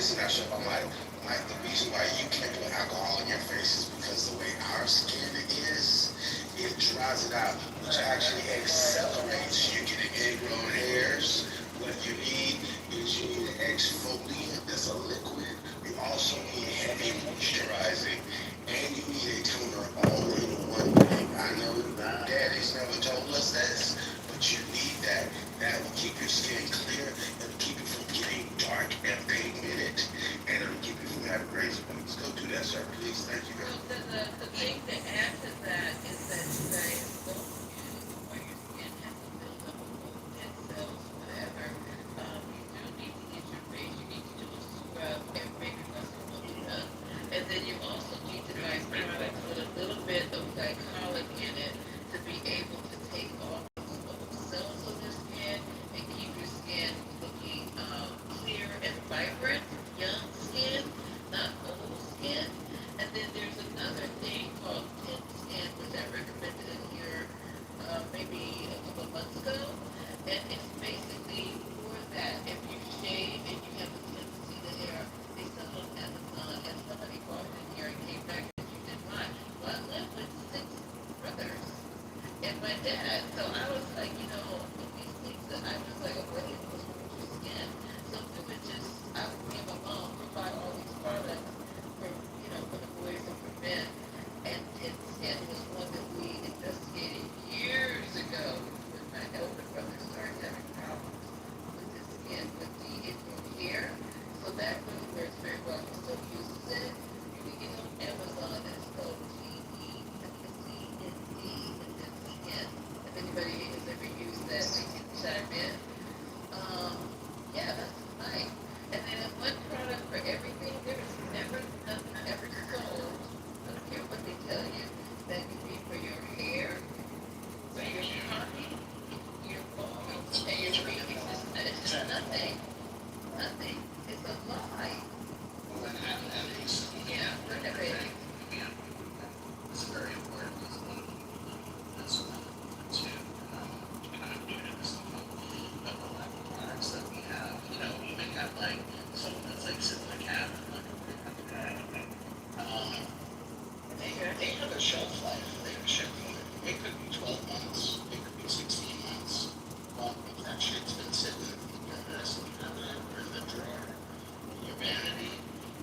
reason I show up, I'm like, the reason why you can't put alcohol in your face is because the way our skin is, it dries it out, which actually accelerates you getting ingrown hairs. What you need is you need an exfoliant that's a liquid. You also need heavy moisturizing, and you need a toner all in one thing. I know daddy's never told us this, but you need that. That will keep your skin clear. It'll keep you from getting dark and pigmented, and it'll keep you from having razor bumps. Go do that, sir, please. Thank you very Well, much. the thing to add to that is that you guys don't use where your skin has to build up with dead cells, whatever. You do need to get your face, you need to do a scrub every maybe once a month. And then you also need to buy products with a little bit of glycolic in it to be able to take off those old cells on your skin and keep your skin looking clear and vibrant, young skin, not old skin. And then there's another thing called thin skin, which I recommended in here maybe a couple of months ago. And it's basically for that. If you shave and you have a tendency to hair, they sell it on Amazon, and somebody bought it in here and came back and you did mine. Well, I lived with six brothers and my dad. So I was like, these things that I was like, oh, wait, what's wrong with your skin? So we would just, me and my mom would buy all these products for the boys and for men. And thin skin was one that we investigated years ago when my elder brother started having problems with his skin, with the ingrown hair. So that really works very well. He still uses it. You can get it on Amazon. It's called GECND and then skin. If anybody has ever used that, they can chime in. Yeah, that's nice. And then one product for everything. There is never nothing ever sold. I don't care what they tell you. That could be for your hair, for your body, your bones, and your feet. It's just nothing. Nothing. It's a lie. Yeah, look at it. It's very important because a lot of people that's what too. Kind of doing it this but a lot of products that we have, even got like something that's like sitting in a cabinet, they have a shelf life. They have a shelf life. It could be 12 months. It could be 16 months. Well, if that shit's been sitting in your desk, you have it or in the drawer, in your vanity,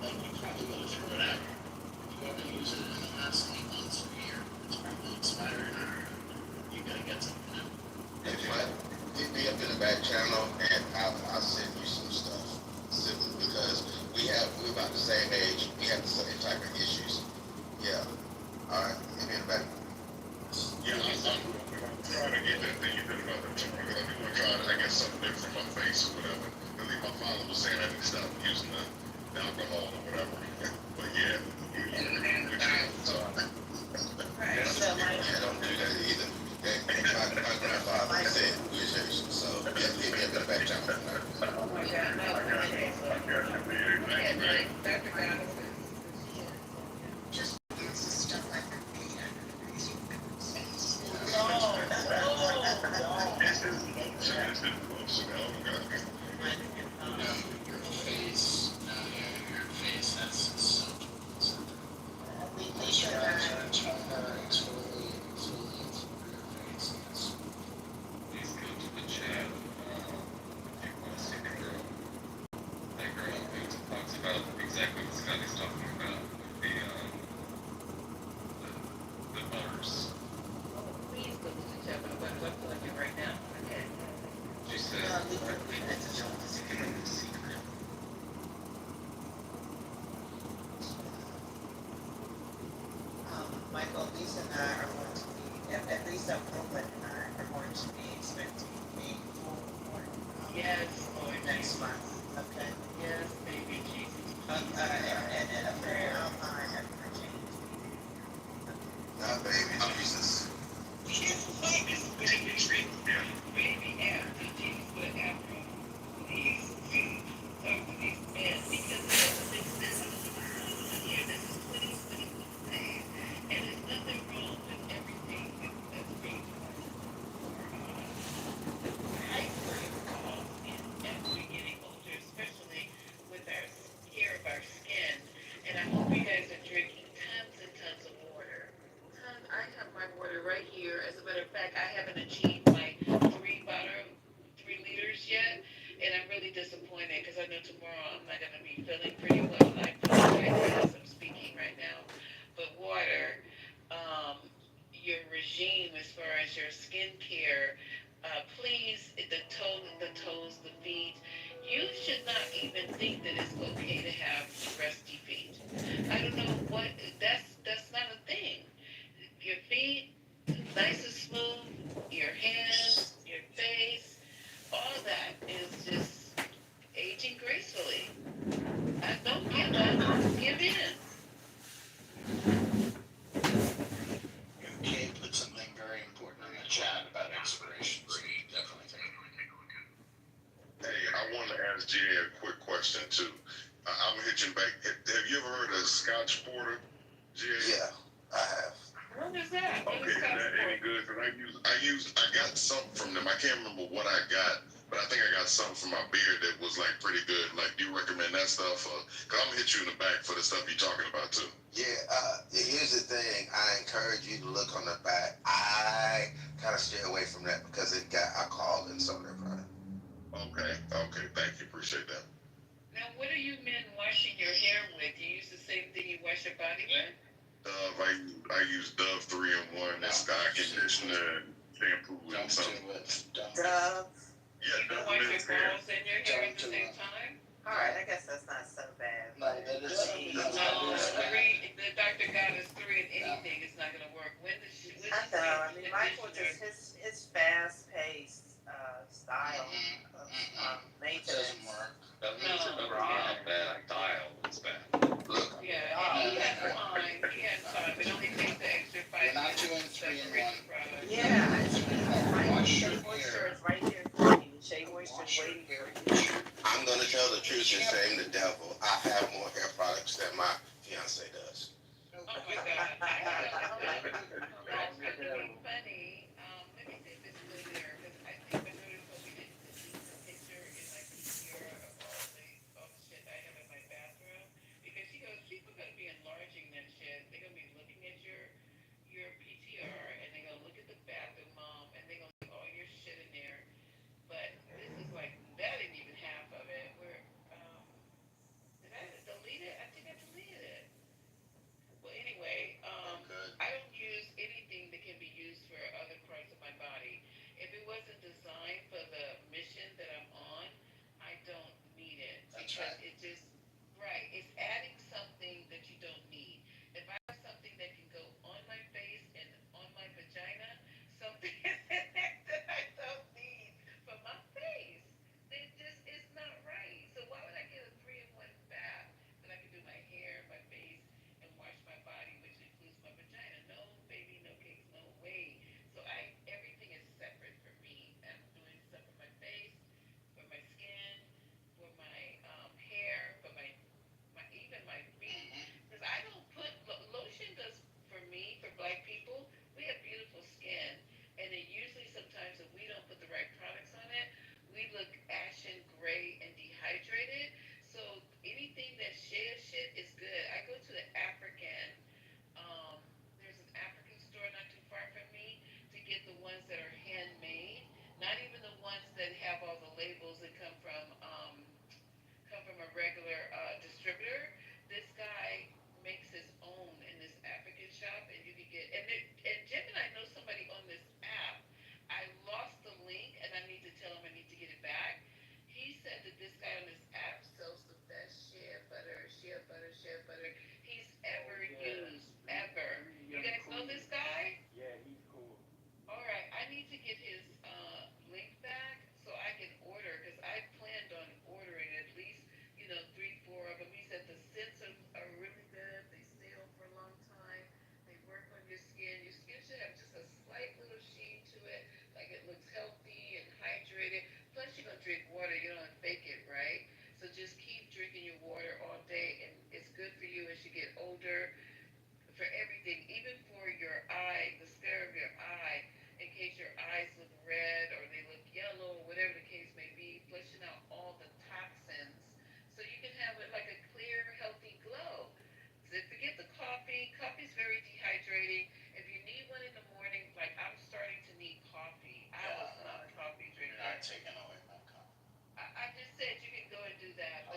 like you probably want to throw it out. If you haven't used it in the last 8 months or a year, it's probably expired or you gotta get something new. Hey, Mike, hit me up in the back channel, and I'll send you some stuff. Simply because we're about the same age. We have the same type of issues. Yeah. All right. Hit me in the back. Yeah, I'm trying to get that thing you did about the tumor. I do want to try to, I guess, something different from my face or whatever. Because my father was saying I need to stop using the alcohol or whatever. But yeah, so Right. So Yeah, don't do that either. My grandfather said appreciation. So yeah, hit me up in the back channel. oh my God, no. Okay, so yeah, like Dr. Goddess Just use the stuff like the your face, your face, that's so moisturizer, toner, exfoliate for your face. please go to the chat. If you want to see the girl, that girl who talks about exactly what Scotty's talking about with the butters. please go to the chat, but I'm plugging it right now. Okay. She said, Michael, Lisa and I are going to be, at least Brooklyn and I are going to be expecting a full report Yes, Lord. next month. Okay. Yes, baby Jesus. And a fair outline of her changes. Now, baby Jesus. Baby after Jesus, but after these two, talk to these men, because this is here, this is 2021 days, and there's nothing wrong with everything that's being done for hyper involved in as we're getting older, really disappointed because I know tomorrow I'm not going to be feeling pretty well. And I apologize as I'm speaking right now. But water, um, your regime as far as your skincare, please, the toes, the feet. You should not even think that it's okay to have rusty feet. I don't know what that's not a thing. Your feet nice and smooth, your hands, your face, all that is just aging gracefully. I don't give up. Give in. Kay put something very important in the chat about expirations. We definitely take a look at. Hey, I want to ask GA a quick question too. I'm hitching back. Have you ever heard of Scotch Porter, GA? Yeah, I have. What is that? What Okay, is is that that any for? good? Cause I got something from them. I can't remember what I got, but I think I got something for my beard that was like pretty good. Like, do you recommend that stuff? Cause I'm gonna hit you in the back for the stuff you're talking about too. Yeah, here's the thing. I encourage you to look on the back. I kind of stay away from that because it got alcohol in some of their product. Okay, thank you, appreciate that. Now, what are you men washing your hair with? Do you use the same thing you wash your body with? Dove, I use Dove 3-in-1. That's the conditioner, shampoo, and Don't something. do it. Don't. Dove. Yeah, You can Dove wash your men's hair. balls and your hair at the same time? All right, I guess that's not so bad. No, that is something that's No, not three. The doctor got us three, and anything is not going to work. When does she? When I does know. I she mean, Michael just his fast paced style of It maintenance. doesn't work. Look, Yeah, and he has time. He has time. It only takes the extra 5 We're not minutes doing to 3-in-1. separate the product. Yeah, it's right. Wash Shea your Moisture hair. is right there for you. Shea Moisture Wash is your waiting hair. for you. I'm gonna tell the truth and shame the devil. I have more hair products than my fiance does. Oh my God. That's really funny. Let me see if it's still there because I think my daughter told me to delete the picture in my PTR of all the shit I have in my bathroom because she goes, people are gonna be enlarging that shit. They're gonna be looking at your PTR and they're gonna look at the bathroom, mom, and they're gonna see all your shit in there. But this is like that ain't even half of it. Did I delete it? I think I deleted it. Well, anyway, We're good. I don't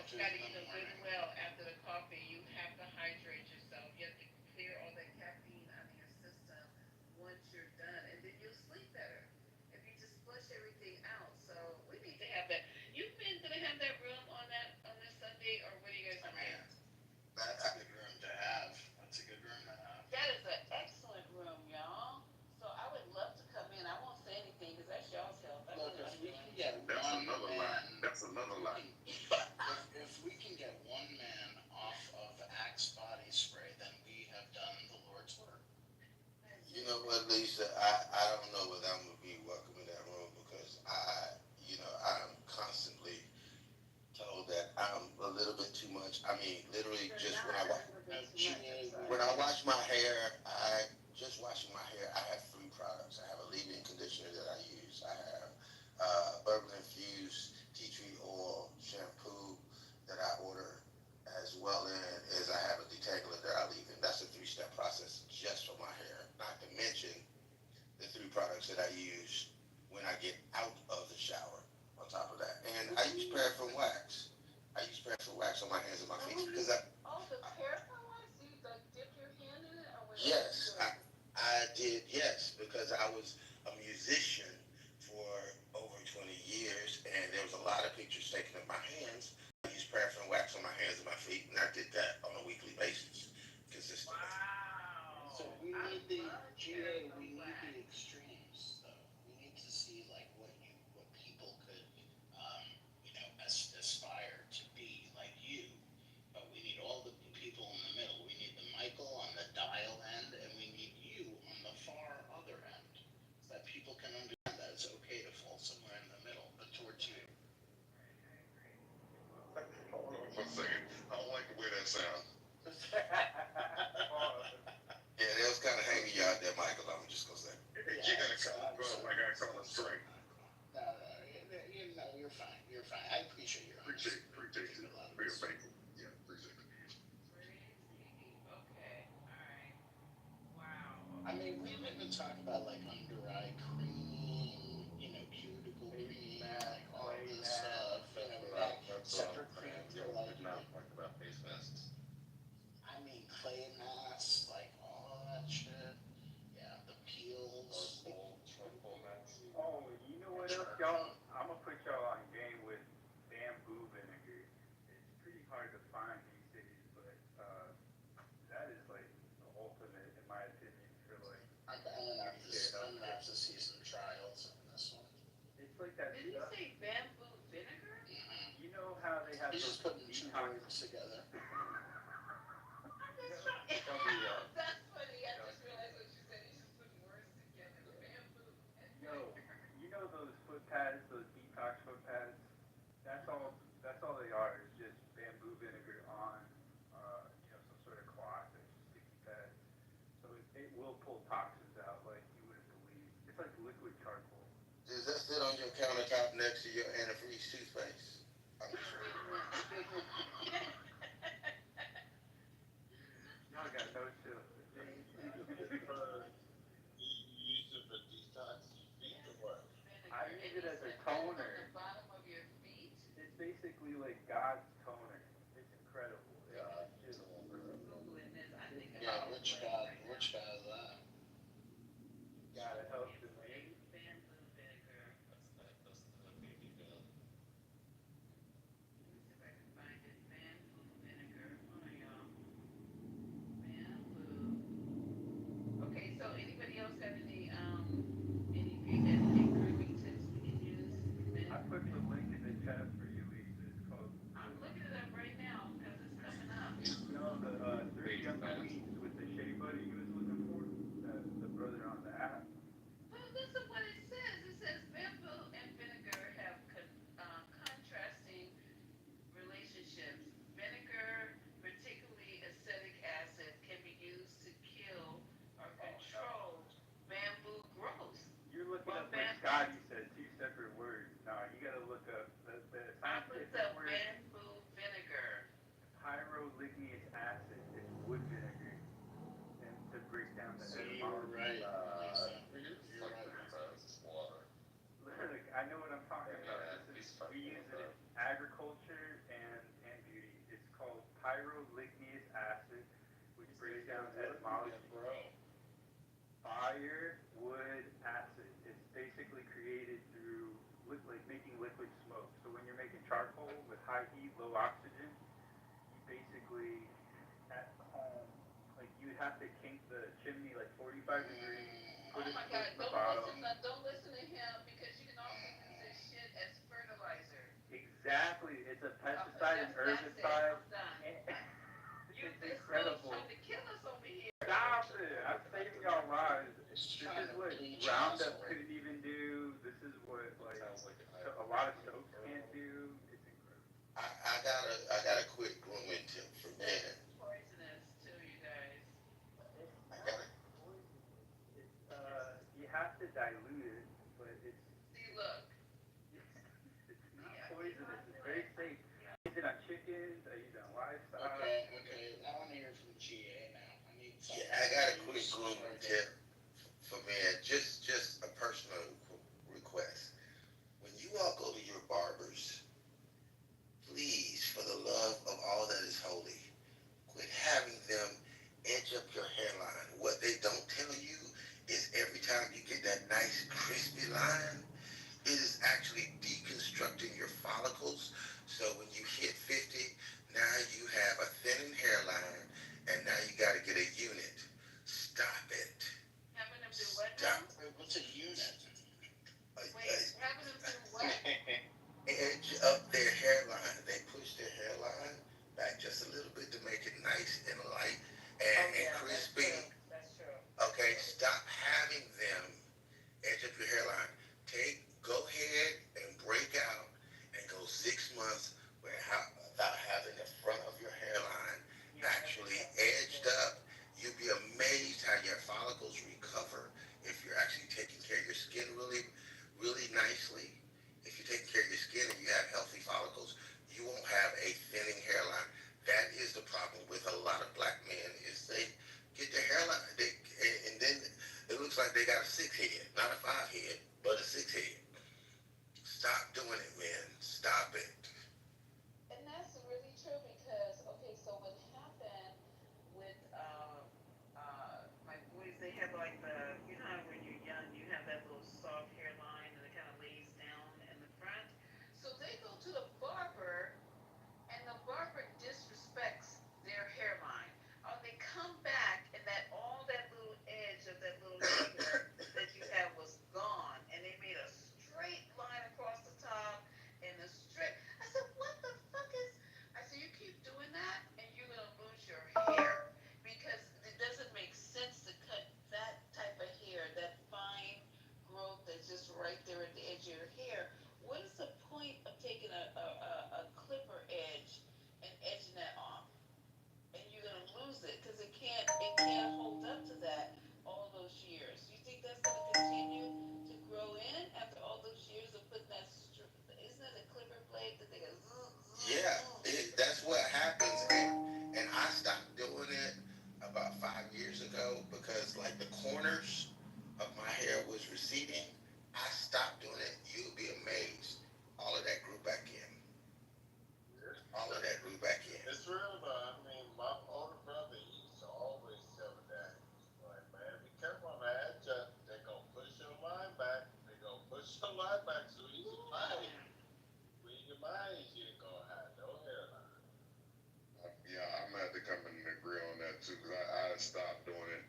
to gotta in eat the a good morning. well after the coffee. You have to hydrate yourself. You have to clear all that caffeine out of your system once you're done, and then you'll sleep better if you just flush everything out. So we need to have that. You been gonna have that room on this Sunday, or what are you guys I doing? mean, that's a good room to have. That's a good room to have. That is an excellent room, y'all. So I would love to come in. I won't say anything because that's y'all's health. I Look, really if like we that. can get That's one another lie. man, That's another lie. if we can get one man off of Axe body spray, then we have done the Lord's work. You know what, Lisa? I don't know whether I'm gonna be welcome in that room because I'm constantly told that I'm a little bit too much. I mean, literally, You're just not a little bit too much. I'm sorry. when I wash my hair, just washing my hair. I have three products. I have a leave-in conditioner that I use. I have bourbon infused tea tree oil shampoo that I order, as well as I have a detangler that I leave in. That's a three-step process just for my hair. Not to mention the three products that I use when I get out of the shower. On top of that, and I use paraffin wax. I use paraffin wax on my hands and my feet because The paraffin wax, you like dip your hand in it, or what? yes, I did, yes, because I was a musician for over 20 years, and there was a lot of pictures taken of my hands. I used paraffin wax on my hands and my feet, and I did that on a weekly basis, consistently. Wow. So we I need the love GA. paraffin We need wax. the extremes, though. We need to see like what people could, aspire to be like you. But we need all the people in the middle. We need the Michael on the dial end, and we need you on the far other end, so that people can understand that it's okay to fall somewhere in the middle, but towards you. Hold on for a second. I don't like the way that sounds. Yeah, that was kind of hanging you out there, Michael. I'm just gonna say. You gotta come, bro. I gotta come on straight. No, you're fine. You're fine. I appreciate your honesty. Appreciate you. Real faithful. Yeah, appreciate it. Okay, alright. Wow. I mean, we didn't even talk about like under eye cream, cuticle cream, like all this stuff, separate cream for like, not talking about face masks. I mean, clay masks, like all that shit. Yeah, the peels. Oh, you know what else, y'all? I'm gonna put y'all on game with bamboo vinegar. It's pretty hard to find these days, but that is like the ultimate, in my opinion, for like. I'm gonna have to see some trials on this one. It's like that Did you stuff. say bamboo vinegar? Mm-hmm. You know how they have He's those just putting two detox. words together. I'm just trying. Don't do that. That's funny. I just realized what you said. You just put words together. Bamboo and Yo, vinegar. you know those foot pads, those detox foot pads? That's all. That's all they are. Is just bamboo vinegar on, some sort of cloth or sticky pads. So it will pull toxins out like you wouldn't believe. It's like liquid charcoal. Does that sit on your countertop next to your antifreeze toothpaste? I'm sure. Y'all got no chill. I use it as a toner. On the bottom of your feet. It's basically like God's toner. It's incredible. It's just Googling this. I think Yeah, about which it guy right now. is that? gotta help the lady. Bamboo vinegar. That's the baby gun. Let me see if I can find it. Bamboo vinegar. Hold on, y'all. Bamboo. Okay, so anybody else have any grooming tips we can use? I put the link in the chat for you, Lisa. It's called. I'm looking it up right now because it's coming up. The 30 on the weeds with the shea butter you was looking for. down to etymology. Fire, wood, acid. It's basically created through like making liquid smoke. So when you're making charcoal with high heat, low oxygen, you basically at home, like you would have to kink the chimney like 45 degrees, Oh put a my spoon God! in the bottom. Don't listen to him because you can also use this shit as fertilizer. Exactly, it's a pesticide and That's it. herbicide. I'm done. It's This incredible. trying to kill us over here. Stop it! I'm saving y'all lives. This trying is to what bleach Roundup us. couldn't even do. This is what like a lot of soaps can't do. It's incredible. I got a quick grooming tip for men. It's poisonous too, you guys. It's I not got it. poison. It's you have to dilute it, but See, look. it's not poisonous. It's very safe. I use it on chickens. I use it on livestock. Okay. I want to hear from GA now. I need something. Yeah, I got a quick grooming tip for men. Just a personal request. When you all go to your barbers, please, for the love of all that is holy, quit having them edge up your hairline. What they don't tell you is every time you get that nice crispy line, it is actually deconstructing your follicles. So when you hit 50, now you have a thinning hairline, and now you got to get a unit. Stop it. Having them do what Stop. now? What's a unit? Wait, having them do what? Edge up their hairline. They push their hairline back just a little bit to make it nice and light and crispy. That's true. Okay, stop having them edge up your hairline. Go ahead and break out and go 6 months without having the front of your hairline actually edged up. You'll be amazed how your follicles recover if you're actually taking care of your skin really, really nicely. If you're taking care of your skin and you have healthy follicles, you won't have a thinning hairline. That is the problem with a lot of black men is they get their hairline, and then it looks like they got a 6 head, not a 5 head, but a 6 head. Stop doing it, man. Stop it. And that's really true because so what happened with my boys, they have like how when you're young you have that little soft hairline and it kind of lays down in the front. So they go to the barber and the barber disrespects their hairline. They come back and that little edge of that little hair that you had was gone, and they made a straight line across the top and a straight. I said, what the fuck is? I said, you keep doing that, and you're gonna lose your hair because it doesn't make sense to cut that type of hair, that fine growth that's just right there at the edge of your hair. What is the point of taking a clipper edge and edging that off? And you're gonna lose it because it can't hold up to that all those years. You think that's gonna continue to grow in after all those years of putting that? Isn't that a clipper blade that they go? Yeah, that's what happens, and I stopped doing it about 5 years ago because like the corners of my hair was receding. I stopped doing it. You'll be amazed. All of that grew back in. All of that grew back in. It's real though. I mean, my older brother used to always tell me that. He's like, man, be careful on the edge. They're going to push your line back. They're going to push your line back so you can mind. When your mind, you ain't going to have no hairline. Yeah, I'm going to have to come in and agree on that too because I stopped doing it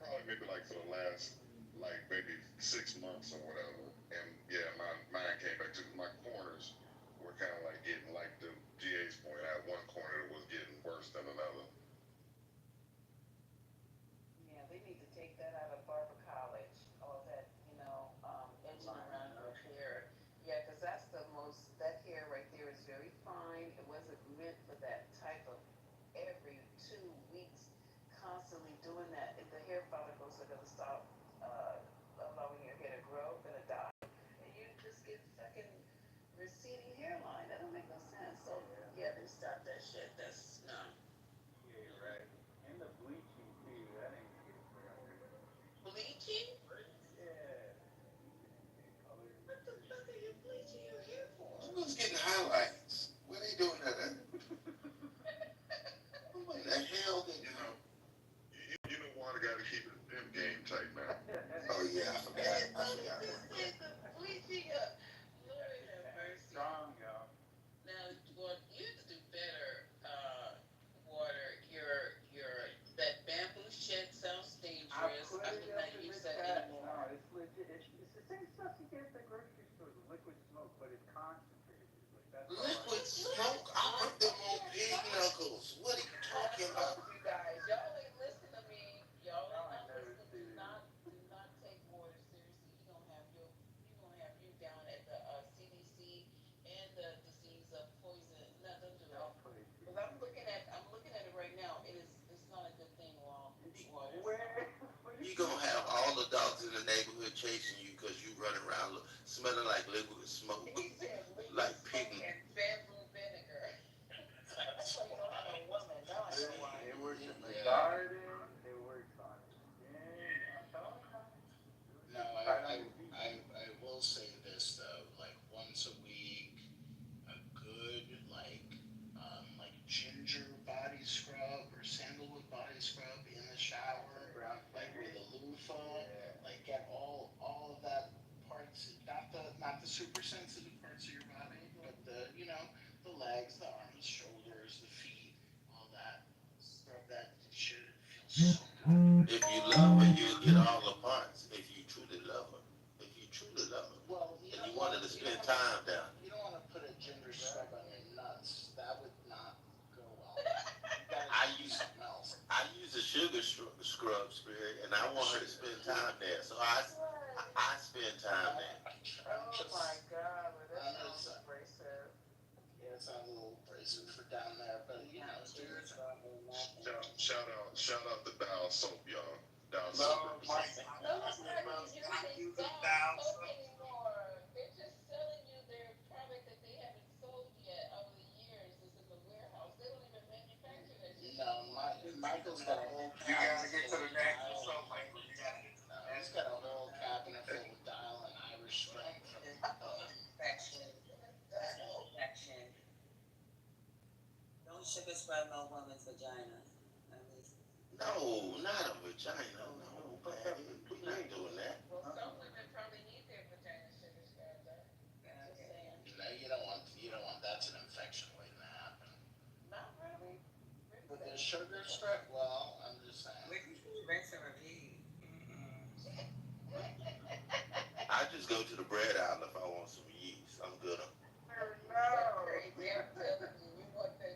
probably maybe like for the last like maybe 6 months or whatever. And yeah, mine came back to my corners were kind of like getting like the GA's point. I had one corner that was getting worse than another. Yeah, they need to take that out of barber college. All that, edging around your hair. Yeah, because that hair right there is very fine. It wasn't meant for that type of every 2 weeks constantly doing that. If the hair follicles are going to stop allowing your hair to grow, going to die. And you just get fucking receding hairline. That don't make no sense. So, yeah, they stop that shit. That's, no. Yeah, you're right. And the bleaching too. That ain't good for your hair. Bleaching? Yeah. What the fuck are you bleaching your hair for? Who's getting highlights? What are they doing that at? What the hell they do? chasing you because you running around smelling like liquid smoke, He said like liquid smoke picking. and bamboo vinegar. That's why you don't have no woman. Now I know why. It works in the Yeah. garden, it works on your skin. I'm telling you, No, it was tight on your feet. I will say this though, like once a week, a good like ginger body scrub or sandalwood body scrub in the shower, like with a loofah, Yeah. like get all of that parts, not the super sensitive parts of your body, but the legs, the arms, shoulders, the feet, all that. Scrub that shit. It feels so good. If you love her, you'll get all the parts. If you truly love her, if you truly love her, Well, and you wanted to spend time down. you don't want to put a ginger scrub on your nuts. That would not go well. You gotta I use use something else. I use a sugar scrub spirit, and I want her to spend time there. So I spend time there. Oh my God, but that sounds abrasive. Yeah, it's not a little abrasive for down there, but dude. Shout out the Dial soap, y'all. Dial No, soap. my, No one's not even using Dial soap anymore. They're just selling you their product that they haven't sold yet over the years. It's in the warehouse. They don't even manufacture that shit No, Michael's got a whole you gotta cabinet get to full the of natural Dial. soap, Michael. You gotta get to the No, he's natural got a whole cabinet full of Dial and Irish Spring from Infection, infection. Don't sugar scrub no woman's vagina. At least. No, not a vagina. No, man. We're not doing that. Well, some women probably need their vagina sugar scrubbed up. Just saying. you don't want that's an infection waiting to happen. Not really. With the sugar strip, well, I'm just saying. We can rinse and repeat. I just go to the bread aisle if I want some yeast. I'm good. No. Crazy. I'm telling you, you want to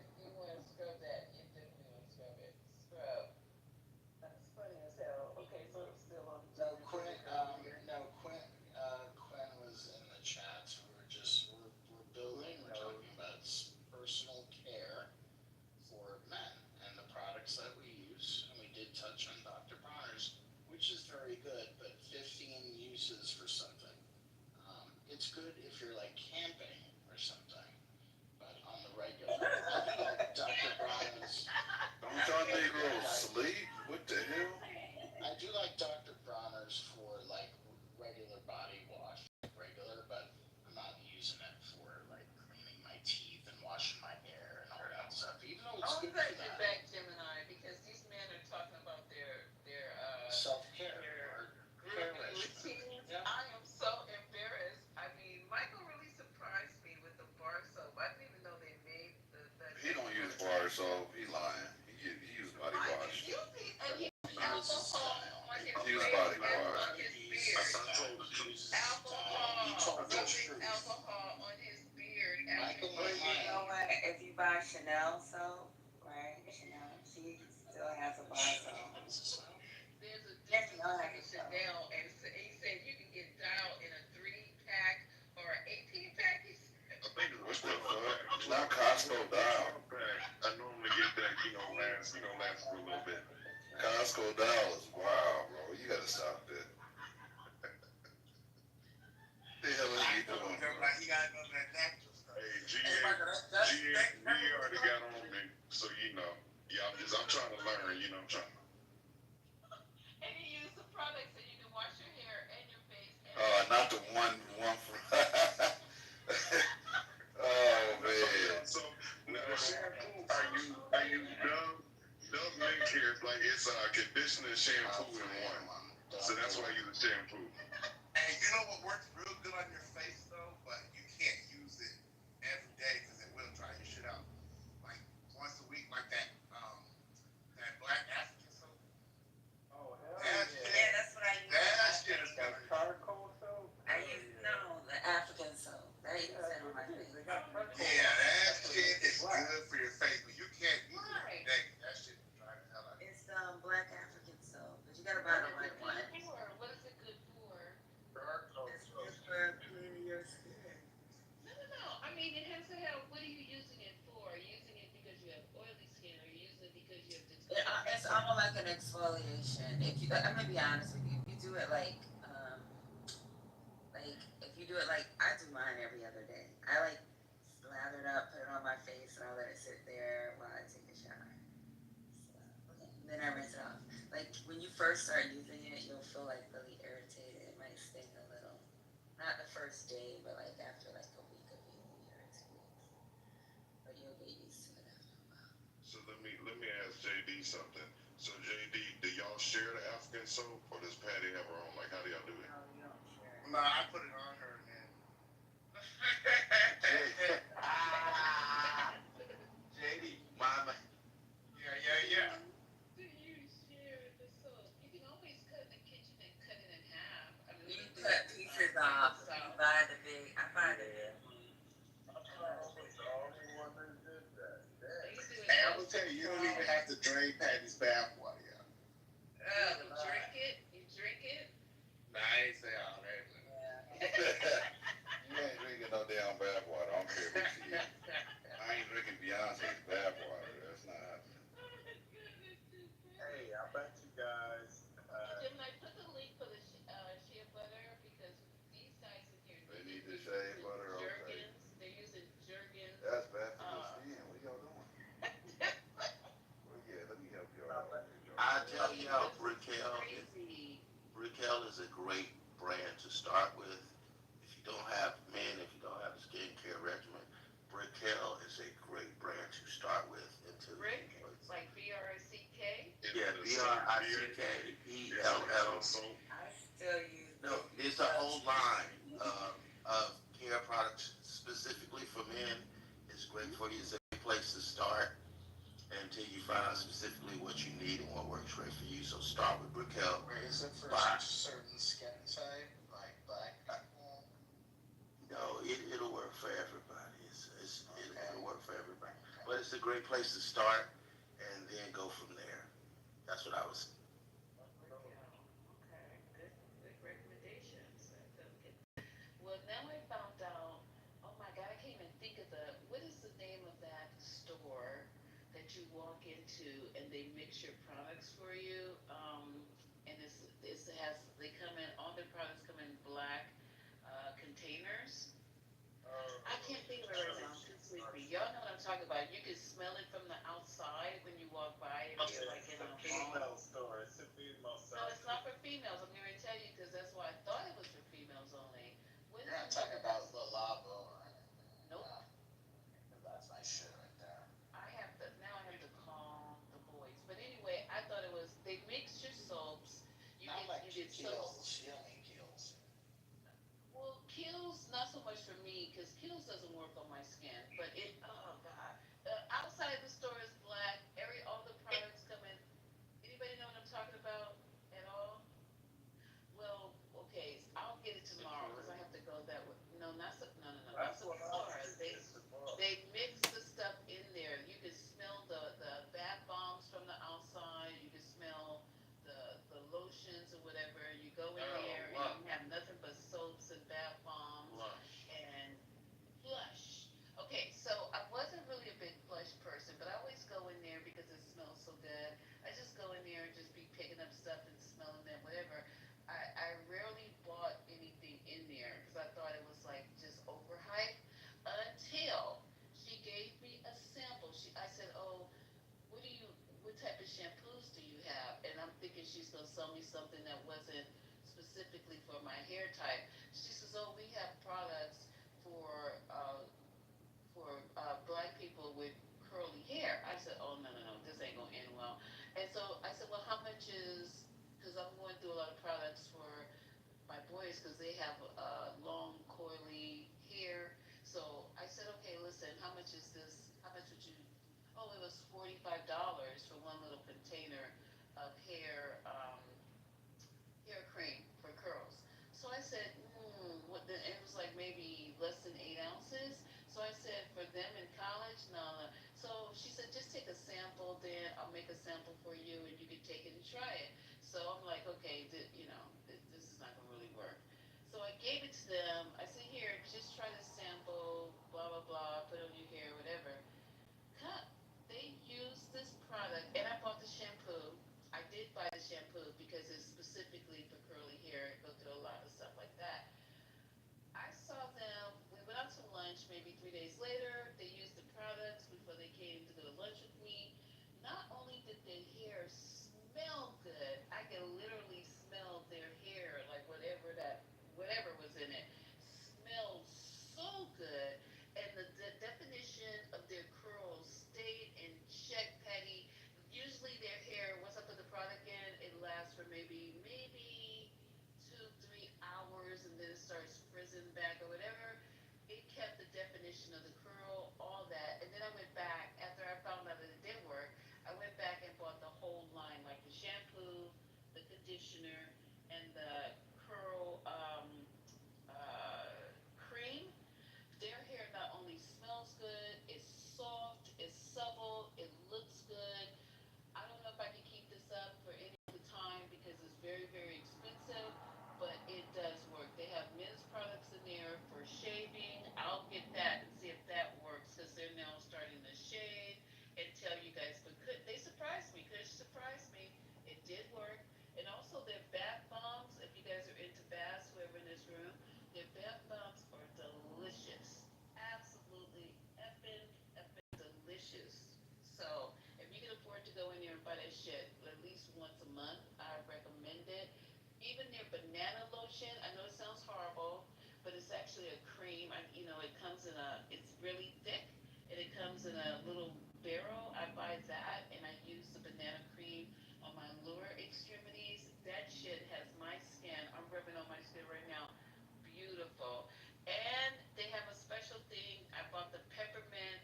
scrub that. You definitely want to scrub it. Scrub. That's funny as hell. Okay, so it's still on. No, Quinn was in the chat. So we're building. We're talking about personal care for men and the products that we use. And we did touch on Dr. Bronner's, which is very good, but 15 uses for something. It's good if you're like camping or something, but on the regular. I do like Dr. Bronner's. Don't y'all Negroes sleep? What the hell? I do like Dr. Bronner's for like regular body wash, like regular, but I'm not using it for like cleaning my teeth and washing my hair and all that stuff. Even though it's I'll good for take you that. back, Gemini, because these men are talking about their Self-care or care grooming regimen. routines. Yeah. I am so embarrassed. I mean, Michael really surprised me with the bar soap. I didn't even know they made that. He don't use bar soap. He lying. He uses body wash. And he alcohol on his He uses face body and wash. on his beard. Alcohol, rubbing alcohol on his beard after Michael, But you know what? If you buy Chanel soap, right? Chanel, she still has a bar soap. there's a difference between Chanel and he said you can get Dial in a 3-pack or an 18-pack. I think it's what the fuck? Not Costco Dial. I normally get that, last for a little bit. Costco Dial is wow, bro. You gotta stop that. The hell are you doing? Like you gotta go to that natural stuff. Hey, GA already got on me, so yeah, I'm trying to learn, I'm trying. And you use the products so you can wash your hair and your face. Not the one from. Oh man. So now the shampoo I use Dove Mint Care is like it's conditioner and shampoo in one. So that's why I use a shampoo. And you know what works real good on your face though, but you can't use it every day because it will dry your shit out. Like once a week, like that black African soap. Oh, hell That yeah. Yeah, that's what I use. That shit is That good. charcoal soap? I use the African soap. That is it on my face. They got charcoal. Yeah, that shit is good for your face, but you can't use it every day. That shit will dry the hell out. It's black African soap, but you gotta buy the right one. What is it good for? It's good for cleaning your skin. No. I mean, it has to have. What are you using it for? Are you using it because you have oily skin, or are you using it because you have It's almost like an exfoliation. If you, I'm gonna be honest with you, if you do it like you do it like I do mine every other day. I like lather it up, put it on my face, and I let it sit there while I take a shower. So, then I rinse it off. Like when you first start using it, you'll feel like really irritated. It might sting a little. Not the first day, but like after like a week of using it or 2 weeks. But you'll get used to it after a while. So let me ask JD something. So JD, do y'all share the African soap, or does Patty have her own? Like, how do y'all do it? No, you don't share. No, I put it on her and then. JD, mama. Yeah. Do you share the soap? You can always cut in the kitchen and cut it in half. I mean, You we do cut it, pieces table off. You salt. buy the big. I buy the big one. They used to do it Hey, I'm toast gonna tell you, you don't salt. even have to drain Patty's bathwater, yeah. You drink it. You drink it. Nah, I ain't say all that. Yeah. You ain't drinking no damn bathwater. I don't care what she is. I ain't drinking Beyonce's bathwater. That's not happening. Oh my goodness, this Hey, I bet you guys, Gemini, put the link for the shea butter because these guys in here They need need to the be shea using butter, okay. Jergens. They're using Jergens. That's bad for your skin. What y'all doing? Well, yeah, let me help y'all out. I tell y'all, This is Brickell, crazy. Brickell is a great brand to start with. If you don't have men, if you don't have a skincare regimen, Brickell is a great brand to start with. Into Brick, like BRICK. Yeah, BRICKELL. Soap. I still use. No, it's a whole line of care products specifically for men. It's great for you. It's a great place to start until you find out specifically what you need and what works great for you. So start with Brickell. Wait, is it for Bye. certain skin type, like black people? No, it'll work for everybody. It'll work for everybody. But it's a great place to start and then go from there. That's what I was. Okay, good recommendations. Well, now I found out. Oh my God, I can't even think of what is the name of that store that you walk into and they mix your products for you? And it has they come in all their products come in black containers. I can't think of it right now. I'm too sleepy. Y'all know what I'm talking about. You can smell it from the outside when you walk by if you're like in a mall. female store. It's a female No, store. it's not for females. I'm going to tell you because that's why I thought it was for females only. What You're not is talking it? about the lava or Nope. that's my shit right there. Now I have to call the boys. But anyway, I thought it was they mix your soaps. Not like You get soaps. kills. She only kills. Well, Kills not so much for me because Kills doesn't work on my skin. But oh god, outside the store is black. All the products come in. Anybody know what I'm talking about at all? Well, okay, I'll get it tomorrow because I have to go that way. No, not That's what Sephora. I think. It's the book. They mix the stuff in there. You can smell the bath bombs from the outside. You can smell the lotions or whatever. You go in there and you have nothing but soaps and bath bombs and blush. Okay, so I wasn't really a big blush person, but I always go in there because it smells so good. I just go in there and just be picking up stuff and smelling them, whatever. I rarely bought anything in there because I thought it was like just overhyped until she gave me a sample. I said, "Oh, what type of shampoos do you have?" And I'm thinking she's gonna sell me something that wasn't specifically for my hair type. She says, "Oh, we have products for black people with curly hair." I said, "Oh no, this ain't gonna end well." And so I said, "Well, how much is?" Because I'm going through a lot of products for my boys because they have long coily hair. So I said, "Okay, listen, how much is this? How much would you?" Oh, it was $45 for one little container of hair cream for curls. So I said, what? It was like maybe less than 8 ounces. So I said, for them in college, no. So she said, just take a sample, then I'll make a sample for you, and you can take it and try it. So I'm like, okay, this is not gonna really work. So I gave it to them. I said, here, just try the sample, blah blah blah, put it on your hair, whatever. Cut. They use this product, and I bought the shampoo. I did buy the shampoo because it's specifically for curly hair. Go through a lot of stuff like that. I smell good. I can literally smell their hair, like whatever was in it, smelled so good. And the definition of their curls stayed in check, Patty. Usually their hair, once I put the product in, it lasts for maybe 2, 3 hours, and then it starts frizzing back or whatever. It kept the definition of the curl, all that. And then I went back after I found out that it did work. I went back and bought the whole line, like the shampoo, the conditioner, and the curl cream. Their hair not only smells good, it's soft, it's supple, it looks good. I don't know if I can keep this up for any of the time because it's very, very expensive, but it does work. They have men's products in there for shaving. I'll get that and see if that works because they're now starting to shave and tell you guys. But they surprised me. Kush surprised me. It did work. And also their bath bombs, if you guys are into baths, whoever in this room, their bath bombs are delicious. Absolutely effing delicious. So if you can afford to go in there and buy that shit at least once a month, I recommend it. Even their banana lotion, I know it sounds horrible, but it's actually a cream. It comes in it's really thick, and it comes in a little barrel. I buy that, and I use the banana cream on my lower extremities. That shit has my skin. I'm rubbing on my skin right now. Beautiful. And they have a special thing. I bought the peppermint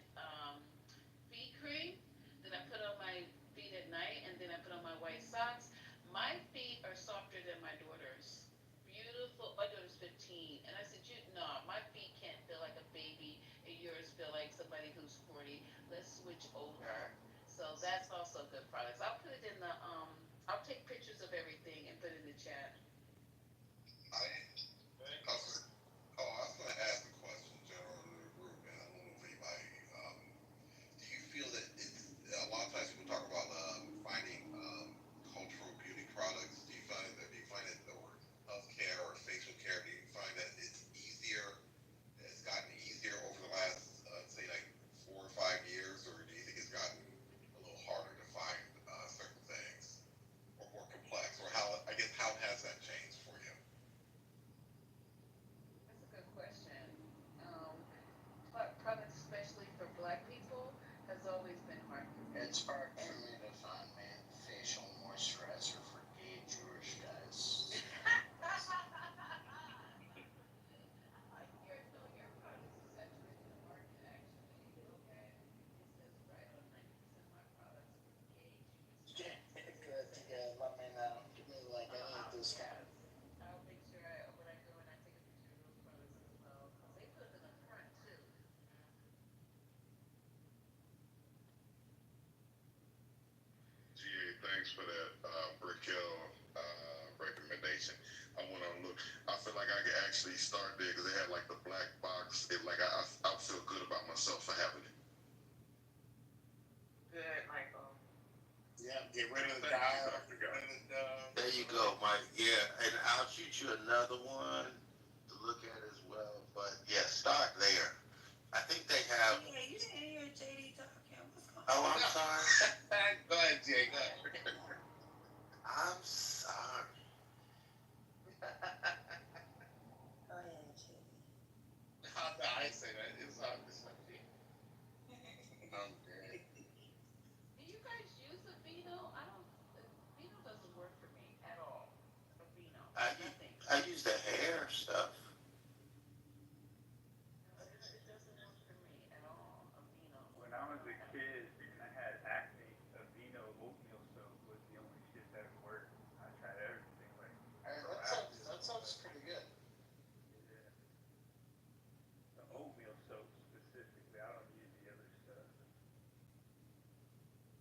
feet cream. Then I put on my feet at night, and then I put on my white socks. My feet are softer than my daughter's. Beautiful. My daughter's 15, and I said, no, my feet can't feel like a baby, and yours feel like somebody who's 40. Let's switch over. So that's also good products. I'll put it in the I'll take pictures of everything and put it in the chat. I, I was, oh, I was going to ask a question, General, to the group, and I don't know if anybody, do you feel that it's, a lot of times people talk about finding cultural beauty products. Do you find it, or healthcare or facial care, do you find that it's gotten easier over the last, say, like 4 or 5 years, or do you think it's gotten a little harder to find certain things, or more complex, or I guess, how has that changed for you? That's a good question. Um, Products, especially for Black people, has always been hard for me. It's hard And for me to find facial moisturizer for gay Jewish guys. your product is saturated in the market, actually. Okay, it says right on 90% of my products for gay Jewish Yeah, guys. good. Yeah, let me know. Give me like any discount. Yes, I'll make sure when I go and I take a picture of those products as well, because they put them in the front too. GA, thanks for that Brick Hill recommendation. I went on look. I feel like I could actually start there because they had like the black box. I feel good about myself for having it. Good, Michael. Yeah, get rid of the Thank you, dial. Dr. Guy. There you go, Mike. Yeah, and I'll shoot you another one to look at as well. But yeah, start there. I think they have. Yeah, you didn't hear JD talking. What's going Oh, on? I'm sorry. Go ahead, Jay. Go ahead. I'm sorry. Go ahead, JD. I say that. It's like, I'm good. Do you guys use Aveeno? I don't. Aveeno doesn't work for me at all. Aveeno, nothing. I use the hair stuff. No, it doesn't work for me at all. Aveeno. When I was a kid and I had acne, Aveeno oatmeal soap was the only shit that worked. I tried everything like That sounds pretty good. yeah, the oatmeal soap specifically. I don't use the other stuff.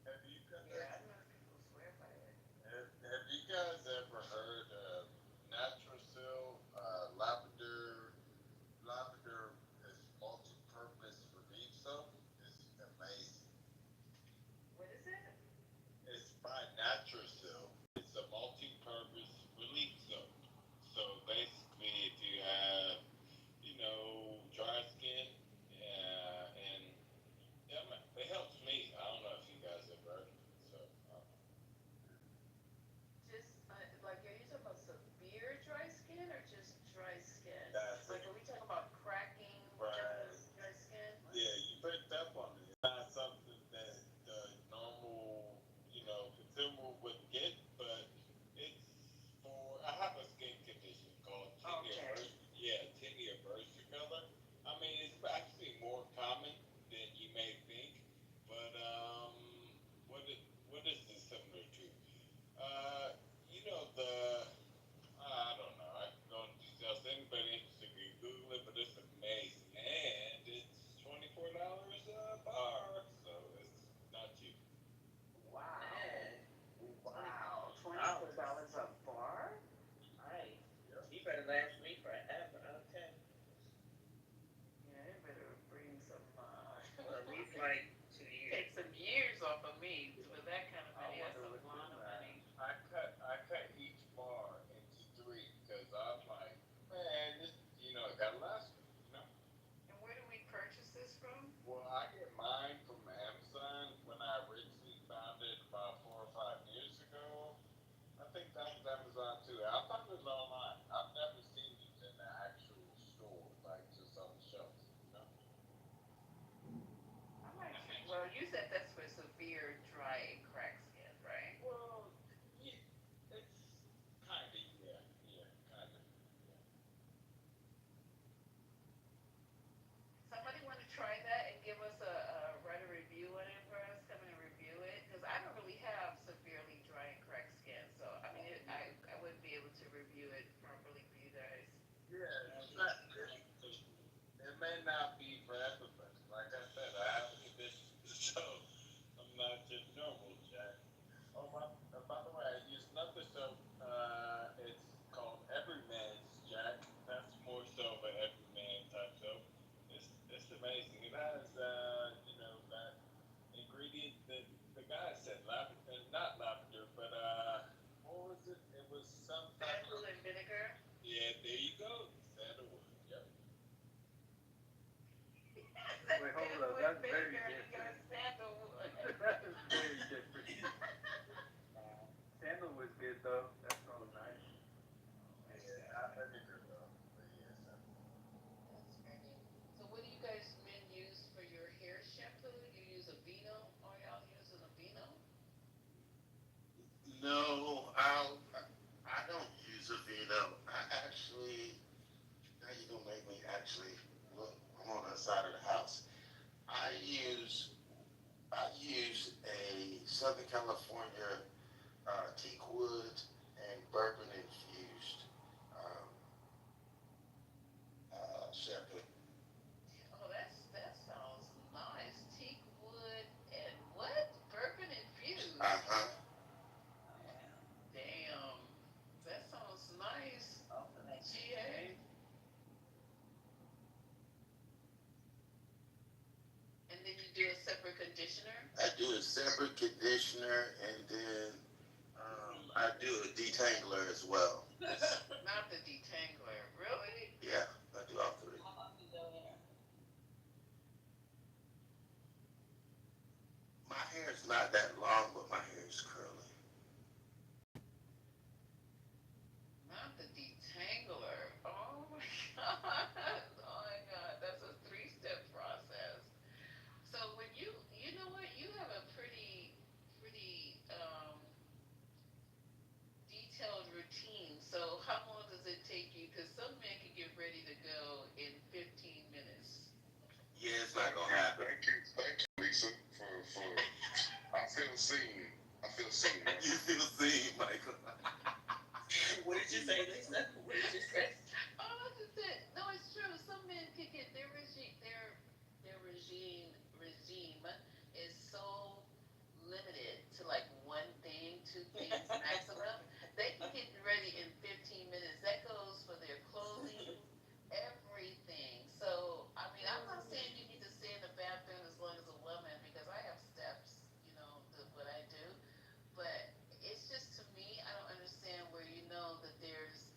Have you Yeah, I know people swear by it. have you guys ever heard of Natrasil No, I don't use a Vino. I actually, now you're gonna make me actually look. I'm on the side of the house. I use I use a Southern California teak wood and bourbon infused um, shampoo. Oh, that sounds nice. Teak wood and what? Bourbon Uh infused. huh. Oh wow. Damn, that sounds nice. Oh, for that GA. And then you do a separate conditioner. I do a separate conditioner and then I do a detangler as well. Not the detangler, really? Yeah, I do all three. how long is your hair? My hair is not that long, but my hair is curly. Not the detangler. Oh my god. Oh my god. That's a three-step process. So when you know what, you have a pretty detailed routine. So how long does it take you? Because some men can get ready to go in 15 minutes. Yeah, it's not Thank gonna you, happen. thank you, Lisa, for I feel seen. I feel seen. You feel seen, Michael. What did you say, Lisa? What did you say? Oh, that's it. No, it's true. Some men can get their regime is so limited to like one thing, two things maximum. They can get ready in 15 minutes. That goes for their clothing, everything. So, I mean, I'm not saying you need to stay in the bathroom as long as a woman because I have steps, what I do. But it's just to me, I don't understand where you know that there's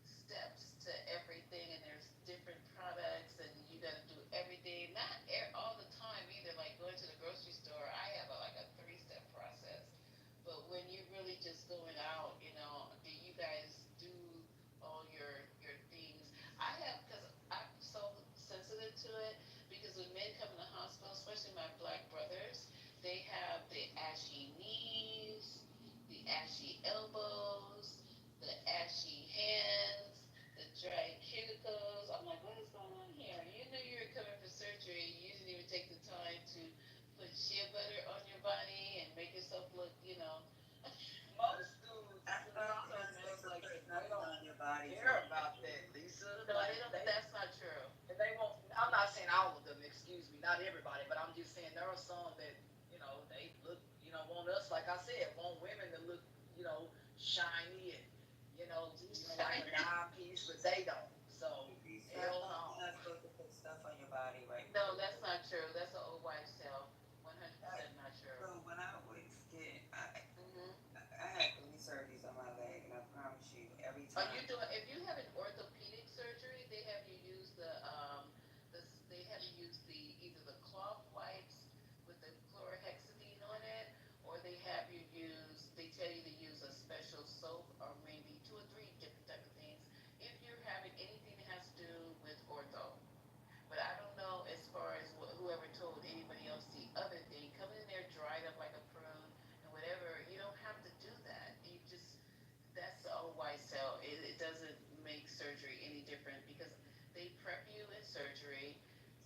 steps to everything and there's different products and you got to do everything. Not all the time either. Like going to the grocery store, I have like a three-step process. But when you're really just going out, do you guys do all your things? I have because I'm so sensitive to it because when men come in the hospital, especially my black brothers, they have the ashy knees, the ashy elbows, the ashy hands, the dry cuticles. I'm like, what is going on here? You knew you were coming for surgery. You didn't even take the time to put shea butter on your body and make yourself look, Most dudes, I to be thought you were honest, supposed to like, put they nothing don't on your body care to about that, Lisa. no, they Like, don't. That's not true. they won't. I'm not saying all of them. Excuse me, not everybody, but I'm just saying there are some that they look, want us, like I said, want women to look, shiny and like a Shiny. dime piece, but they don't. So Lisa, I hell thought no. you're not supposed to put stuff on your body right before No, you that's go. not true. That's an old wives' tale. I, 100% not true. so when I was getting, Hmm. I had 3 surgeries on my leg, and I promise you, every Are you time. doing? If you have an orthopedic surgery, they have you use they have you use either the cloth wipes with the chlorhexidine on it, or they have you use. They tell you to use a special soap, or maybe two or three different type of things. If you're having anything that has to do with ortho, but I don't know as far as whoever told anybody else the other thing. Coming in there dried up like a prune and whatever, you don't have to do that. That's the old white cell. It doesn't make surgery any different because they prep you in surgery.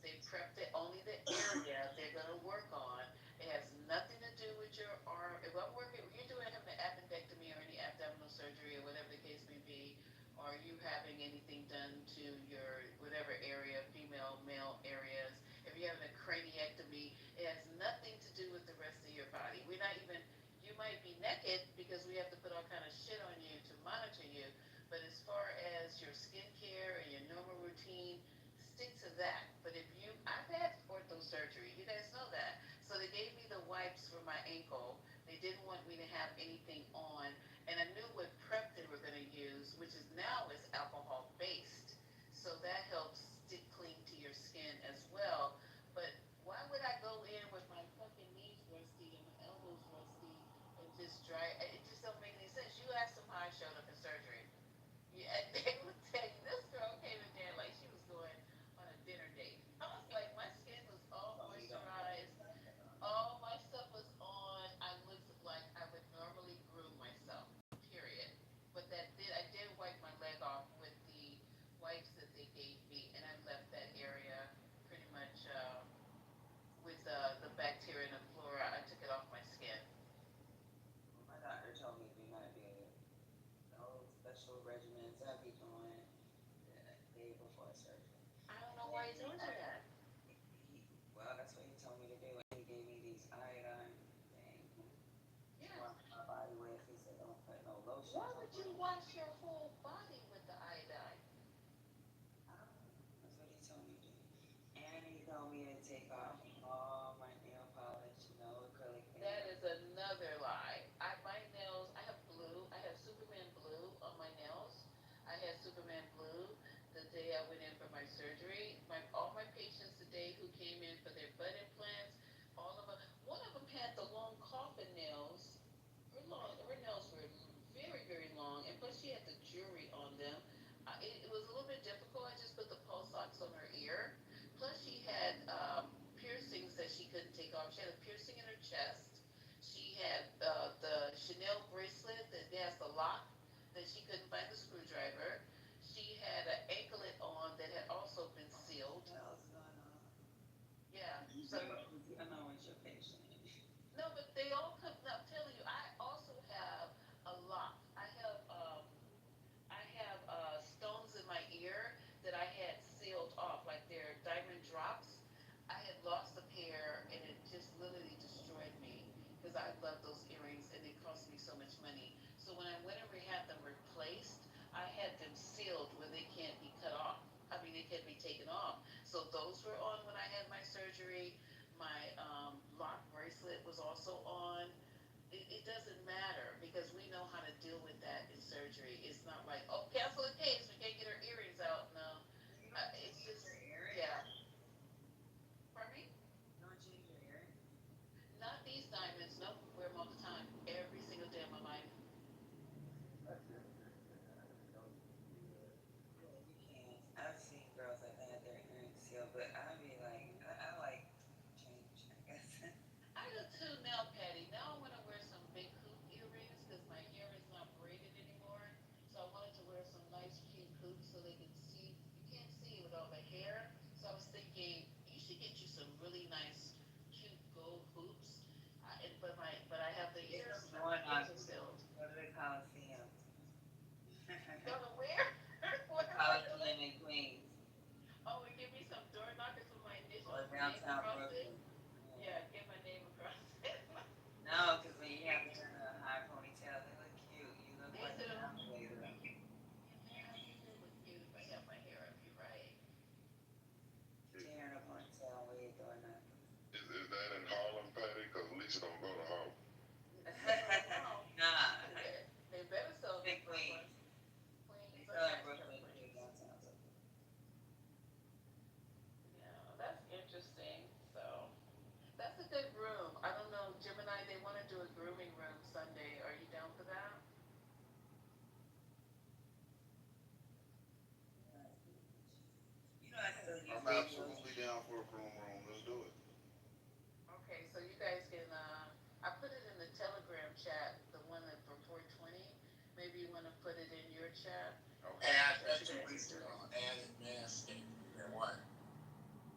They prep only the area they're going to work on. It has nothing to do with your arm. If I'm working, if you're doing having an appendectomy or any abdominal surgery or whatever the case may be, or you having anything done to your whatever area, female, male areas, if you're having a craniectomy, it has nothing to do with the rest of your body. We're not even, you might be naked because we have to put all kind of shit on you to monitor you. But as far as your skincare and your normal routine, stick to that. But if I've had ortho surgery, you guys know that. So they gave me the wipes for my ankle. They didn't want me to have anything on, and I knew what prep they were going to use, which is now is alcohol based. So that helps stick clean to your skin as well. But why would I go in with my fucking knees rusty and my elbows rusty and just dry? It just don't make any sense. You ask them how I showed up in surgery. Yeah, they would tell you this girl came in there like she was going on a dinner date. I was like, my skin was all Oh, you don't put moisturized, nothing on. all my stuff was on. I looked like I would normally groom myself. told you that. Well, that's what he told me to do. And he gave me these iodine things to Yeah. wash my body with. He said, don't put no lotion. Why would you wash your whole body with the iodine? That's what he told me to do. And he told me to take off all my nail polish, no acrylic That nails. is another lie. My nails, I have blue. I have Superman blue on my nails. I had Superman blue the day I went in for my surgery. All my patients today who came in for their butt implants, all of them. One of them had the long coffin nails. Her nails were very, very long, and plus she had the jewelry on them. It was a little bit difficult. I just put the pulse socks on her ear. Plus she had piercings that she couldn't take off. She had a piercing in her chest. She had the Chanel bracelet that has the lock that she couldn't find the screwdriver. She had an anklet on that had also been sealed. What else is going on? Yeah. So, I know what your patient is. No, but they all come. No, I'm telling you, I also have a lot. I have stones in my ear that I had sealed off, like they're diamond drops. I had lost a pair, and it just literally destroyed me because I love those earrings, and it cost me so much money. So when I went and had them replaced, I had them sealed where they can't be cut off. I mean, they can't be taken off. So those were on when I had my surgery. My lock bracelet was also on. It doesn't matter because we know how to deal with that in surgery. It's not like, oh, cancel the case. We can't get her earrings out. No, You don't it's change just, your earring? yeah. Pardon me? You don't change your earring? Not these diamonds. Nope. Wear them all the time. Every single day of my life. Yeah, you can. I've seen girls that had their earrings sealed, but I'd be like, I like change, I guess. I do too now, Patty. Now I want to wear some big hoop earrings because my hair is not braided anymore. So I wanted to wear some nice cute hoops so they can see. You can't see with all the hair. So I was thinking you should get you some really nice, cute gold hoops. But I have the Get ears. them My going on. ears are sealed. Go to the Coliseum. Go to where? The Coliseum in Queens. Oh, and give me some door knockers with my Or initials name downtown across it. Brooklyn. Yeah, get my name across it. No, because when you have it in a high ponytail, they look cute. You look They like do. an alligator. Yeah, you do look cute if I have my hair up. You're right. Hair in a ponytail, where you doing that? Is that in Harlem, Patty? Because Lisa don't go to Harlem. Nah, They better sell big me Queens. Queens. They I sell in got you, Brooklyn too, Queens. downtown. So. Yeah, that's interesting. So that's a good room. I don't know, Gemini. They want to do a grooming room Sunday. Are you down for that? You know, I still use I'm videos. absolutely down for a groom room. Let's do it. Okay, so you guys can. I put it in the Telegram chat, the one that for 420. Maybe you want to put it in your chat. Okay. And I bet you Lisa added manscaping. And what?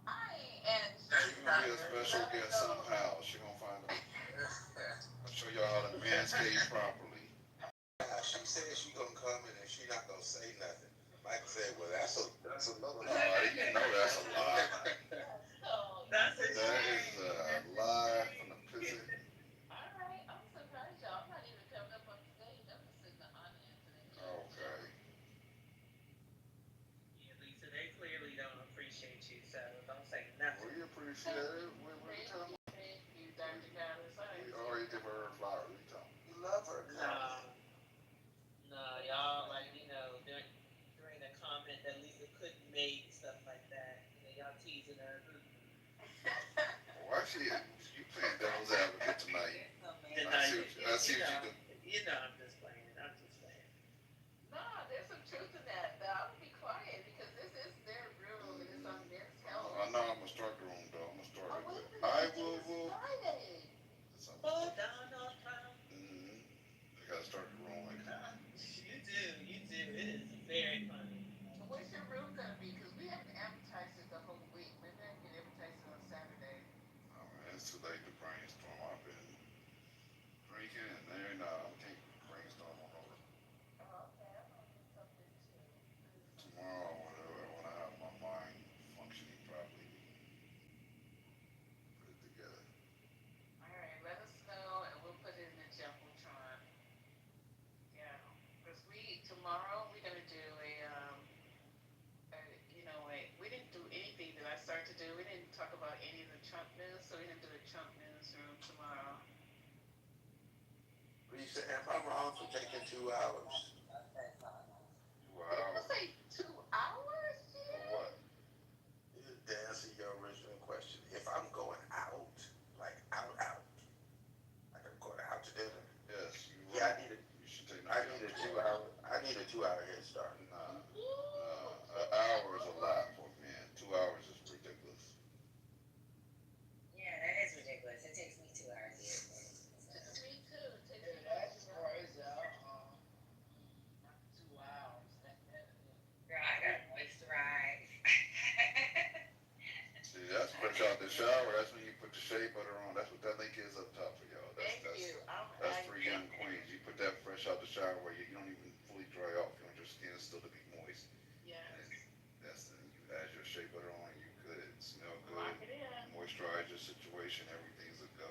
I and She's gonna be a special guest somehow. She's gonna find out. I'll show y'all how to manscape properly. She said she gonna come in and she not gonna say nothing. Michael said, well, that's another No, you know that's a lie. So, That's That is a lie from the pit. all right, I'm surprised y'all. I'm not even coming up on stage. I'm just sitting in the audience today. Okay. Yeah, Lisa, they clearly don't appreciate you, so don't say nothing. We appreciate it. We tell them. Thank you, Dr. Carter. We already give her a flower. We tell them. You love her. No, y'all, like, during the comment that Lisa couldn't make, stuff like that, y'all teasing her. Why you playing devil's advocate tonight? Good I see night. what you do. I'm just playing. Nah, there's some truth in that. I'm gonna be quiet because this is their room and it's on their health. I know I'm gonna start the room though. I'm gonna start Oh, it. wait a minute. I It's will. Friday. Oh, Donald Trump. I gotta start the room like that. You do. It is very funny. Where's your room gonna be? Because we haven't advertised it the whole week. Maybe I can advertise it on Saturday. Oh, man, it's bring him to the Trump newsroom tomorrow. Lisa, am I wrong for taking 2 hours? Wow. People say 2 hours, For what? To answer your original question, if I'm going out, like out, like I'm going out to dinner, Yes, you yeah, you should take I need a 2 hour head start. Nah, an hour is a lot for a man. 2 hours is ridiculous. Yeah, that is ridiculous. It takes me 2 hours to get there. Me too. It takes me That's crazy. 2 hours. Girl, I got a moisturize. See, that's fresh out the shower. That's when you put the shea butter on. That's what that link is up top for y'all. Thank you. That's 3 young queens. You put that fresh out the shower where you don't even fully dry off. You want your skin still to be moist. Yes. That's the, you add your shea butter on, you good. It smell Lock good. it in. Moisturize your situation. Everything's a go.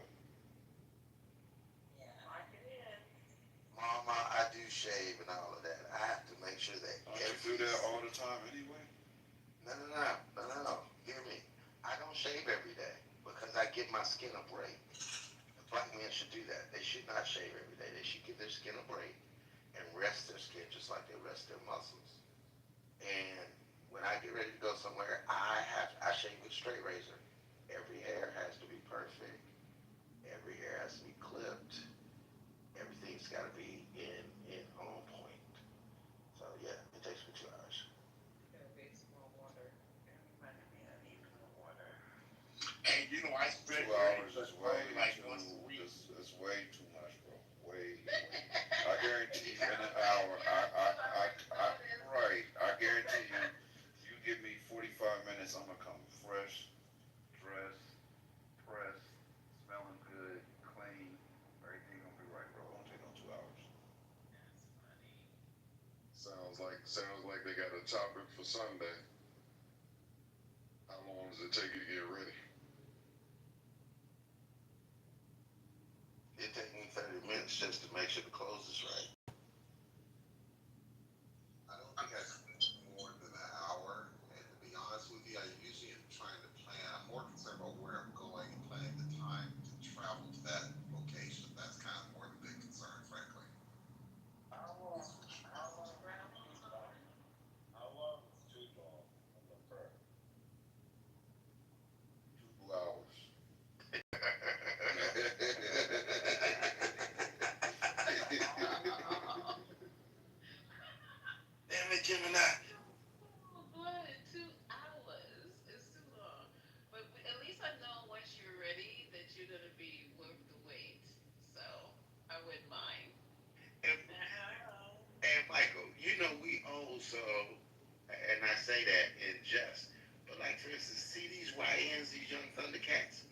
Yeah. Lock it in. Mama, I do shave and all of that. I have to make sure that Don't you do that all the time anyway? No. Hear me. I don't shave every day because I give my skin a break. Black men should do that. They should not shave every day. They should give their skin a break and rest their skin just like they rest their muscles. And when I get ready to go somewhere, I shave with a straight razor. Every hair has to be perfect. Every hair has to be clipped. Everything's got to be in on point. So yeah, it takes me 2 hours. Got a big small water. Reminded me I need more water. And you know, I spread 2 hours is way like too. once a week. It's way too much, bro. Way. I guarantee you, in an hour, I guarantee you, you give me 45 minutes, I'm gonna come fresh, dressed, pressed, smelling good, clean. Everything gonna be right, bro. It won't take no 2 hours. Sounds like they got a topic for Sunday. How long does it take you to get ready? It takes me 30 minutes just to make sure the clothes is right. I don't think I spend more than an hour, and to be honest with you, I usually am trying to plan. I'm more concerned about where I'm going and planning the time to travel to that location. That's kind of more the big concern, frankly. How long is too long on the first? 2 hours. Damn it, Gemini. Oh, boy, 2 hours is too long. But at least I know once you're ready that you're gonna be worth the wait. So I wouldn't mind. And Michael, you know we also, and I say that in jest, but like for instance, see these YNs, these young Thundercats.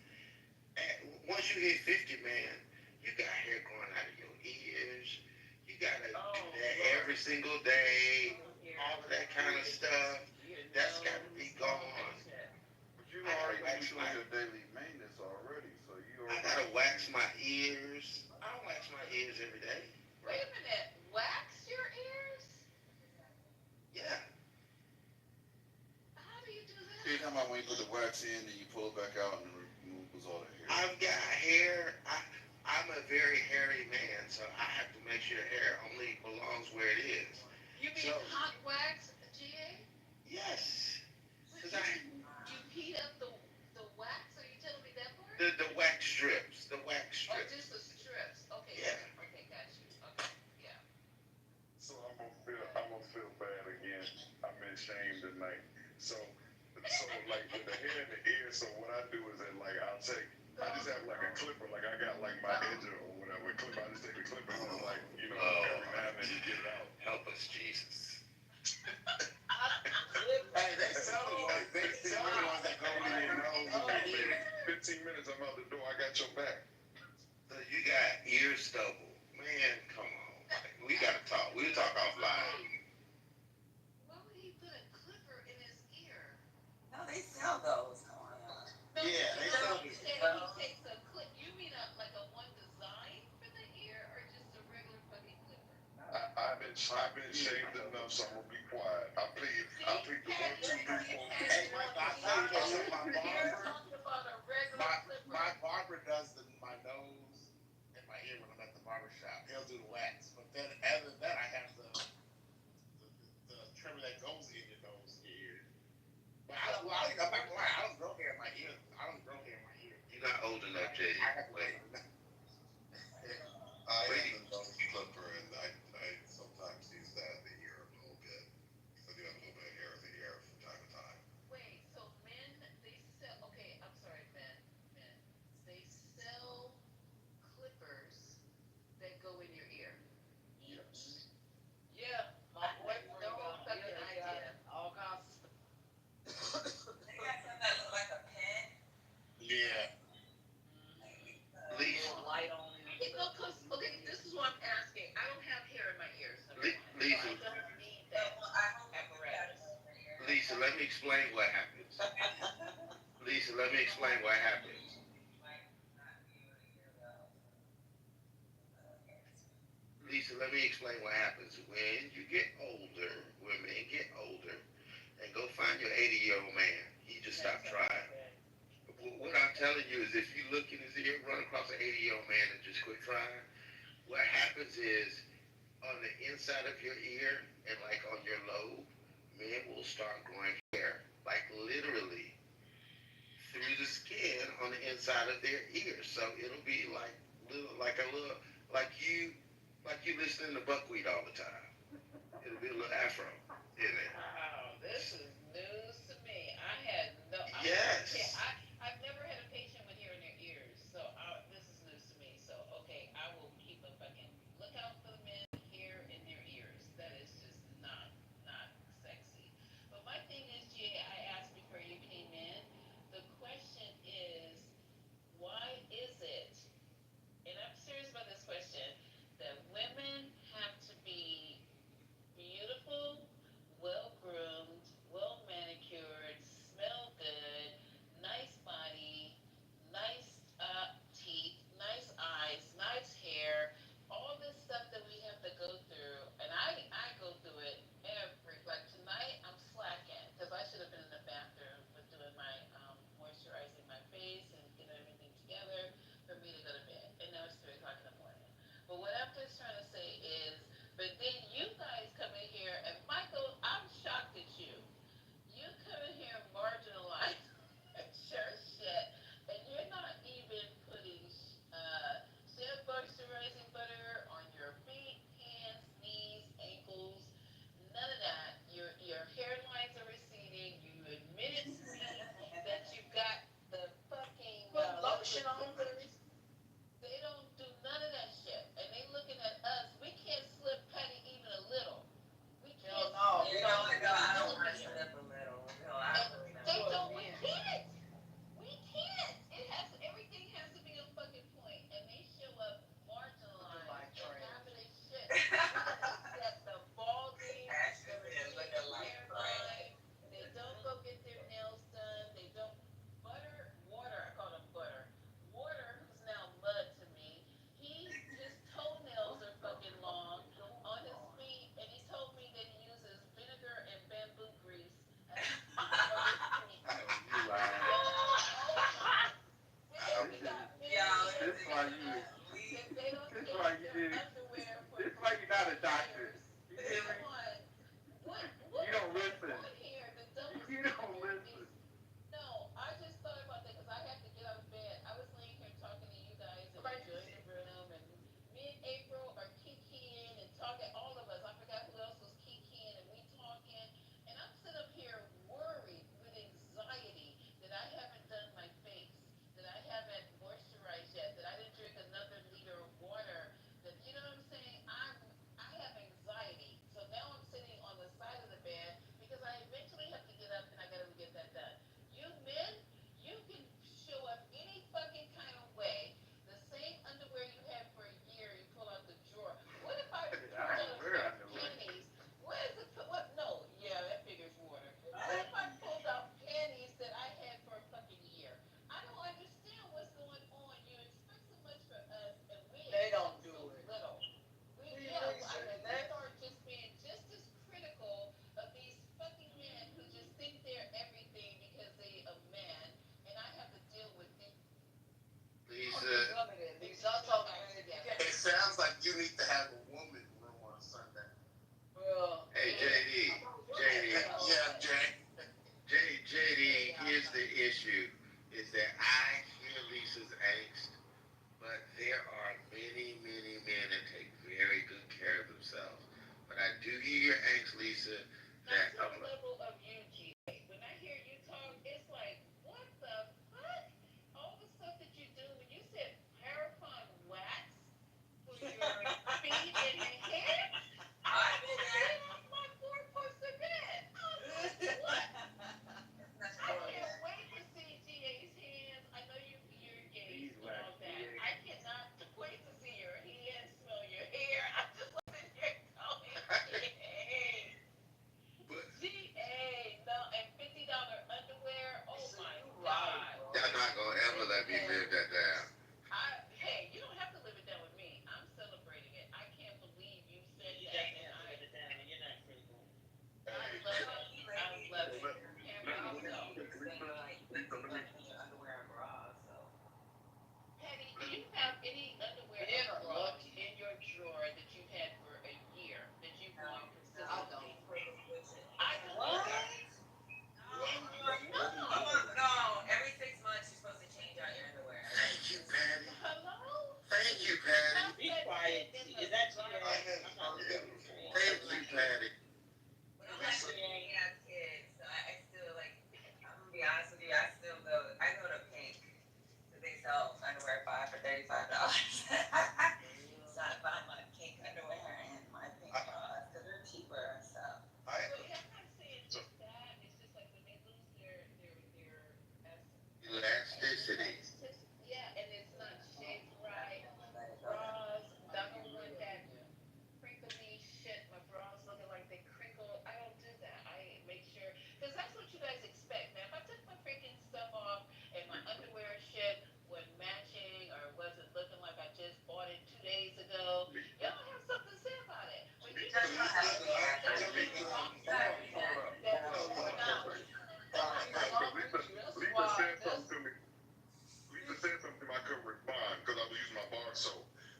Once you hit 50, man, you got hair growing out of your ears. You gotta do that every single day. All of that kind of stuff. That's got to be gone. But you already doing your daily maintenance already, so you I already. gotta wax my ears. I don't wax my ears every day. Wait a minute, wax your ears? Yeah. How do you do You're that? talking about when you put the wax in and you pull it back out and it removes all the hair. I've got hair. I'm a very hairy man, so I have to make sure hair only belongs where it is. You mean So- hot wax, GA? Yes. But 'Cause you heat up the wax? Are you telling me that part? the wax strips. The wax Oh, strips. just the strips. Okay. Yeah. Okay, got you. Okay, yeah. So I'm gonna feel bad again. I'm in shame tonight. So like with the hair in the ear. So what I do is that like I just have like a clipper. Like I got like my edger or whatever clipper. I just take the clipper and like every now and then you get it out. Help us, Jesus. Hey, they sell the ones. They sell the ones that go in your nose. 15 minutes, I'm out the door. I got your back. So you got ear stubble. Man, come on. We gotta talk. We'll talk offline. Why would he put a clipper in his ear? No, they sell those. Come on. No, Yeah, they no, sell he these. said he takes a clip. You mean like a one design for the ear or just a regular fucking clipper? I've been shamed enough, so I'm gonna be quiet. I plead the 1, 2, 3, 4. Hey, Mike, I tell you this, my You're barber, talking about a regular my clipper. my No, cause okay, this is what I'm asking. I don't have hair in my ears, number Le- one, so Lisa, I don't need So, that well, I hope you got it apparatus. over here. Lisa, let me explain what happens. Lisa, let me explain what happens. Might not be able to hear well. Lisa, let me explain what happens. When you get older, when men get older, and go find your 80-year-old man, he just stopped trying. What I'm telling you is if you look in his ear, run across an 80-year-old man and just quit trying, what happens is on the inside of your ear and like on your lobe, men will start growing hair. Like literally through the skin on the inside of their ears. So it'll be like little like a little like you listening to buckwheat all the time. It'll be a little afro in it. Wow, this is news to me. I had no. Yes. I've never had a patient with hair in their ears, so this is news to me. So okay, I will keep a fucking lookout for the men hair in their ears. That is just not sexy. But my thing is, Jay, I asked before you came in. The question is, why is it? And I'm serious about this question. That women have to be beautiful, well groomed, well manicured, smell good, nice body, nice teeth, nice eyes, nice hair, all this stuff that we have to go through. And I go through it every, like tonight I'm slacking because I should have been in the bathroom with doing my moisturizing my face and getting everything together for me to go to bed. And now it's 3 o'clock in the morning. But what I'm just trying to say is, but then you guys come in here, and Michael, I'm shocked at you. You come in here marginalized your shit, and you're not even putting shea moisturizing butter on your feet, hands, knees, ankles, none of that. Your hairlines are receding. You admitted to me that you got the fucking lotion on first. They don't do none of that shit, and they looking at us. We can't slip Patty even a little. We can't. No, slip you know, Patty no, I a don't little want to bit. slip a little. No, I And really don't. they don't. We can't. We can't. It has everything has to be on fucking point, and they show up marginalized and having a shit. We gotta accept the balding, the Ashley said, look receding alike, right? hairline. They don't go get their nails done. They don't water. I call them butter. Water, who's now mud to me. His toenails are fucking long on his feet, and he told me that he uses vinegar and bamboo grease as he on his feet. Oh, you lying. Then we got men Yo, This is why you. if they don't This is change why you their did. underwear for This is why you're not a doctor. years. You hear me? Come on. What You don't is listen. going on here? The double You don't standard listen. is no. I just thought about that because I had to get out of bed. I was laying here talking to you guys and enjoying the room, and me and April are kikiing and talking. All of us. I forgot who else was kikiing, and we talking. And I'm sitting up here worried with anxiety that I haven't done my face, that I haven't moisturized yet, that I didn't drink another liter of water. That you know what I'm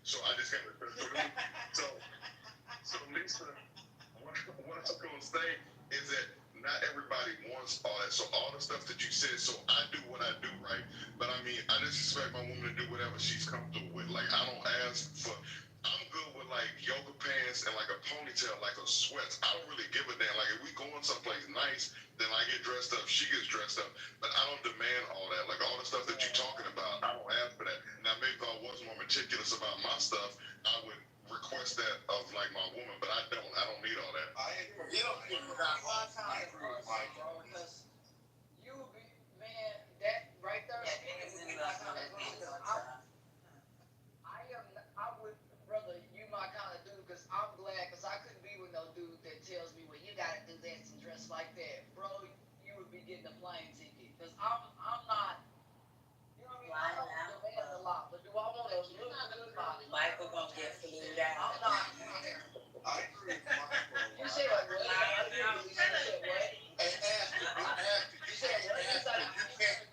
So I just got to, so, so Lisa, what I was going to say is that not everybody wants all that. So all the stuff that you said, so I do what I do, right? But I mean, I just expect my woman to do whatever she's comfortable with. Like, I don't ask for, I'm good with like yoga pants and like a ponytail, like a sweats. I don't really give a damn. Like, if we going someplace nice, then I get dressed up, she gets dressed up. But I don't demand all that. Like, all the stuff that you're talking about, I don't ask for that. Now, maybe if I was more meticulous about my stuff, I would request that of like my woman, but I don't. I don't need all that. You don't get that all the time, Bro, because you would be, man, that right there. Yeah, niggas in the I would, brother, you my kind of dude, because I'm glad, because I couldn't be with no dude that tells me, well, you gotta do this and dress like that. Bro, you would be getting a plane ticket, because I'm not, you know what I mean? I don't demand a lot, but do I want to look good? Michael gonna get flued out. I'm not. I agree with Michael. You said what? You said what? Hey, Ashley, you said you can't.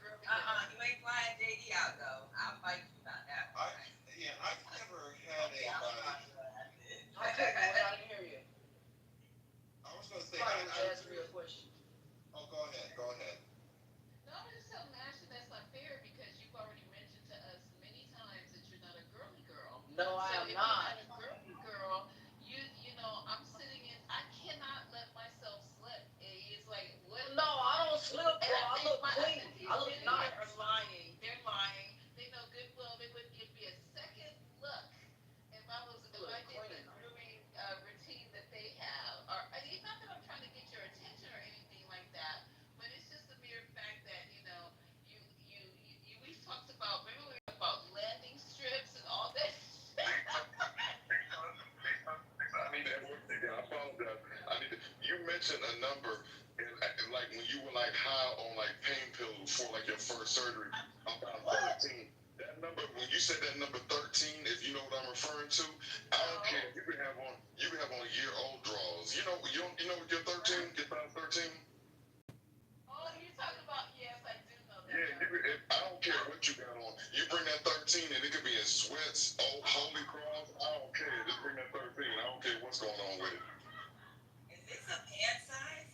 You ain't flying JD out though. I'll fight you about that. I've never had a. I didn't hear you. I was gonna say. Probably ask me a question. Oh, go ahead. No, I'm just telling Ashley that's not fair because you've already mentioned to us many times that you're not a girly girl. No, I So am if not. you're not a girly girl, you know, I'm sitting in. I cannot let myself slip. It's like what? No, I don't slip, bro. I look clean. I look nice. Are lying. They're lying. They know good well they wouldn't give me a second look if I did the grooming routine that they have. Or I mean, not that I'm trying to get your attention or anything like that, but it's just the mere fact that we've talked about. Remember we talked about landing strips and all that. I need to have one thing. I apologize. You mentioned a number, and like when you were like high on like pain pills before like your first surgery, about 13. That number, when you said that number 13, if you know what I'm referring to, I don't care. You can have on year-old draws. You know what your 13, your size 13? Oh, you're talking about, yes, I do know that. Yeah, I don't care what you got on. You bring that 13 and it could be in sweats, holy cross. I don't care. Just bring that 13. I don't care what's going on with it. Is this a pant size?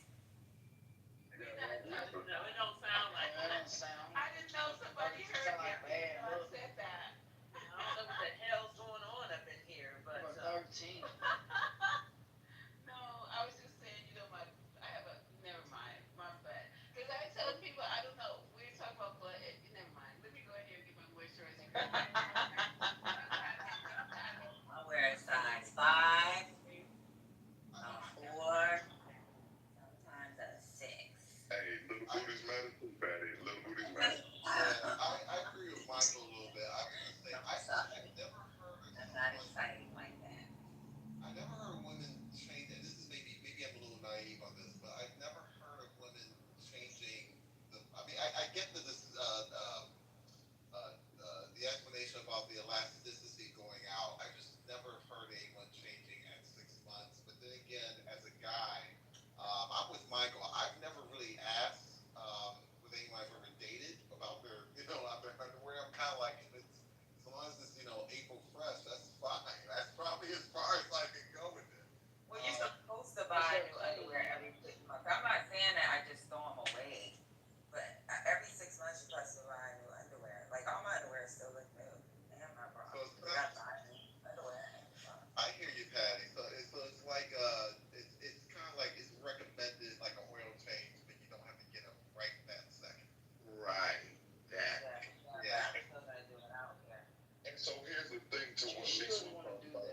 No, it don't sound like that. I didn't know somebody heard me. I said that. I don't know what the hell's going on up in here, but 13. No, I was just saying, I have never mind, my butt. Because I tell people, I don't know, we're talking about butt, never mind. Let me go ahead and get my moisturizer. I wear a size 5, a 4, sometimes a 6. Hey, little booties matter too, Patty. Little booties matter. I agree with Michael a little bit. I was gonna say I've never heard. I'm not excited like that. I never heard of women change, and this is maybe I'm a little naive on this, but I've never heard of women changing the. I mean, I get that this the explanation about the elasticity going out. I just never heard anyone changing at 6 months. But then again, as a guy, I'm with Michael. I've never really asked with anyone I've ever dated about their underwear. I'm kind of like, as long as it's April fresh, that's fine. That's probably as far as I can go with it. Well, you're supposed to buy new underwear every 6 months. I'm not saying that I just throw them away, but every 6 months you're supposed to buy new underwear. Like all my underwear still look new. And my bra. So it's I got my underwear. I hear you, Patty. So it's like it's kind of like it's recommended like an oil change, but you don't have to get them right that second. Right. That. Yeah. I still gotta do it out here. And so here's the thing to what Lisa was talking about.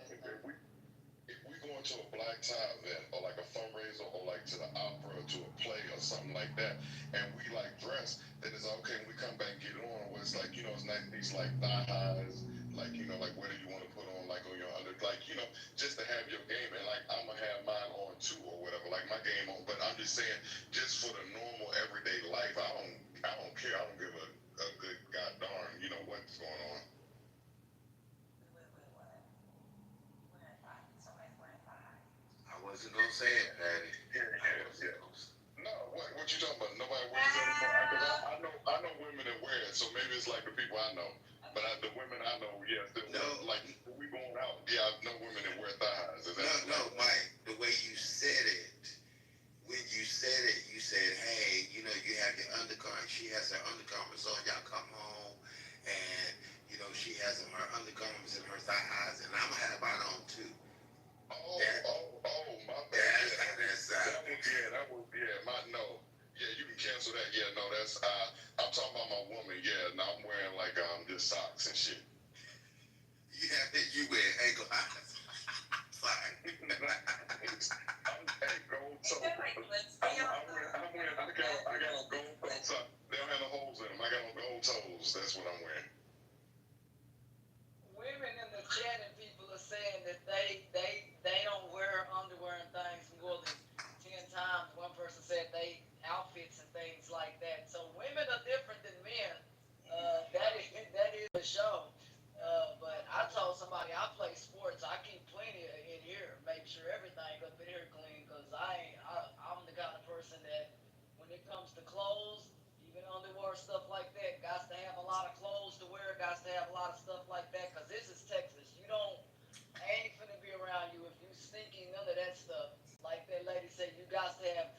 If we go into a black tie event or like a fundraiser or like to the opera or to a play or something like that, and we like dress, then it's okay when we come back and get it on. Where it's like, it's nice, these like thigh highs, like, like where do you want to put on, like on your under, like, just to have your game. And like, I'm going to have mine on too or whatever, like my game on. But I'm just saying, just for the normal everyday life, I don't care. I don't give a good god darn, what's going on. I wasn't gonna say it, Patty. No, what you talking about? Nobody wears it anymore. I know women that wear it, so maybe it's like the people I know. But the women I know, yes, like we go everybody. I play sports. I keep plenty in here, make sure everything up in here clean. Cause I'm the kind of person that, when it comes to clothes, even underwear stuff like that, got to have a lot of clothes to wear. Got to have a lot of stuff like that. Cause this is Texas. You don't. I ain't finna be around you if you stinking none of that stuff. Like that lady said, you got to have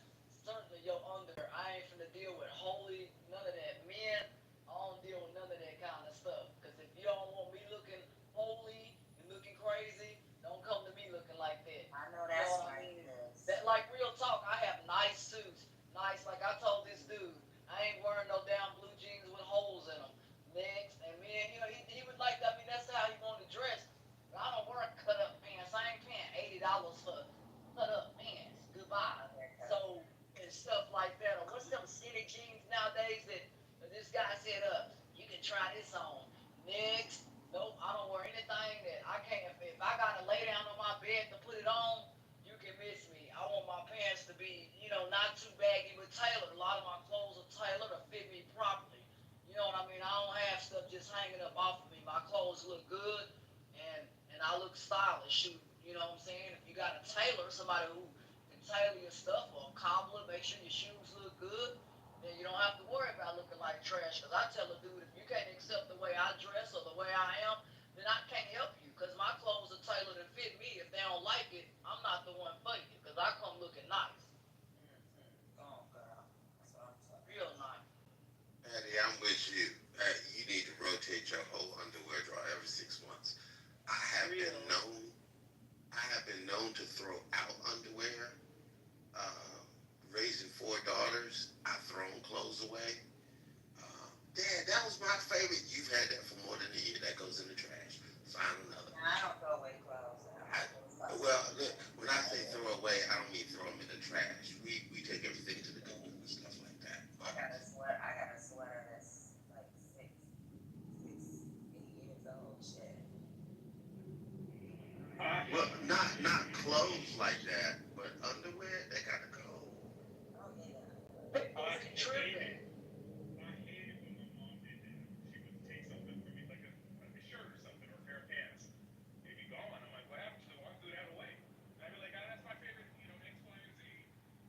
certainly your underwear. I ain't finna deal with holy none of that. Men, I don't deal with none of that kind of stuff. Cause if you don't want me looking holy and looking crazy, don't come to me looking like that. I know You know that's what I right, mean? sis. That like real talk. I have nice suits, nice. Like I told this dude, I ain't wearing no damn blue jeans with holes in them. Next, and man, he was like, I mean, that's how he wanted to dress. I don't wear cut up pants. I ain't paying $80 for cut up pants. Goodbye. So and stuff like that. Or what's them skinny jeans nowadays that this guy said, you can try this on. Next, nope, I don't wear anything that I can't. If I gotta lay down on my bed to put it on, you can miss me. I want my pants to be, not too baggy but tailored. A lot of my clothes are tailored to fit me properly. You know what I mean? I don't have stuff just hanging up off of me. My clothes look good and I look stylish. Shoot, you know what I'm saying? If you got a tailor, somebody who can tailor your stuff, or a cobbler, make sure your shoes look good, then you don't have to worry about looking like trash. Cause I tell a dude, if you can't accept the way I dress or the way I am, then I can't help you. Cause my clothes are tailored to fit me. If they don't like it, I'm not the one for you. Cause I come looking nice, Mm-hmm. Oh, girl. That's what I'm talking real about. nice. Eddie, I'm with you. You need to rotate your whole underwear drawer every 6 months. I have been Real. known. I have been known to throw out underwear. Uh, Raising four daughters, I've thrown clothes away. Dad, that was my favorite. You've had that for more than a year. That goes in the trash. Find another. Now, I don't throw away clothes. I, well, look, when I say throw away, I don't mean throw them in the trash. We take everything to the Google and stuff like that. I got a sweater that's like 8 years old. Shit. Well, not clothes like that, but underwear, they gotta go. Oh yeah. People be tripping. I hated when my mom did that. She would take something for me, like a shirt or something, or a pair of pants. They'd be gone. I'm like, what happened to them? Why threw that away? And I'd be like, oh, that's my favorite, X, Y, and Z.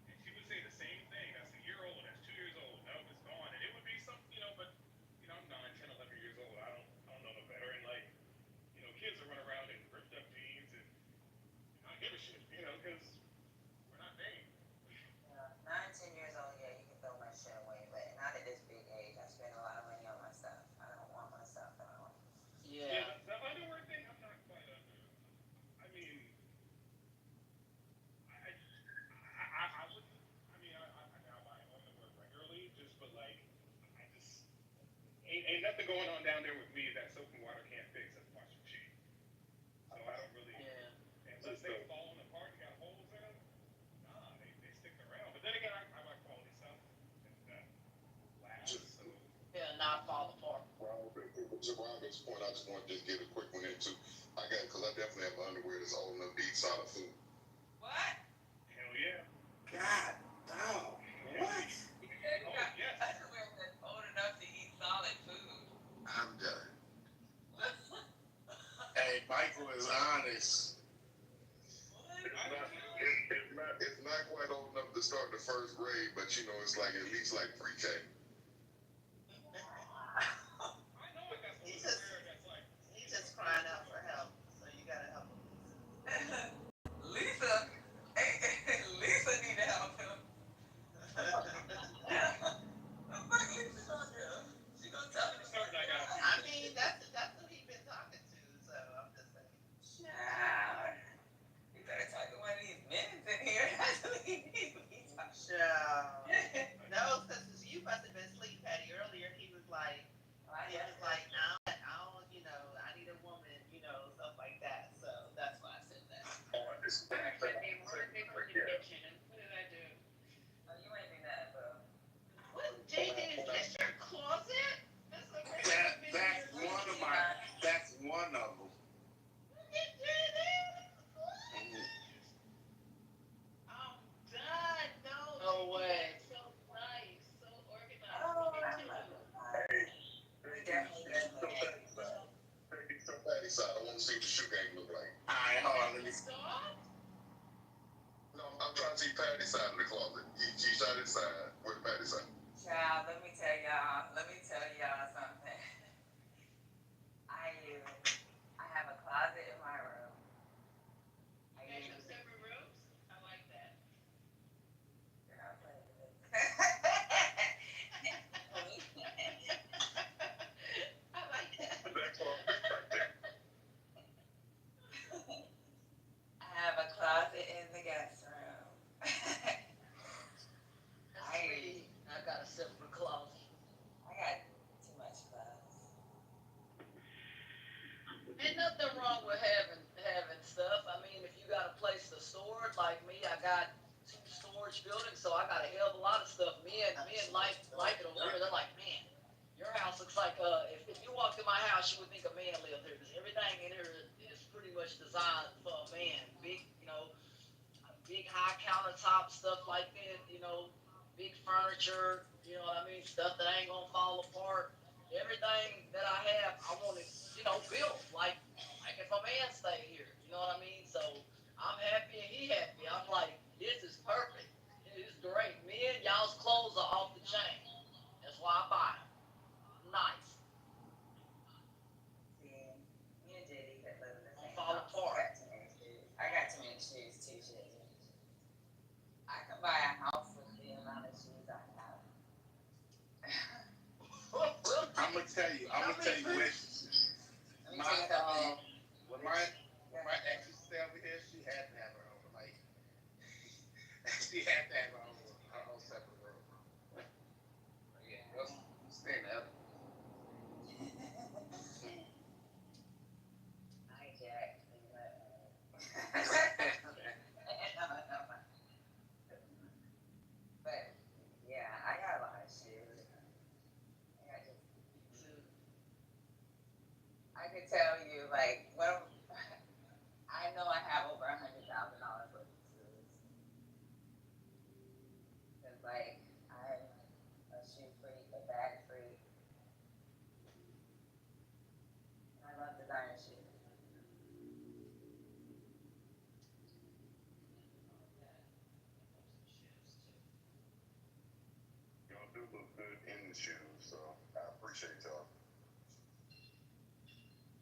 And she would say the same thing. That's a year old. That's 2 years old. No, it's gone. And it would be something, but I'm 9, 10, 11 years old. I don't know no better. And like, kids are running around in ripped up jeans and I give a shit, because we're not vain. Yeah. 9, 10 years old. Yeah, you can throw my shit away, but not at this big age. I spend a lot of money on my stuff. I don't want my stuff thrown. Yeah. Yeah, the underwear thing, I'm not quite under. I mean, I wouldn't. I mean, I now buy underwear regularly, but like, I just ain't nothing going on down there with me that soap and water can't fix at the washing machine. So I don't really, Yeah. unless they've fallen apart and got holes in them, nah, they stick around. But then again, I buy quality stuff that lasts. So Yeah, not fall apart. well, to Robin's point, I just want to just get a quick one in too. Because I definitely have underwear that's old enough to eat solid food. What? Hell yeah. God, dog. What? You said you Oh got yes. underwear that's old enough to eat solid food. I'm done. What? Hey, Michael is honest. It's not quite old enough to start the first grade, but it's like at least like pre-K. I know I got some He's underwear that's like. just crying out for help. So you gotta help him. Lisa, Lisa need to help him. I'm like, Lisa gonna do. She gonna tell him. Certain I got. I mean, that's who he's been talking to. So I'm just saying. Child. You better talk to one of these men in here. That's what he needs. Child. No, because you must have been shoe game look like? Alright, hold on, let me see. Stop. No, I'm trying to see Patty's side of the closet. She shot inside. Where's Patty's side? Child, let me tell y'all something. I have a closet in my room. I You guys use have separate rooms? I like that. Girl, I play with it. I like that. That's all right there. I have a closet in the guest room. That's me. I got a separate closet. I got too much clothes. Ain't nothing wrong with having stuff. I mean, if you got a place to store it, like me, I got 2 storage buildings, so I got a hell of a lot of stuff. Me and like it over here. They're like, man, your house looks like if you walked in my house, you would think a man lived here because everything in here is pretty much designed for a man. Big, big high countertop stuff like that. Big furniture. You know what I mean? Stuff that ain't gonna fall apart. Everything that I have, I want it, built like if a man stay here. You know what I mean? So I'm happy and he happy. I'm like, this is perfect. It's great. Me and y'all's clothes are off the chain. That's why I buy them. Nice. See, me and JD could live in the Don't same fall house. apart. I got too many shoes too, shit. I can buy a house with the amount of shoes I have. I'm gonna tell you when Let me tell you something. when my ex used to stay over here, she had to have her own she had to have her own separate room. Yeah, I'm staying up. Hi, Jack. But yeah, I got a lot of shoes. I could tell you, like, I know I have over $100,000 worth of shoes. Cause like I'm a shoe freak, a bag freak. I love designer shoes. Y'all do look good in the shoes, so I appreciate y'all.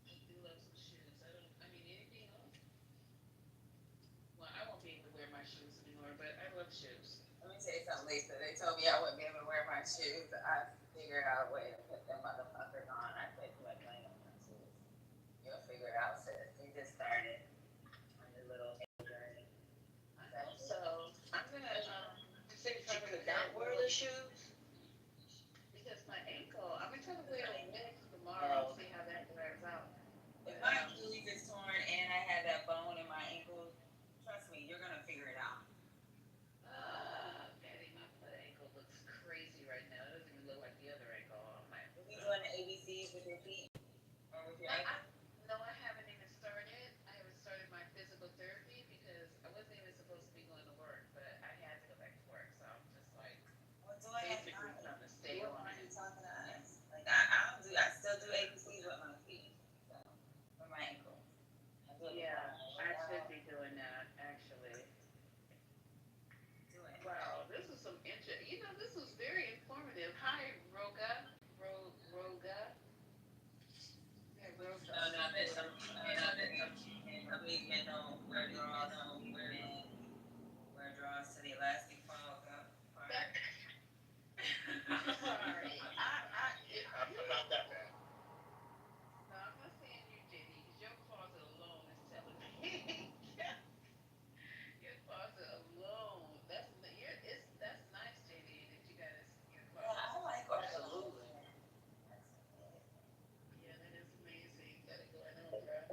I do love some shoes. I mean, anything else? Well, I won't be able to wear my shoes anymore, but I love shoes. Let me tell you something, Lisa. They told me I wouldn't be able to wear my shoes. I figured out a way to put them motherfuckers on. I put too much money on my shoes. You'll figure it out, sis. You just started on your little journey. So I'm gonna Say that you could not wear the shoes. because my ankle. I'm gonna try to wear a next tomorrow. See how that wears out. If my Achilles is torn and I had that bone in my ankle, trust me, you're gonna figure it out. Daddy, my foot ankle looks crazy right now. It doesn't even look like the other ankle on my. Are you doing the ABCs with your feet or with your ankle? No, I haven't even started. I haven't started my physical therapy because I wasn't even supposed to be going to work, but I had to go back to work. So I'm just like Well, do I have basically time? trying to stay What on are you it. talking to us? Like I still do ABCs with my feet, so with my ankle. I do it Yeah, before I work should out. be doing that actually. Do it. Wow, this is some interesting. This was very informative. Hi, Roga. Roga. Yeah, Roga. No, there's some, some week men don't wear draws, some week men wear draws to the elastic falls up. Sorry. I'm not that bad. No, I'm not saying you, JD, because your closet alone is telling me. Your closet alone. That's nice, JD, that you got your Yeah, closet. I like Absolutely. Yeah, that is amazing. Gotta go in there.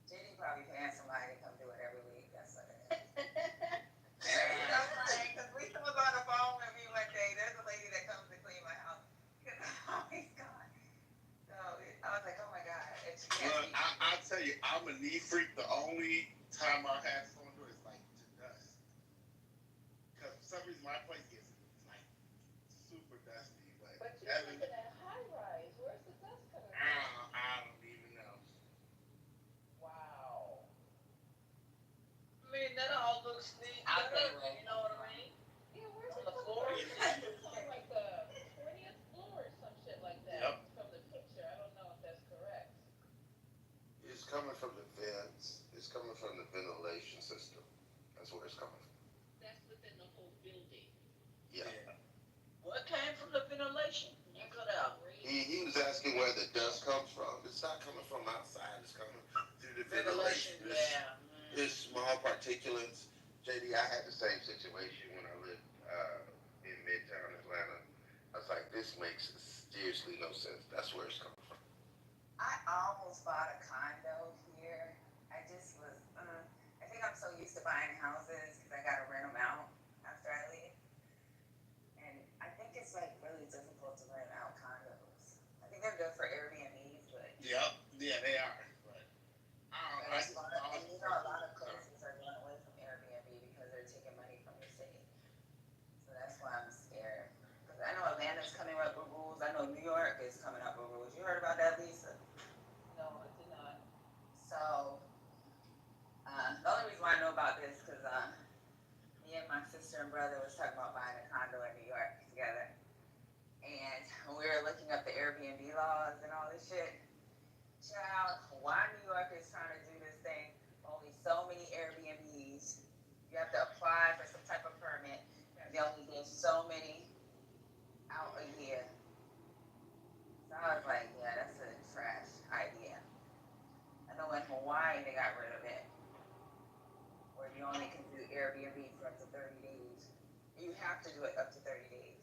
JD probably paying somebody to come do it every week. That's what it is. Because Lisa was on the phone with me one day. There's a lady that comes to clean my house. Because I'm always gone. So I was like, oh my God. And she Look, I'll tell you, I'm a knee freak. The only time I have someone do it is like to dust. Because for some reason my place gets like super dusty. But But you're living at high rise. Where's the dust coming from? I don't sneak I'll tell you dirt, what. you know what I mean? Yeah, where's On it the coming floor. from? It looks like it's from like the 20th floor or some shit like that Yep. from the picture. I don't know if that's correct. It's coming from the vents. It's coming from the ventilation system. That's where it's coming from. That's within the whole building. Yeah. What came from the ventilation? You cut out. He was asking where the dust comes from. It's not coming from outside. It's coming through the Ventilation, ventilation. yeah. It's small particulates. JD, I had the same situation when I lived in Midtown Atlanta. I was like, this makes seriously no sense. That's where it's coming from. I almost bought a condo here. I just was, I think I'm so used to buying houses because I gotta rent them out after I leave. And I think it's like really difficult to rent out condos. I think they're good for Airbnbs, but Yep. Yeah, they are. But I don't know. I as just far and you know a lot of places are going away from Airbnb because they're taking money from the city. So that's why I'm scared. Because I know Atlanta's coming up with rules. I know New York is coming up with rules. You heard about that, Lisa? No, I did not. So the only reason why I know about this because me and my sister and brother was talking about buying a condo in New York together, and we were looking up the Airbnb laws and all this shit. Child, why New York is trying to do this thing? Only so many Airbnbs. You have to apply for some type of permit. They only give so many out a year. So I was like, yeah, that's a trash idea. I know in Hawaii they got rid of it, where you only can do Airbnb for up to 30 days. You have to do it up to 30 days.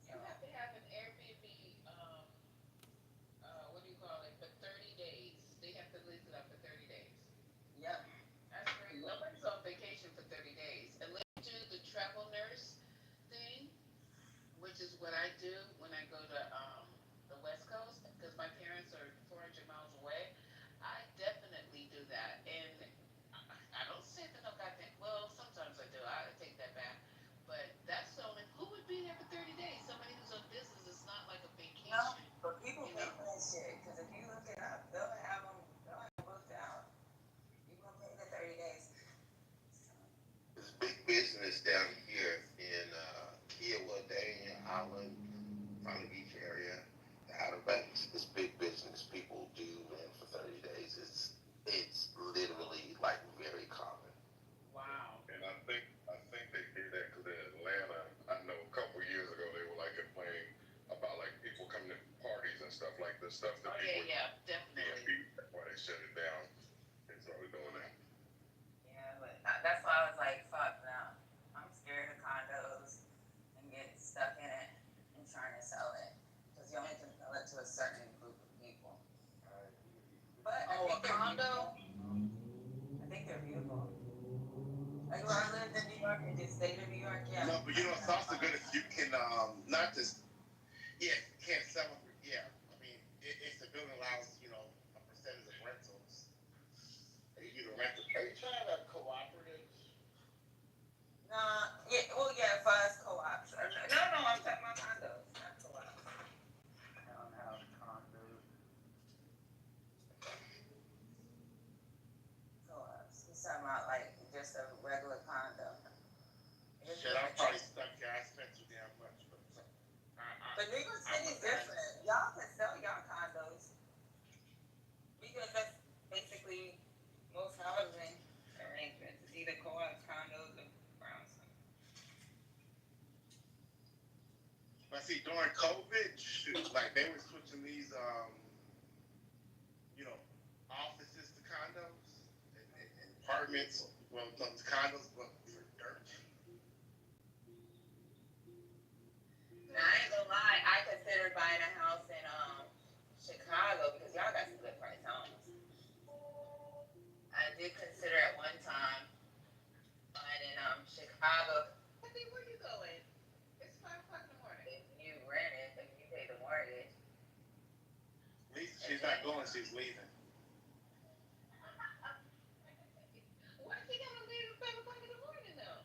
You So, have to have an Airbnb, what do you call it, for 30 days. They have to list it up for 30 days. yep. That's great. Nobody's on vacation for 30 days. Unless you do the travel nurse thing, which is what I do when I go to the West Coast, because my parents are 400 miles away. I definitely do that. And I don't say that no goddamn, well, sometimes I do. I take that back. But that's the only, who would be there for 30 days? Somebody who's on business. It's not like a No, vacation, but people you pay know? for that shit because if you look it up, they'll have booked out. You gonna pay the 30 days. It's big business down here in Kiowa, Dania Island, Palm Beach area, the Outer Banks. It's big business. People do rent for 30 days. It's literally like very common. Wow. And I think they did that because in Atlanta, I know a couple of years ago they were like complaining about like people coming to parties and stuff like this stuff that Oh, people yeah, definitely. That's why they shut it down. They started doing that. Yeah, but that's why I was like, fuck no. I'm scared of condos and getting stuck in it and trying to sell it because you only can sell it to a certain group of people. But I Oh, a think they're condo? beautiful. I think they're beautiful. Like when I lived in New York and just stayed in New York, yeah. no, but you know it's also good if you can not just yeah, you can't sell them. Yeah, I mean if the building allows a percentage of rentals, you to rent the Are you place. trying to cooperative? Nah, yeah, well, yeah, for us co-ops. No, I'm talking about condos, not co-ops. I don't know, condos. Co-ops. He's talking about like just a regular condo. Shit, I'm probably stuck here. I spent too damn much, but But New York City's different. Y'all can sell y'all condos because that's basically most housing arrangements. It's either co-ops, condos, or brownstones. But see, during COVID, shoot, like they were switching these, offices to condos and apartments. Well, not condos, but for dirt cheap. Now, I ain't gonna lie, I considered buying a house in Chicago because y'all got some good price homes. I did consider at one time buying in Chicago. Kathy, where you going? It's 5 o'clock in the morning. If you rent it, if you pay the mortgage. Lisa, she's not going. She's leaving. Why she gotta leave at 5 o'clock in the morning though?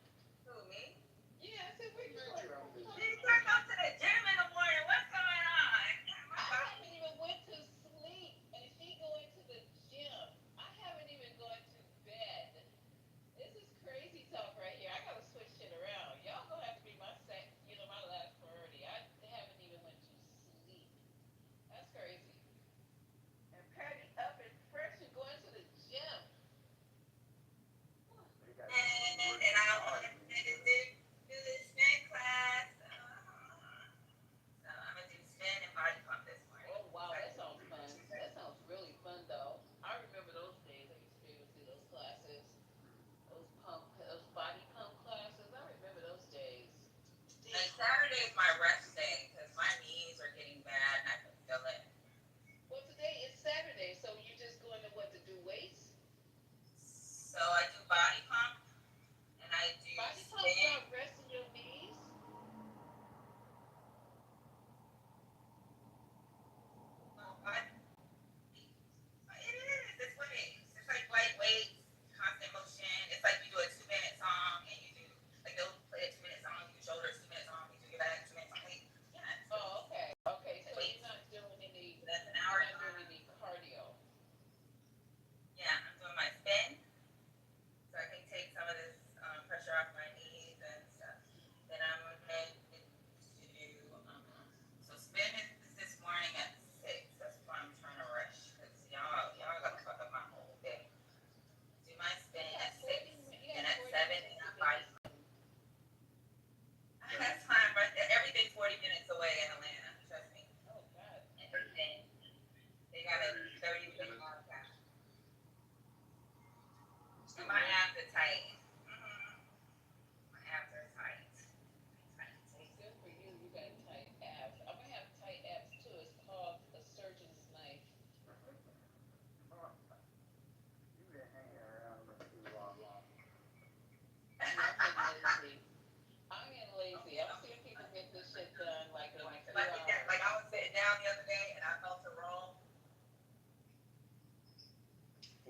Who, me? Yeah, I said, where you Mind going? your own business. She gotta go to the gym in the morning. What's going on? I haven't even went to sleep, and she going to the gym. I haven't even gone to bed. This is crazy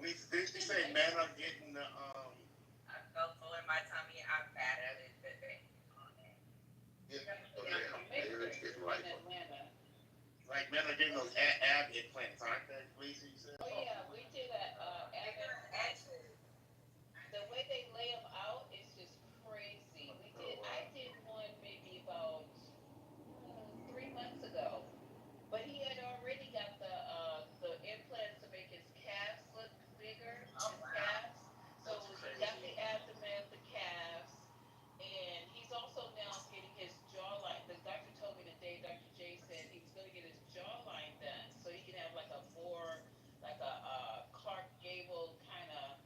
Lisa, did she say men are getting the I felt full in my tummy. I'm fat at it, but get, oh, Yeah, yeah, from they're Matrix getting in rifle. Atlanta. Like men are getting those ab implants, aren't they? Lisa, you said? Oh yeah, we did a bigger Abbott. edges. The way they lay them out is just crazy. Oh I wow. did one maybe about 3 months ago, but he had already got the implants to make his calves look bigger, Oh his wow. calves. That's So he got the crazy. abdomen, the calves, and he's also now getting his jawline. The doctor told me today, Dr. J said he was going to get his jawline done so he can have like a more like a Clark Gable kind of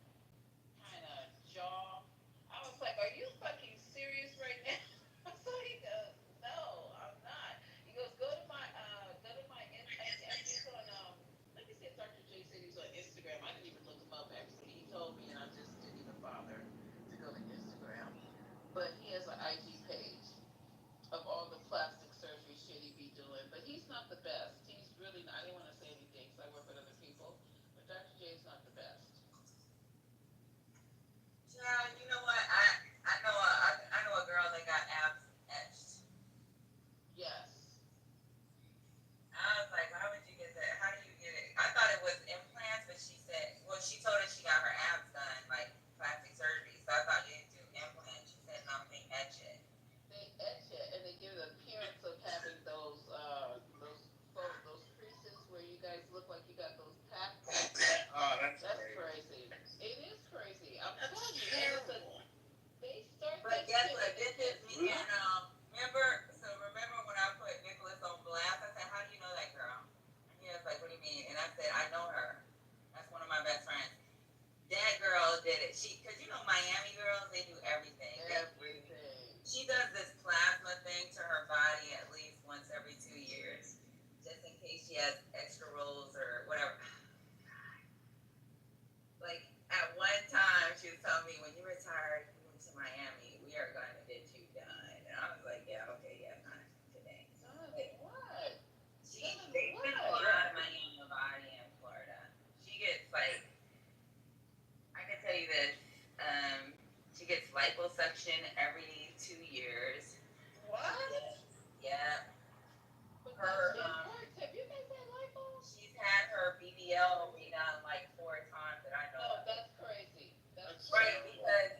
jaw. I was like, "Are you fucking serious right now?" So he goes, "No, I'm not." He goes, go to my." He's on Let me see if Dr. J said he's on Instagram. I didn't even look him up actually. He told me, and I just didn't even bother to go to Instagram. But he has an IG page of all the plastic surgery shit he be doing. But he's not the best. He's really not. I didn't want to say anything because I work with other people. But Dr. J is not the best. Child, you know what? I know a girl that got abs etched. Yes. I was like, why would you get that? How do you get it? I thought it was implants, but she said, well, she told us she got her abs done, like plastic surgery. So I thought you didn't do implants. She said, no, they etch it. They etch it and they give the appearance of having those creases where you guys look like you got those packs. Oh, that's That's crazy. crazy. It is crazy. I'm That's telling you, and terrible. they start But that guess shit what? in the This is kids' me and mouth. remember when I put Nicholas on blast? I said, how do you know that girl? And he was like, what do you mean? And I said, I know her. That's one of my best friends. That girl did it. Cause you know Miami girls, they do everything. Everything. She does this plasma thing to her body at least once every 2 years, just in case she has extra rolls or whatever. Like at one time, she was telling me, when you retire, you move to Miami, we are going to get you done. And I was like, yeah, okay, yeah, not today. Done Like, what? Done they spend a what? lot of money on the body in Florida. She gets like, I can tell you this, she gets liposuction every 2 years. She What? gets, yeah, But that her shit hurts. Have you guys had lipo? she's had her BBL redone like 4 times that I know No, of. that's crazy. That's That's Right, crazy. terrible. because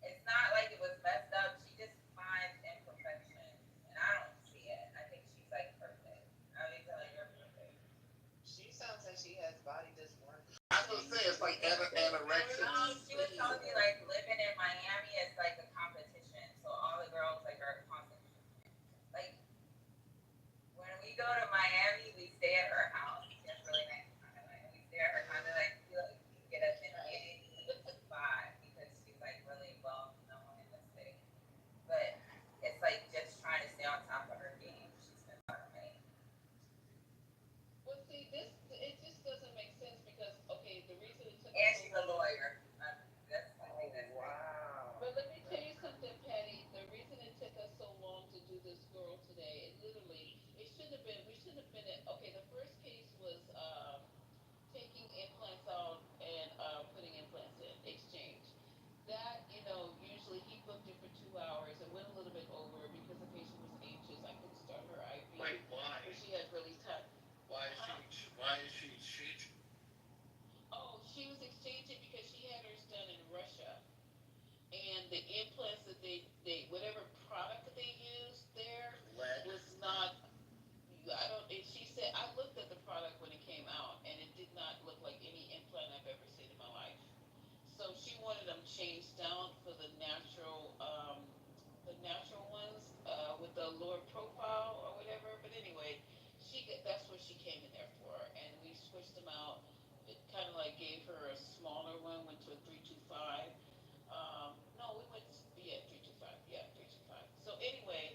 it's not like it was messed up. She just finds imperfections, and I don't see it. I think she's like perfect. I mean, tell her you're perfect. She sounds like she has body dysmorphia. I was gonna say it's like anorexics. She was telling me like living in Miami is like a competition. So all the girls like are constant. Like when we go to Miami, we stay at her house. She has really nice condo, and we stay at her condo. Like she like get us in Right. a spot because she's like really well known in the city. But it's like just trying to stay on top of her game. She spends a lot of money, Well, see, this it just doesn't make sense because okay, the reason it took us and so she's a long. lawyer. That's I think Oh that's crazy. wow. But let me tell you something, Patty. The reason it took us so long to do this girl today, it literally, it should have been, we should have been at, okay, the first case was taking implants out and putting implants in, exchange. That, usually he booked it for 2 hours. It went a little bit over because the patient was anxious. I couldn't start her IV Wait, why? because she had really tight. Why is Huh? she? Oh, she was exchanging because she had hers done in Russia. And the implants that whatever product that they used there Lead. was not. I don't. She said I looked at the product when it came out, and it did not look like any implant I've ever seen in my life. So she wanted them changed down for the natural ones with the lower profile or whatever. But anyway, that's what she came in there for, and we switched them out. It kind of like gave her a smaller one, went to a 325. No, we went, yeah, 325. Yeah, 325. So anyway,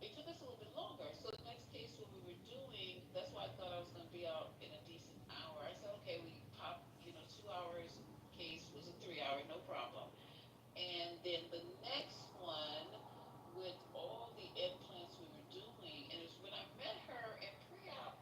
it took us a little bit longer. So the next case, what we were doing, that's why I thought I was going to be out in a decent hour. I said, okay, we pop, 2 hours case was a 3 hour, no problem. And then the next one with all the implants we were doing, and it was when I met her in pre-op,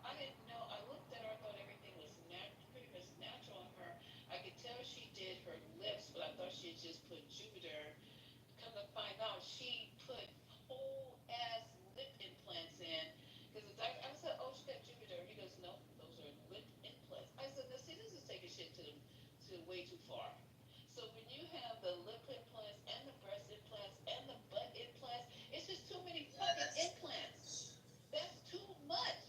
way too far. So when you have the lip implants and the breast implants and the butt implants, it's just too many Yeah, fucking that's too implants. much. That's too much.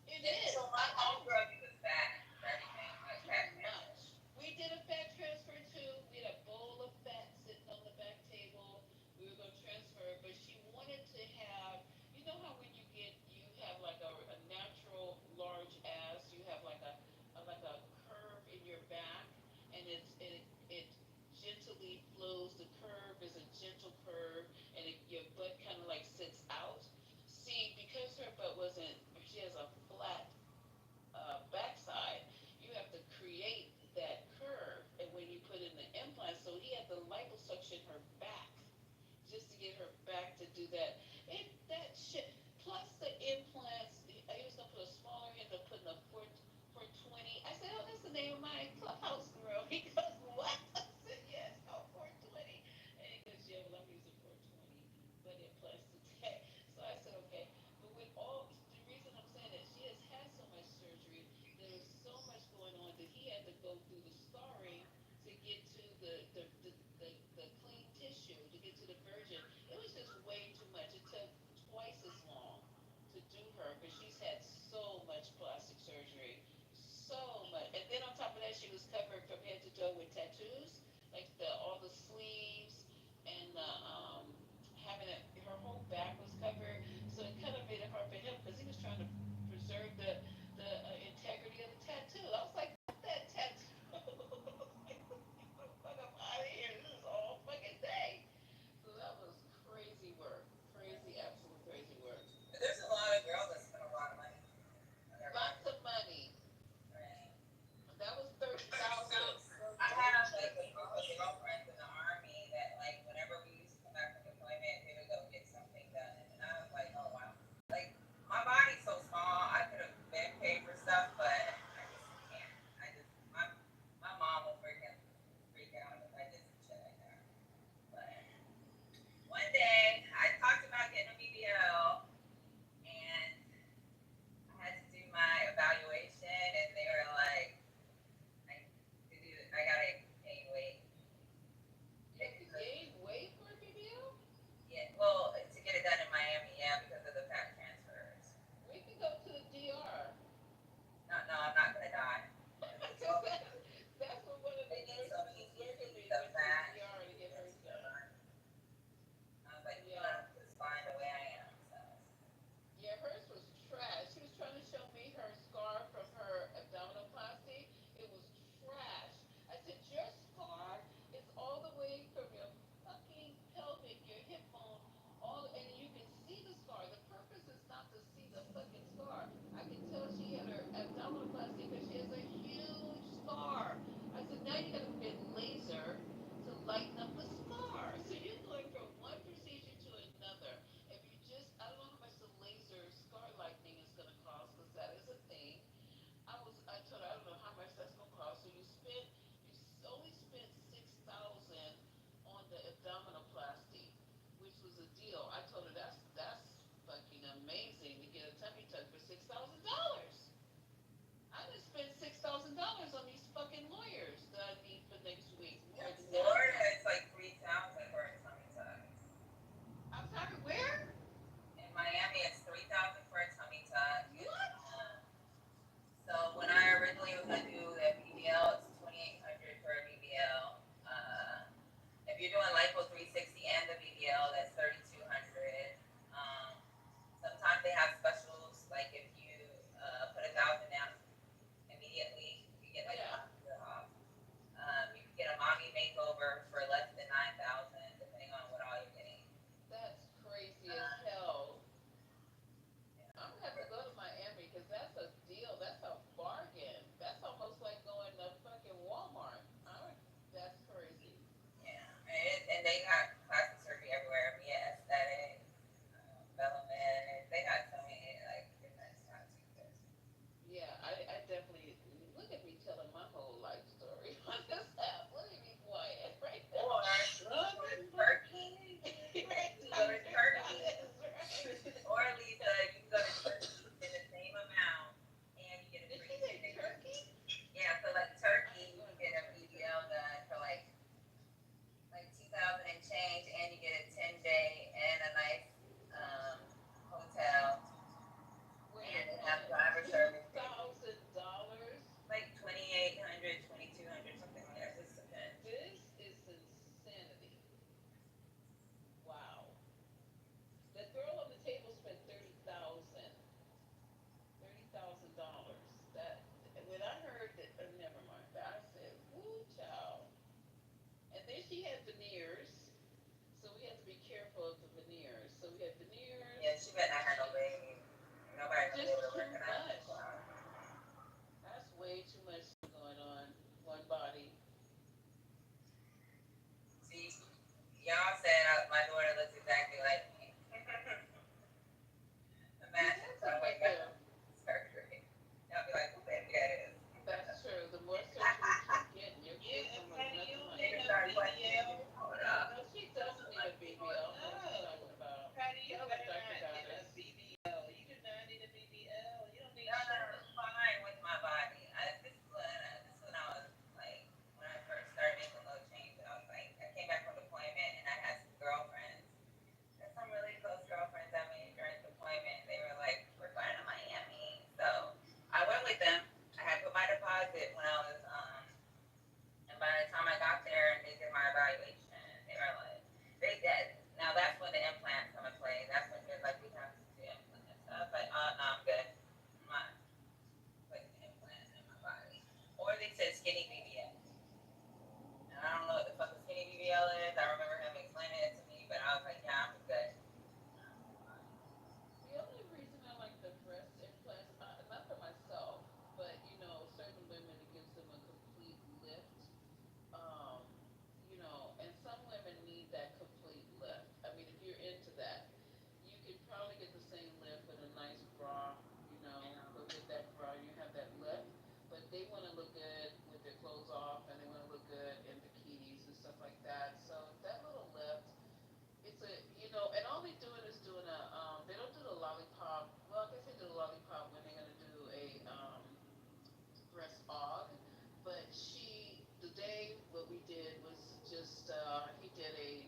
It Yeah, is. so my homegirl uses fat for everything, like Too fat transfer. much. We did a fat transfer too. We had a bowl of fat sitting on the back table. We were going to transfer, but she wanted to have, you know how when you have like a natural large ass, you have like a curve in your back, and it gently flows. The curve is a gentle curve, and your butt kind of like sits out. See, because her butt wasn't, she has a flat backside, you have to create that curve. And when you put in the implant, so he had to liposuction her back just to get her back to do that. That shit. Plus the implants, he was gonna put a smaller, he ended up putting a 420. I said, oh, that's the name of my clubhouse girl. He goes, what? I said, yes, oh, 420. And he goes, yeah, well, I'm using 420, but implants today. So I said, okay. But with all the reason I'm saying that she has had so much surgery, there was so much going on that he had to go through the scarring to get to the clean tissue, to get to the virgin. It was just way too much. It took twice as long to do her because she's had so much plastic surgery, so much. And then on top of that, she was covered from head to toe with tattoos, like the all the sleeves and the having it. Her whole back was covered, so it kind of made it hard for him because he was trying to preserve the integrity of the tattoo. I was like, fuck that tattoo. Like, get the fuck up out of here. This is all fucking day. So that was crazy work. Crazy, absolute crazy work. But there's a lot of girls that spend a lot of money on their Lots body. of money. Right. That was 30,000 for I have virgin. like a group of girlfriends in the army that like whenever we used to come back from deployment, they would go get something done, and I was like, oh wow. Like my body's so small, I could have been paid for stuff, but I just can't. I just my mom will freak out if I did some shit like that. But one day I talked about getting a BBL, and I had to do my evaluation, and they were like, I gotta gain weight. You have to gain weight for a BBL? Yeah, well, to get it done in Miami, yeah, because of the fat transfers. We can go to the DR. No, no, I'm not gonna die. They Because told me that's what one of the they need nurses some was easy working fix me, of went to the fat DR to get hers into the done. body. I was like, you Yeah. know, just fine the way I am. So Yeah, hers was trash. She was trying to show me her scar from her abdominoplasty. It was trash. I said, your scar is all the way from your fucking pelvic, your hip bone, all, and you can see the scar. The purpose is not to see the fucking scar. I can tell she had her abdominoplasty because she has a huge scar. I said, now you gotta get laser to lighten up the scar. So you're going from one procedure to another. If you just, I don't know how much the laser scar lightening is going to cost because that is a thing. I told her I don't know how much that's going to cost. So you only spent 6,000 on the abdominoplasty, which was a deal. I told her that's fucking amazing to get a tummy tuck for $6,000. I just spent $6,000 on these fucking lawyers that I need for next week. More in than that. Florida, it's like 3,000 for a tummy tuck. I'm sorry, where? In Miami, it's 3,000 for a tummy tuck. It's What? so when I originally was gonna do the BBL, it's 2,800 for a BBL. If you're doing lipo 360 and the BBL, that's 3,200. Um, Sometimes they have specials, like if you We had veneers. Yeah, she better not have no baby. Nobody gonna be Just able to too recognize the much. clown. That's way too much going on. One body. See, y'all said my daughter looks exactly like me. You Imagine have if to I look wake up good. surgery. Y'all be like, who baby that is? That's true. The more surgery you get, your kid Yeah, gonna look Patty, you nothing don't like need Niggas no you. start questioning me. BBL. Hold up. No, she doesn't need a BBL. I know what you're talking about. Patty, you Tell the better Dr. not get a Goddess. BBL. You do not need a BBL. You don't need No, no, shit. I'm fine with my body. This is when I was like, when I first started making little changes. I was like, I came back from deployment and I had some girlfriends. There's some really close girlfriends I made during deployment. They were like, we're going to Miami. So I went with them. I had put my deposit when I was, and by the time I got there and they did my evaluation, they were like, they did. Now that's when the implants come into play. That's when they're like, we have to do implants. So I was like, oh, no, I'm good. I'm not putting implants in my body. Or they said skinny BBL. And I don't know what the fuck a skinny BBL is. I remember him explaining it to me, but I was like, yeah, I'm good. The only reason I like the breast implants, not for myself, but certain women it gives them a complete lift. Um, and some women need that complete lift. I mean, if you're into that, you could probably get the same lift with a nice bra. Go get that bra, you have that lift. But they want to look good with their clothes off, and they want to look good in bikinis and stuff like that. So that little lift, and all they're doing is doing they don't do the lollipop. Well, I guess they do the lollipop when they're gonna do a breast aug. But today, what we did was just he did a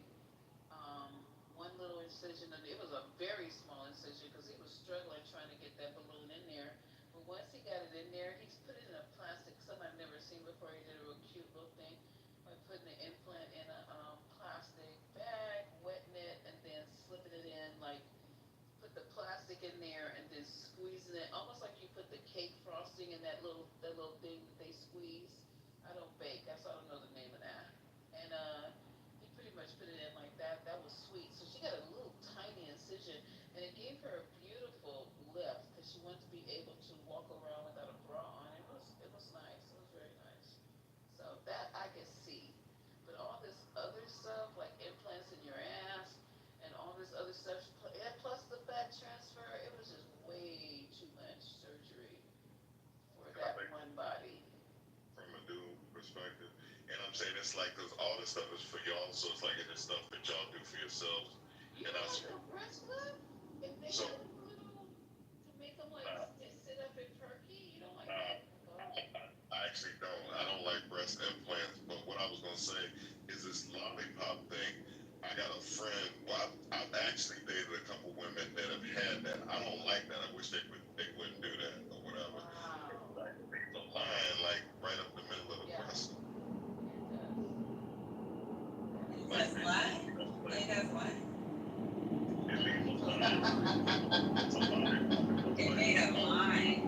um, one little incision, and it was a very small incision because he was struggling trying to get that balloon in there. But once he got it in there, he's put it in a plastic, something I've never seen before. He did a real cute little thing by putting the implant in a plastic bag, wetting it, and then slipping it in, like put the plastic in there and then squeezing it, almost like you put the cake frosting in that little thing that they squeeze. I don't bake, that's I don't know the name of that. And he pretty much put it in like that. That was sweet. So she got a little tiny incision, and it gave her a beautiful lift because she wanted to be able to walk around without a bra on. It was nice. It was very nice. So that I could see. But all this other stuff, like implants in your ass and all this other stuff, and plus the fat transfer, it was just way too much surgery for I that think one body. from a dude perspective, and I'm saying it's like because all this stuff is for y'all, so it's like it's stuff that y'all do for yourselves, You and don't like the breast clip? If they so have a little to make them like uh, sit up and perky, you don't like uh, that? Oh, I actually don't. I don't like breast implants, but what I was gonna say is this lollipop thing. I got a friend. Well, I've actually dated a couple women that have had that. I don't like that. I wish they wouldn't do that or whatever. wow. Like leave a line like right up the middle of the Yeah, breast. it does. It Like does they, what? you know, like It does what? it It leaves a leaves a line. line. It's a lollipop. It looks It like made a line.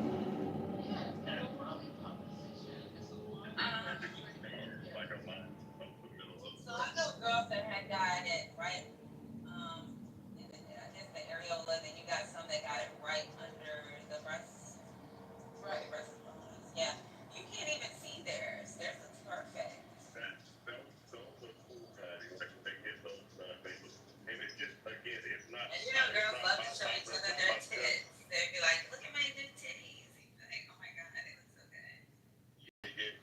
Yeah, it's called yeah, a lollipop incision. It's a line that yeah, goes Um, just a straight up. star, Yeah. like a line up the middle of the so I know breast. girls that had gotten it right, um, I guess the areola, then you got some that got it right under the breast, where the Right. breastbone is. Yeah, you can't even see theirs. Theirs looks perfect. Those are cool, Patty. Like when they get those done, they look, and it's just again, And you know, it's girls not love to about show my each breath, other it's their about them. tits. They'd be like, look at my new titties. You'd be like, oh my god, they look so good.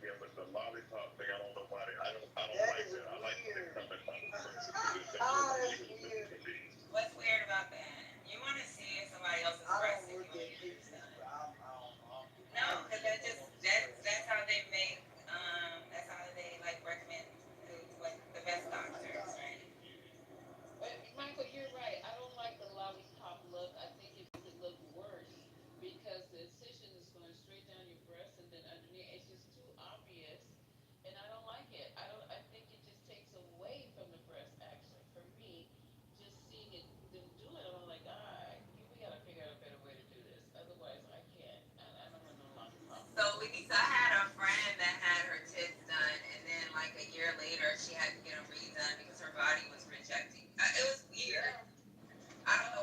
Yeah, but the lollipop thing, I don't know why I don't That like is that. I like when they weird. come in my breast because it's a Oh, little that's bigger than weird. it be. What's weird about that? You want to see somebody else's I breast don't if look you want to at get yours pictures, done. but I don't know. I No, don't because see that no just one's that's breast. how they make that's how they like recommend what the best Oh my doctors, god. right? Michael, you're right. I don't like the lollipop look. I think it could look worse because the incision is going straight down your breast and then underneath. It's just too obvious, and I don't like it. I don't. I think it just takes away from the breast. Actually, for me, just seeing them do it, I'm like, we gotta figure out a better way to do this. Otherwise, I can't. I don't want no lollipop So look. Lisa, I had a friend that had her tits done, and then like a year later, she had to get them redone because her body was rejecting. It was weird. Yeah, I don't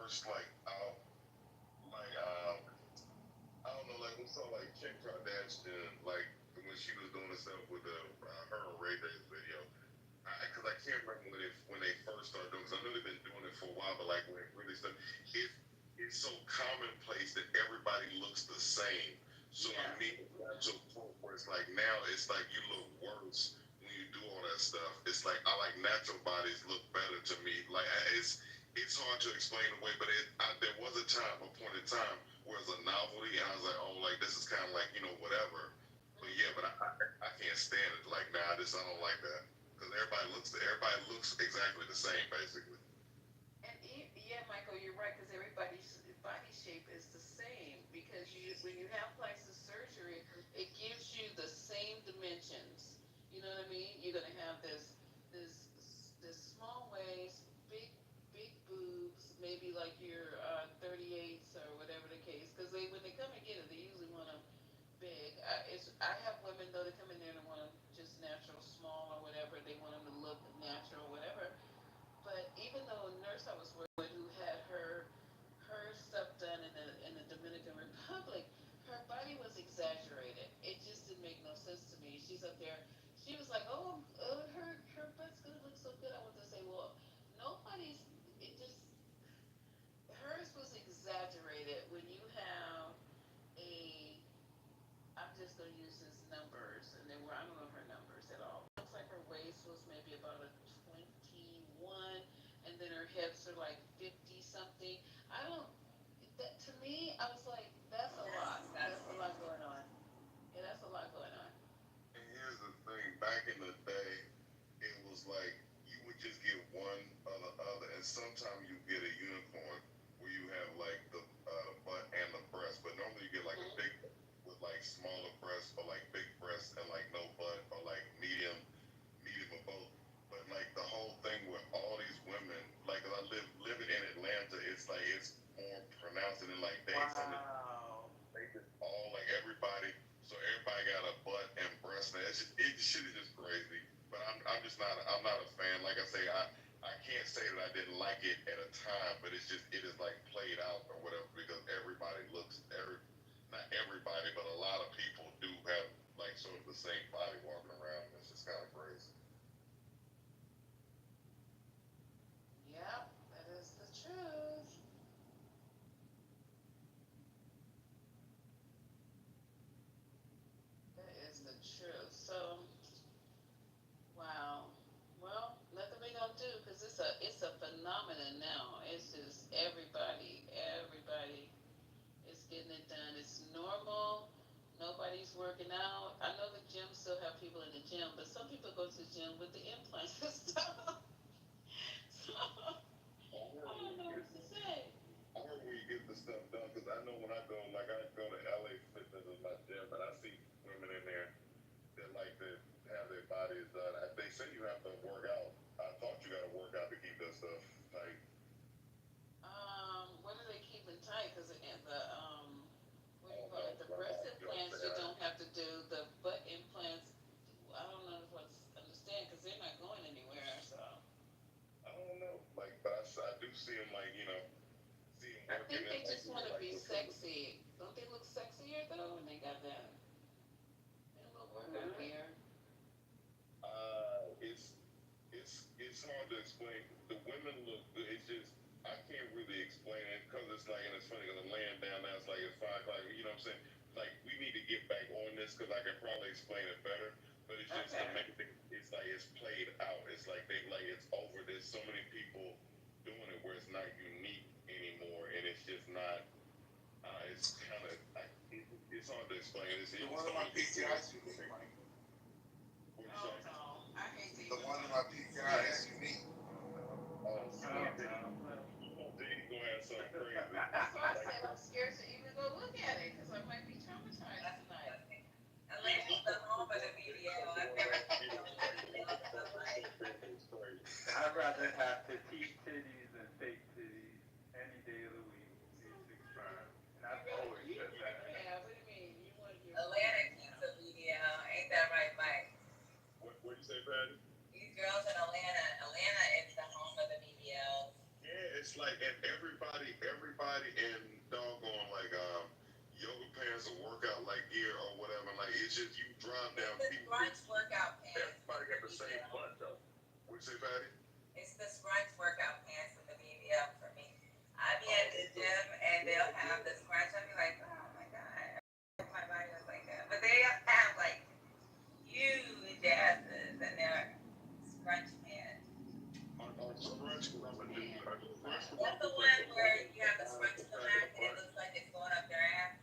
first I don't know, like we saw like Kim Kardashian, like when she was doing herself with her and Ray J's video. Because I can't remember when they first started doing. Because I know they've been doing it for a while, but like when it really started, it it's so commonplace that everybody looks the same. So to Yeah. me, it's got to a point where it's like now it's like you look worse when you do all that stuff. It's like I like natural bodies look better to me. Like it's hard to explain away, but there was a time, a point in time where it was a novelty, and I was like, oh, like this is kind of like whatever. But yeah, but I can't stand it. Like nah, I don't like that because everybody looks exactly the same basically. And yeah, Michael, you're right because everybody's body shape is the same because when you have plastic surgery, it gives you the same dimensions. You know what I mean? You're gonna have this this small waist, big boobs, maybe like your 38s or whatever the case. Because when they come and get it, they usually want them big. I have women though that come in there and want them just natural, small or whatever. They want them to look natural, whatever. But even though a nurse I was working with who had her stuff done in the Dominican Republic, her body was exaggerated. It just didn't make no sense to me. She's up there. She was like, "Oh, her butt's gonna look so good." I want to say, "Well, nobody's. It just hers was exaggerated. When you have a, I'm just gonna use his numbers, and they were I don't know her numbers at all. Looks like her waist was maybe about a 21, and then her hips are like 50 something. I don't. That to me, I was like, that's a That's lot. That's a disgusting. lot going on. Yeah, that's a lot going on. And here's the thing: back in the day, it was like you would just get one or the other, and sometimes you get a unicorn where you have like the butt and the breast, but normally you get like a big with like smaller breasts or like big breasts and like no butt or like medium or both. But like the whole thing with all these women, like 'cause I living in Atlanta, it's like it's more pronounced than like days. Wow. They just all like everybody. So everybody got a butt and breast. And it shit is just crazy. But I'm just not I'm not a fan. Like I say, I can't say that I didn't like it at a time, but it is like played out or whatever because everybody looks not everybody, but a lot of people do have like sort of the same body walking around. It's just kind of crazy. Yep, that is the truth. That is the truth. So, wow. Well, nothing we gonna do because it's a phenomenon now. It's just everybody is getting it done. It's normal. Nobody's working out. I know the gym still have people in the gym, but some people go to the gym with the implants and stuff. So I don't know what to say. I heard where you get the stuff done because I know when I go to LA Fitness in my gym, and I see women in there that like to have their bodies done. They say you have to work out. I thought you got to work out to keep that stuff tight. What are they keeping tight? Because what do I you don't call know. it? The But breast you know what I'm implants you saying? don't have to do. The butt implants, I don't know what to understand because they're not going anywhere. So I don't know. Like, but I do see them like see them I working think in they like just want to like be the sexy. Don't they look sexier though when they got that? They little workout gear. it's hard to explain. The women look good. It's just I can't really explain it because it's like and it's funny because I'm laying down now. It's like it's 5 o'clock. You know what I'm saying? Like we need to get back on this because I can probably explain it better. But it's just the Okay. main thing. It's like it's played out. It's like they like it's over. There's so many people doing it where it's not unique anymore, and it's just not. It's kind of it's hard to explain. It's The even one so in my many people. PTI is unique, Mike. What you Oh say? no, I hate to The even one in talk. my PTI is unique. Oh, I'm you know, scared to even look. Diddy's gonna have something crazy. That's why I Like, said I'm scared to even go look at it because I might be traumatized That's tonight. disgusting. Atlanta's the home of the BBL. I've never seen so many BBLs in my life. it's crazy. I'd rather have petite titties than fake titties any day of the week. Sometimes 365. And you I've rather always you said that. rather have. What do you mean? You want your Atlanta keeps a BBL. Ain't that right, Mike? What you say, Patty? These girls in Atlanta is the home of the BBLs. Yeah, it's like and Patty, and doggone like yoga pants or workout like gear or whatever. Like it's just you drive down It's the people. scrunch workout pants. Everybody got the same butt though. What you say, Patty? It's the scrunch workout pants with the BBL for me. I be at the gym and they'll have the scrunch. I'll be like, oh my god, my body was like that. But they have like huge asses and they're scrunch pants. On scrunch, because I'm a dude. That's the one where you have the scrunch in the back and it looks like it's going up your ass.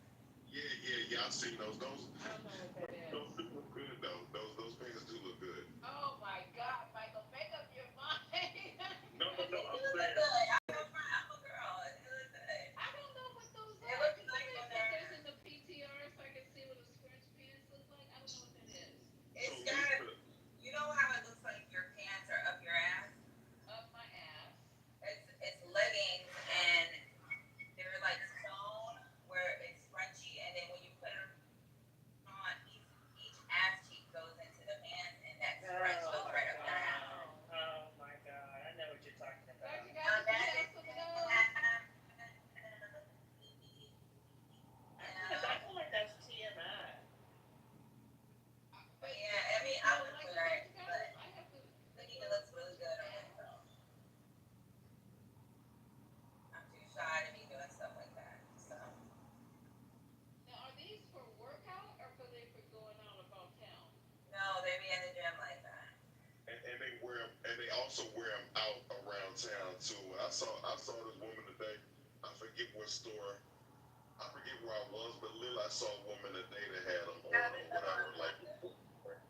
Yeah. I've seen those. I don't know what that is. Those do look good though. Those pants do look good. Oh my God, Michael, make up your mind. No. You I'm look saying. good. I'm a girl. You look good. I don't know what those It are. looks Can like somebody when put they're. those in the PTR so I can see what a scrunch pants look like? I don't know what that is. It's So got. Lisa, You know how it looks like your pants are up your ass? Up my ass. It's leggings and they're like sewn where it's scrunchy and then when you put them on each ass cheek goes into the pants and that scrunch goes right up your ass. Oh my god, I know what you're talking about. Dr. Guy, did you have some of those? I feel like that's TMI. But yeah, I mean I would wear it, but I have to. I think it looks really good on myself. I'm too shy to be doing stuff like that. So Now, are these for workout or for going out about town? no, they be in the gym like that. and they wear 'em, and they also wear them out around town too. I saw this woman today. I forget what store. I forget where I was, but Lil, I saw a woman today that had them on or whatever. Like, Wait.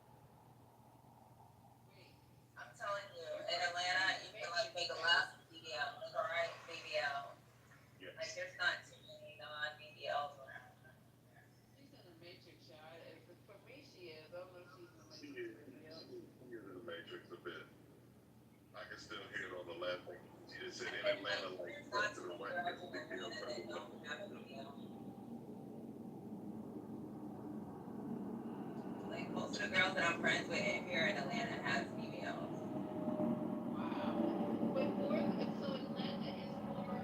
I'm telling you, in Atlanta, you can like make a lot of BBL, like alright BBL. yes. Like there's not too many non-BBLs around. She's in the Matrix, y'all. For me, she is. I don't know if she's in the She Matrix. is in the Matrix a bit. I can still hear it on the last thing. She just said in Atlanta, like, There's not to too the many right, girls it's a in big deal. Atlanta that don't have a BBL. Like most of the girls that I'm friends with here in Atlanta has BBLs. Wow. But so Atlanta is more,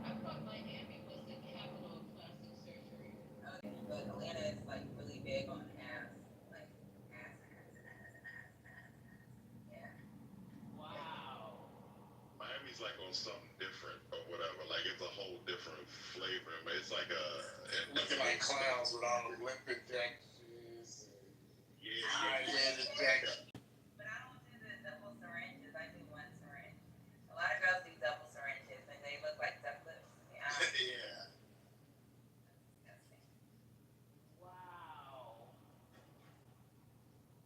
I thought Miami was the capital of plastic surgery. Okay, but Atlanta is like really big on ass, like ass. Yeah. Wow. Miami's like on something different or whatever. Like it's a whole different flavor. But it's like Looking like clowns with all the lip injections and yeah. high-end injections. But I don't do the double syringes. I do one syringe. A lot of girls do double syringes and they look like duck lips. Yeah. Yeah. Disgusting. Wow.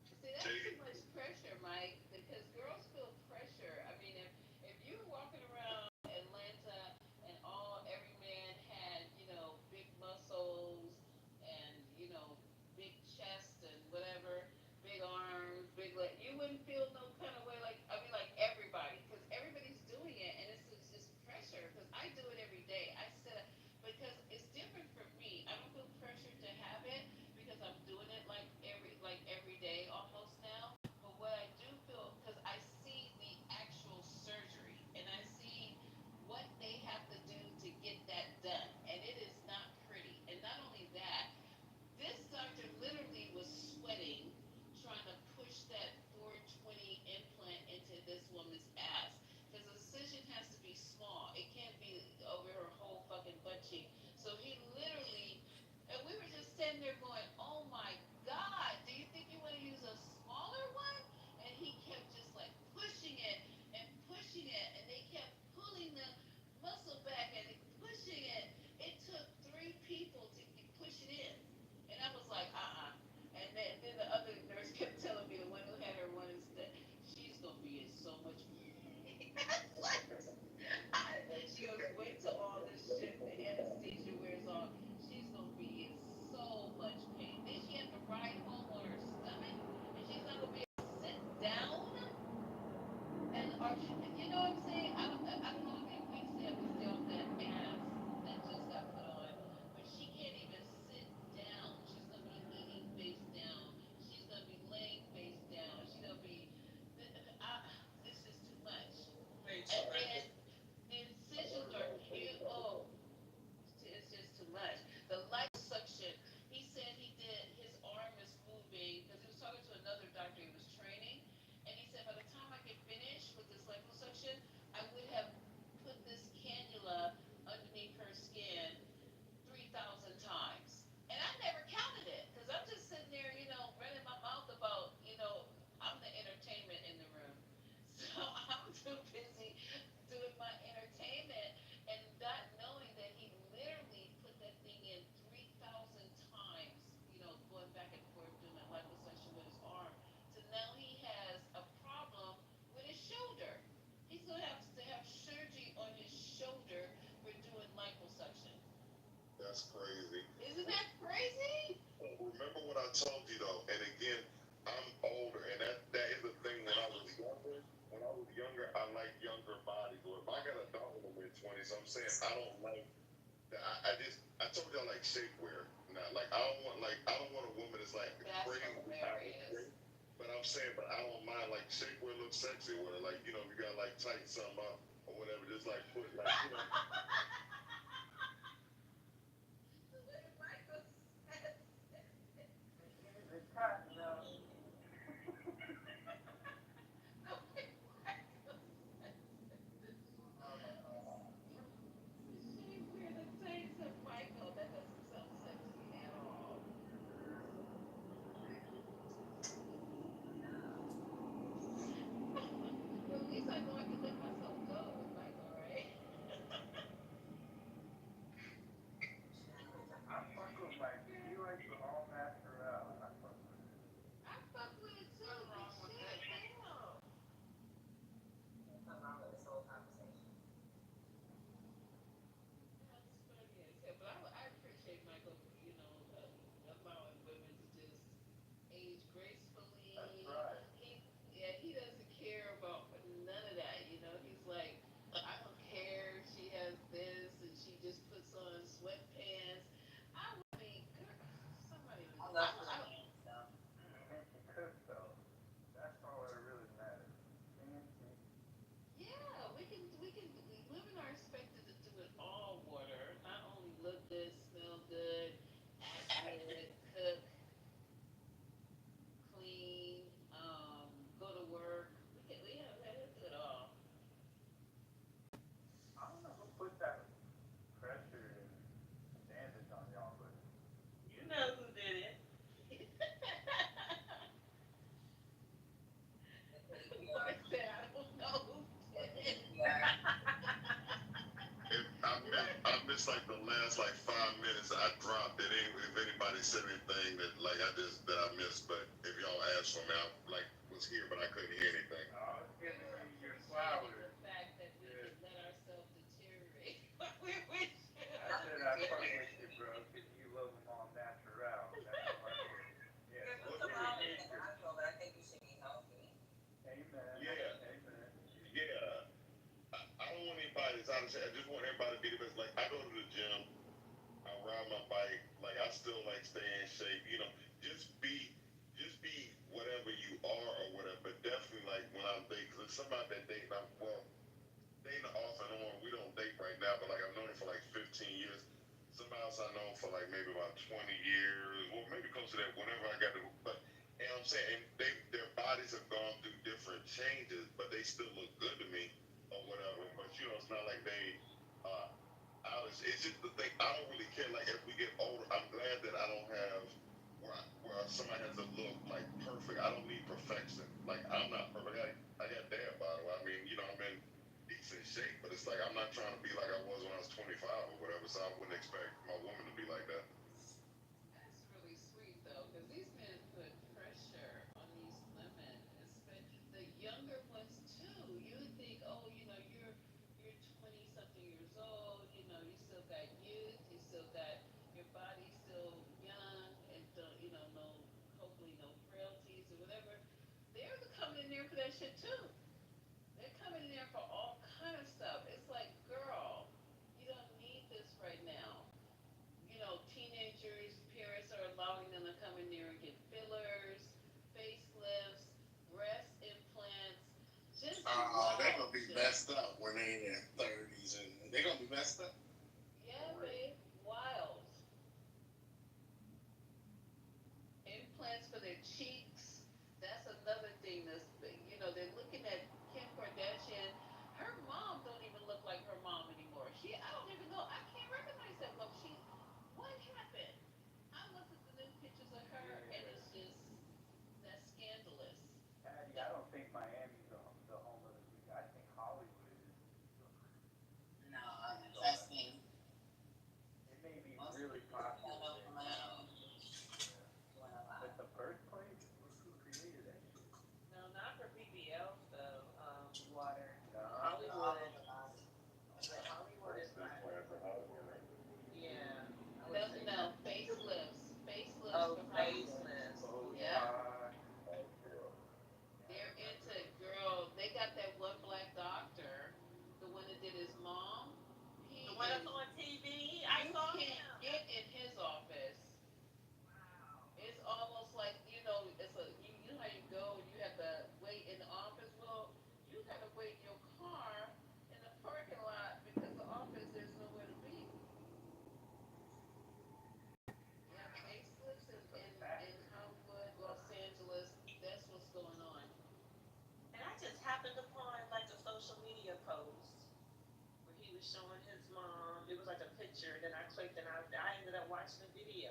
See, that's too much pressure, Mike, because girls feel pressure. I mean, if you're walking around Atlanta and every man had, big muscles and, big chest and whatever, big arms, That's crazy. Isn't that crazy? Remember what I told you though, and again, I'm older, and that is the thing. When I was younger, I like younger bodies. Or if I got a daughter in the mid 20s, I'm saying I don't like that. I told you I like shapewear. Not like I don't want a woman that's like That's crazy. hilarious. But I'm saying, but I don't mind like shapewear looks sexy with it. Like you got like tighten something up or whatever. Just like put like Michael said. The time, you know, Michael, that doesn't sound sexy at all. Well, at least I know I can let myself go with Michael, right? I fuck with Mikey. He likes the all natural. I fuck with it. I fuck with it too, What's but wrong with shit, it? damn. There's nothing wrong with this whole conversation. That's funny as hell. But I appreciate Michael, allowing women to just age That's gracefully. right. Yeah, he doesn't care about none of that. He's like, I don't care. She has this, and she just puts on sweatpants. I mean, girl, somebody was. I love her hands though. And she cooks though. That's all that really matters. And she, Yeah, women are expected to do it all. Water, not only look good, smell good, act good, cook, clean, go to work. We have to do it all. I don't know who put that pressure and standards on y'all, but You know who did it. The patriarch. Like that, I don't know who The did it. patriarch. I missed like the last like 5 minutes. I dropped it. If anybody said anything that I missed, but if y'all asked for me, I like was here, but I couldn't hear anything. I was We giving were you your appreciating flowers. the fact that we Yeah. can let ourselves deteriorate. We I said I fuck with you, bro, because you love them all natural. That's all I said. Yeah, There's look nothing at your wrong with being nature. natural, but I think you should be healthy. Amen. Yeah, Amen. yeah. I don't want anybody that's out of shape. I just want everybody to be the best. Like I go to the gym, I ride my bike. Like I still like stay in shape. Just be, just be whatever you are or whatever. But definitely like when I'm dating, cause there's somebody that date. Well, dating off and on. We don't date right now, but like I've known her for like 15 years. Somebody else I know for like maybe about 20 years, or maybe close to that. Whenever I got to, but and I'm saying, and their bodies have gone through different changes, but they still look good to me or whatever. But it's not like they. Uh, it's just the thing. I don't really care. Like if we get older, I'm glad that I don't have where somebody has to look like perfect. I don't need perfection. Like I'm not perfect. I got dad body. I mean, I'm in decent shape, but it's like I'm not trying to be like I was when I was 25 or whatever. So I wouldn't expect my woman to be like that. That's really sweet though, because these men put pressure on these women, especially the younger ones too. You would think, oh, you're 20 something years old. You still got youth. You still got your body still young, and don't, no, hopefully no frailties or whatever. They're coming in there for that shit too. They're coming in there for all kind of stuff. It's like, girl, you don't need this right now. Teenagers, parents are allowing them to come in there and get fillers, facelifts, breast implants, just They're wild gonna be shit. messed up when they in their 30s, and they're gonna be messed up. Yeah, babe, wild. Implants for their cheeks. That's another thing they're looking at Kim Kardashian. Her mom don't even look like her mom anymore. I don't even know. I can't recognize that mom. What happened? I looked at the new pictures of her, and Yeah. it's just, that's scandalous. Patty, I don't think Miami's the home of the week. I think Hollywood is. No, City's all trust that. me. It may be Most really people I popular know there. from my own Yeah. doing a lot. But the birthplace, who created that shit? No, not watching a video.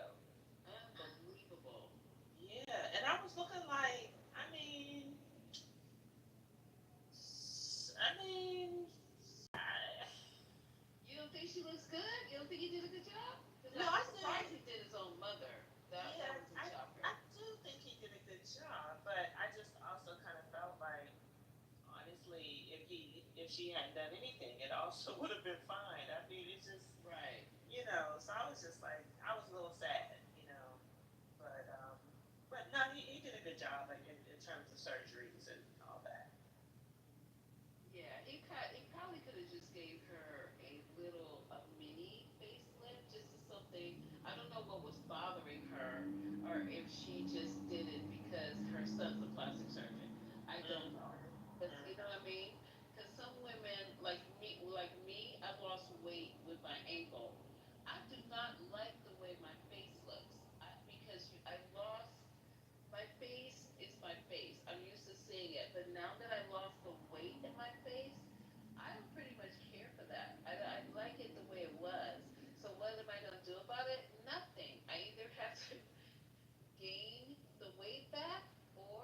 Unbelievable. Yeah, and I was looking like, I mean, I, You don't think she looks good? You don't think he did a good job? Because no, I'm I surprised said, he did his own mother. That yeah, was a shocker. I do think he did a good job, but I just also kind of felt like, honestly, if she hadn't done anything, it also would have been fine. I mean, it's just, Right. so I was just like, I was a little sad. But no, he did a good job, like in terms of surgeries and all that. Yeah, he probably could have just gave her a mini facelift, just as something. I don't know what was bothering her, or if she just did it because her son's a plastic surgeon. I don't Mm, know, because you know mm, what I mean. Because some women, like me, I lost weight with my ankle. I do not like the way my face looks because I lost my face is my face. I'm used to seeing it, but now that I lost the weight in my face, I don't pretty much care for that. I like it the way it was. So what am I going to do about it? Nothing. I either have to gain the weight back, or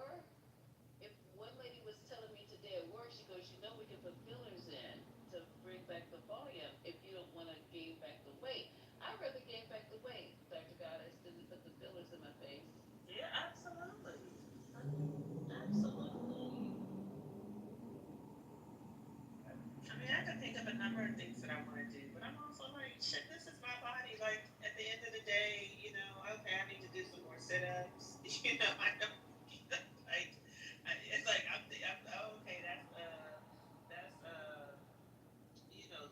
if one lady was telling me today at work, she goes, we can put fillers in to bring back the volume if you don't want to gain back the weight. I'd rather gain back the weight, Dr. Goddess, than to put the fillers in my face. yeah, absolutely, absolutely. I mean, I could think of a number of things that I want to do, but I'm also like, shit, this is my body. Like, at the end of the day, okay, I need to do some more sit ups. I don't, like, it's like, oh, okay, that's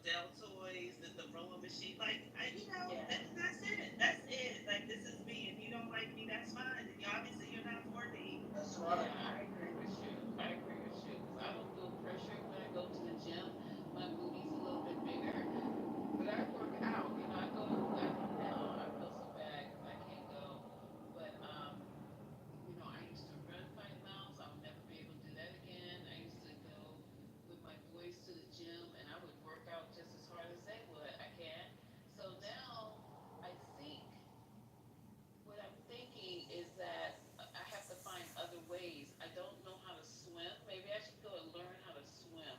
Deltoids, the rowing machine. Like, Yeah. that's it. That's it. Like, this is me. If you don't like me, that's fine. And obviously, you're not for me. That's Yeah, right. I agree with you. I agree with you because I don't feel pressure when I go to the gym. My booty's a little bit bigger, but I work out. I go. I go now. I feel so bad because I can't go. But I used to run 5 miles. I'll never be able to do that again. I used to go with my boys to the gym, and I would work out just as hard as they would. I can. So now I think what I'm thinking is that I have to find other ways. I don't know how to swim. Maybe I should go and learn how to swim.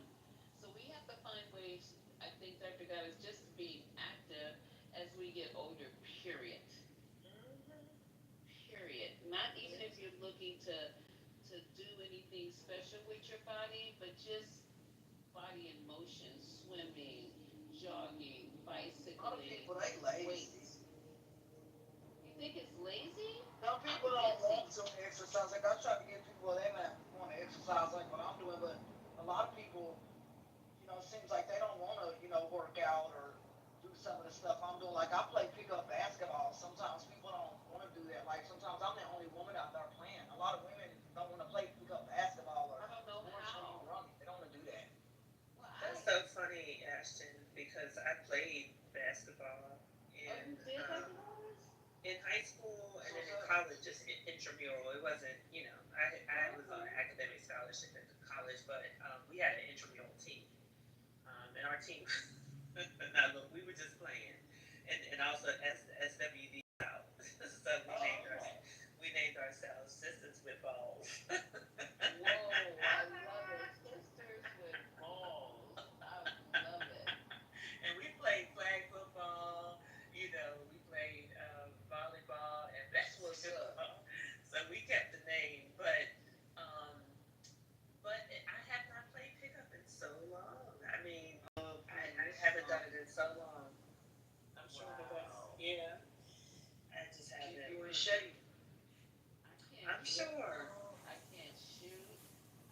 So we have to find ways, I think, Dr. God, is just being active as we get older, period. Hmm. Period. Not even if you're looking to do anything special with your body, but just body in motion, swimming, jogging, A lot of bicycling, people they lazy. weights. You think it's lazy? Some I'm people don't busy. want to exercise. Like I try to get people, they might want to exercise like what I'm doing, but a lot of people, seems like they don't want to, work out or do some of the stuff I'm doing. Like I play pickup basketball. Sometimes people don't want to do that. Like sometimes I'm the only woman out there playing. A lot of women don't want to play pickup basketball or I don't know go into any how. running. They don't want to do that. Well, That's so funny, Ashton, because I played basketball oh, you did, Dr. Wallace? in high school and So then it's in college, just intramural. It wasn't, I was on Okay. an academic scholarship in college, but we had an intramural team. And our team, now look, we were just playing, and also SWD out. So oh, okay. we named ourselves Sisters with Balls. Whoa, I love it. Sisters with balls. I love it. And we played flag football. We played volleyball and That's what's up. basketball. So we kept the name, um, but I have not played pickup in so long. I mean, I haven't done it in so long. I'm sure that Wow. yeah. I just Keep haven't. you in shape. I can't I'm sure. dribble. I can't shoot.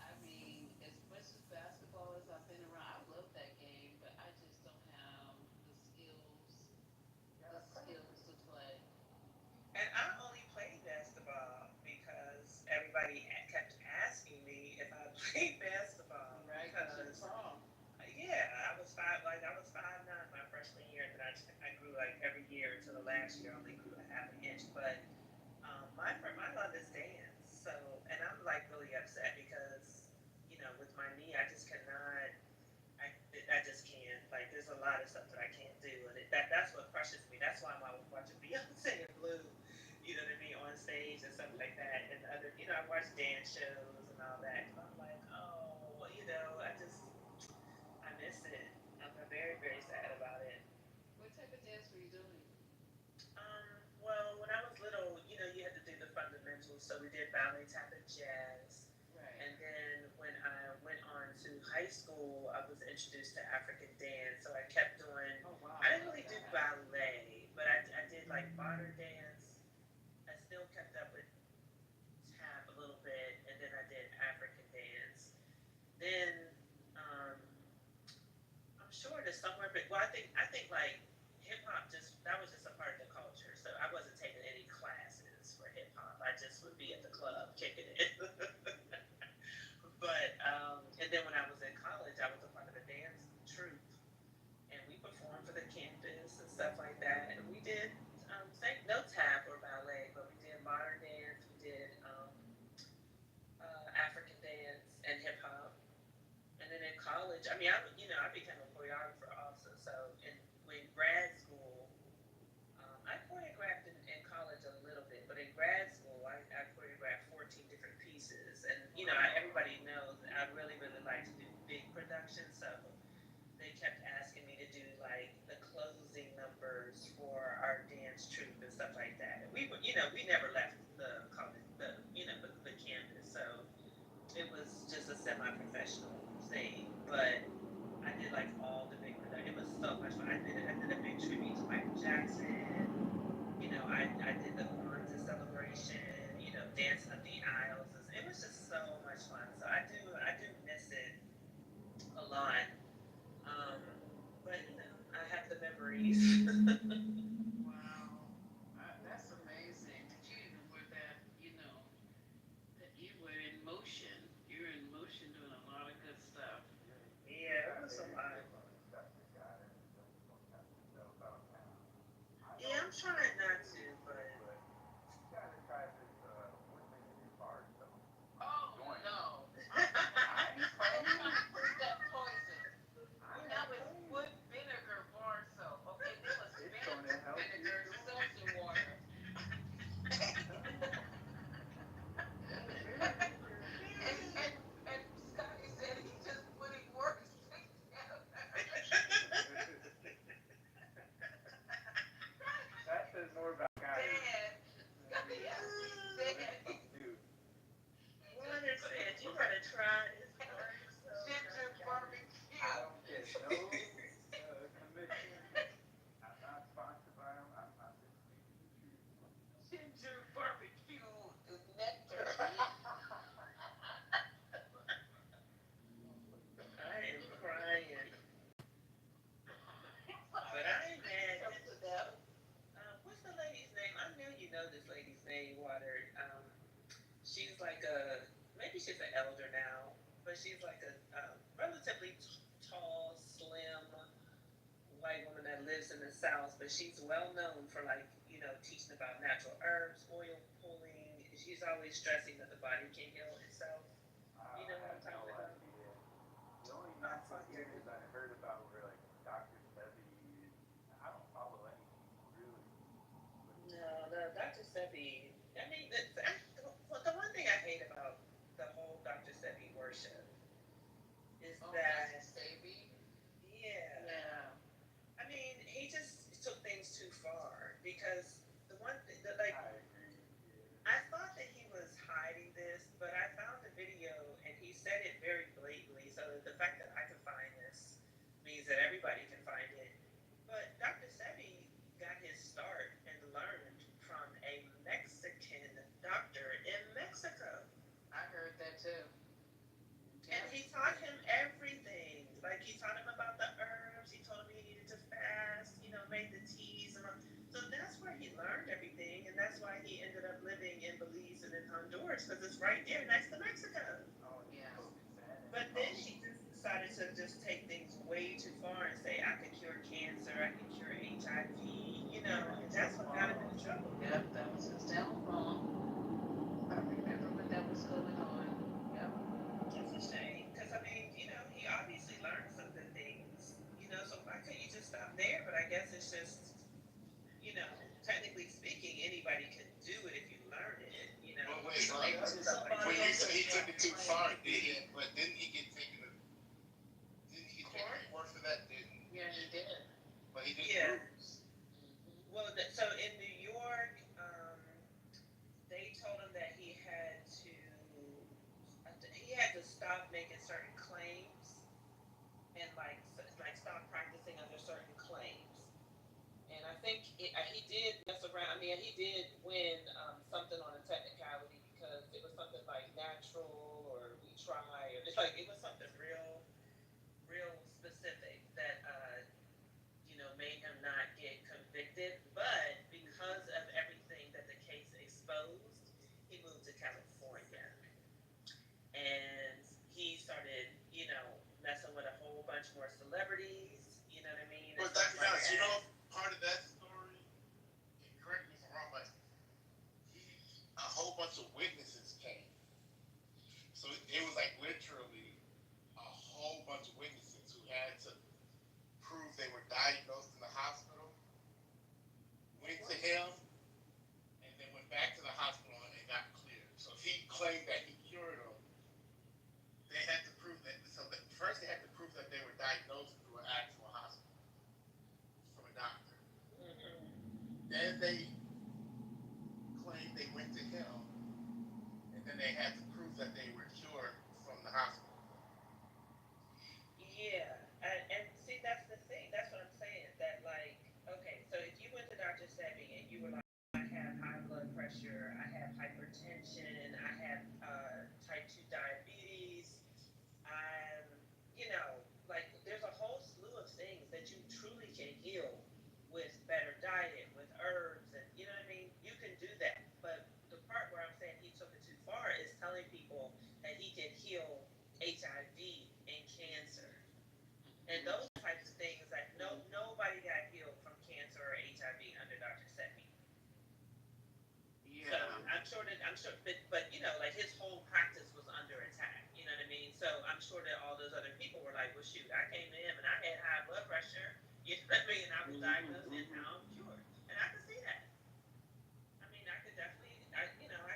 I mean, as much as basketball as I've been around, I love that game, but I just don't have You the gotta skills practice. to play. And I only played basketball because everybody kept asking me if I played basketball Right? Because you're because tall. yeah, I was 5'9" my freshman year, and then I grew like every year until the last year I only grew a half an inch. But my love is dance, so and I'm like really upset because with my knee I just cannot. I just can't. Like, there's a lot of stuff that I can't do, and that's what crushes me. That's why I'm always watching Beyonce like that. And other, I watch dance shows and all that. And I'm like, oh, well, I miss it. I'm very, very sad about it. What type of dance were you doing? Well, when I was little, you had to do the fundamentals. So we did ballet, tap, and jazz. Right. And then when I went on to high school, I was introduced to African dance. So I kept doing, Oh wow. I didn't really do ballet, but I did like modern dance. I still kept up with tap a little bit, and then I did African dance. Then um, I'm sure there's somewhere, but well, I think like hip hop just that was just a part of the culture. So I wasn't taking any classes for hip hop. I just would be at the club kicking it. But and then when I was in college, I was a part of a dance troupe, and we performed for the campus and stuff like that. And we did no tap or ballet, but we did modern dance. We did African dance and hip hop. And then in college, I became a choreographer also. So when grad school, I choreographed in college a little bit, but in grad school, I choreographed 14 different pieces. And everybody knows that I really, really like to do big productions. So they kept asking me to do like the closing numbers for our dance troupe and stuff like that. And we never left the college, the campus. So it was just a semi-professional thing, but I did like all the big production. It was so much fun. I did a big tribute to Michael Jackson. I did the Kwanzaa celebration. Dancing up the aisles. It was just so much fun. So I do miss it a lot. Um, but I have the memories. Wow. That's amazing. Did you even were that, that you were in motion. You were in motion doing a lot of good stuff. Yeah, it was a lot. Yeah, I'm trying not to, but Oh no. I put that poison. That was wood vinegar bar soap. Okay, this was vinegar seltzer water. And Scotty said he's just putting words together. That says more about guys. Dad. Scotty asked me, Dad. Warner said you gotta try this Ginger barbecue. I don't get no commission. I'm not sponsored by them. I'm just speaking the truth. Ginger barbecue nectar. I am crying, but I ain't mad. What's the lady's name? I know you know this lady's name, Water. She's like maybe she's an elder now, but she's like a relatively tall, slim white woman that lives in the South. But she's well known for teaching about natural herbs, oil pulling. She's always stressing that the body can heal itself. You know what I'm talking about? The only non-Nigerians I heard about were like Dr. Sebi. I don't follow anything really. No, Dr. Sebi. The one thing I hate about the whole Dr. Sebi worship is that, Baby. yeah, Yeah. he just took things too far because the one thing that I agree. I thought that he was hiding this, but I found the video and he said it very blatantly. So the fact that I can find this means that everybody can find it. But Dr. Sebi got his start and learned from a Mexican doctor in Mexico. I heard that too. And he taught him everything. Like he taught him about the herbs. He told him he needed to fast. Made the teas and all. So that's where he learned everything, and that's why he ended up living in Belize and in Honduras because it's right there next to Mexico. Oh, Yeah. But then he just decided to just take things way too far and say, I can cure cancer, I can cure HIV, and that's what got him into trouble. Yep, that was his downfall. I remember when that was going on. Yep. It's a shame because, he obviously learned some good things, so why couldn't you just stop there? But I guess it's just, technically speaking, anybody can do it if you learn it, Well, stop making certain claims and like stop practicing under certain claims. And I think he did mess around. I mean, he did win something on a technicality because it was something like natural or we try or it's like it was something real specific that made him not get convicted. But because of everything that the case exposed, he moved to California and he started messing with a whole bunch more celebrities. You know what I mean? And But stuff that's like nuts. You that. know, part of that story, and correct me if I'm wrong, but he, a whole bunch of witnesses came. So it was like literally a whole bunch of witnesses who had to prove they were diagnosed in the hospital, went to him, and then went back to the hospital and got cleared. So if he claimed that he cured them, they had to prove that. So that first they had to prove that they were diagnosed through an actual hospital from a doctor. Then they claimed they went to him, and then they had to prove that they were cured from the hospital. Yeah, and see, that's the thing. That's what I'm saying. That like, okay, so if you went to Dr. Sebi and you were like, I have high blood pressure, I have hypertension, I have type 2 diabetes, I'm, like there's a whole slew of things that you truly can heal with better diet, with herbs, and you know what I mean? You can do that. But the part where I'm saying he took it too far is telling people that he can heal HIV and cancer and those types of things. Like nobody got healed from cancer or HIV under Dr. Sebi. So Yeah. I'm sure, but like his whole practice was under attack. You know what I mean? So I'm sure that all those other people were like, well, shoot, I came to him and I had high blood pressure. You know what I mean? And I was diagnosed and now I'm cured, and I could see that. I mean, I could definitely, I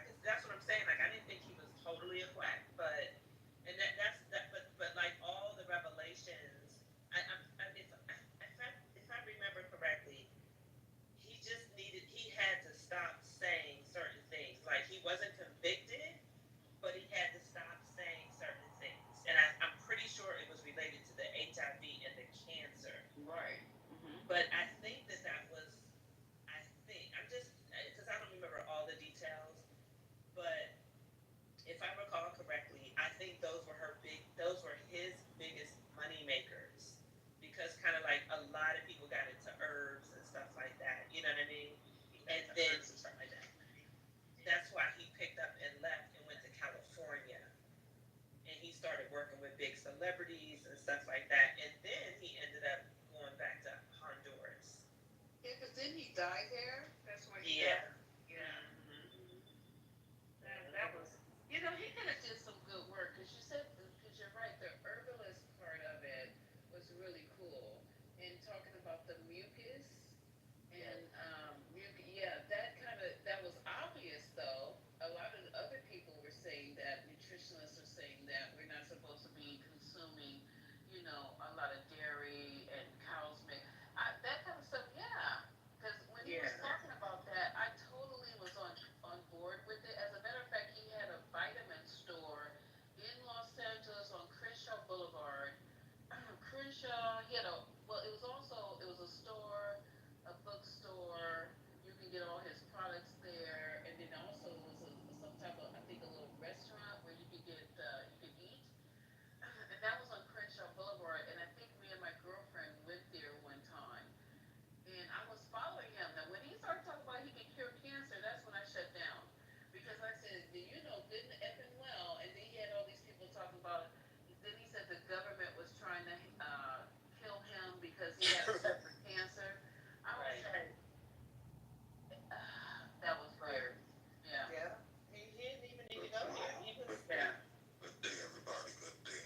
could. That's what I'm saying. Like, I didn't think he was totally a quack, but and that's that. But like all the revelations, if I remember correctly, he just needed. He had to stop saying certain things. Like he wasn't convicted, but he had to stop saying certain things. And I'm pretty sure it was related to the HIV and the cancer. Right. But I think that was I'm just because I don't remember all the details, but if I recall correctly, I think those were his biggest money makers because kind of like a lot of people got into herbs and stuff like that. You know what I mean? And then that's why he picked up and left and went to California and he started working with big celebrities and stuff like that. And then he ended up going back to Honduras. Yeah, because didn't he die there? That's why he Yeah. died. Yeah. That was, he could have did some good work because because you're right, the herbalist part of it was really cool. And talking about the mucus and yeah, that was obvious though. A lot of the other people were saying that, nutritionists are saying that we're not supposed to be consuming, a lot of dairy and cow's milk. That kind of stuff, yeah. Because when he was Yeah. talking about that, I totally was on board with it. As a matter of fact, he had a vitamin store in Los Angeles on Crenshaw Boulevard. Crenshaw, well, it was a store, a bookstore. You can get all his products there, and then also it was some type of, I think, a little restaurant where you could eat, and that was on Crenshaw Boulevard. And I think me and my girlfriend went there one time, and I was following him. Now, when he started talking about he could cure cancer, that's when I shut down. Because I said, good and effing well. And then he had all these people talking about, then he said the government was trying to kill him because he had a separate cancer. I was Right. like, that was weird. Yeah. Yeah. He didn't even need to go there. He was. Good Yeah. day, everybody. Good day.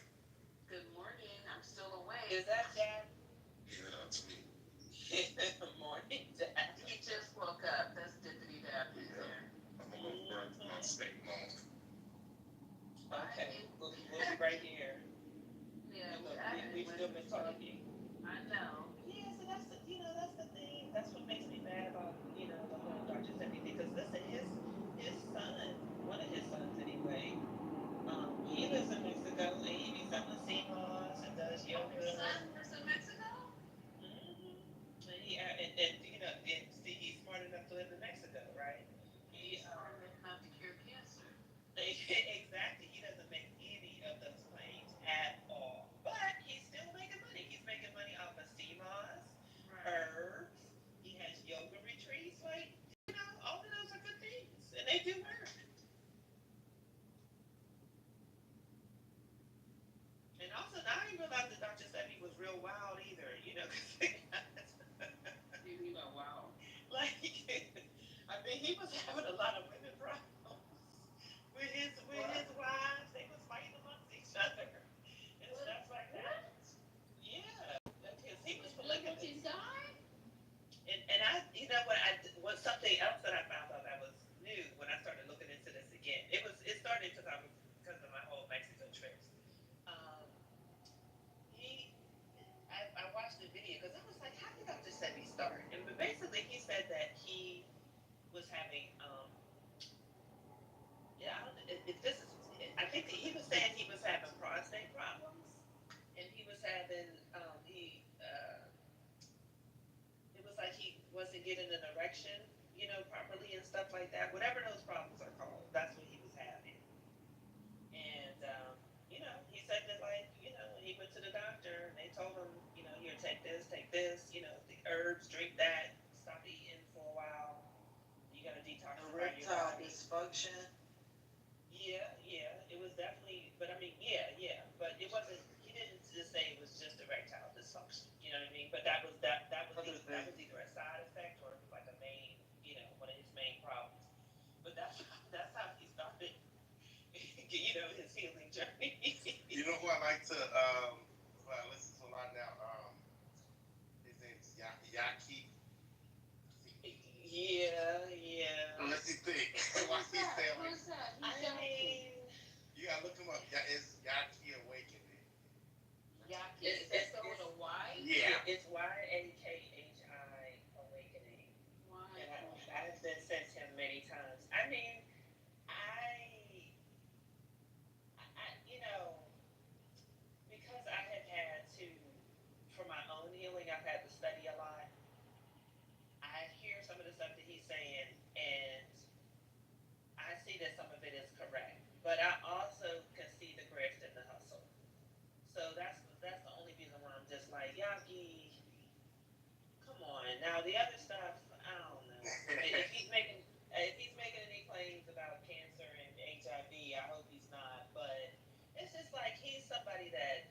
Good morning. I'm still awake. Is that Jack? Yeah, that's me. Morning, Jack. He just woke up. That's Dippity Dap in there. I'm a little burnt on state mode. Okay. We'll be right here. Yeah, We've still been talking. I know. Yeah, so that's the thing. That's what makes me mad about, the whole Dr. Sebi thing. Because listen, his son, one of his sons anyway, he lives in Mexico Mexico, and he be selling sea moss and does Oh, yoga. your son was in Mexico? And he and you know, and see, he's smart enough to live in Mexico, right? He Smart enough to cure cancer. exactly. He doesn't make any of those claims at all, but he's still making money. He's making money off of sea moss, herbs. He has yoga retreats. Like, you know, all of those are good things, and they do work. And also, now I didn't realize that Dr. Sebi was real wild either. You know, You mean wow. like, I mean, he was having a lot of women problems with his wives. They was fighting amongst each other and stuff like that. Yeah, because he was Celebrities polygamous. die? And I, you know what, what something else that I found out that was new when I started looking into this again. It started because of my whole Mexico trips. Um, he, I watched the video because I was like, how did Dr. Sebi start? And basically, he said that he was having, yeah, I don't, if this is, I think that he was saying he was having prostate problems, and he was having, it was like he wasn't getting an erection, you know, properly and stuff like that. Whatever those problems are called, that's what he was having. And, you know, he said that, like, you know, he went to the doctor and they told him, you know, here, take this, you know, the herbs, drink that, stop eating for a while. You got to detoxify your Erectile body. dysfunction. Yeah, it was definitely, but I mean, yeah, but it wasn't. He didn't just say it was just erectile dysfunction. You know what I mean? But that was either a side effect or it was like a main, you know, one of his main problems. But that's how he started, you know, his healing journey. You know who I like to who I listen to a lot now? His name's Yaki. Yeah. Let me think. What's he saying? Like, Who's that? I mean, you gotta look him up. It's Yaki Awakening. Yaki. It's- Is that spelled with a Y? Yeah. it's YAKHI Awakening. Y. And I've been sent him many times. I mean, you know, because I have had to, for my own healing, I've had to study a lot. I hear some of the stuff that he's saying, and I see that some of it is correct. But I also can see the grift and the hustle. So that's the only reason why I'm just like, Yaki, come on. Now the other stuff, I don't know. If he's making any claims about cancer and HIV, I hope he's not. But it's just like he's somebody that.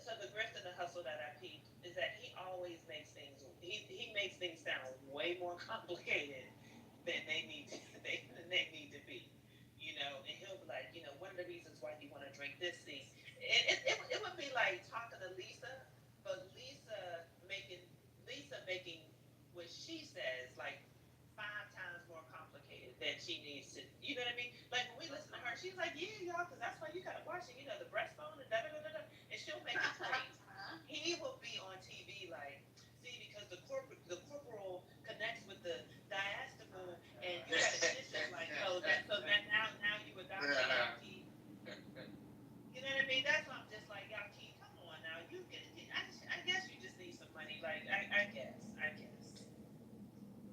So the grift and the hustle that I peeped is that he always makes things. He makes things sound way more complicated than they need to be. You know, and he'll be like, you know, one of the reasons why you want to drink this thing. It would be like talking to Lisa, but Lisa making what she says like 5 times more complicated than she needs to. You know what I mean? Like when we listen to her, she's like, yeah, y'all, because that's why you gotta watch it. You know, the breastbone and da da da da da, and she'll make it plain. He will be on TV like, see, because the corporal connects with the diastole, and you gotta shift it like, so that now you a doctor, Yaki. You know what I mean? That's why I'm just like, Yaki, come on now, I guess you just need some money. Like, I guess.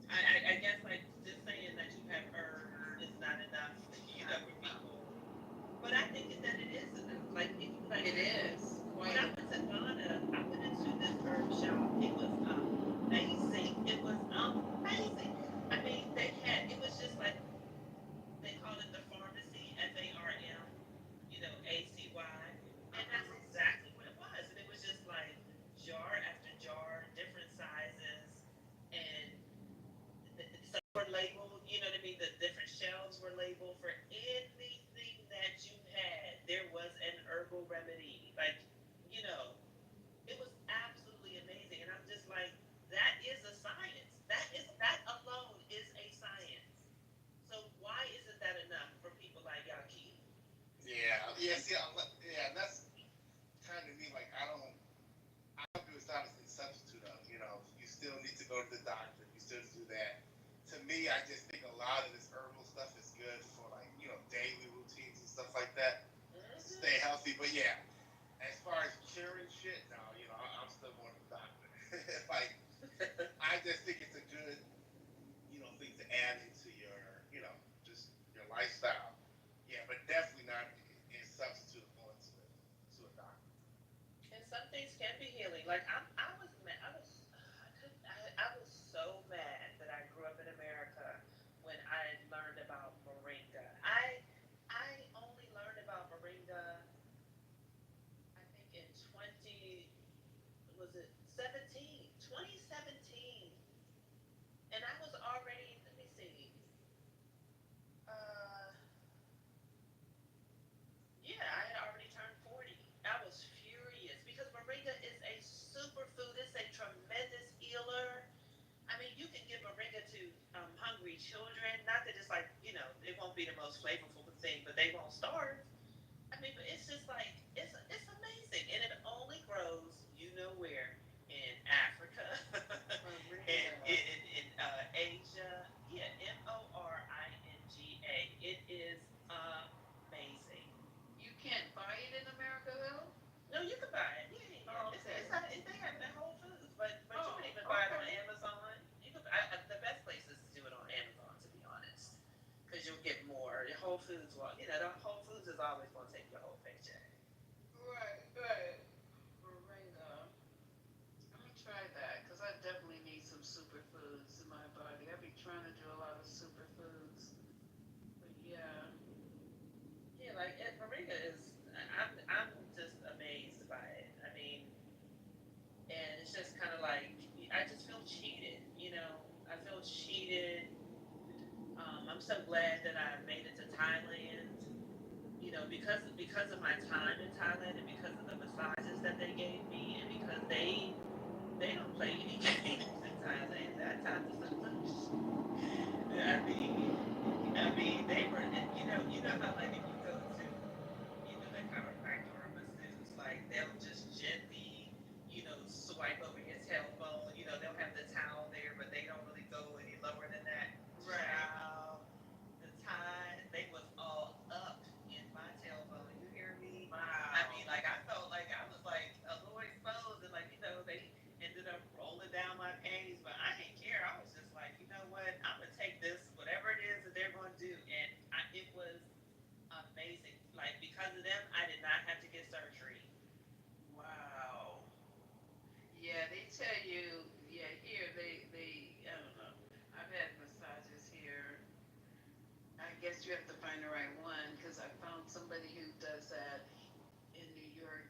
I guess like just saying that you have herbs is not enough, you know, for people. But I think that it is enough. Like It is. when I went to Ghana, I went into this herb shop. It was amazing. I mean, it was just like they call it the pharmacy, FARM, you know, ACY, and that's exactly what it was. And it was just like jar after jar, different sizes, and some were labeled. You know what I mean? The different shelves were labeled for anything that you had. There was an herbal remedy, like, you know, it was absolutely amazing. And I'm just like, that is a science. That alone is a science. So why isn't that enough for people like Yaki? Yeah. See, that's kind of me. Like, I don't do it's not a substitute of. You know, you still need to go to the doctor. You still need to do that. To me, I just think a lot of this herbal stuff is good for, like, you know, daily routines and stuff like that. Stay healthy. But But yeah, as far as curing shit, no, I'm still going to the doctor. Like, I just think it's a good, thing to add into your, just your lifestyle. Yeah, but definitely not in substitute of going to a doctor. And some things can be healing. Like I was mad. I couldn't. I was so mad that I grew up in America when I learned about moringa. I only learned about moringa. I think in 20 was it 17 2017, and I was already. Let me see. Uh, Yeah, I had already turned 40. I was furious because moringa is a superfood. It's a tremendous healer. I mean, you can give moringa to hungry children. Not that it's like, it won't be the most flavorful thing, but they won't starve. I mean, but it's just like, it's amazing. And it only grows, where, in Africa and in Asia. Yeah, Moringa. It is amazing. You can't buy it in America though? No, you can buy it. Yeah, yeah, Oh, yeah. okay. They have it at Whole Foods, but you Oh, can even buy it on okay. Amazon. The best place is to do it on Amazon, to be honest, because you'll get more. Your Whole Foods, well, the Whole Foods is always going to take your whole paycheck. Right, right. Moringa. I'm gonna try that because I definitely need some superfoods in my body. I be trying to do a lot of superfoods, but yeah. Yeah, like Moringa is. I'm just amazed by it. I mean, and it's just kind of like I just feel cheated. I feel cheated. I'm so glad that I made it to Thailand. Because of my time in Thailand and because of the massages that they gave me, and because they don't play any games in Thailand. That time is so I mean, they were, how like if you go to, the chiropractor or masseuse, like they'll just gently, swipe over your tailbone. They'll have the towel there, but they don't really go any lower than that. Right. Child, the time they was all up in my tailbone. You hear me? I Wow. mean, like I felt like I was like a little exposed, and like they ended up rolling down my panties, but I didn't care. I was just like, you know what? I'm gonna take this, whatever it is that they're gonna do, and it was amazing. Like because of them, I did not have to get surgery. Wow. Yeah, they tell you, yeah, here I don't know. I've had massages here. I guess you have to find the right one because I found somebody who does that in New York.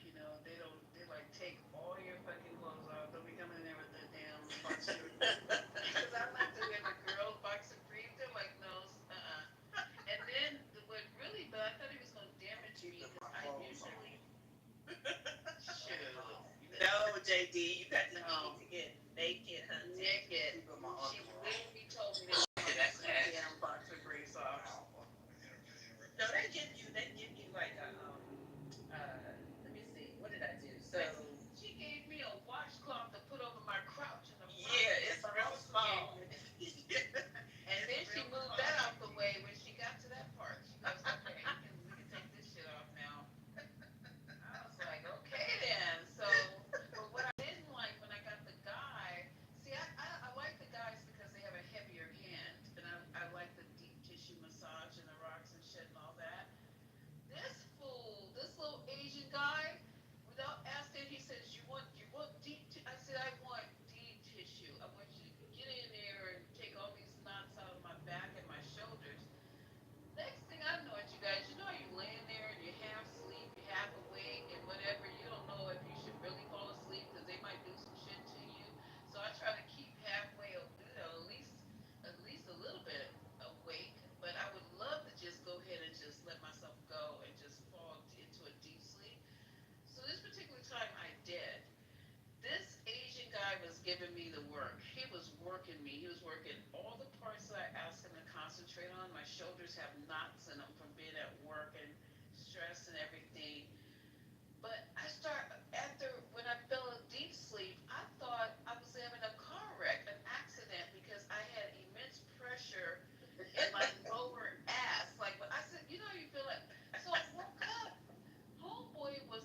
They like take all your fucking clothes off. Don't be coming in there with the damn boxer. Because I like to wear the girls boxer briefs. They're like, no, And then what really, but I thought he was gonna damage me Keeping because my I clothes on. usually shoot. No, JD, you No, need to get naked, hunty. naked. Keeping my She underwear literally told me to take my That's nasty. damn boxer briefs off. on. No, they give you like a let me see, what did I do? So She gave me a washcloth to put over my crotch in the front. yeah, it's real Also small. gave me- And then It's she real moved small. that out the way when she got to that part. She goes, okay, we can take this shit off now. I was like, okay then. So, but what I didn't like when I got the guy, see, I like the guys because they have a heavier hand, and I like the deep tissue massage and the rocks and shit and all that. This fool, this little Asian guy, without asking, he says, "You want deep?" I said, "I want deep tissue. I want you to get in there and take all these knots out of my back and my shoulders." Next thing I know, it, you guys, you're laying there and you're half asleep, you're half awake, and whatever. You don't know if you should really fall asleep because they might do some shit to you. So I try to keep halfway, at least a little bit awake. But I would love to just go ahead and just let myself go and just fall into a deep sleep. So this particular time I did. This Asian guy was giving me the work. He was working me. He was working all the parts that I asked him to concentrate on. My shoulders have knots in them from being at work and stress and everything. But after when I fell in deep sleep, I thought I was having a car wreck, an accident, because I had immense pressure in my lower ass. Like, I said, you feel like. So I woke up. Homeboy was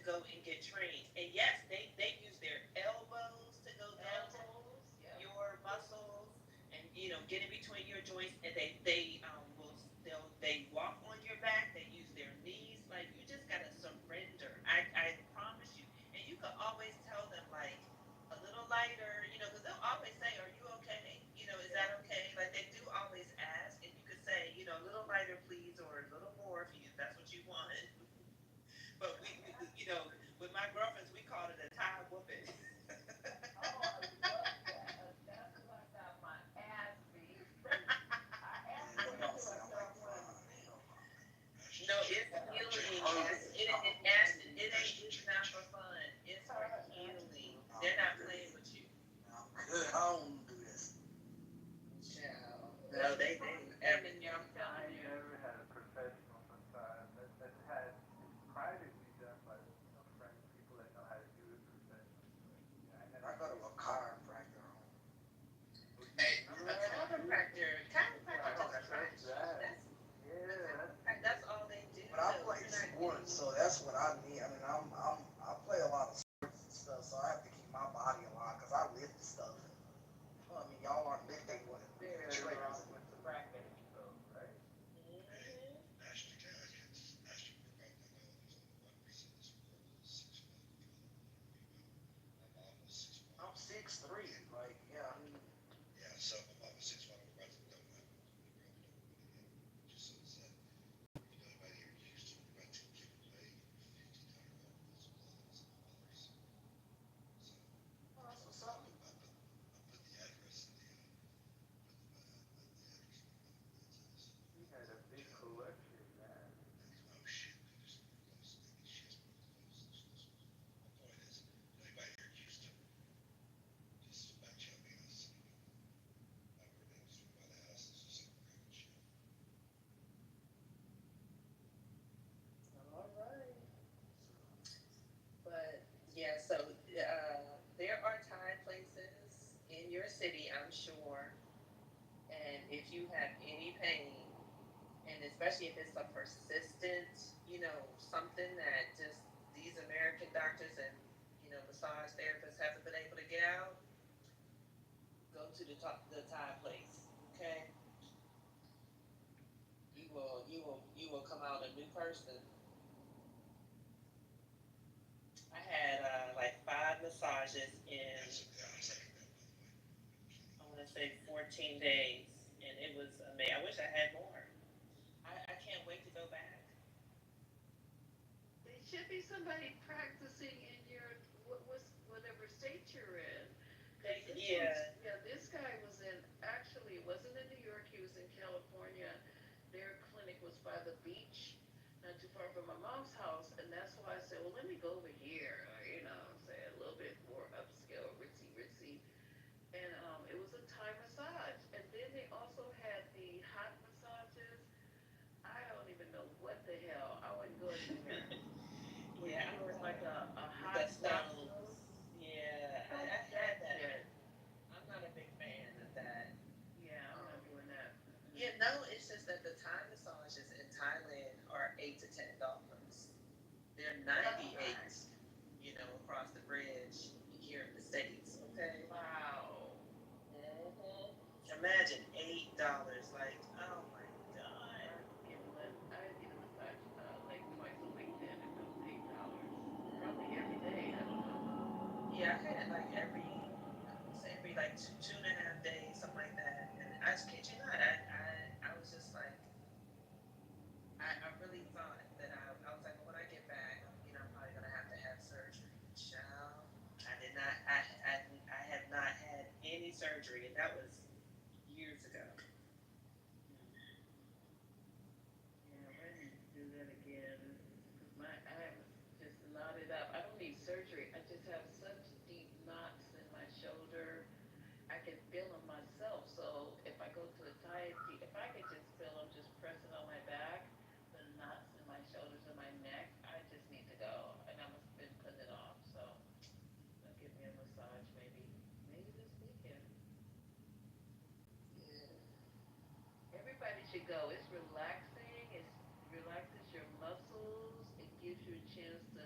go and get trained. And yes, they use their elbows to go down to Elbows, yeah. your muscles and get in between your joints, and they will they walk on your back. They use their knees. Like, you just gotta surrender. I promise you. And you can always tell them, like, a little lighter, because they'll always say, "Are you okay? Is that okay?" Like, they do always ask, and you could say, "A little lighter, please," or "a little more if that's what you want." But with my girlfriends, we called it a Thai whooping. Oh, I love that. That's what I got my ass beat. I asked Man, them they don't to sound like myself fun. once. Hell no. No, it's healing. It's not for fun. It's for healing. They're not playing with you. I'm good. I don't do this. Child. No, That's the they first thing every that I'm I telling ain't you. never had a professional massage. I've had privately done by some friends, people that know how to do it professionally. But yeah, I I never go to did. a chiropractor. Hey, a chiropractor Oh, just so scratch. that. That's Yeah, that's all they do. But I Though play you're not getting. sports, so that's what I need. I mean, I play a lot of sports and stuff, so I have to keep my body alive because I lift stuff. Well, I mean, y'all aren't lifting what Very trainers. wrong with the bracket. so, right? Mhm. National Guys, National Guard, I know there's only 1% of this world is 6'5". My mom was 6'1". I'm 6'3". Like, yeah, I mean, Yeah, so my mom was 6'1". My brother don't have it. My brother don't really have it. Just so it's that, anybody here in Houston, we're about to give away $1,500 gloves and others. So oh, that's what's up. I put the address in the address. He had a big Joe, collection, man. oh shit, there's more clothes. Maybe she has more clothes than she knows. My point is, anybody here in Houston, just back channel me and I'll send you my birthday. Just by the house. It's just some random shit. All right. But yeah, so there are Thai places in your city, I'm sure. And if you have any pain, and especially if it's a persistent, something that just these American doctors and massage therapists haven't been able to get out, go to the Thai place. Okay, you will come out a new person. I had like 5 massages in, Yeah, I second that, by the way. I want to say 14 days, and it was amazing. I wish I had more. I can't wait to go back. There should be somebody practicing in your whatever state you're in. Because Yeah. this guy was in, actually, it wasn't in New York, he was in California. Their clinic was by the beach, not too far from my mom's house. And that's why I said, well, let me go over here, say a little bit more upscale, ritzy, ritzy. And it was a Thai massage. And then they also had the hot massages. I don't even know what the hell. I wouldn't go in there. Where Yeah, you go in like a with hot the bath stones. tub. Yeah, Fuck I that had that. shit. I'm not a big fan of that. Yeah, I'm not doing that. Yeah, no, it's just that the Thai massages in Thailand are $8 to $10. They're 98, across the bridge here in the States. Okay. Wow. Imagine $8. Like, oh my god. I get a massage like twice a week then if it was $8. Probably every day. I don't know. Yeah, I had like I want to say every like two and a half days, something like that. And I just kid you not, I was just like, I really thought that I was like, well, when I get back, I'm probably gonna have surgery. Child, I did not. I have not had any surgery, and that was years ago. Yeah, I need to do that again. Because I have just knotted up. I don't need surgery. I just have such deep knots in my shoulder. I can feel them myself. So if I go to a Thai, if I could just feel them just pressing on my back, the knots in my shoulders and my neck, I just need to go. And I've been putting it off. So they'll give me a massage maybe this weekend. Everybody should go. It's relaxing. It relaxes your muscles. It gives you a chance to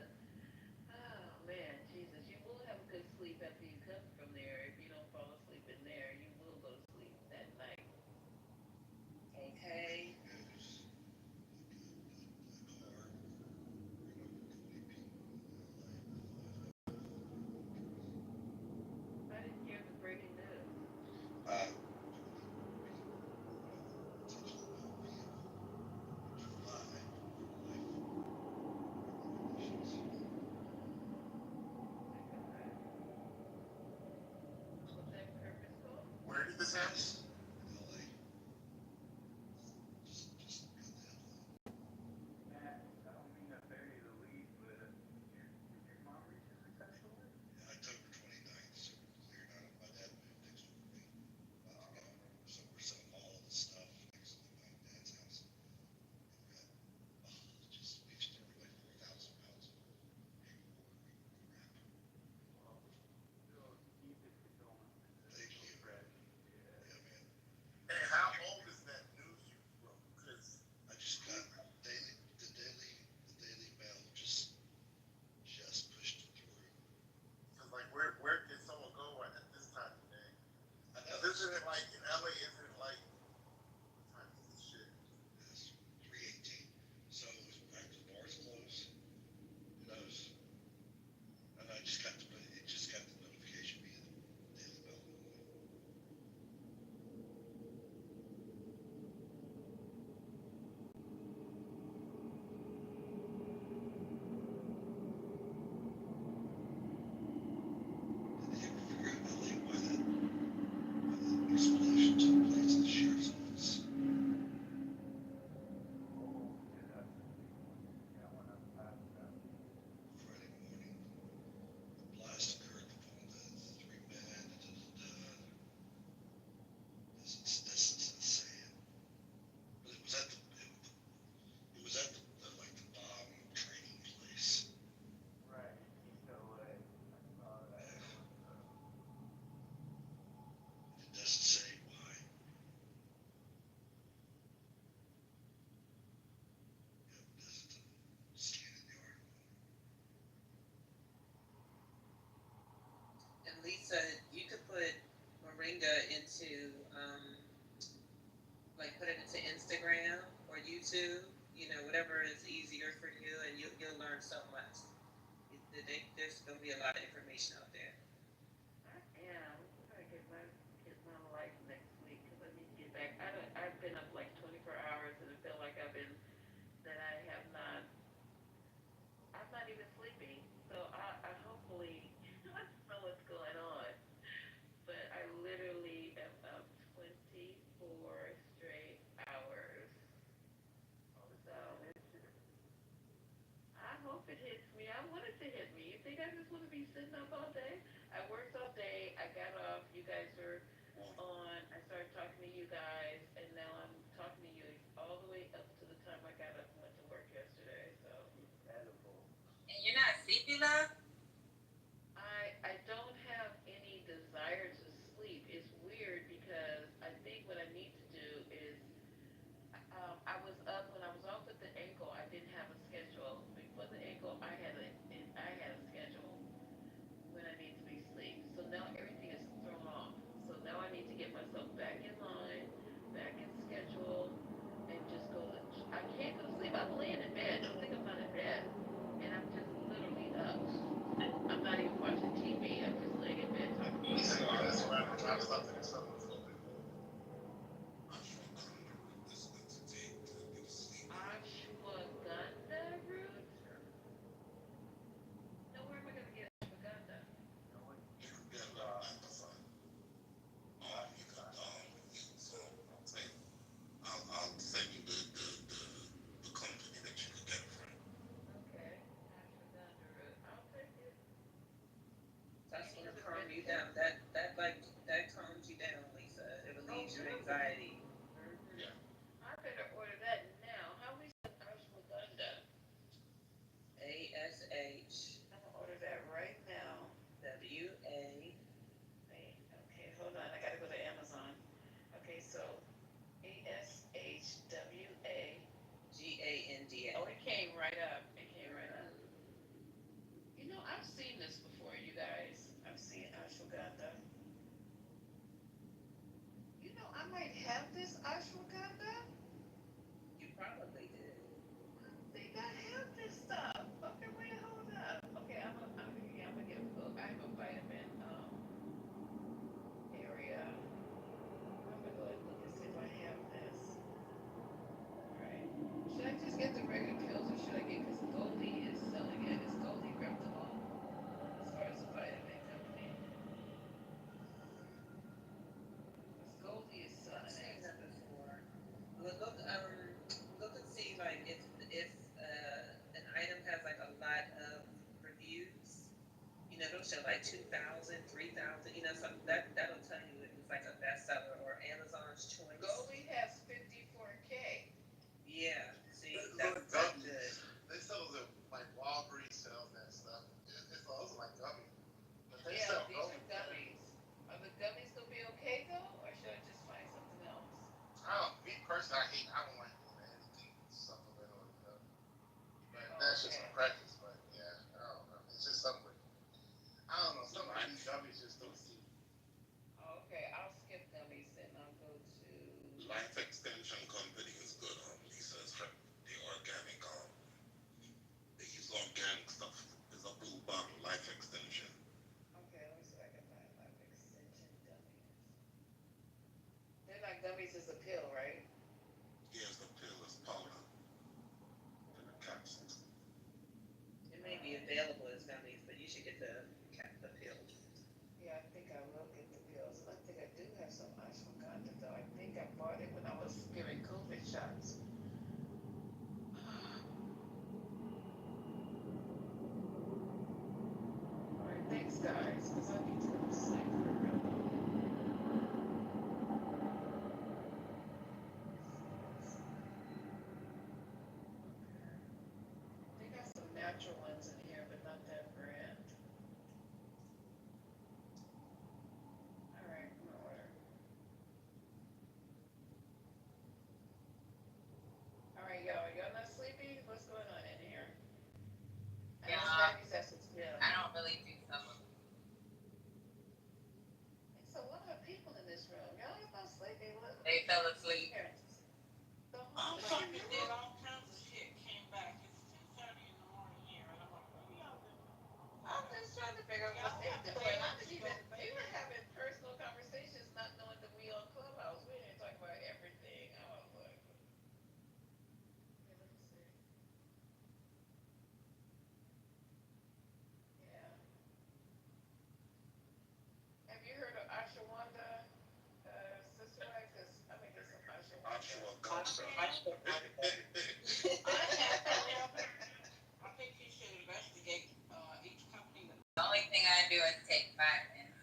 Lisa, you could put moringa into like put it into Instagram or YouTube. You know, whatever is easier for you, and you'll learn so much. There's gonna be a lot of information out there. I am. I'm gonna get my life next week because I need to get back. I've been up like 24 hours and I feel like that I have not. I'm not even sleeping. So I hopefully I don't know what's going on, but I literally am up 24 straight hours. So I hope it hits me. I want it to hit me. You think I just want to be sitting up all day? I worked all day. I got off. You guys were on. I started talking to you guys, and now I'm talking to you all the way up to the time I got up and went to work yesterday. So Edible. And you're not sleepy, love? I don't have any desire to sleep. It's weird because I think what I need to do is I was up when I was off with the ankle. I didn't have a schedule. Before the ankle, I had a schedule when I need to be asleep. So now everything is thrown off. So now I need to get myself back in line, back in schedule, and just go. I can't go to sleep. I'm laying in bed. Don't think I'm not in bed, and I'm just literally up. I'm not even watching TV. I'm just laying in bed talking to You you. said, oh, that's why I'm trying to stop thinking something for me. Ashwagandha root? Now where am I gonna get ashwagandha? You can get you could, so I'll send you the company that you could get it from. Okay, ashwagandha root. I'll take it. That's gonna calm you down. That calms you down, Lisa. It relieves your anxiety. Yeah. I better order that now. How we spell ashwagandha? ASH I'm gonna order that right now. WA Wait, okay, hold on. I gotta go to Amazon. Okay, so ASHWA. GANDA. Oh, it came right up. It came right up. You know, I've seen this before, you guys. I've seen ashwagandha. You know, I might have this ashwagandha. You probably did. I think I have this stuff. Okay, wait, hold up. Okay, I'm gonna get. I have a vitamin area. I'm gonna go and look and see if I have this. All right. Should I just get the regular pills or should I get? Because Goldie is selling it. It's Goldie reputable as far as the vitamin company. Because Goldie is I've selling seen it. that before. Look and see like if an item has like a lot of reviews. You know, it'll show like 2,000, 3,000. You know, so that'll tell you if it's like a bestseller or Amazon's choice. Goldie has 54K. Yeah. See, Those that's gummies. good. They sell them like Walgreens sells that stuff. Those are like gummies. But they Yeah, sell these are gummies. gummies. Are the gummies gonna be okay though, or should I just find something else? Me personally, I don't like doing anything supplement or whatever. But that's just a Okay. preference. But yeah, I don't know. It's just something. I don't know. Some of these gummies just don't seem. Okay, I'll skip gummies and I'll go to. Life Extension Company is good. Lisa is from the organic. They use organic stuff. There's a blue bottle, Life Extension. Okay, let me see if I can find life extension gummies. They're not gummies, it's a pill, right? Here's the pill, is powder, and the capsules. It may be available as gummies, but you should get the pills. Yeah, I think I will get the pills. And I think I do have some ashwagandha though. I think I bought it when I was giving COVID shots. All right, thanks guys, because I need to go to sleep for real. They got some natural ones in here, but not that brand. All right, I'm gonna order. All right, y'all not sleepy? What's going on in here? I know Yeah, Sammy's has some, yeah. I don't really do supplements. Y'all have to But pay I'm attention even, on we were Facebook. having personal conversations, not knowing that we on Clubhouse. We didn't talk about everything. I was like, okay, let me see. Yeah. Have you heard of Ashwanda, Sister Wax? I mean, there's some Ashwanda. Ashwagandha. I have. I think you should investigate each company. The only thing I do is take vitamins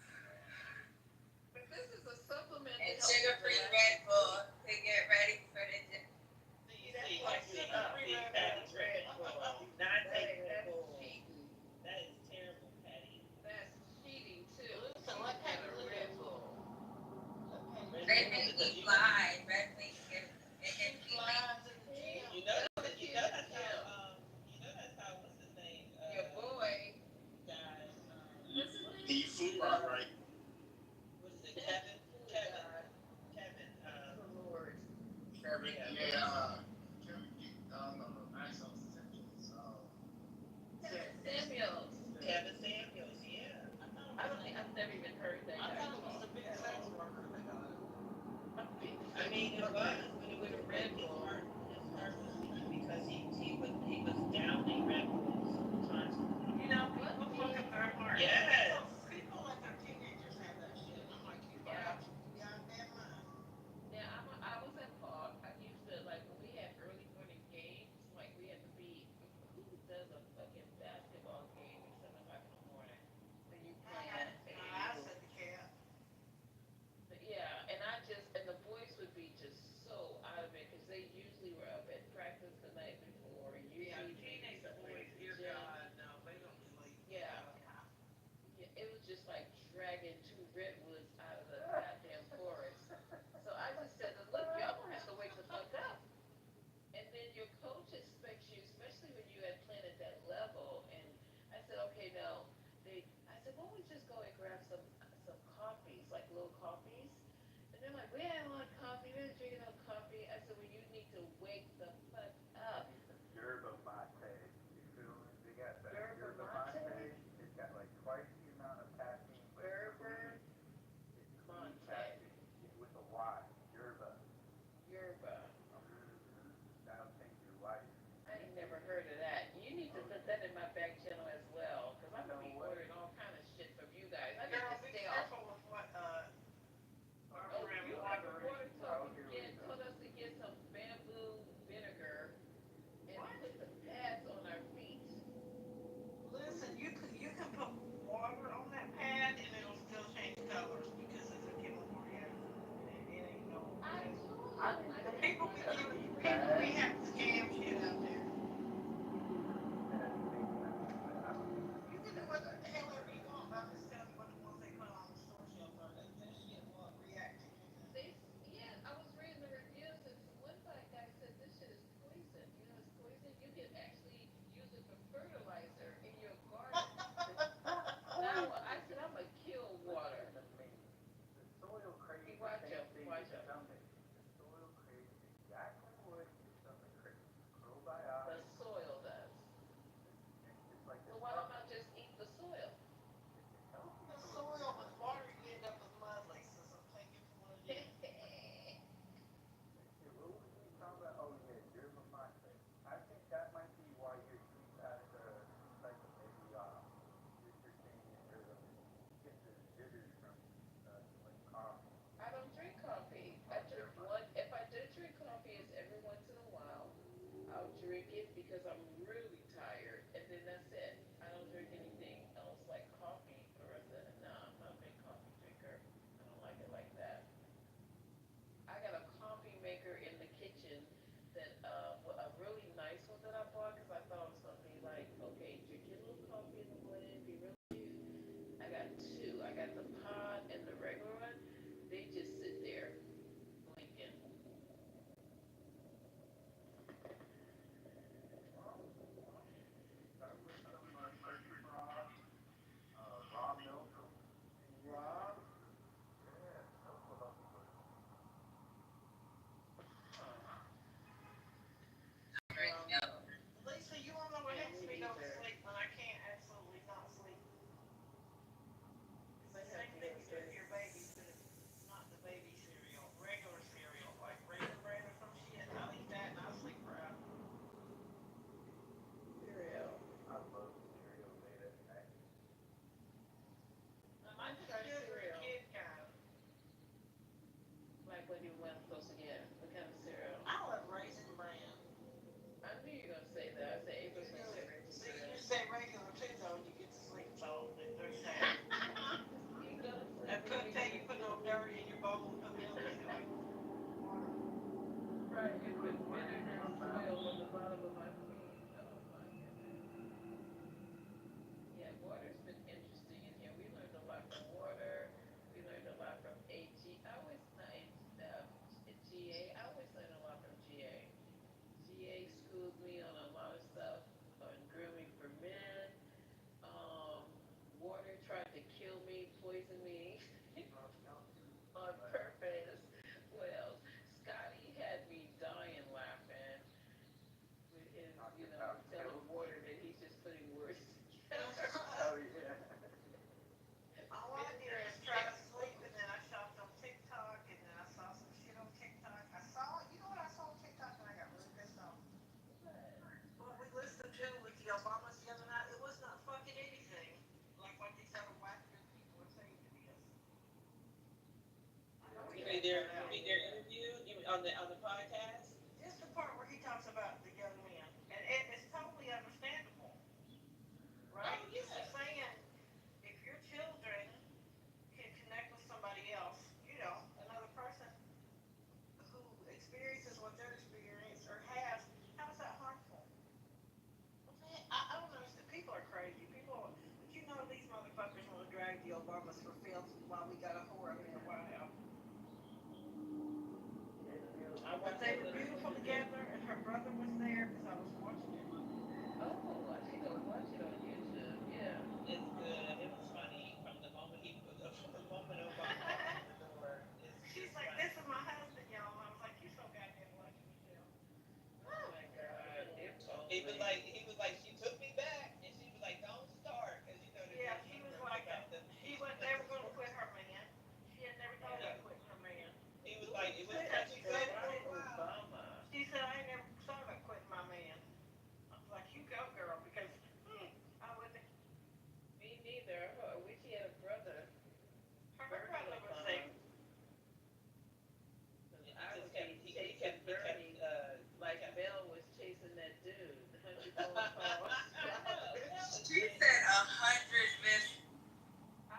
But this is a supplement to and help you sugar-free relax. Red Bull to get ready for the gym. See, Like see, sugar-free see, Red Patty, Bull. Red Bull. Do not take Red That's Bull. cheating. That is terrible, Patty. That's cheating too. Listen, You let just got Patty a look Red at you. Bull. Let Patty Red look They Bull at make you. because me you fly. Red Wings it She can keep me. flies in the gym. you know That's the that you kid know in the that's how gym. what's his name Your boy. guy What's his He name? food right. what is it Kevin Food Kevin guy. Kevin Praise the Lord. Kevin, yeah Kevin, no, Max Essentials. Kevin Samuels. Kevin Samuels yeah I've never even heard that I guy thought it was talk the big at sex all. worker that got it. I mean it was but it was With a his Red Bull. heart was weak because he was downing Red Bulls constantly. You know, What people fuck up is their heart. Yes. People let their teenagers have that shit. I'm like, you are yeah. out your goddamn mind. Yeah, I was at Park. I used to like when we had early morning games, like we had to be who does a fucking basketball game at 7 o'clock in the morning? Then you playing I said the cat. but yeah, and I just and the boys would be just so out of it because they usually were up at practice the night before. Yeah, Usually maybe teenage something boys, at the dear gym. God, no, they don't relate. Yeah. Yeah, it was just like dragging two redwoods out of the goddamn forest. So I just said, look, y'all gonna have to wake the fuck up. And then your coach expects you, especially when you had played at that level. And I said, okay, now I said, why don't we just go and grab some coffees, like little coffees? And they're like, we don't want coffee. We're not drinking no coffee. I said, well, you need to wake the fuck up. Yerba mate. You feel me? They got that Yerba yerba mate? mate. It's got like twice the amount of caffeine, but Yerba it's clean mate. caffeine with a Y. Yerba. Yerba. That'll change your life. I ain't never heard of that. You need to put that in my back channel as well, because I'm gonna be ordering all kind of shit from you guys. I need Girl, to be stay off. careful with what our Oh, friend you got water the is. water told us to get some bamboo vinegar. be check there that out. interviewed on the podcast. Just the part where he talks about the young men, and it's totally understandable, right? Oh Because yeah. he's saying if your children can connect with somebody else, another person who experiences what they're experiencing or has, how is that harmful? I don't understand. People are crazy. But these motherfuckers want to drag the Obamas for filth while we got a whore up in the White House. I But watched they a were little. beautiful together, and her brother was there because I was watching it. Oh, I need to watch it on YouTube. Yeah. It's good. It was funny from the moment Obama walked in the door. She's It's like, funny. "This is my husband, y'all." I was like, "You so goddamn lucky, Michelle." Oh my God. If only. He was like, she took me back, and she was like, don't start, because they're Yeah, doing she was numbers like, about the she was never going to quit her man. She had never thought Yeah. about quitting her man. He was Who like, was it was that? touch and go for Barack a while. Obama. She said, "I ain't never thought about quitting my man." I was like, "You go, girl," because I wouldn't. Me neither. I wish he had a brother. Her Bernie brother was Obama. there. 'Cause He I just would kept, be he chasing kept, he kept, Bernie like kept. Mel was chasing that dude. 100 phone calls. Mel is She said 100 missed. I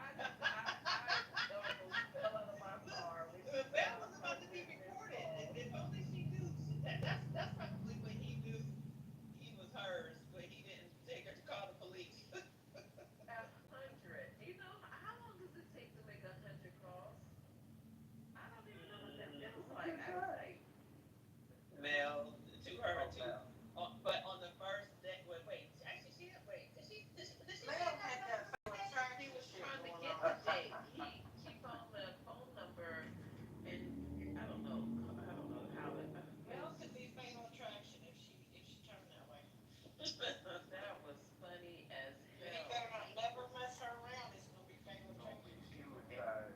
almost fell out of my car when she said Mel was about to be 100 missed recorded. calls. If only she knew. That's probably when he knew he was hers, but he didn't take her to call the police. 100. How long does it take to make 100 calls? I don't even know what that feels like. Mel to her Oh, to, Mel. but on the first day, wait, actually she had wait, did she say Mel that had on that the first fake day? He attraction was shit trying to going get on. the date. She found the phone number, and I don't know. I don't know how it Mel was. could be fatal attraction if she turned that way. That was funny as But he hell. better not never mess her around. It's gonna be fatal Don't be attraction. suicide.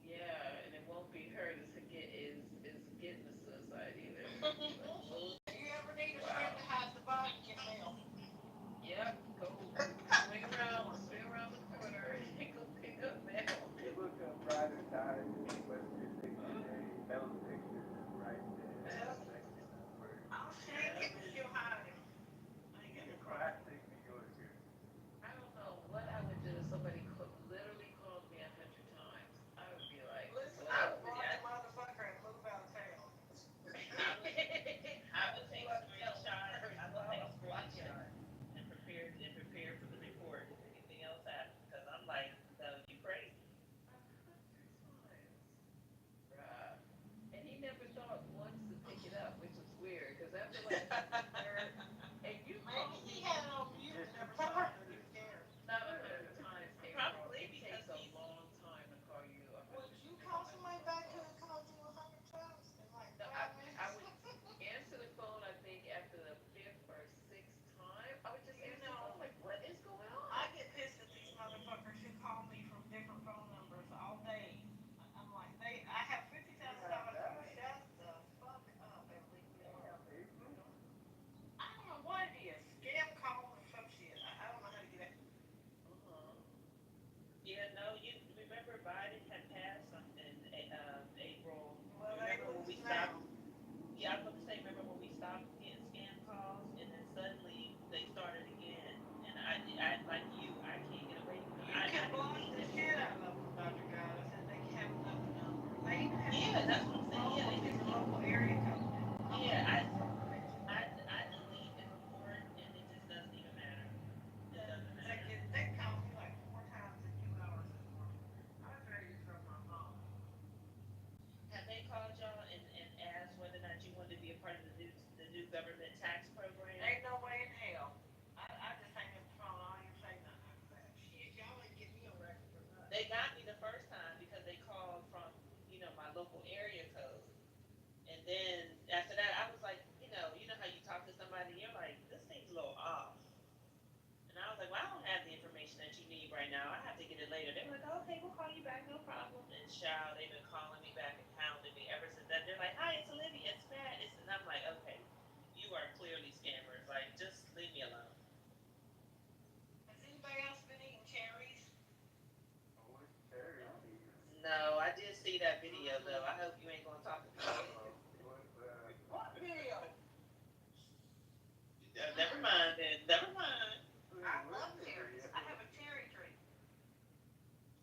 Yeah, and it won't be her is getting the suicide either. But If you ever need a friend wow. to hide the body, get Mel. Yep. Go swing around the corner, and go pick up Mel. You look up Ryder Died in West Virginia today. Those pictures is right there. Well, Next number. I'll shake Yeah. him and she'll hide him. I ain't got He's no a problem. classic New Yorker. I don't know what I would do if somebody literally called me 100 times. I would be like, Listen, "What I up would with block ya?" the motherfucker and move out of town. I would take Block him screenshots. first I would while take I'm blocking him. screenshots and prepare for the report if anything else happens. Because I'm like, no, you crazy. 100 times. Bruh. And he never thought once to pick it up, which was weird, because after like the third, and you Maybe called he me had it on mute and never saw it because he was scared. not 100 times, April. Probably It because takes a he's long time to call you Would 100 you to make call a hundred somebody phone back who calls. had called you 100 times in like No, 5 minutes? I would answer the phone. I think after the fifth or sixth time, I would just You answer the know, phone like, "What is going I on?" get pissed at these motherfuckers who call me from different phone numbers all day. I'm like, I have $50,000 for you. Shut the fuck up and leave me alone. Damn, April. I don't know what it is. Scam call or some shit. I don't know how to get it. Uh-huh. Yeah, no, you remember Biden had passed something, April. Well, they Remember when we lose stopped? now. Yeah, I was going to say, remember when we stopped getting scam calls and then suddenly they started again? And I like you, I can't get away from it. You can I block delete the them. shit out of them, Dr. Goddess, and they have enough numbers. They even have Yeah, people that's that what I'm will saying. call Yeah, from they just different keep. local area codes. I'm Yeah, like, you son of a bitch. I delete and report, and it just doesn't even matter. It doesn't matter. They called me like 4 times in 2 hours this morning. I was ready to throw my phone. Have they called y'all and asked whether or not you wanted to be a part of the new government tax program? Ain't no way in hell. I just hang up the phone. I don't even say nothing after that. Shit, y'all ain't get me on record for nothing. They got me the first time because they called from my local area code, and then after that I was like, how you talk to somebody and you're like, this seems a little off, and I was like, well, I don't have the information that you need right now. I have to get it later. They were like, oh, okay, we'll call you back, no problem. And child, they've been calling me back and hounding me ever since that. They're like, hi, it's Olivia, it's Pat, and I'm like, okay, you are clearly scammers. Like, just leave me alone. Has anybody else been eating cherries? Oh, it's cherry season. No, I did see see that video though. I hope you ain't gonna talk about it. What video? Never mind then. Never mind. I love cherries. I have a cherry tree.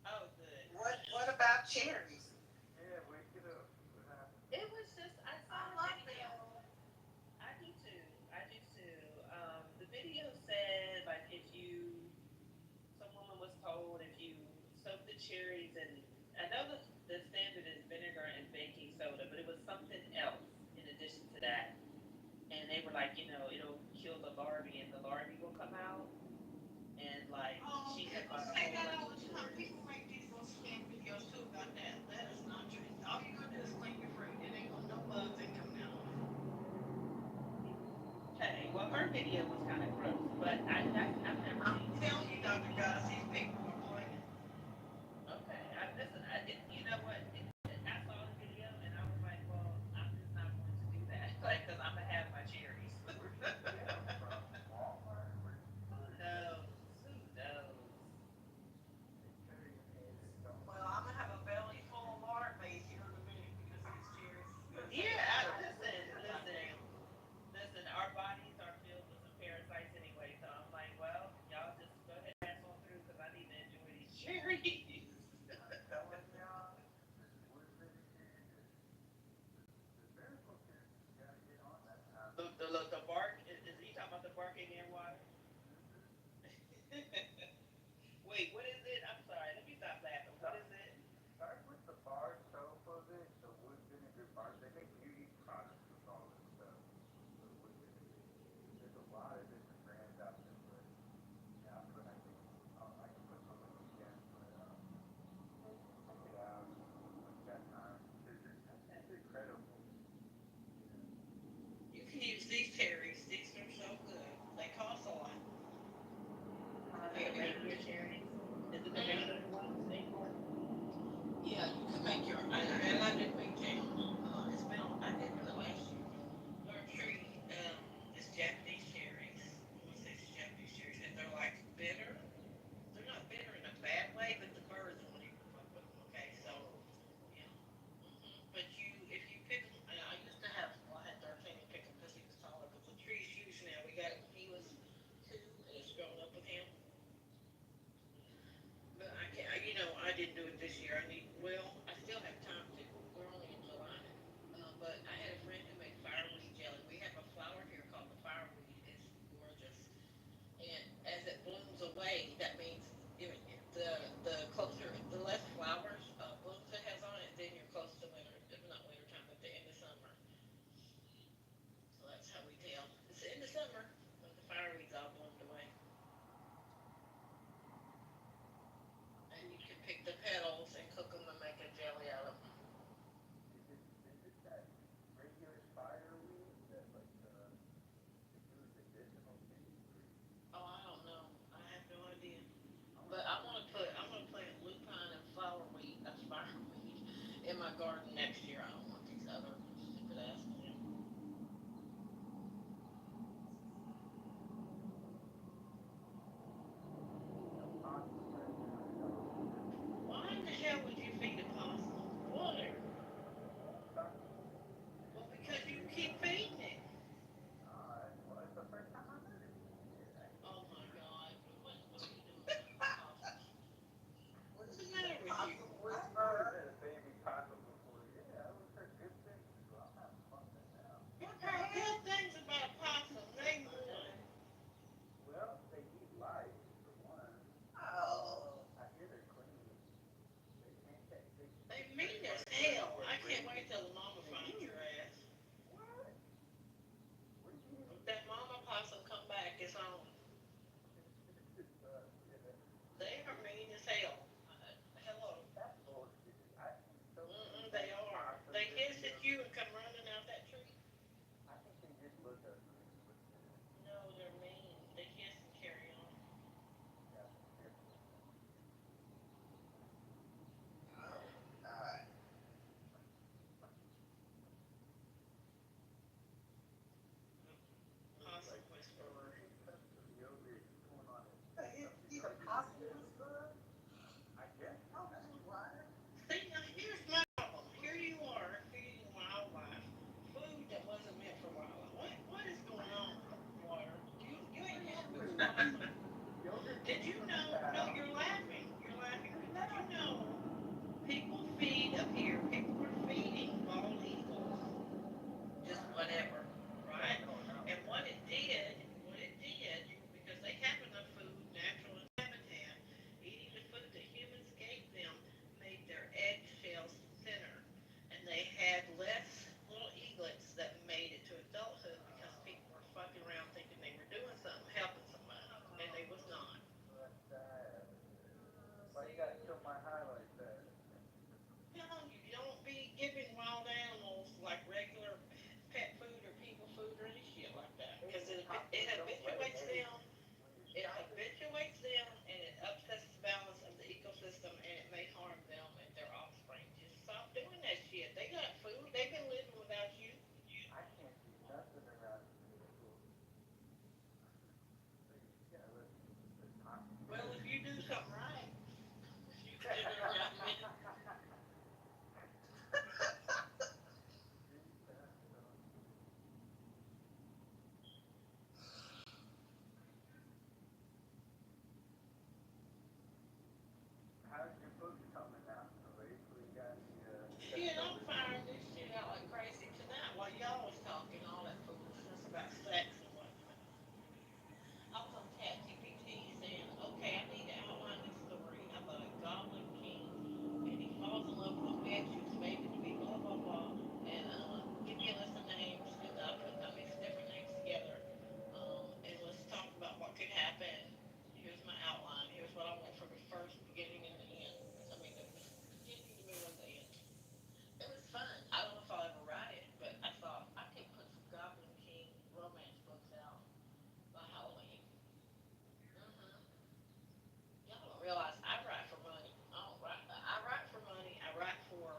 Oh, good. What about cherries? Yeah, wake it up. What happened? It was just I I saw love a video. them. I do too. I do too. The video said like if you, some woman was told if you soak the cherries and I know the standard is vinegar and baking soda, but it was something else in addition to that. And they were like, it'll kill the larvae and the larvae will come out. And like she had People bought a say whole that bunch all of the time. cherries. People make these little scam videos too about that. That is not true. All you gonna do is clean your fruit. It ain't gonna no bugs ain't coming out of it. Okay, well her video was kind of gross, but I've never I'm seen it. telling you, Dr. Gus, these people are playing. Okay, listen. You know what? I saw the video and I was like, well, I'm just not going to do that, like, because I'm gonna have my cherries. Where did you get them from? Walmart? Where did you Who find them? knows? Who knows? Well, I'm gonna have a belly full of larvae here in a minute because of these cherries. Yeah, listen. Our bodies are filled with some parasites anyway, so I'm like, well, y'all just go ahead and pass on through because I need to enjoy these cherries. I'm telling y'all, this wood vinegar, the miracle cure, you gotta get on that now. The bark is he talking about the bark in your water? Wait, what is it? I'm sorry. Let me stop laughing. What is it? Start with the bar soap of it, the wood vinegar bar. They make beauty products with all this stuff. The wood vinegar. There's a lot of different brands out there, but yeah, I'll put, I think, I can put some of these again, but check it out when you got time. It's incredible. You can use these cherries. These are so good. They cost a lot. The reindeer cherries. Is it the reindeer ones? Acorn? Yeah, you can make your, and I did make jam. It's been, I did it last year. Our tree, is Japanese cherries. I want to say it's Japanese cherries, and they're like bitter. They're not bitter in a bad way, but the birds won't even fuck with them. Okay, so yeah. But if you pick them, I used to have, well, I had D'Artagnan pick them because he was taller. But the tree's huge now. We got it when he was 2, and it's grown up with him. But I can't, I didn't do it this year. I still have time to. We're only in July. But I had a friend who made fireweed jelly. We have a flower here called the fireweed. It's gorgeous. And as it blooms away, that means the less flowers, blooms it has on it, then you're close to winter. Not winter time, but the end of summer. So that's how we tell. It's the end of summer when the fireweed's all bloomed away. And you can pick the petals and cook them and make a jelly. Did you know? No, you're laughing. You're laughing. But did you know people feed up here? People were feeding bald eagles just whatever, right? And what it did, because they have enough food, natural habitat, eating the food that humans gave them made their eggshells thinner, and they had less little eaglets that made it to adulthood because people were fucking around thinking they were doing something, helping somebody, and they was not. That's sad. Why you gotta kill my highlight there? You know, you don't be giving wild animals like regular pet food or people food or any shit like that because it habituates them. It habituates them and it upsets the balance of the ecosystem and it may harm them and their offspring. Just stop doing that shit. They got food. They've been living without you. I can't do nothing around here. Yeah, let's talk. Well, if you do something right, you can live around me. How's your book coming out? Lately, Shit, I'm firing this shit out like crazy tonight while y'all was talking all that foolishness about sex and whatnot. I was on ChatGPT saying, okay, I need to outline this story about a goblin king, and he falls in love with a bitch who's maybe to be blah blah blah, and give me a list of names, and I mix different names together, and let's talk about what could happen. Here's my outline. Here's what I want for the first, beginning, and the end. I mean, the beginning, the middle, and the end. It was fun. I don't know if I'll ever write it, but I thought I could put some Goblin King romance books out by Halloween. Hmm. Y'all don't realize I write for money. I don't write. I write for money. I write for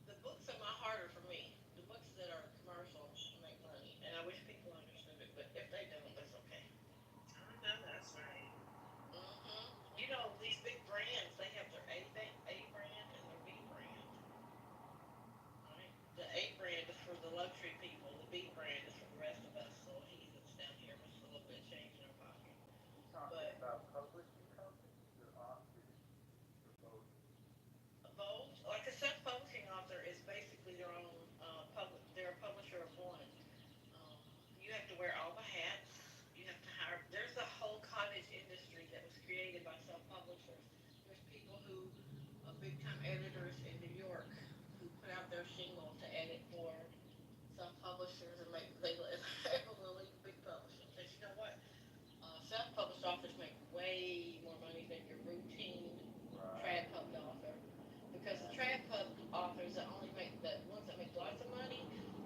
the books in my heart are for me. The books that are commercial make money, and I wish people understood it. But if they don't, that's okay. I know that's right. You know these big brands, they have their A brand and their B brand. Right? The A brand is for the luxury people. The B brand is for the rest of us, little heathens down here with a little bit of change in our pocket. You talking But about publishing companies or authors or both? both, like a self-publishing author is basically their own public. They're a publisher of one. Um, you have to wear all the hats. You have to hire. There's a whole cottage industry that was created by self-publishers. There's people who, big-time editors in New York, who put out their shingle to edit for some publishers and make they will leave big publishing. Because you know what? Self-published authors make way more money than your routine Right. trad pub author. Because the trad pub authors that only make the ones that make lots of money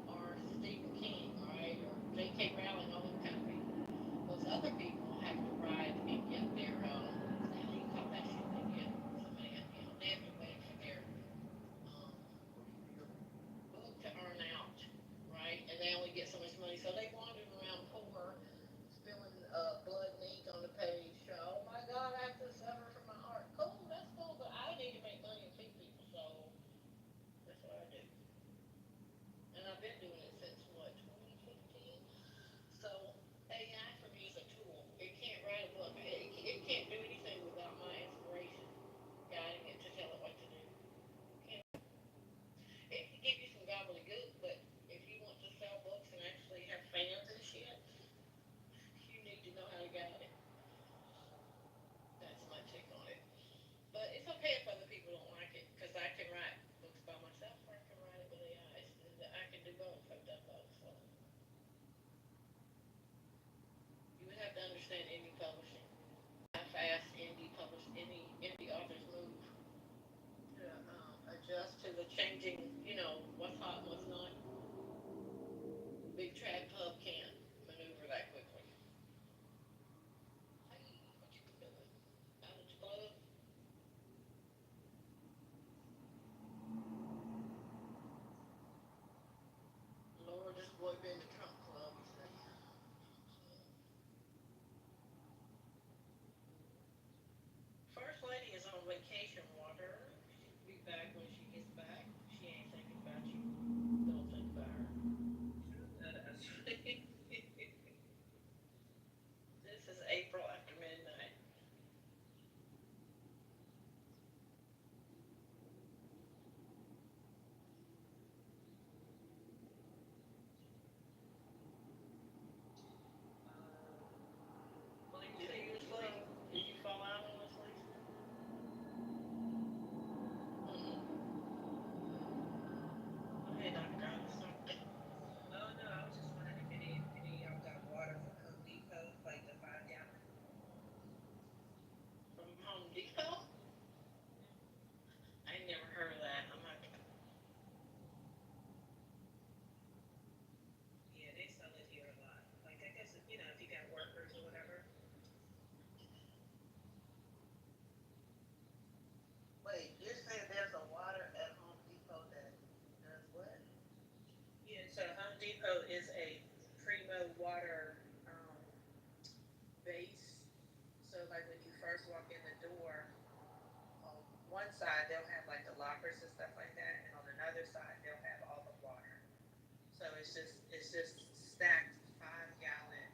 are Stephen King, right, or J.K. Rowling, all them kind of people. Those other people have to ride and get their how do you call that shit? They get somebody, they have to wait for their um, book to earn out, right? And they only get so much money, so they wander around poor, spilling blood and ink on the page. Oh my God, I have to suffer from my art. Cool, that's cool, but I need to make money and feed people, so that's what I do. And I've been doing it since what, 2015? So AI for me is a tool. It can't write a book. It can't do anything without my inspiration guiding it to tell it what to do. Can't. It can give you some gobbledygook, but if you want to sell books and actually have fans and shit, you need to know how to guide it. That's my take on it. But it's okay if other people don't like it, because I can write books by myself or I can write it with AI. I can do both. I've done both. So you would have to understand indie publishing. How fast indie authors move to adjust to the changing, what's hot and what's not. Big trad pub can't maneuver that quickly. Hey, what you been doing? Out at the club? Lord, this boy been to Trump Club, he said. First lady is on vacation, water. She'll be back when she gets back. She ain't thinking about you. Don't think about her. That's This is April after midnight. stuff like that, and on another side they'll have all the water. So it's just stacked 5 gallon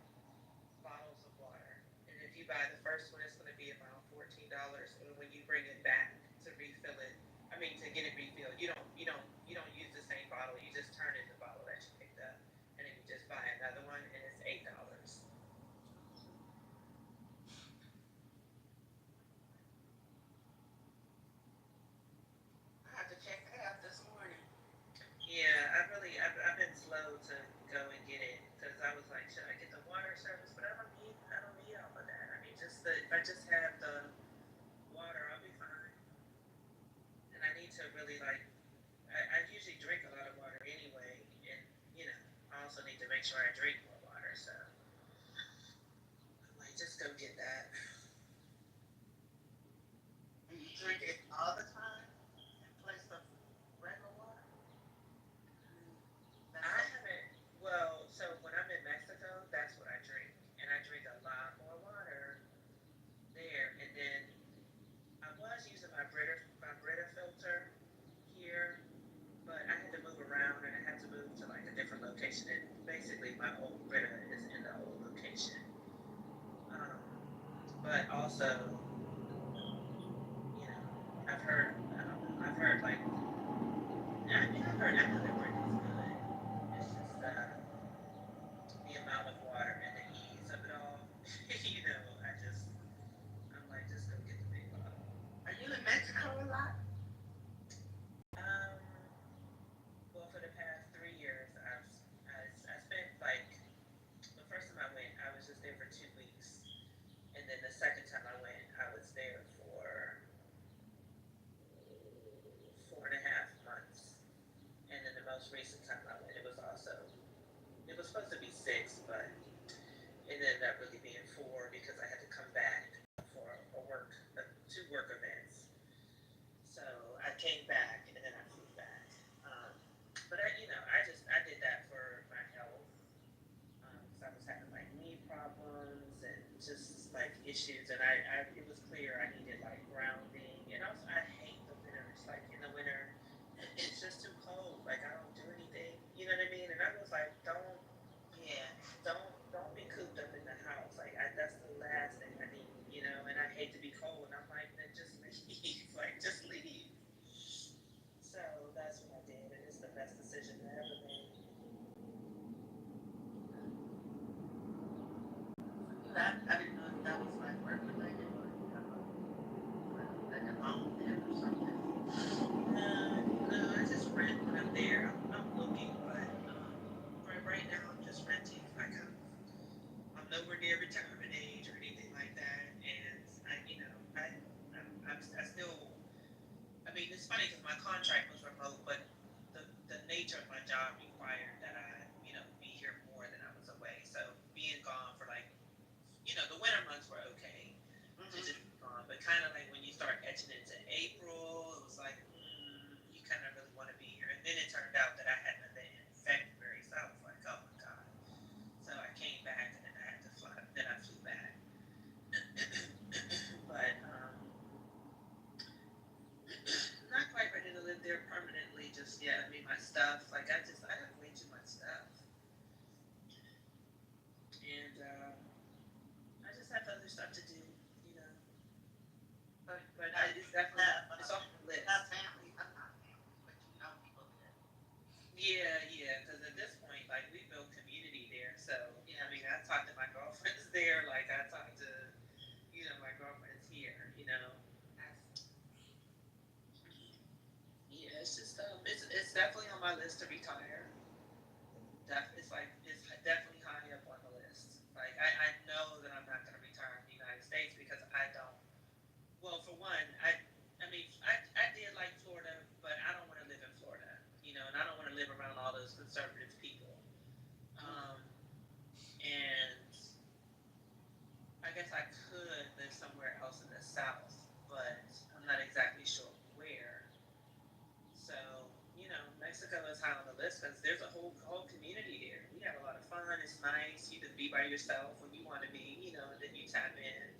bottles of water. And if you buy the first one, it's going to be around $14. And when you bring it back to refill it, I mean to get it refilled, you don't use the same bottle. You just turn in the bottle that you picked up, and then you just buy another one, and it's $8. I have to check that out this morning. Yeah, I've been slow to go and get it because I was like, should I get the water service? But I don't need all of that. I mean, if I just have the water, I'll be fine. And I need to really I usually drink a lot of water anyway, and I also need to make sure I drink more water. So I might just go get that. And you drink it all the time in place of regular water? That's I all. haven't. Well, so when I'm in Mexico, that's what I drink, and I drink a lot more water there. And then I was using my Brita filter here, but I had to move around and I had to move to like a different location. And basically, my old Brita is in the old location. Um, but also, I've heard like I know that Brita is good. It's just the amount of water and the ease of it all. I'm like, just go get the big bottle. Are you in Mexico a lot? Um, well, for the past 3 years, I spent like the first time I went, I was just there for 2 weeks, and then the second time I went, I was there for 4.5 months, and then the most recent time I went, it was supposed to be 6, but it ended up really being 4 because I had to come back for 2 work events. So I came back and then I flew back. But I did that for my health. Because I was having like knee problems and just like issues, and it was clear I needed like grounding. And also I hate the winters. Like in the winter, it's just too cold. Like I don't do anything. You know what I mean? And I was like, Yeah. don't be cooped up in the house. Like that's the last thing I need. And I hate to be cold. And I'm like, then just leave. Like just leave. So that's what I did, and it's the best decision I ever made. I didn't know if that was like work related or you have like a home there or something. No, I just rent when I'm there. I'm looking, but right now I'm just renting. Like I'm nowhere near retirement age or anything like that, and I still. I mean, it's funny because my contract was remote, but the nature of my job required that I be here more than I was away. So being gone for like the winter months were okay to just be gone, but kind of like when you start etching into April, it was like you kind of really want to be here. And then it turned out that I had an event in February, so I was like, oh my god. So I came back and then I had to fly. Then I flew back. But not quite ready to live there permanently just yet. I mean, my stuff, like I have way too much stuff, and I just have other stuff to do, you know. But it's definitely it's off the list. Not family, I'm not family, but you know people there. Yeah, because at this point, like we built community there, so I mean, I talked to my girlfriends there, like I talked to my girlfriends here, Yeah, it's just it's definitely on my list to retire. It's definitely high up on the list. Like I know that I'm not going to retire in the United States because I don't. Well, for one, I mean I did like Florida, but I don't want to live in Florida, and I don't want to live around all those conservative people. Um, and I guess I could live somewhere else in the South, but I'm not exactly sure where. So, Mexico is high on the list because there's a whole community there. We have a lot of fun. It's nice. You can be by yourself when you want to be, and then you tap in.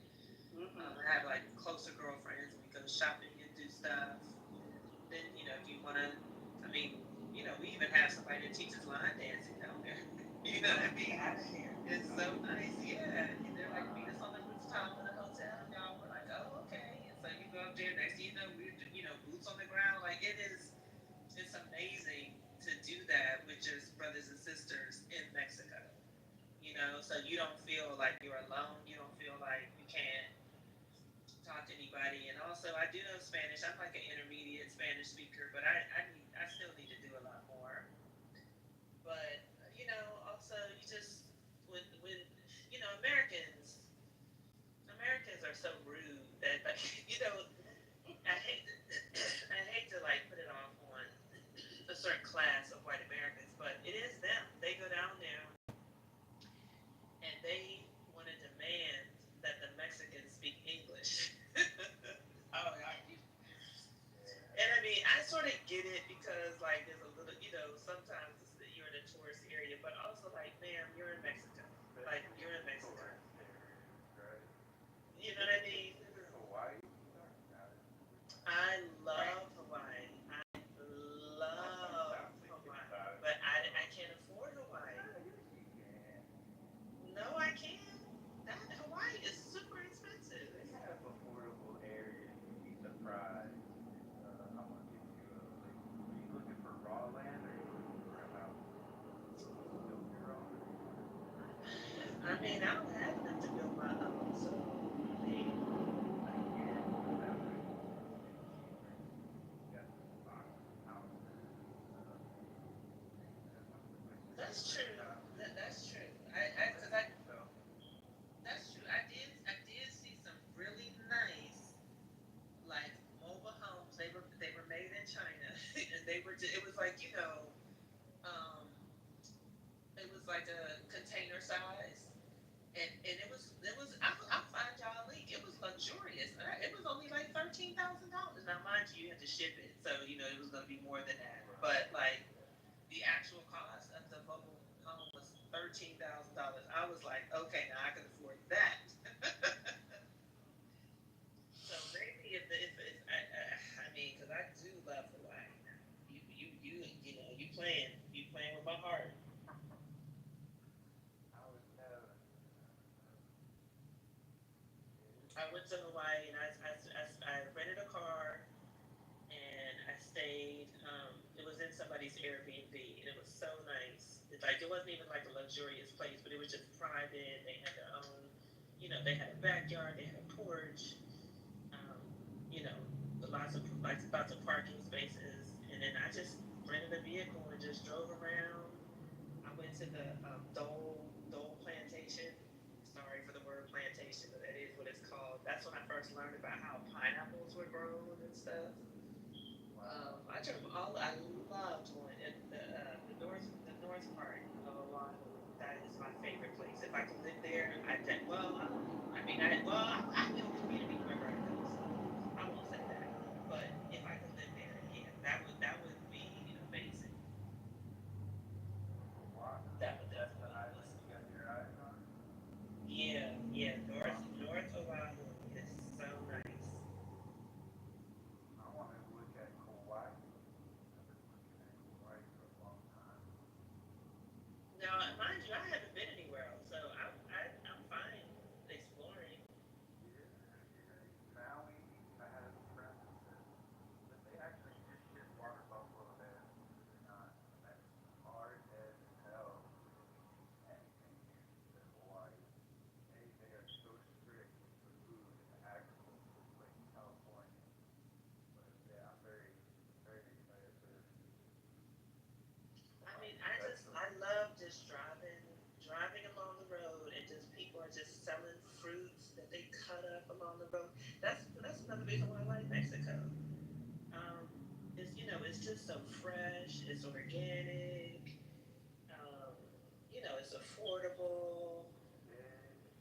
I have like closer girlfriends and we go shopping and do stuff. Then, if you know what I mean? It's so nice, yeah. And they're like, meet us on the rooftop of the hotel, y'all. We're like, oh, okay. And so you go up there. Next thing you know, we're boots on the ground. Like it's amazing to do that with just brothers and sisters in Mexico. So you don't feel like you're alone. You don't feel like you can't talk to anybody. And also, I do know Spanish. I'm like an intermediate Spanish speaker, but I still need to do a lot more. But also you just when Americans are so rude that like I hate to, I hate to like put it off on a certain class of white Americans, but it is them. They go down there and they want to demand that the Mexicans speak English. Oh, yeah. And I mean, I sort of get it because like there's a little, sometimes you're in a tourist area, but also like, ma'am, you're in Mexico. Like you're in Mexico. You know what I mean? Hawaii? I love Hawaii. I love Hawaii, but I can't afford Hawaii. No, I can't. That Hawaii is super expensive. They have affordable areas. You'd be surprised. I'm gonna give you a. Are you looking for raw land or are you looking for a house? Build your own. I mean, I don't have enough to build my own, so I mean, Again, that way cheaper. You got the box houses. that's true. That's true. Cause that's true. I did see some really nice like mobile homes. They were made in China, and it was like um, it was like a container size, and I'll find y'all a link. It was luxurious. It was only like $13,000. Now, mind you, you had to ship it, so it was gonna be more than that. But like the actual cost of the mobile home was $13,000. I was like, okay, now I can afford that. So maybe I mean, because I do love Hawaii. You playing with my heart. I would never. I went to Hawaii and I rented a car and I stayed. It was in somebody's Airbnb and it was so nice. It wasn't even like a luxurious place, but it was just private. They had their own, they had a backyard, they had a porch, um, you know, lots of parking spaces. And then I just rented a vehicle and just drove around. I went to the Dole Plantation. Sorry for the word plantation, but that is what it's called. That's when I first learned about how pineapples were grown and stuff. I drove I loved going in the north part of Oahu. That is my favorite place. If I could live there, I think. Well, I mean, I feel community wherever I go. So I won't say that. But if I could live there again, that would be amazing. That would That's the definitely be island you got your eyes on. yeah, yeah. North Oahu is so nice. I want to look at Kauai. I've been looking at Kauai for a long time. Now, mind you, I haven't been anywhere else, so I'm fine exploring. Yeah, yeah. Maui, I had a friend that said that they actually just ship water buffalo there, believe it or not. And that's hard as hell to get anything here to Hawaii. They are so strict with food and agriculture, like in California. But yeah, I'm very, very excited to I find mean, some I vegetables. love just driving along the road, and just people are just selling fruits that they cut up along the road. That's another reason why I like Mexico. Um, it's just so fresh. It's organic. Um, it's affordable. Fish,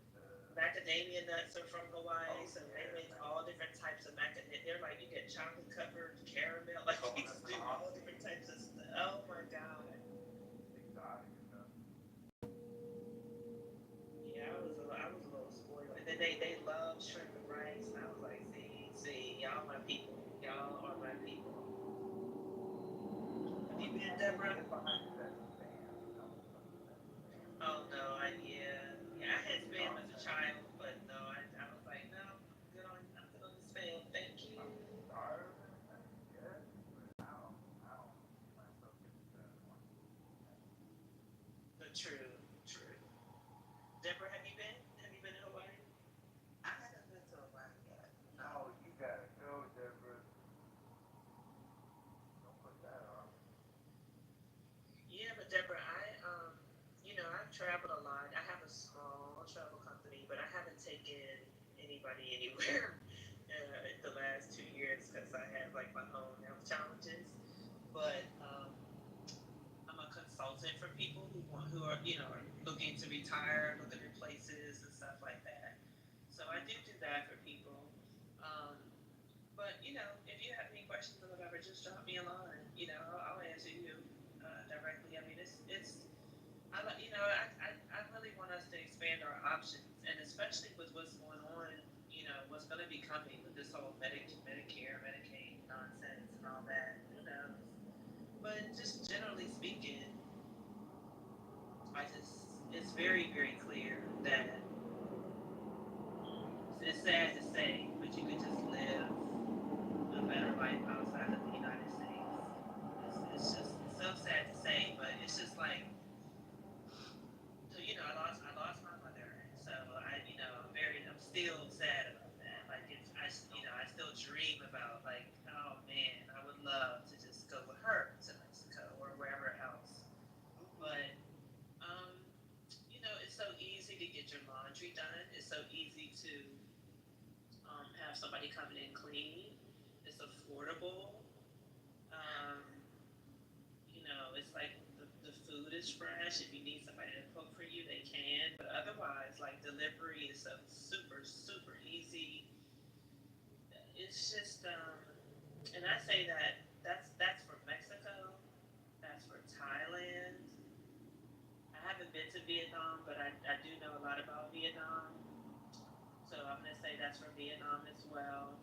Macadamia nuts are from Hawaii, oh so they yeah, make all different types of macadamia. They're like you get chocolate covered caramel, like they coconut just do all different coffee, types of stuff. Oh my god! exotic stuff. Yeah, I was a little spoiled. And then they love shrimp and rice, and I was like, see, y'all my people, y'all are my people. Have you been, I want to Deborah? get behind that sand. I want some of that sand. True, true. Deborah, have you been? Have you been to Hawaii? I haven't been to Hawaii yet. Oh, you gotta go, Deborah. Don't put that off. Yeah, but Deborah, I've traveled a lot. I have a small travel company, but I haven't taken anybody anywhere the last 2 years because I have like my own health challenges. But I'm a consultant for people who are are looking to retire, looking at places and stuff like that. So I do that for people. Um, but if you have any questions or whatever, just drop me a line. I'll answer you directly. I mean, it's I like I really want us to expand our options, and especially with what's going on, what's going to be coming with this whole Medicare, Medicaid nonsense and all that. Who knows? But just generally speaking, it's very very clear that it's sad to say, but you could just live a better life outside of the United States. It's so sad to say, but it's just like so I lost my mother, so I'm still sad about that. Like I still dream about like oh man I would love to just go with her to Mexico or wherever else, but um it's so easy to get your laundry done. It's so easy to have somebody coming in clean. It's affordable. Um, it's like the food is fresh. If you need somebody to cook for you, they can. But otherwise, like delivery is so super, super easy. It's just, and I say that's for Mexico. That's for Thailand. I haven't been to Vietnam, but I do know a lot about Vietnam. So I'm gonna say that's for Vietnam as well.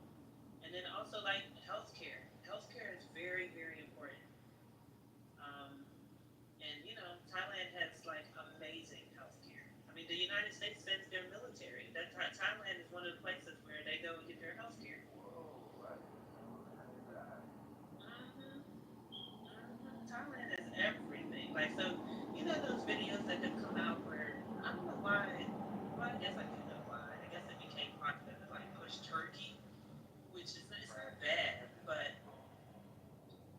And then also like healthcare. Healthcare is very, very important. Um, And Thailand has like amazing healthcare. I mean, the United States sends their military. Thailand is one of the places where they go and get their healthcare. Whoa, I didn't know any of that. Thailand is everything. Like so, those videos that have come out where I don't know why. Well, I guess I do know why. I guess it became popular to like push Turkey, which is it's not bad, but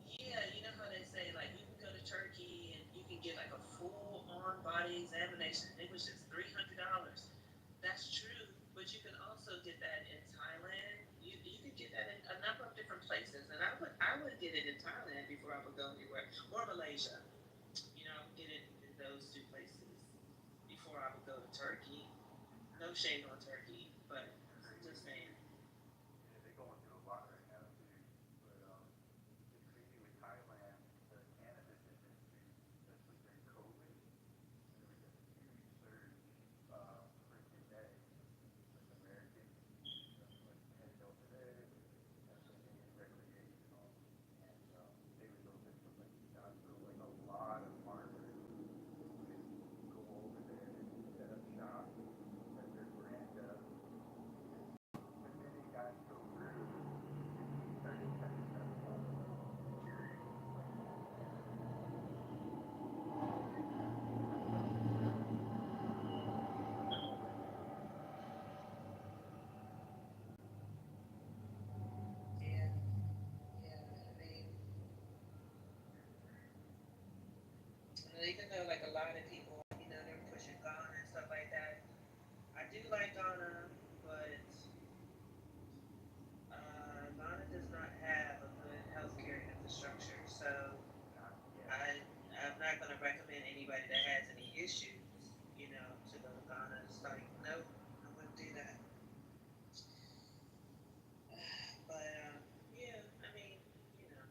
yeah, you know how they say like you can go to Turkey and you can get like a full on body examination. It was just $300. That's true, but you can also get that in Thailand. You can get that in a number of different places, and I would get it in Thailand before I would go anywhere, or Malaysia. Get it in those two places before I would go to Turkey. No shade on Turkey, but just saying. Yeah, they're going through a lot right now too. But it's crazy with Thailand, the cannabis industry, especially during COVID, there was a huge surge freaking day. Like Americans, like headed over there, kind of making it recreational, and they would go there for like jobs. So like a lot of farmers would go over there and set up shop, set their brand up, and then it got so rude. Started cutting stuff off. Yeah, yeah. I mean, even though like a lot of people, they're pushing Ghana and stuff like that. I do like Ghana, but Ghana does not have a good healthcare infrastructure. So Not yet. I'm not going to recommend anybody that has any issues, to go to Ghana. It's like, nope, I wouldn't do that. But yeah, I mean, you know,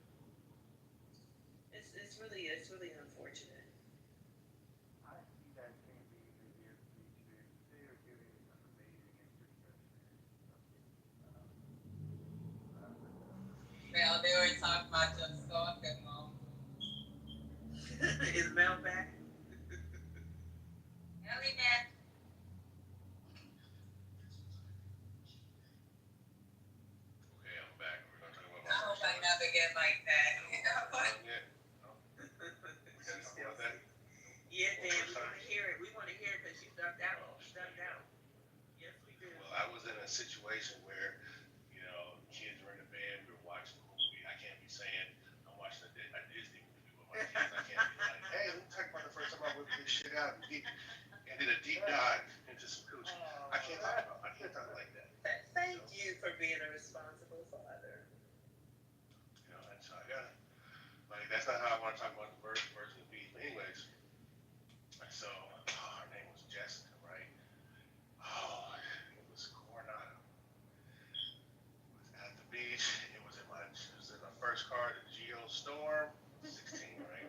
it's really unfortunate. I see that changing in the near future. They are giving us some amazing infrastructure. But Well, they were talking about your stalking, Mom. Is Mel back? Ellie, man. Okay, I'm back. We're not talking about I my hope first I one. never get like that. Not yet. No. We gotta talk about that. Yeah, Well, Dan, first time. ducked out. Ducked out. Yes, we do. Well, I was in a situation where, kids were in the bed, we were watching a movie. I can't be saying I'm watching a Disney movie with my kids. I can't be like, hey, let me talk about the first time I whipped this shit out and did a deep dive into some coochie. I can't talk like that. Thank you for being a responsible father. That's how I got it. Like, that's not how I want to talk about the birds versus the bees. But anyways, so, her name was Jessica, right? Oh, it was Coronado. It was at the beach. It was in my first car, the Geo Storm, 16, right?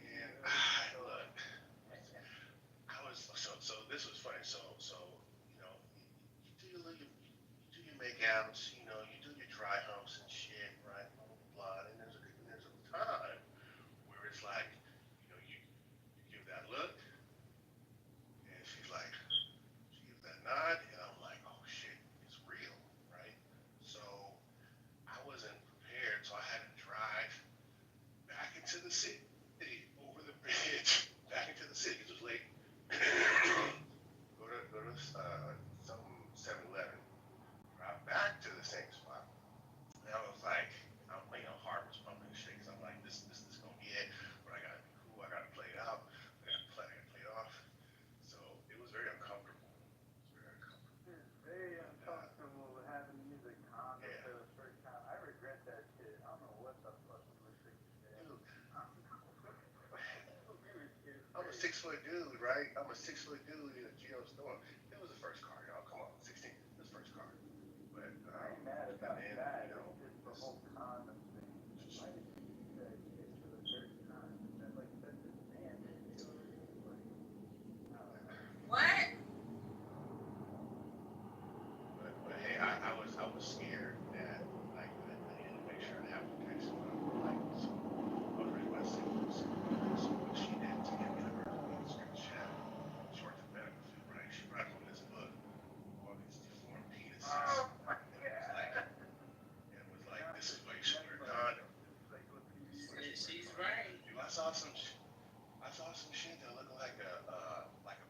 And look, so this was funny. So you do your make outs, you do your dry humps and shit, right? Blah blah blah. And there's a time where it's like, you give that look, and she's like, she gives that nod, and I'm like, oh shit, it's real, right? So I wasn't prepared, so I had to drive back into the city, over the bridge, back into the city. It was late. go to some 7-Eleven, drive back to the same spot. And I was like, heart was pumping and shit, because I'm like, this gonna be it. But I gotta be cool. I gotta play it out. I gotta play it off. So it was very uncomfortable. It's very uncomfortable having to use a condom for the first time. I regret that shit. I don't know what the fuck we were thinking there. Dude, I'm a 6-foot dude, right? I'm a 6-foot dude in a Geo Storm. It was the first car, y'all. Come on, 16. It was the first car. But I ain't mad about that. It's the whole condom thing. Why did you use that shit for the first time? That's like such a man deal. What? But hey, I was scared that like I needed to make sure I have protection. Like, so I was ready to say, so what she did to get me the first one, scared the shit out of me. She worked in medical field, right? She brought home this book, all these deformed penises. Oh my And it was like, this is why you should wear a condom. She's right. Dude, I saw some shit that looked like a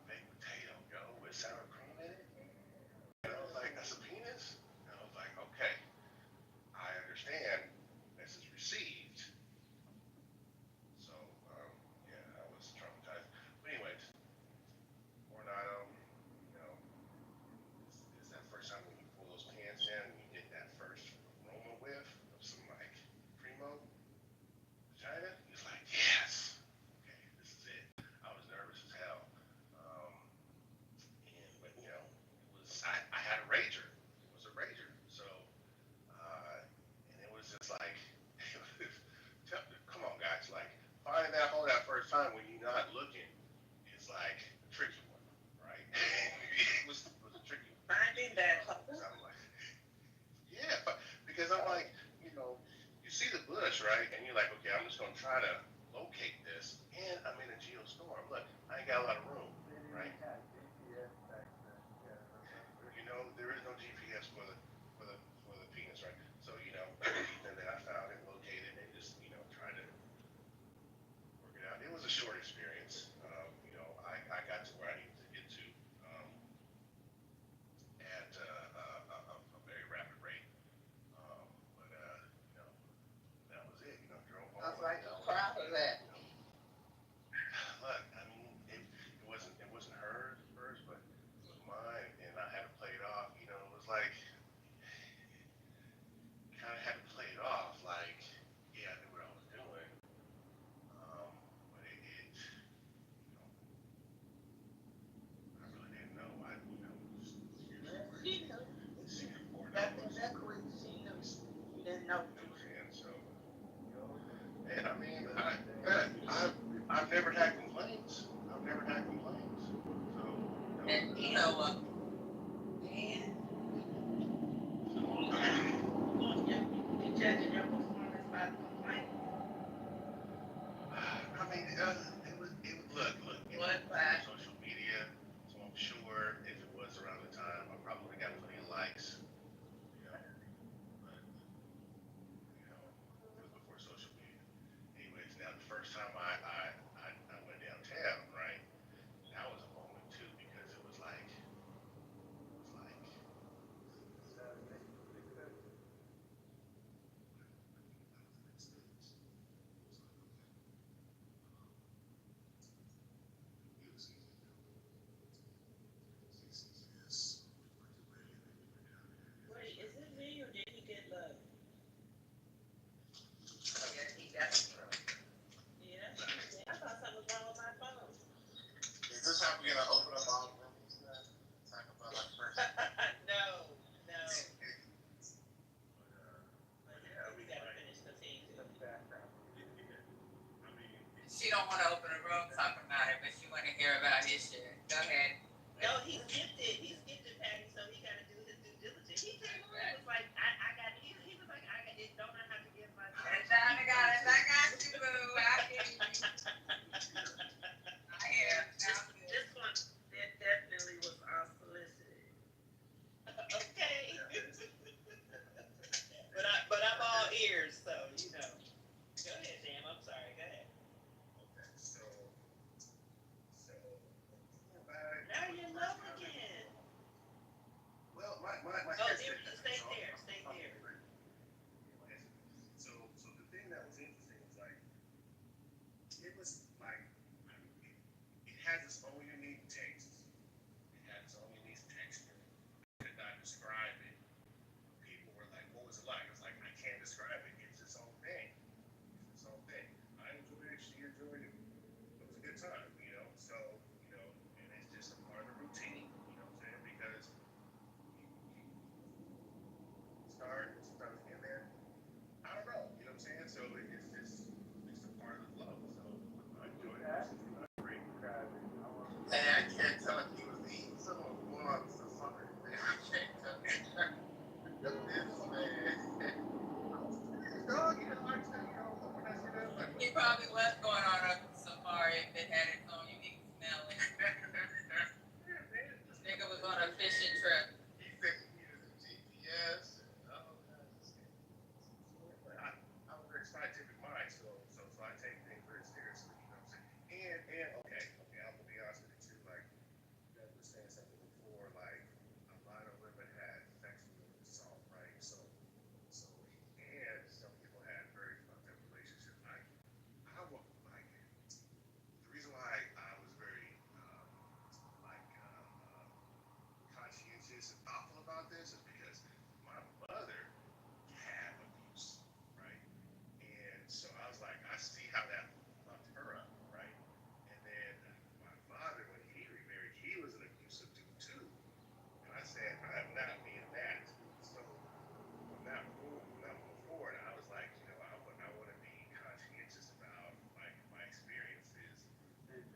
baked potato, with sour cream in it. And I was like, that's a penis? And I was like, okay, I understand this is received. So, yeah, I was traumatized. But anyways, Coronado, is that first time when you pull those pants down and you get that first aroma whiff of some like primo vagina? He's like, yes. Okay, this is it. I was nervous as hell. But it was I had a rager. It was a rager. So and it was just like come on guys, like finding that hole that first time when you're not looking is like a tricky one, right? it was a tricky one. Finding that hole. I'm like, yeah, because I'm like, you see the bush, right? And you're like, okay, I'm just gonna try to locate this, and I'm in a geostorm. Look, I ain't got a lot of room, right? There is no GPS for the penis, right? So and then I found it, located, and just tried to work it out. It was a short experience. I got to where I needed to get to at a very rapid rate. But that was it. Drove home. I was like, I'm proud of that. Look, I mean, it wasn't hers, but it was mine, and I had to play it off. It was like kind of had to play it off, like yeah, I knew what I was doing, but I really didn't know. She knew. That's exactly what she knew. You didn't know. And so, and I mean, I've never had complaints. I've never had complaints. So, And you know what? You judging your performance by the complaint. I mean, look. It was on social media, so I'm sure if it was around the time, I probably would have got plenty of likes. But it was before social media. Anyways, now the first time I went downtown, right? That was Yeah, I thought something was wrong with my phone. Is this how we're gonna open up all rooms now? Talk about our first. No, no. But yeah, I We mean, gotta like, finish the team. The background. I mean, She don't want to open a room talking about it, but she want to hear about his shit. Go ahead. No, he's gifted. He's gifted, Patty. So he got to do his due diligence. He came on and was like, I got. He was like, I don't know how to give my. I got you, boo. I hear you. I hear you. This one, that definitely was unsolicited. Okay. but I'm all ears, so you know. Go ahead, Sam. I'm sorry. Go ahead. okay, so Now you're low again. well, my Oh, there, stay there. Stay there. So the thing that was interesting was like, it was like, I mean, it has its own unique taste. It had its own unique texture. I could not describe it. People were like, what was it like? I was like, I can't describe it. It's its own thing. It's its own thing. I enjoyed it. She enjoyed it. It was a good time, you know. So, you know, and it's just a part of the routine, you know what I'm saying? Because you start, sometimes in there, I don't know, you know what I'm saying? So it's a part of the flow. So I enjoyed it. It was great. Hey, I can't tell if he was eating some or bugs or something. I can't tell. This man. Dog, you know, I tell you, when I see that, I'm like, He probably was going on a safari if it had its own unique smell. yeah, man, just Nigga was on a fishing trip. he said he used a GPS and all kinds of stuff. But I'm a very scientific mind, so I take things very seriously, you know what I'm saying? And okay, I'm gonna be honest with you too. Like you guys were saying something before, like a lot of women had sexual assault, right? So and some people had very fucked up relationships. I would like the reason why I was very like conscientious and thoughtful about this is because my mother had abuse, right? And so I was like, I see how that fucked her up, right? And then my father, when he remarried, he was an abusive dude too. And I said, I'm not being that. So from that moving forward, I was like, you know, I want to be conscientious about like my experiences.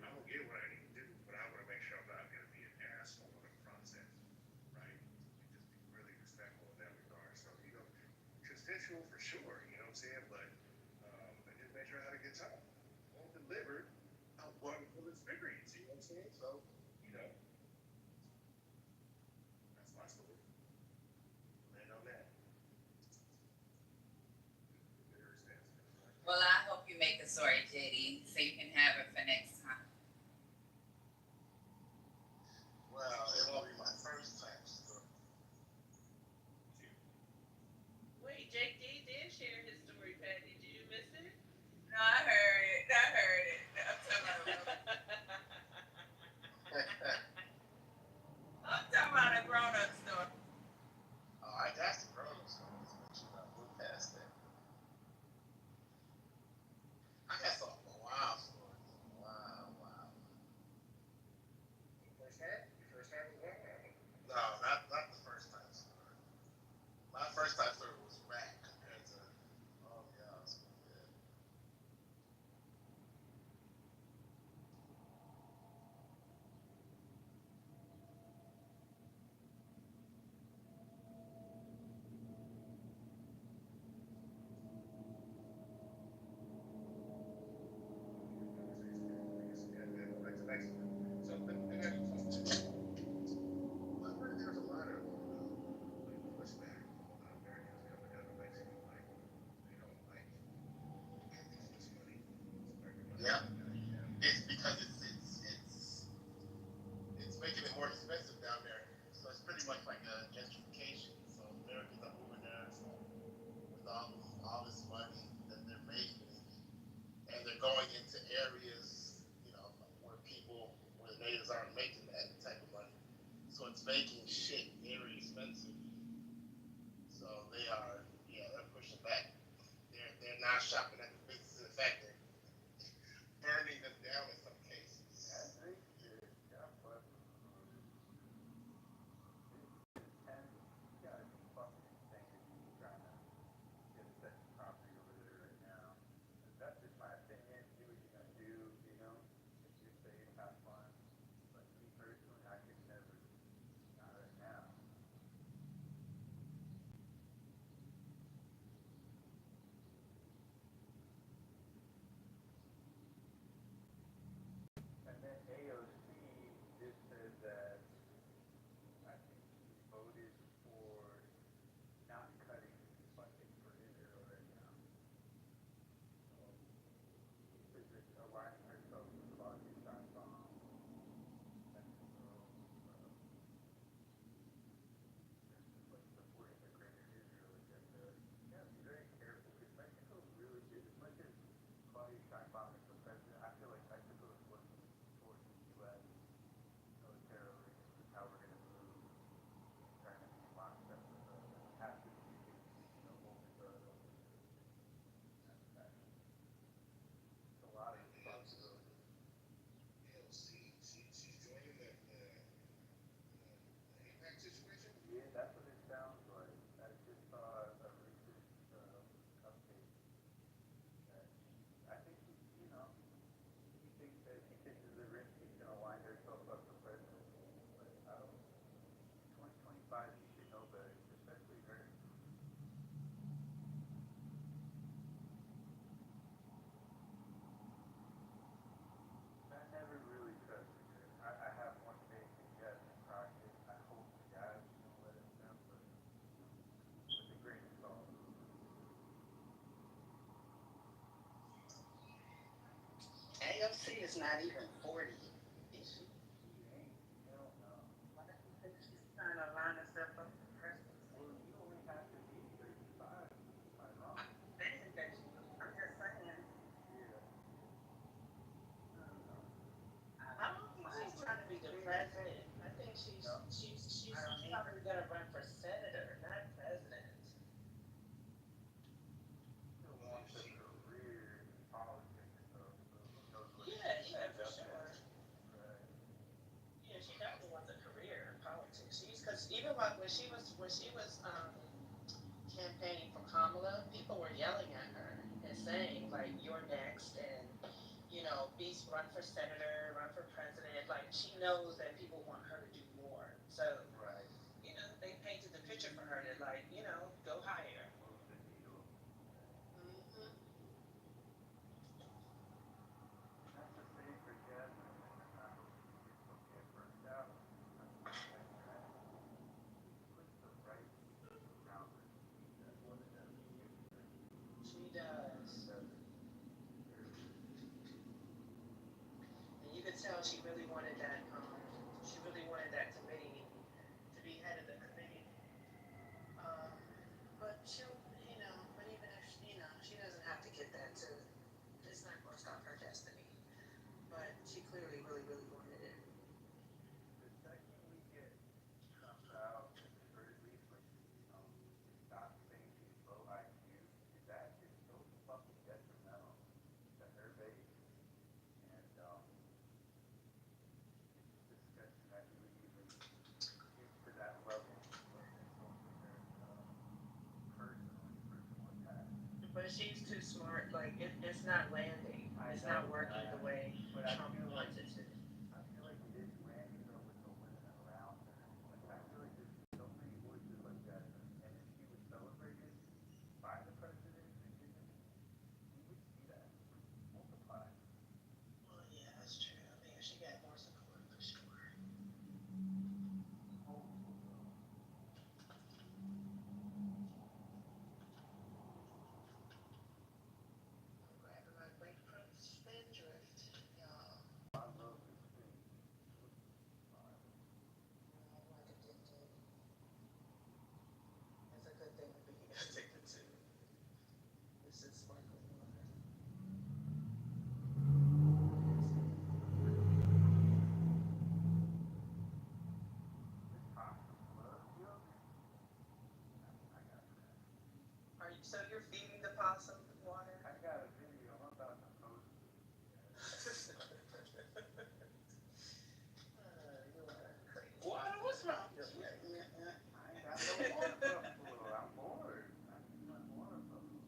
I'm gonna get what I need to do, but I want to make sure I'm not gonna be an asshole in the process, right? Just be really respectful in that regard. So you know, consensual for sure, you know what I'm saying? But I just make sure I had a good time and delivered a wonderful experience, you know what I'm saying? So you know, that's my story. Land on that. Well, I hope you make a story, JD, so you can have it for next time. Well, it won't be my first time. So. Wait, Jake D did share his story, Patty. Did you miss it? No, I heard it. I'm talking about a grown-up story. Oh, I got some grown stories, but you know, we'll pass that. I got some wild stories. Wow. First time? Your first time was one? No, not the first time story. My first time story was whack compared to all the others. Yeah. There's a lot of pushback on Americans coming down to Mexico. Like, they don't like this money. Yeah. It's because it's making it more expensive down there. So it's pretty much like a gentrification. So Americans are moving there so with all this money that they're making, and they're going into areas, you know, where the natives aren't making that type of money. So it's making shit very expensive. So they're pushing back. They're not shopping at the businesses She is not even 40, is she? She ain't. Hell no. Why do you think she's trying to line herself up for presidency? Well, you only have to be 35. Am I I wrong? understand that she was, I'm just saying, Yeah. I don't think she's trying to be the president. I think No. she's probably gonna run for senator, not president. Still wants a career in politics, though. So who knows what she Yeah, could yeah, end for up in. sure. Right. Yeah, she definitely wants a career in politics. She's because even when she was campaigning for Kamala, people were yelling at her and saying like, "You're next," and be run for senator, run for president. Like she knows that people want her to do more. So Right. they painted the picture for her to like, go higher. Move the needle. Hmm. And that's the same for Jasmine, man. I hope she don't get burnt out. I mean, like that. She puts the right people around her. That's what it does. She gives the right people. She She does. does it. Very And you could tell she really wanted that. She really wanted that committee to be head of the committee. Um, but but even if she doesn't have to get that to. It's not going to stop her destiny. But she clearly really, really wanted it. the second we get Trump out, at the very least, like, stop saying she's low IQ, that is so fucking detrimental to her base. And it's disgusting that he would even get to that level of insulting her personally for doing that. But she's too smart. Like it's not landing. It's not working the way But I Trump feel like wants it to. I feel like it is landing though with the women around her. Like I feel like there's so many voices like that, and if she was celebrated by the president and given, we would see that multiply. Well, yeah, that's true. I mean, she got more support for sure. Hopeful though. I'm grabbing my great front spindrift, y'all. I love this thing. It looks fine. I'm like addicted. It's a good thing to be addicted to. This is sparkling water. This possum loves yogurt. I got that. So you're feeding the possum water? I got a video. I'm about to post it. You are crazy. Water, what's wrong with you? I ain't got no water buffalo. I'm bored. I need my water buffalo.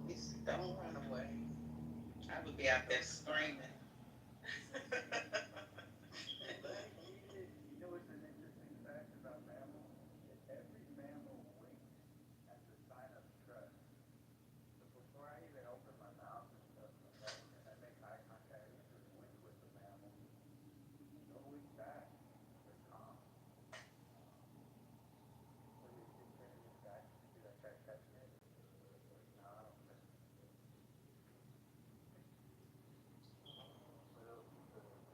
It's so Don't run away. I would be out there screaming. You know what's an interesting fact about mammals? Every mammal winks as a sign of trust. So before I even open my mouth and stuff, and I make eye contact, I just wink with the mammal. And they'll wink back. They're calm. What do you think, this guy? See that guy catching it? No, I don't think. What else is there?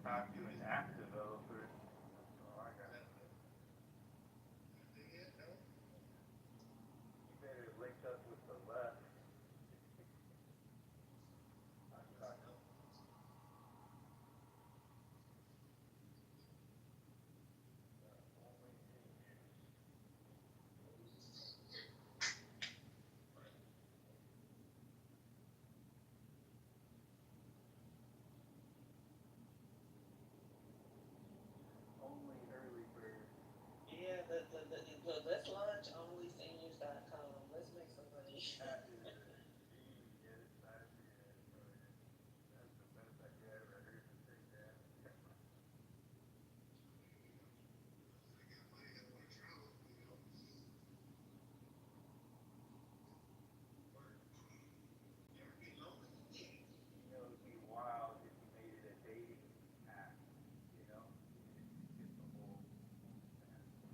talk to an app developer. That's all I Is gotta that say. a thing yet? No? You better link up with the left. I What is talk it to called? only seniors. Right. Only early birds. Yeah, let's launch onlyseniors.com. Let's make some money. That is genius. That's yeah, brilliant. That's the best idea I ever heard to say that. I got money that want to travel, work. You ever be lonely? Yeah. You know, it'd be wild if you made it a dating app. You know, you get the whole passport.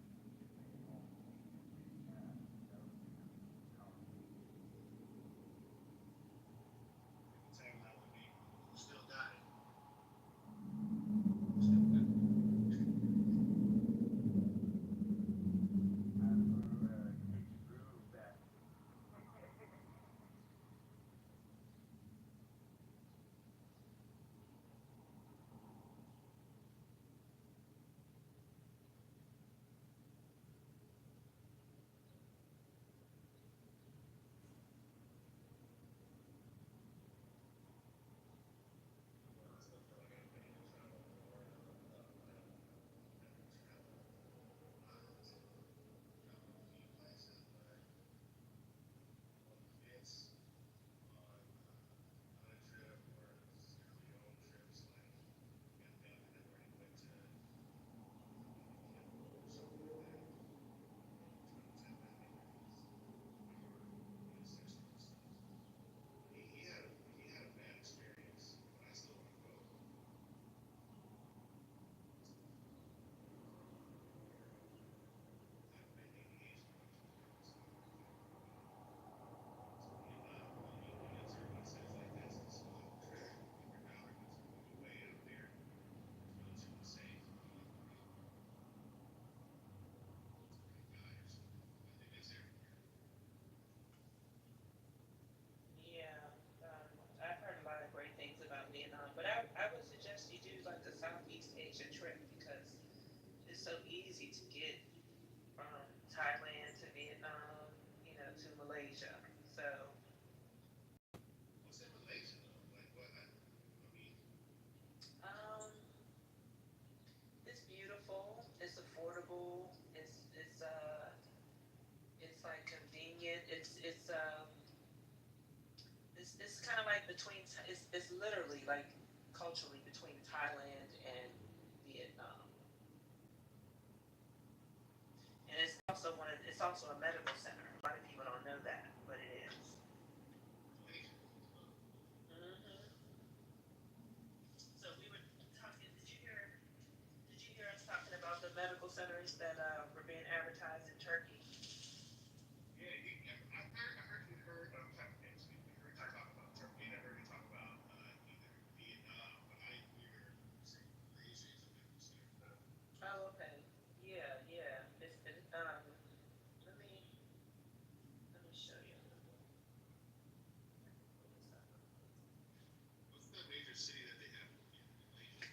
You get the only seniors dating app. That would be powerful. And the tagline would be, "Who still got it? Who still got it?" As for get your groove back. I still feel like I'm ready to travel more. Better travel miles, travel a few places, but on the fence, on a trip or schedule your own trips. Like, got family that already went to maybe Kitover or something like that. Trying to tap out there because we were essentially just he had a bad experience, but I still want to go. I've been engaged in much before, so to Vietnam, when you answer when it says like that's the smaller trip, $100 because when you're way out there, it's relatively safe. It's a good guy or something. I think it's everywhere. Yeah, I've heard a lot of great things about Vietnam, but I would suggest you do like the Southeast Asia trip because it's so easy to get from Thailand to Vietnam, to Malaysia. So, What's in Malaysia though? Like what? I mean, um, it's beautiful, it's affordable, it's like convenient. It's kind of like it's literally like culturally between Thailand and Vietnam. And it's also a medical center. A lot of people don't know that, but it is. Malaysia. Hmm. So we were talking. Did you hear us talking about the medical centers that were being advertised in Turkey? Yeah, I heard you heard, excuse me, I heard you talk about Turkey and I heard you talk about either Vietnam, but I didn't hear you say Malaysia is a medical center. Oh, okay. Yeah, yeah. Let me let me show you. Pull this up. What's the major city that they have in Malaysia?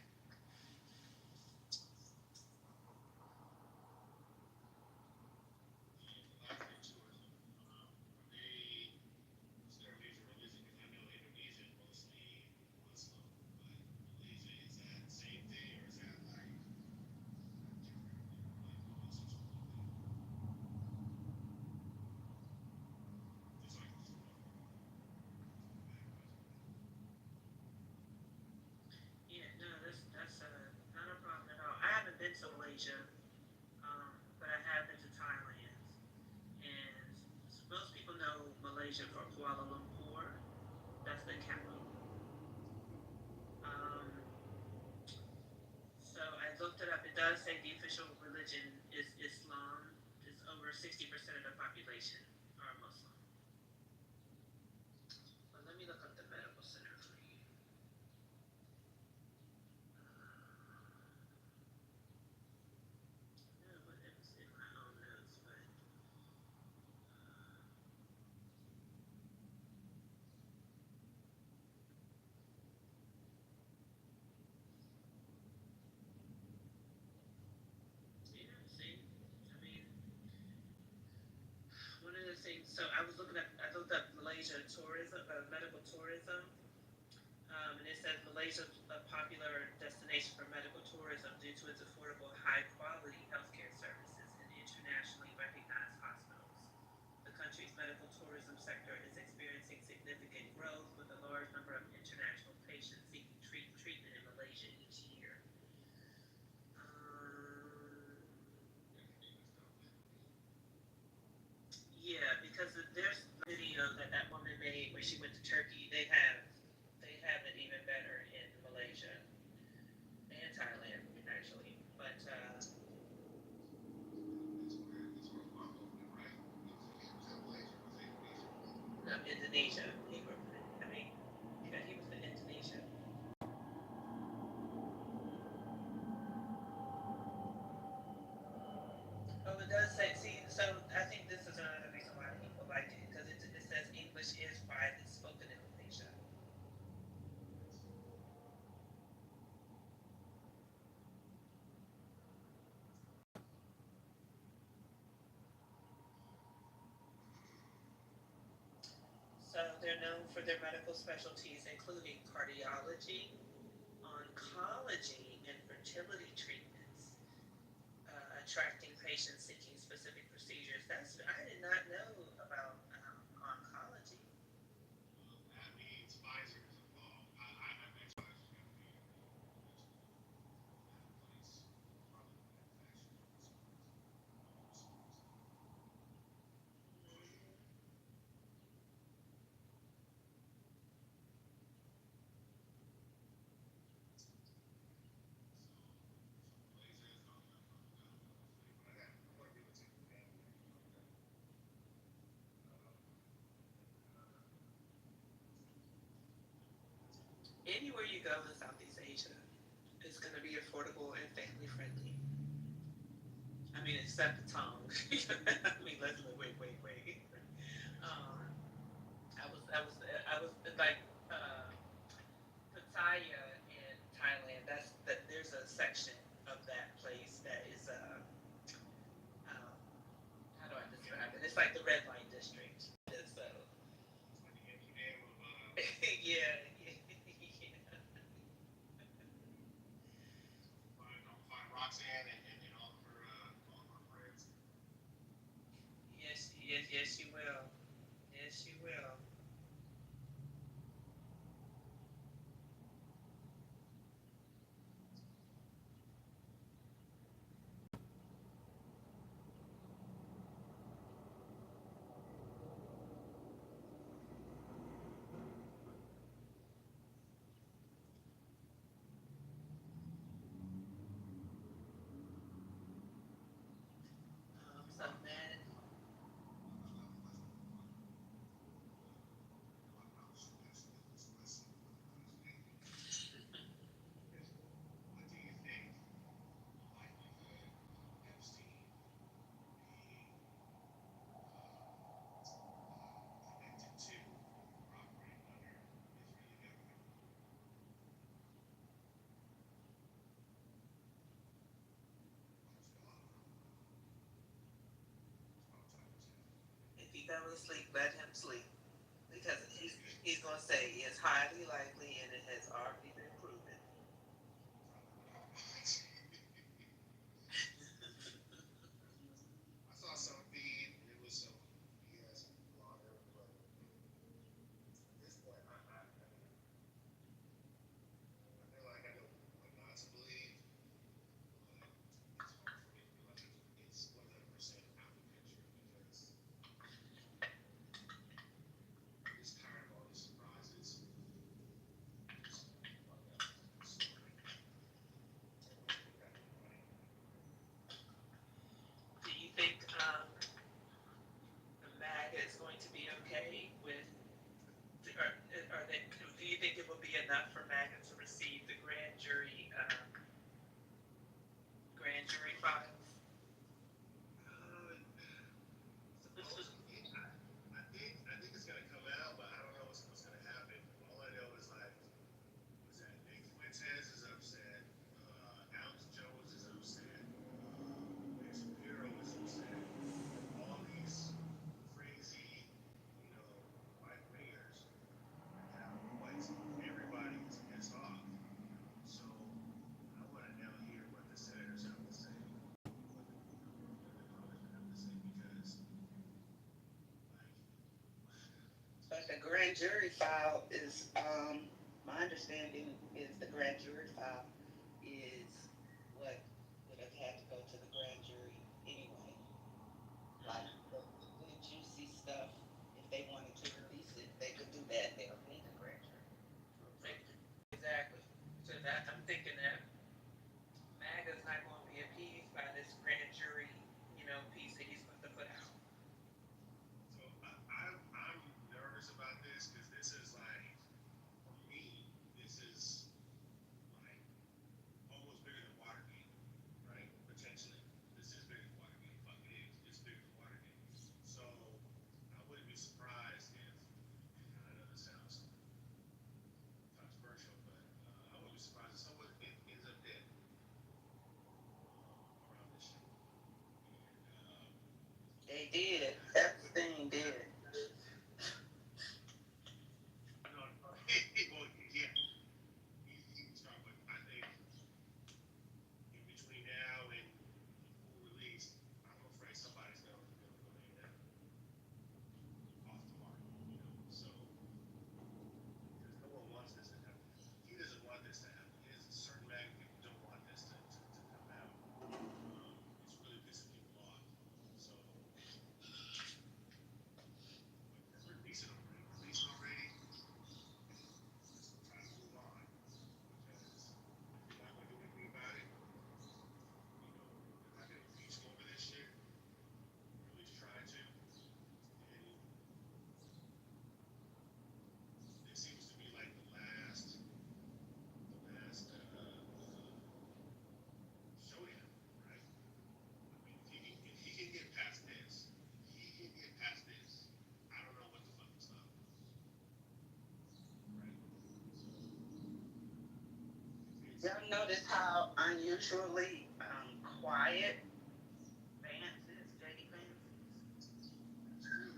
The library tourism, are they, what's their major religion? Because I know Indonesia is mostly Muslim, but Malaysia, is that same thing or is that like different influence or something like that? Just so I can just know Yeah, no, that's not a problem at all. I haven't been to Malaysia, but I have been to Thailand, and most people know Malaysia for Kuala Lumpur. That's the capital. Um, so I looked it up. It does say the official religion is Islam. It's over 60% of the population are Muslim. But let me look up the medical center for you. So I looked up Malaysia tourism, medical tourism, and it says Malaysia is a popular destination for medical tourism due to its affordable, high-quality healthcare services and internationally recognized hospitals. The country's medical tourism sector is experiencing significant growth with a large number of international patients seeking treatment in Malaysia each year. Yeah, because there's a video that woman made where she went to Turkey. They have it even better in Malaysia and Thailand actually, but no, Indonesia. I mean, yeah, he was in Indonesia. Oh, it does say. See, so I think this is another reason why people like it because it says English is widely spoken in Malaysia. So they're known for their medical specialties, including cardiology, oncology, and fertility treatments, attracting patients seeking specific procedures. I did not know about oncology. Anywhere you go in Southeast Asia is going to be affordable and family friendly. I mean, except the tongue. I mean, let's wait. Um, I was like Pattaya in Thailand. There's a section of that place that is um, how do I describe it? It's like the red light district. So yeah, yes, you will. Yes, you will. So man, if he fell asleep, let him sleep because he's gonna say it's highly likely and it has already been proven. The grand jury file is, my understanding is the grand jury file is what would have had to go to the grand jury anyway. Like the good juicy stuff, if they wanted to release it, they could do that. They don't need the grand jury to approve it. Exactly. So that I'm thinking that MAGA's not going to be appeased by this grand jury, piece that he's supposed to put out. So I'm nervous about this because this is like, for me, this is like almost bigger than Watergate, right? Potentially. This is bigger than Watergate. Fuck it is. It's bigger than Watergate. So I wouldn't be surprised if, I know this sounds controversial, but I wouldn't be surprised if someone ends up dead around this shit. And They did. Epstein did. no, well, yeah, he can start, but I think in between now and full release, I'm afraid somebody's gonna go name that off the mark, So because no one wants this to happen. He doesn't want this to happen. There's a certain amount of people don't want this to come out. It's really pissing people off. So release it already. Release it already. Let's try to move on. Because if you're not gonna do anything about it, they're not gonna impeach him over this shit, or at least try to. And it seems to be like the last showdown, right? I mean, if he can get past this, I don't know what the fuck to stop, right? So it's Y'all notice how unusually quiet Vance is, JD Vance? it's true.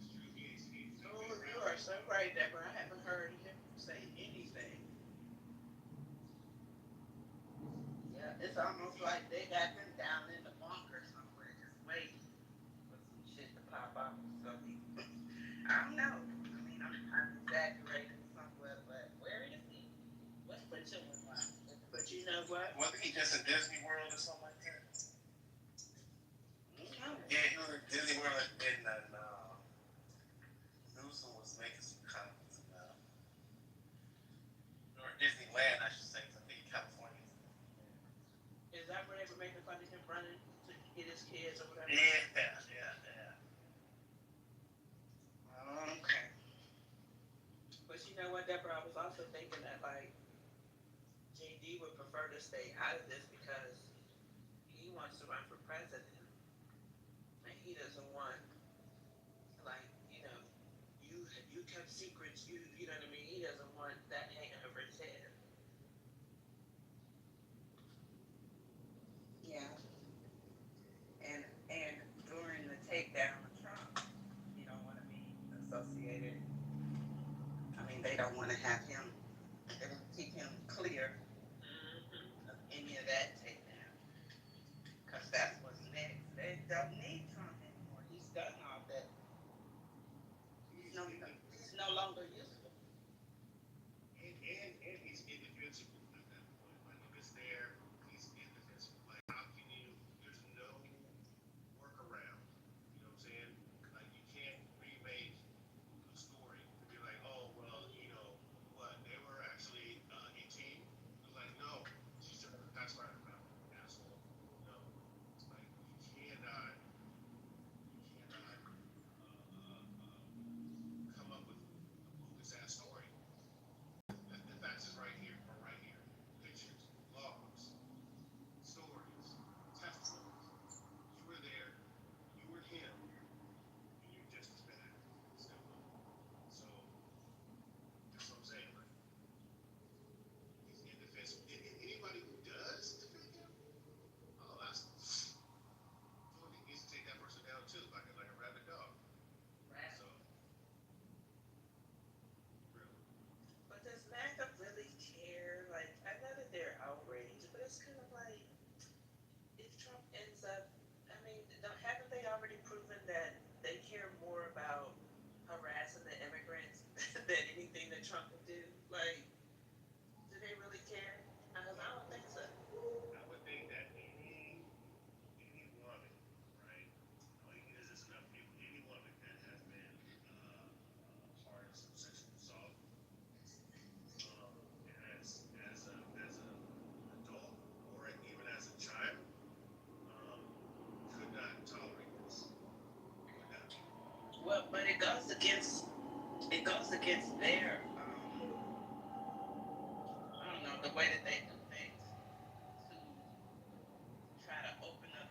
It's true. He's Oh, been you around are for a so while. right, Deborah. I haven't heard him say anything. Yeah, it's almost like they got him down in the bunker somewhere, just waiting for some shit to pop up. So he, I don't know. I mean, I'm exaggerating somewhat, but where is he? What's the chilling like? But you know what? Wasn't he just in Disney World or something like that? No. Yeah, he was in Disney World, and Newsom was making some comments about, or Disneyland, I should say, 'cause I think California. Is that where they were making fun of him running to get his kids or whatever? Yeah. Okay. But you know what, Deborah? I was also thinking that like JD would prefer to stay out of this because he wants to run for president, and he doesn't want like you kept secrets. You know what I mean? He doesn't want that hanging over his head. Yeah. And during the takedown of Trump, you don't want to be associated. I mean, they don't want to have him. They want to keep him clear of any of that takedown, because that's what's next. They don't need Trump anymore. He's done all that. He's no longer useful. And Trump would do? Like, do they really care? Because I don't think so. I would think that any woman, right? All you need is just enough people. Any woman that has been part of some sexual assault, as a adult or even as a child, um, could not tolerate this. Could not. Well, but it goes against their I don't know, the way that they do things to try to open up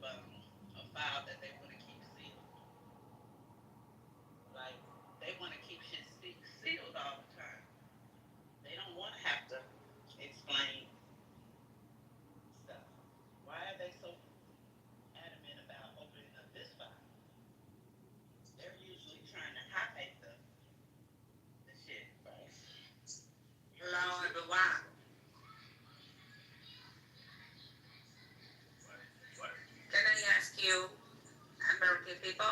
a file that they want to keep sealed. Like they want to keep shit sealed all the time. They don't want to have to explain stuff. Why are they so adamant about opening up this file? They're usually trying to hide the shit, right? Hello, everyone. What? Can I ask you, American people,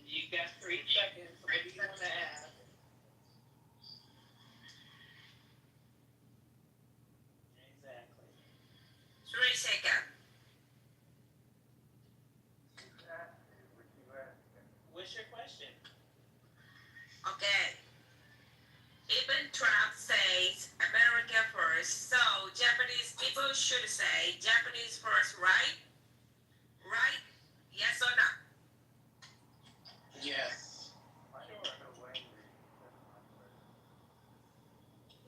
You got 3 seconds. What do you want to ask? Exactly. 3 seconds. What you asking? What's your question? Okay. Even Trump says America first, so Japanese people should say Japanese first, right? Right? Yes or no? Yes. Why are you so angry? That's my question.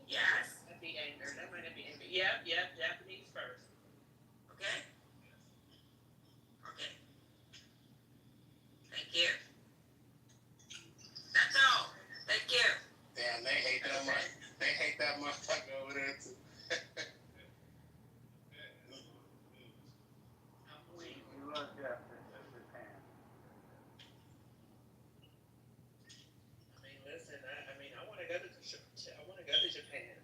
Yes. That'd be anger. That might be anger. Yep. Japanese first. Okay? Okay. Thank you. That's all. Thank you. Damn, they hate that much. They hate that motherfucker over there too. I'm weak. You love Japan. Japan. I mean, listen. I want to go to Japan.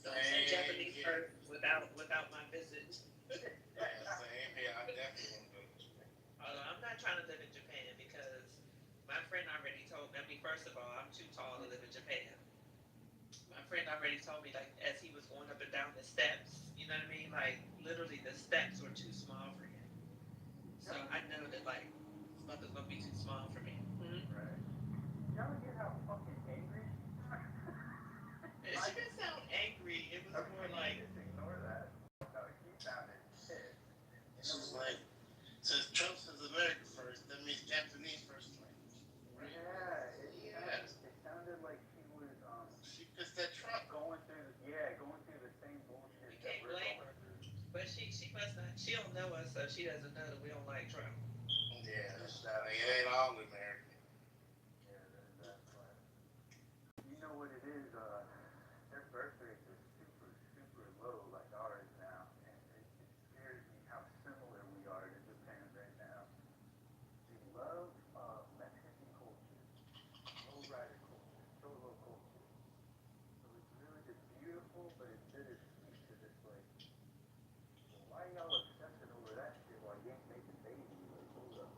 Don't say Japanese first without my visit. Yeah, same here. I definitely want to go to Japan. Although I'm not trying to live in Japan because my friend already told me. I mean, first of all, I'm too tall to live in Japan. My friend already told me, like, as he was going up and down the steps, you know what I mean? Like, literally, the steps were too small for him. So I know that, like, this mother's gonna be too small for me. Right. Y'all get how fucking angry? She didn't sound angry. It was more like, Just ignore that. No, he sounded pissed. She's like, since Trump says America first, that means Japanese first language. Right? Yeah, it sounded like she was She pissed at Trump. going through the same bullshit we that can't we're blame going her. through. But she must not. She don't know us, so she doesn't know that we don't like Trump. Yeah, that's that. It ain't all American. Yeah, that's why. You know what it is? Their birth rates are super, super low, like ours now, and it scares me how similar we are to Japan right now. They love Mexican culture, lowrider culture, solo culture. So it's really just beautiful, but it's bittersweet because it's like, why y'all obsessing over that shit while you ain't making babies? Like, hold up.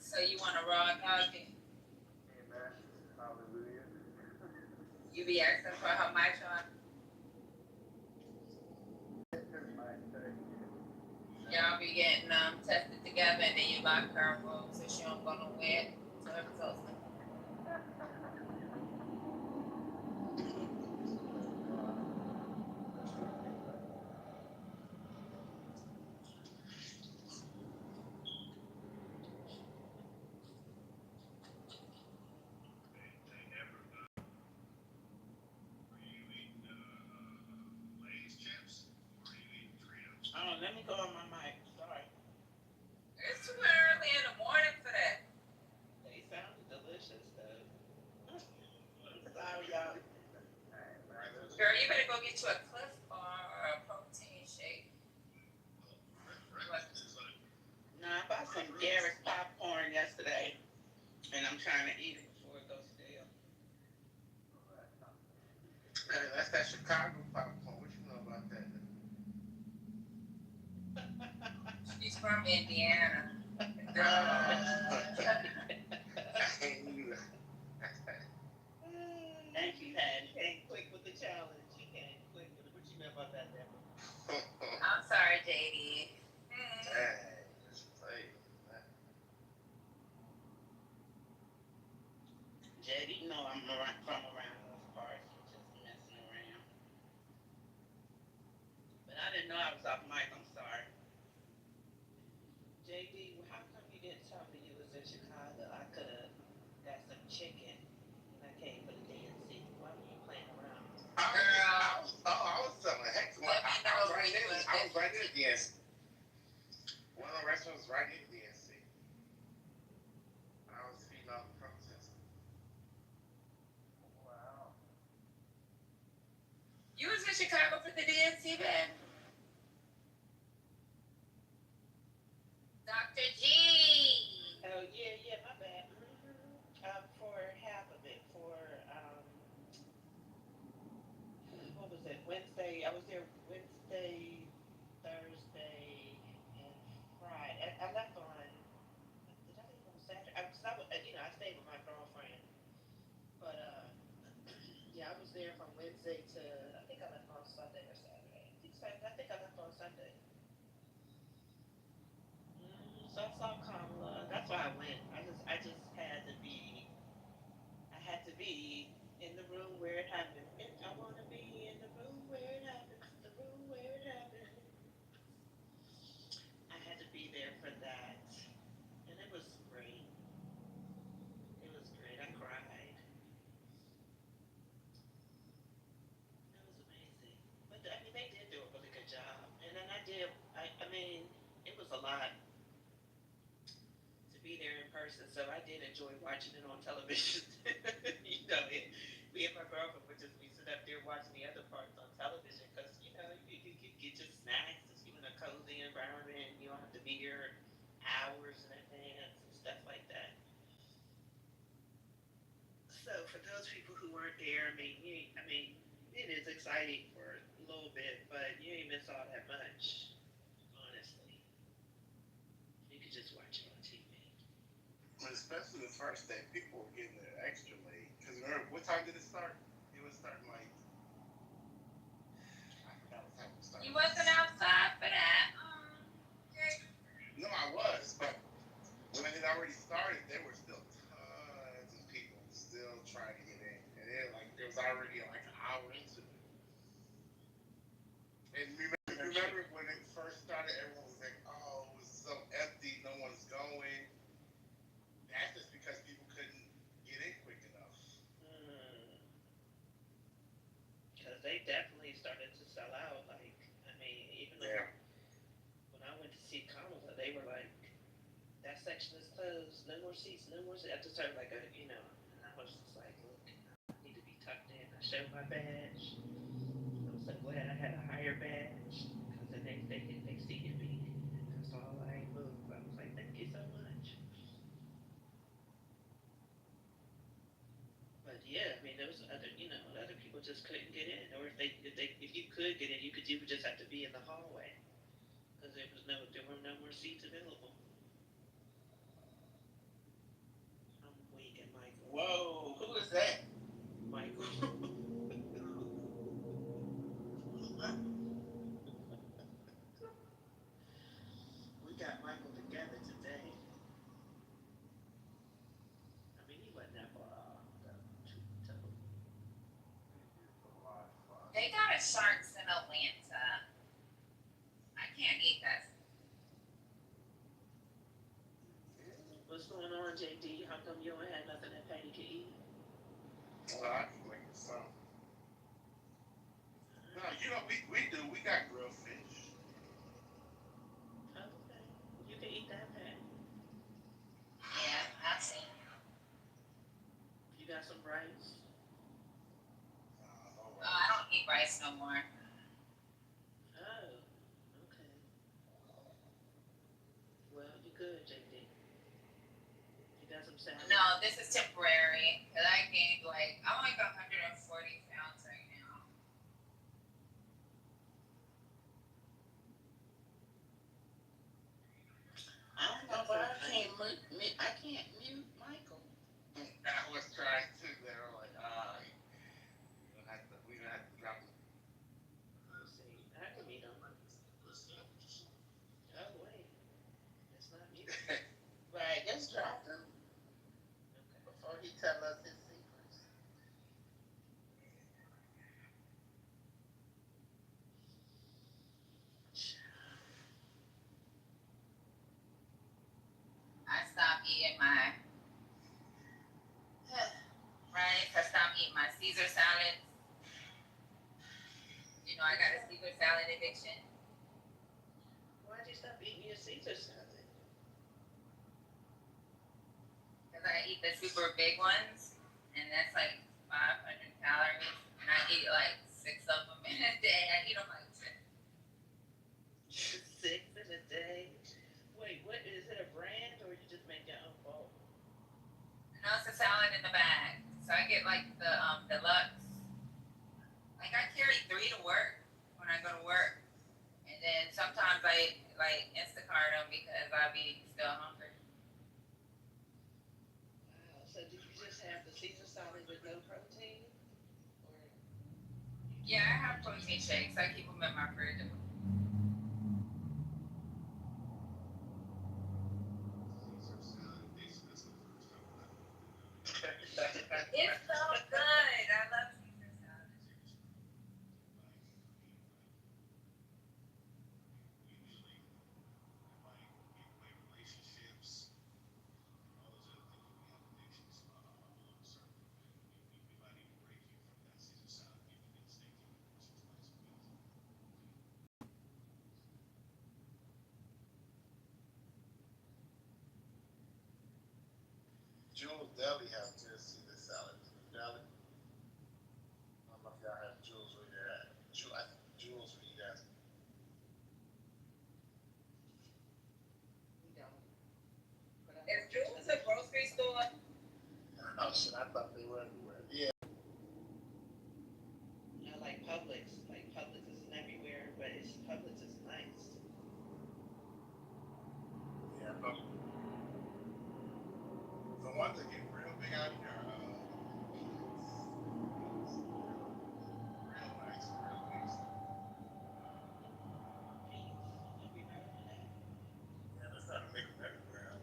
So you want a raw doggy? Amen. Hallelujah. You be asking for how much on? Y'all be getting tested together and then you lock her in room so she don't go nowhere. So her results. Hey, Amber, are you eating Lay's chips or are you eating Doritos? Oh, let me go on my mic. Sorry. It's too early in the morning for that. They sounded delicious, though. Sorry, y'all. Girl, you better go get you a Cliff Bar or a protein shake. Breakfast is like, No, I bought some Garrett's popcorn yesterday, and I'm trying to eat it before it goes stale. Hey, that's that Chicago popcorn. What you know about that? She's from Indiana. Thank you, Patty. Came quick with the challenge. You came quick with it. What you know about that, Deborah? I'm sorry, JD. Dang, just play. JD, you know I'm from around those parts, just messing around. But I didn't know I was off mic. I'm sorry. JD, how come you didn't tell me you was in Chicago? I could have got some chicken and I came for the DNC. Why were you playing around? I was selling heck. I was right there. I was right there at the DNC. One of the restaurants was right near the DNC. I was feeding off the protest. Wow. You was in Chicago for the DNC, man? Dr. G. Oh yeah, my bad. For half of it, for what was it? Wednesday. I was there Wednesday, Thursday, and Friday. I left on. Did I leave on Saturday? I stayed with my girlfriend, but yeah, I was there from Wednesday to. I think I left on Sunday or Saturday. I think I left on Sunday. So I saw Kamala. That's why I went. I just had to be. I had to be in the room where it happened. I want to be in the room where it happened. The room where it happened. I had to be there for that, and it was great. It was great. I cried. It was amazing. But I mean, they did do a really good job, and then I did. I mean, it was a lot to be there in person, so I did enjoy watching it on television. Me and my girlfriend would just be sitting up there watching the other parts on television because you get your snacks, it's in a cozy environment. You don't have to be here hours in advance and stuff like that. So for those people who weren't there, I mean, it is exciting for a little bit, but you ain't miss all that much, honestly. You could just watch it on TV. Especially the first day, people were getting there extra late. Because remember, what time did it start? It was starting like. I forgot what time it started. You wasn't outside for that? No, I was, but when it had already started, there were still tons of people still trying to get in. And it was already like an hour into it. And remember when it first started, everyone was like, oh, it was so empty, no one's going. That's just because people couldn't get in quick enough. Because they definitely started to sell out. Like, I mean, even when I went to see Kamala, they were like, that section is closed, no more seats, no more seats. I just started like, and I was just like, look, I need to be tucked in. I showed my badge. I was so glad I had a higher badge because then they seated me. That's all I moved. I was like, thank you so much. But yeah, I mean, there was other people just couldn't get in, or if you could get in, you would just have to be in the hallway because there were no more seats available. sharks in Atlanta. I can't eat that. What's going on, JD? How come you don't have nothing that Patty can eat? Well, I can think of something. No, you know, we do. We got grilled fish. Okay. You can eat that, Patty. Yeah, I've seen. You got some rice? Oh, I don't eat rice no more. Oh, okay. Well, you good, JD. You got some salad? No, this is temporary. Cause I gained I'm like 140 pounds right now. I don't know why I can't mute Michael. I was trying to. They were like, we gonna have to drop it. Let's see. I can meet him. Oh, wait. It's not mute. Right, just drop him Okay. before he tell us his secrets. I stopped eating my rice. I stopped eating my Caesar salads. You know, I got a Caesar salad addiction. Why'd you stop eating your Caesar salad? Because I eat the super big ones, and that's like 500 calories, and I eat like 6 of them in a day. I eat them like 6 in a day? Wait, what is it, a brand, or you just make your own bowl? No, it's a salad in the bag. So I get like the deluxe. Like I carry 3 to work when I go to work, and then sometimes I like Instacart them because I be still hungry. Wow, so did you just have the Caesar salad with no protein? Or Yeah, I have protein shakes. I keep them in my fridge. It's so good. I love Caesar salad. Jules Deli has good Caesar salad. Deli. I don't know if y'all have Jules where you're at. I think Jules where you guys. we don't. But Is Jules a grocery store? Oh shit, I thought they were everywhere. Yeah. I like Publix. Like Publix isn't everywhere, but Publix is nice. Yeah, but the ones that get real big out here are real nice, real nice. Have you heard of that? Yeah, they're trying to make them everywhere.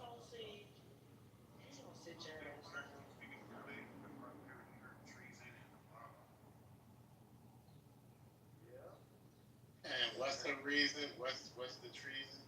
Oh, see, you don't sit your ass down. And what's the reason? What's the treason?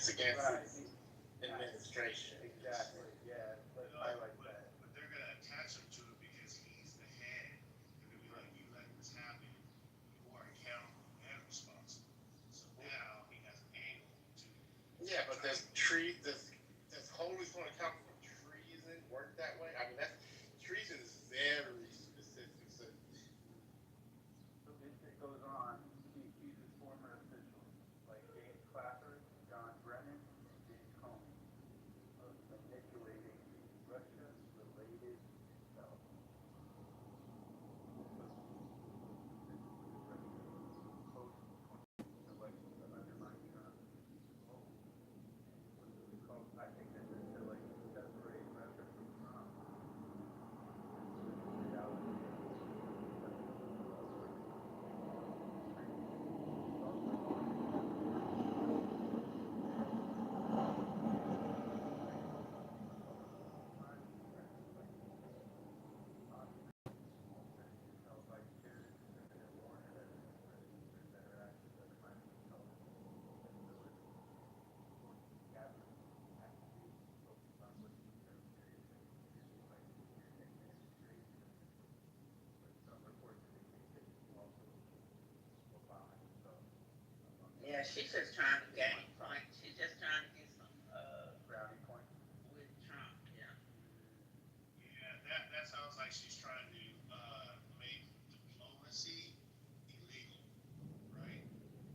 it's against Right. his administration. Exactly. Yeah. Let's No, highlight that. but they're gonna attach him to it because he's the head. They're gonna be like, you let this happen, you are accountable and responsible. So now he has an angle to Yeah, but does wholly sworn account for treason work that way? I mean, that's treason is very specific. So So it goes on. He accuses former officials like James Clapper, John Brennan, and James Comey of manipulating Russia-related intelligence. So post-election to undermine Trump. Oh, what's it called? I think this is to like separate Russia from Trump. Reality. Yeah, she's just trying to gain points. She's just trying to get some Brownie point. with Trump. Yeah. yeah, that sounds like she's trying to make diplomacy illegal, right?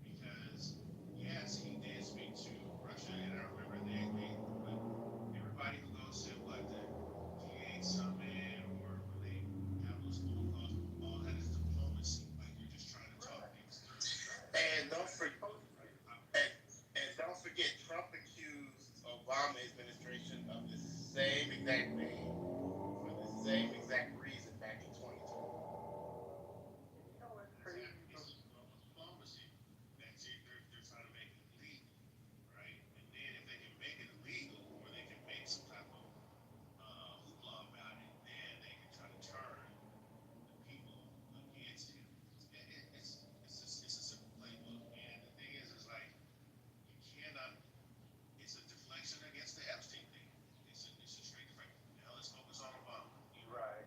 Because yes, he did speak to Russia, and I remember but everybody who goes to what the G8 summit or when they have those phone calls, all that is diplomacy. Like you're just trying to talk things through. and don't forget, Trump accused Obama administration of the same exact thing for the same exact reason back in 2020. You know what's crazy? Exactly. It's global diplomacy. That's it. They're trying to make it legal, right? And then if they can make it illegal, or they can make some type of hoopla about it, then they can try to turn the people against him. It's a simple playbook, and the thing is like you cannot. It's a deflection against the Epstein thing. It's a straight deflection. Now let's focus on Obama. Right.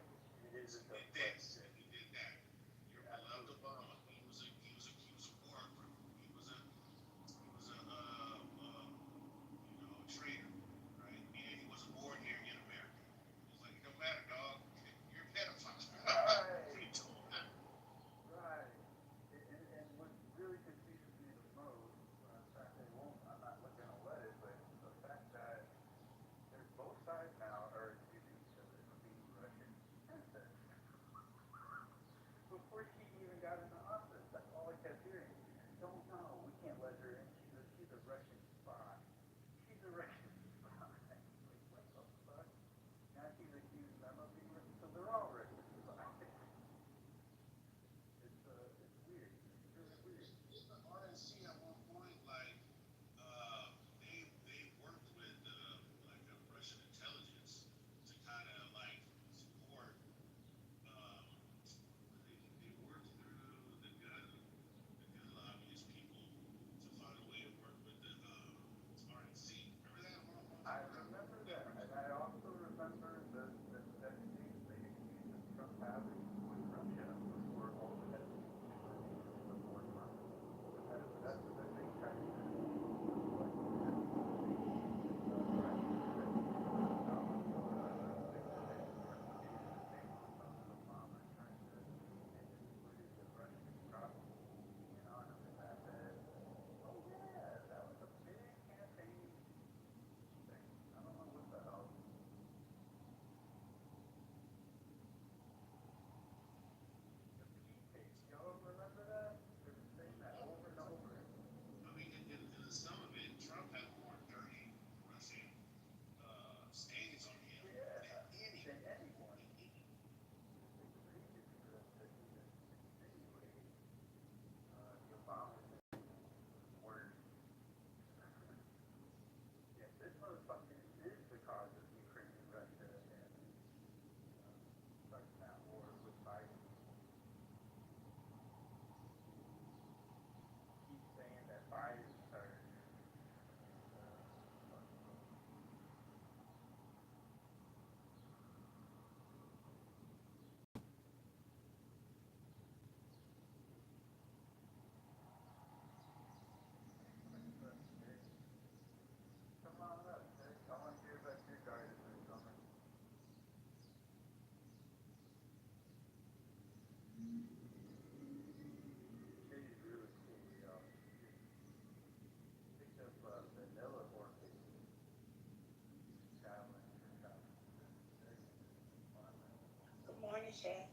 Shay.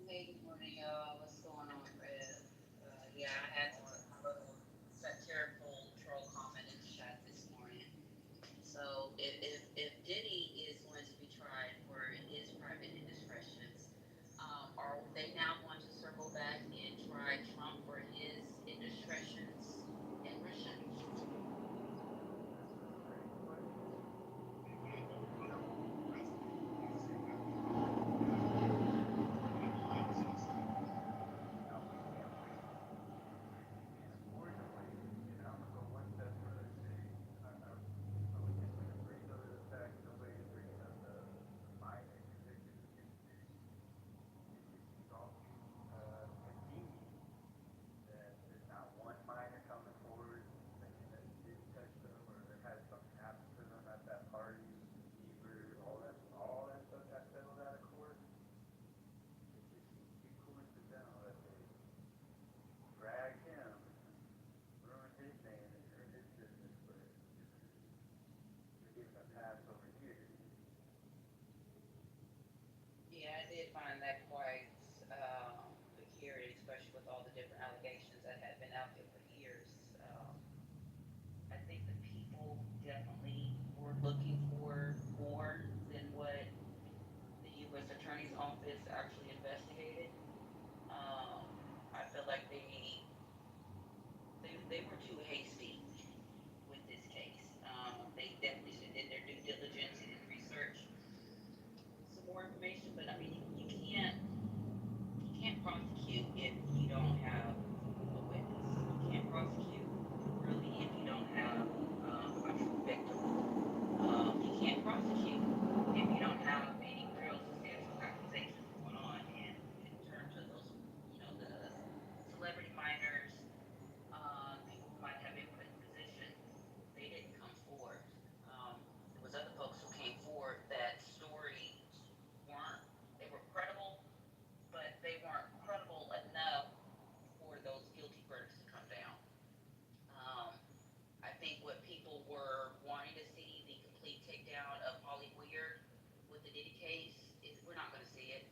Hey, good morning, y'all. What's going on, Rev? Yeah, I had to put my little satirical troll comment in the chat this morning. So, if Diddy is going to be tried for his private indiscretions, are they now going to circle back and try Trump for his indiscretions in Russia? That's a great question. You know, no, we can't wait. We can't afford to wait. And I'm gonna go one step further, Shay. I would think we can breeze over the fact nobody is bringing up the minor convictions against Diddy. It seems awfully convenient that there's not one minor coming forward saying that he didn't touch them or had something happen to them at that party with the fever, all that stuff got settled out of court. It just seems to be coincidental that they dragged him and ruined his name and ruined his business, but they're giving a pass over here. Yeah, I did find that quite peculiar, especially with all the different allegations that had been out there for years. I think the people definitely were looking for more than what the U.S. Attorney's Office actually investigated. Um, I feel like they were too hasty with this case. They definitely should have did their due diligence and research some more information. But I mean, you can't prosecute if you don't have a witness. You can't prosecute really if you don't have a true victim. You can't prosecute if you don't have any real substantial accusations going on. And in terms of those, the celebrity minors, people who might have been put in position, they didn't come forward. There was other folks who came forward that stories weren't, they were credible, but they weren't credible enough for those guilty verdicts to come down. Um, I think what people were wanting to see, the complete takedown of Holly Weird with the Diddy case, we're not going to see it.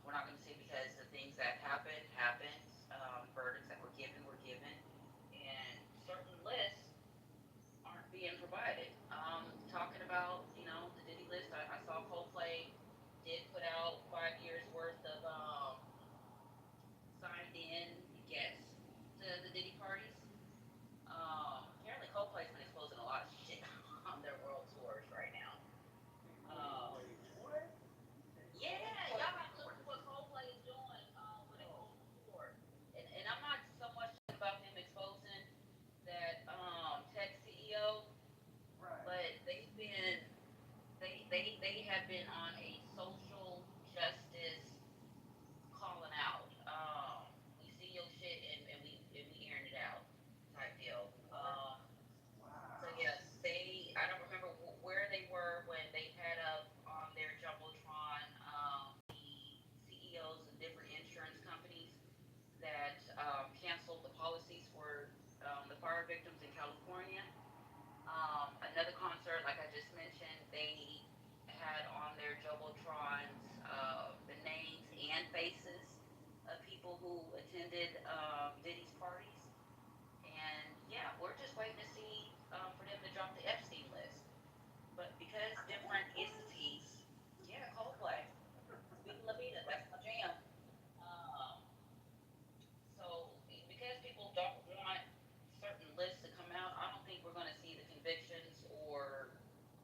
We're not going to see it because the things that happened. Verdicts that were given, and certain lists aren't being provided. Talking about, the Diddy list, I saw Coldplay did put out 5 years worth of signed in guests to the Diddy parties. Apparently Coldplay's been exposing a lot of shit on their world tours right now. Um, Wait, what? yeah, y'all have to look at what Coldplay is doing with a global tour. And I'm not so much about them exposing that tech CEO, Right. but they have been on a social justice calling out. We see your shit and we airing it out type deal. So Wow. yes, I don't remember where they were when they had up on their jumbotron the CEOs of different insurance companies that canceled the policies for the fire victims in California. Another concert, like I just mentioned, they had on their jumbotrons the names and faces of people who attended Diddy's parties. And yeah, we're just waiting to see for them to drop the Epstein list. But because different entities, yeah, Coldplay, Viva La Vida, that's my jam. Um, so because people don't want certain lists to come out, I don't think we're going to see the convictions or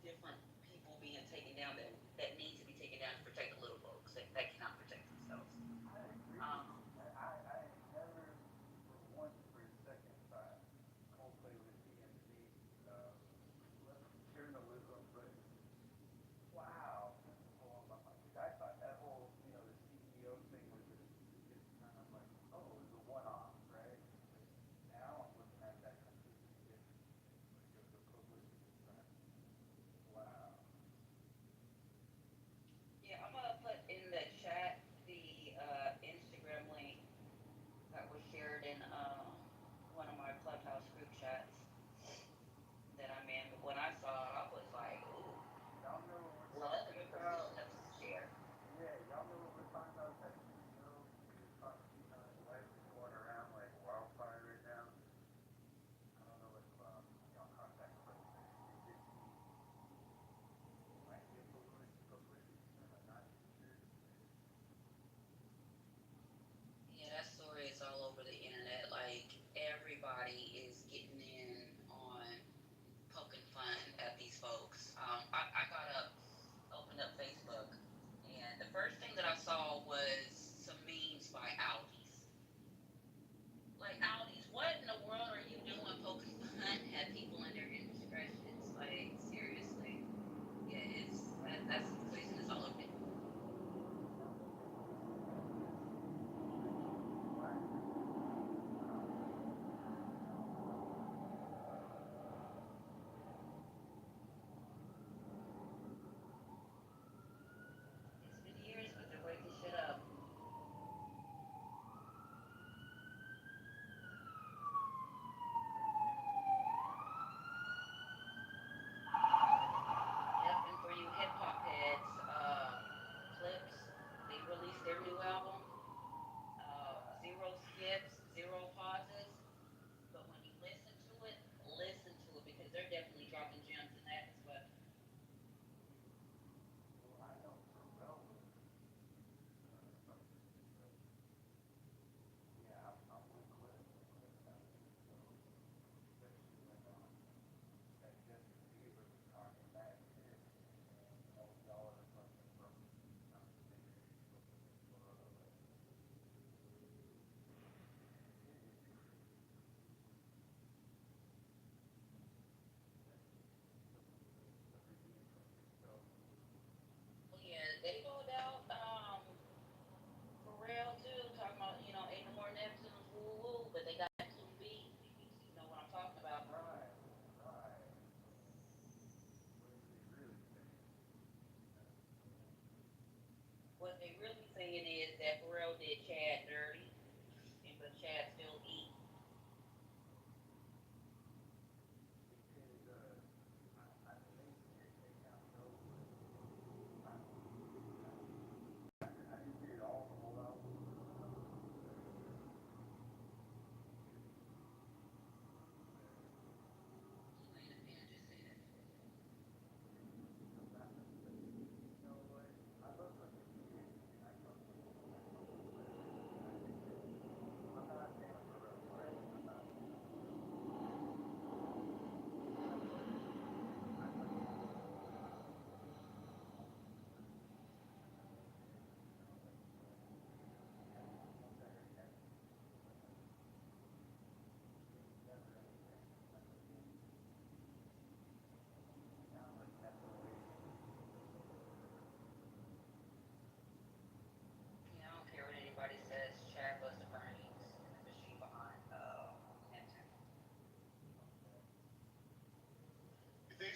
different people being taken down that need to be taken down to protect the little folks that cannot protect themselves. I agree with Um, you. I never for once for a second thought Coldplay was being paid journalism, but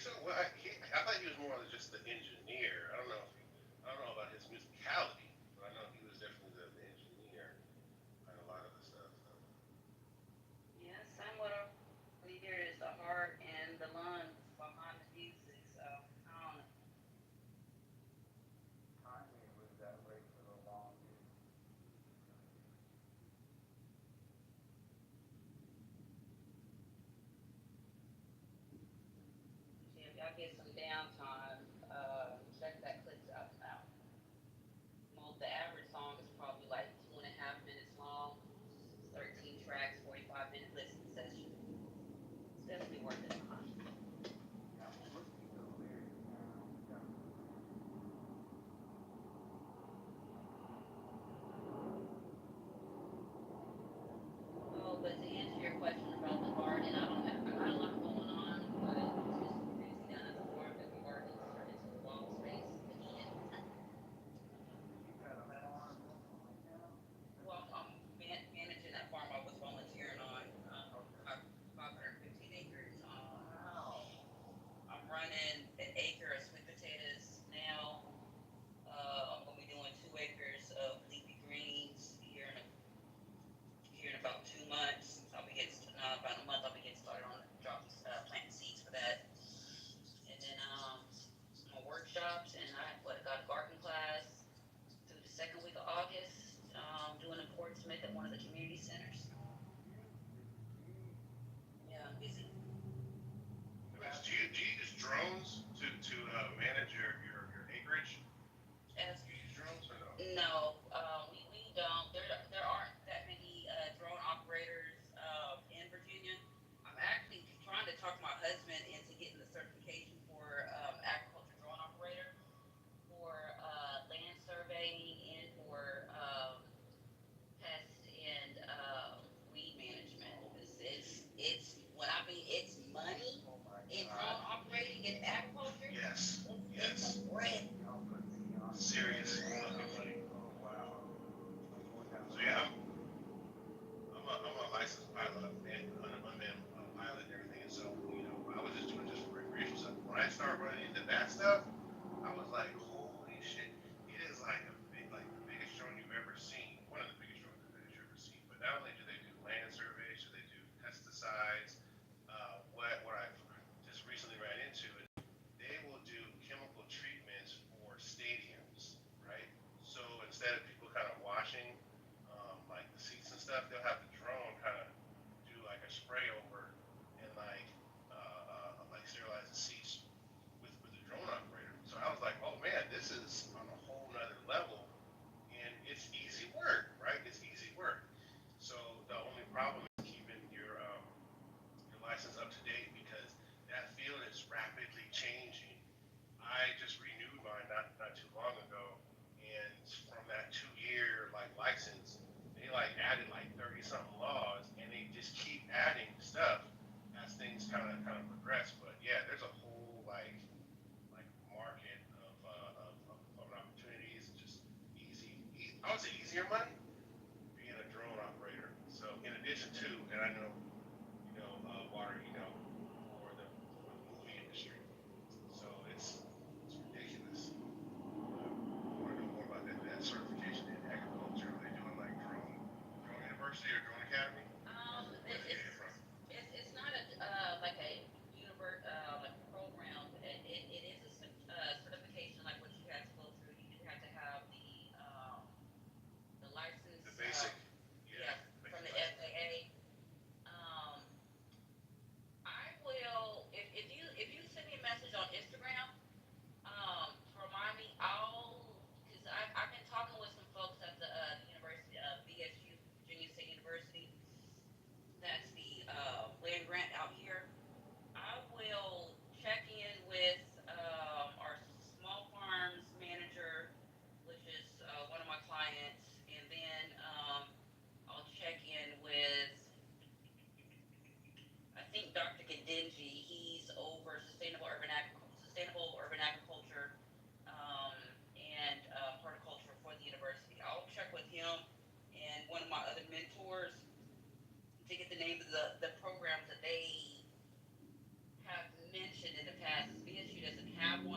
so? Well, I thought he was more than just the engineer. I don't know if I don't know about his musicality, but I know he was definitely the engineer and a lot of the stuff. So. Yeah, somewhat of leader is the heart and the lungs behind the music. So I don't know. Kanye was that way for the longest. See, if y'all get some downtime, check that Clicks out now. The average song is probably like 2.5 minutes long. 13 tracks, 45-minute listening session. It's definitely worth it. Yeah, I'm looking at the lyrics now. Yeah. Oh, but to answer your question about the garden, I don't have, I got a lot going on, but it's just crazy down at the farm that the garden has turned into a wall space again. You got a farm going now? Well, I'm managing that farm I was volunteering on, Okay. 515 acres. Wow. I'm running an acre of sweet potatoes now. I'm gonna be doing 2 acres of leafy greens here in about 2 months. I'll be getting about a month. I'll be getting started on dropping planting seeds for that. And then my workshops, and I got a garden class through the second week of August. Doing a Portsmouth at one of the community centers. Yeah, I'm busy. Nice. Do you use drones to manage your acreage? As Do you use drones or no? No, we don't. There aren't that many drone operators in Virginia. I'm actually trying to talk my husband into getting the certification for agriculture drone operator for land surveying and for pest and weed management. It's when I mean it's money Oh my in God. drone operating in agriculture. Yes. It's a Yes. bread. Y'all put me on game Serious now. fucking money. Oh wow. I'm going down So the yeah, wrong. I'm a licensed pilot, unmanned pilot and everything. And so I was just doing just recreational stuff. When I started running into that stuff, I was like, holy shit! It is like a big, like the biggest drone you've ever seen. One of the biggest drones that you've ever seen. But not only do they do land surveys, do they do pesticides? What I just recently ran into is they will do chemical treatments for stadiums, right? So instead of people kind of washing like the seats and stuff, they'll have the drone kind of do like a spray over and like sterilize the seats with the drone operator. So I was like, oh man, this is on a whole nother level, and it's easy work, right? It's easy work. So the only problem is keeping your license up to date because that field is rapidly changing. I just renewed mine not too long ago, and from that 2 year like license, they like added like 30 something laws, and they just keep adding stuff as things kind of progress. But yeah, there's a whole like market of opportunities, just I would say easier money being a drone operator. So in addition to, and I know water, for the movie industry. So it's ridiculous. But I want to know more about that certification in agriculture. Are they doing like drone university or drone academy? Where they get it from? It's not a like a like a program. It is a certification like what you have to go through. You do have to have the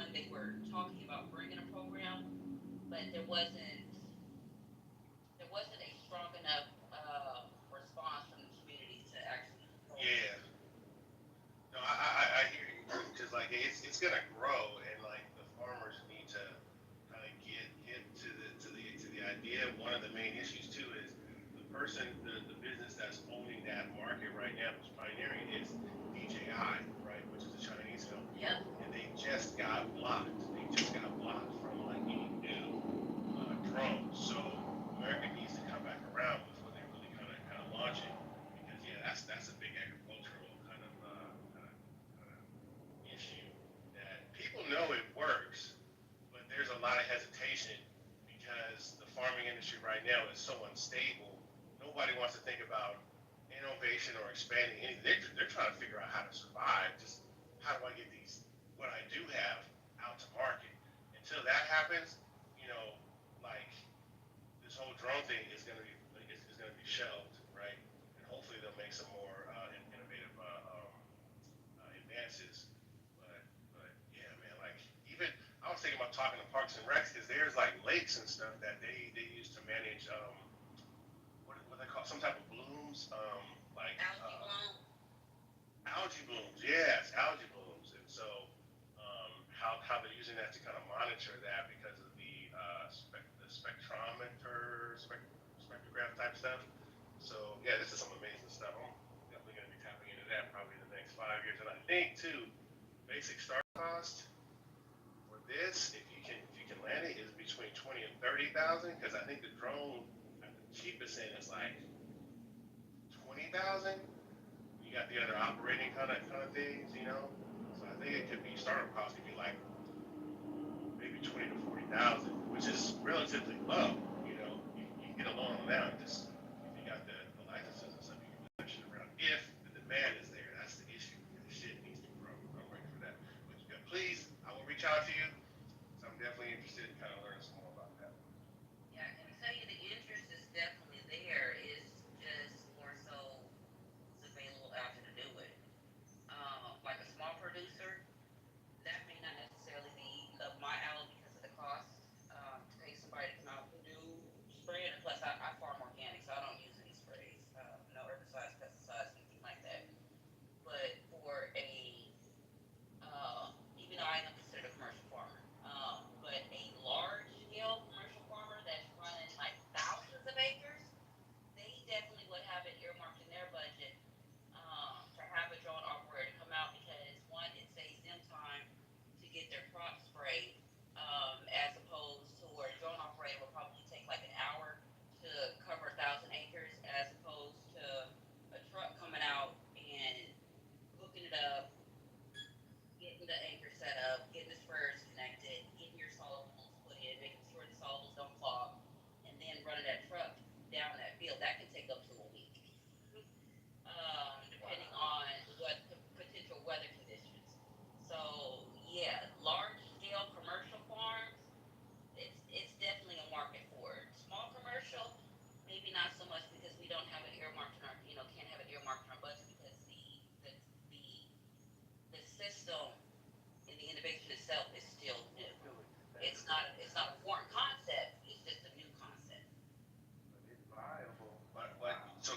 one, they were talking about bringing a program, but there wasn't a strong enough response from the community to actually go ahead. Yeah. No, I hear you because like it's gonna grow and like the farmers need to kind of get to the idea. One of the main issues too is the business that's owning that market right now, who's pioneering is DJI, right, which is a Chinese company, Yep. and they just got blocked. They just got blocked from like any new drones. So America needs to come back around before they really kind of launch it because yeah, that's a big agricultural kind of issue that people know it works, but there's a lot of hesitation because the farming industry right now is so unstable. Nobody wants to think about innovation or expanding anything. They're trying to figure out how to survive. Just how do I get these what I do have out to market? Until that happens, you know, like this whole drone thing is going to be shelved, right? And hopefully they'll make some more innovative advances. But yeah, man, like even I was thinking about talking to Parks and Recs because there's like lakes and stuff that they use to manage what they call some type of blooms like Algae bloom. algae blooms. Yes, algae blooms. And so how they're using that to kind of monitor that because of the spectrograph type stuff. So yeah, this is some amazing stuff. I'm definitely going to be tapping into that probably in the next 5 years. And I think too, basic start cost for this, if you can land it, is between 20 and 30,000. Because I think the drone at the cheapest end is like 20,000. You got the other operating kind of things, you know. So I think it could be startup cost could be like maybe 20 to 40,000, which is relatively low. You know, you can get a loan on that. Just if you got the licenses and stuff, you can move that shit around. If the demand is there, that's the issue. The shit needs to grow. I'm ready for that. But yeah, please, I will reach out to you. So I'm definitely interested in kind of learning some more about that. Yeah, I can tell you the interest is definitely there. It's just more so who's available out there to do it. Like a small producer, that may not necessarily be up my alley because of the cost. To pay somebody to come out and do spraying, and plus I farm organic, so I don't use any sprays, no herbicides, pesticides, anything like that. But for even though I am considered a commercial farmer, but a large scale commercial farmer that's running like thousands of acres, they definitely would have it earmarked in their budget to have a drone operator come out because one, it saves them time to get their crops sprayed, as opposed to where a drone operator would probably take like an hour to cover 1,000 acres, as opposed to a truck coming out and hooking it up, getting the anchor set up, getting the sprayers connected, getting your solubles put in, making sure the solubles don't clog, and then running that truck down that field. That can take up to a week, depending on what the potential weather conditions. So yeah, large scale commercial farms, it's definitely a market for it. Small commercial, maybe not so much because we don't have it earmarked in our, can't have it earmarked in our budget because the the system and the innovation itself is still new. Still It's expensive, not it's not a foreign concept. It's just a new concept. but it's viable. But It's what? viable. So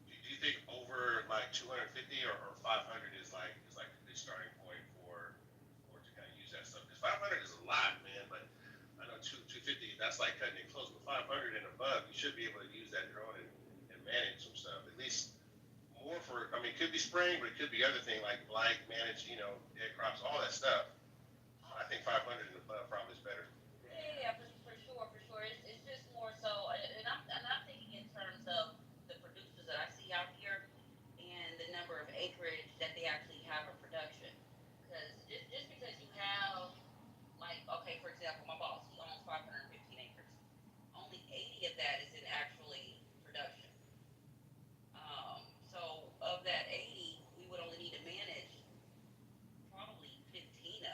do you think over like 250 or 500 is like a good starting point for to kind of use that stuff? Because 500 is a lot, man. But I know 250 that's like cutting it close. But 500 and above, you should be able to use that drone and manage some stuff. At least more for. I mean, it could be spraying, but it could be other thing like blight manage. You know, dead crops, all that stuff. I think 500 and above probably is better. Yeah, for sure, for sure. It's just more so, and I'm thinking in terms of the producers that I see out here and the number of acreage that they actually have in production. Because just because you have, like, okay, for example, my boss, he owns 515 acres. Only 80 of that is in actually production. So of that 80, we would only need to manage probably 15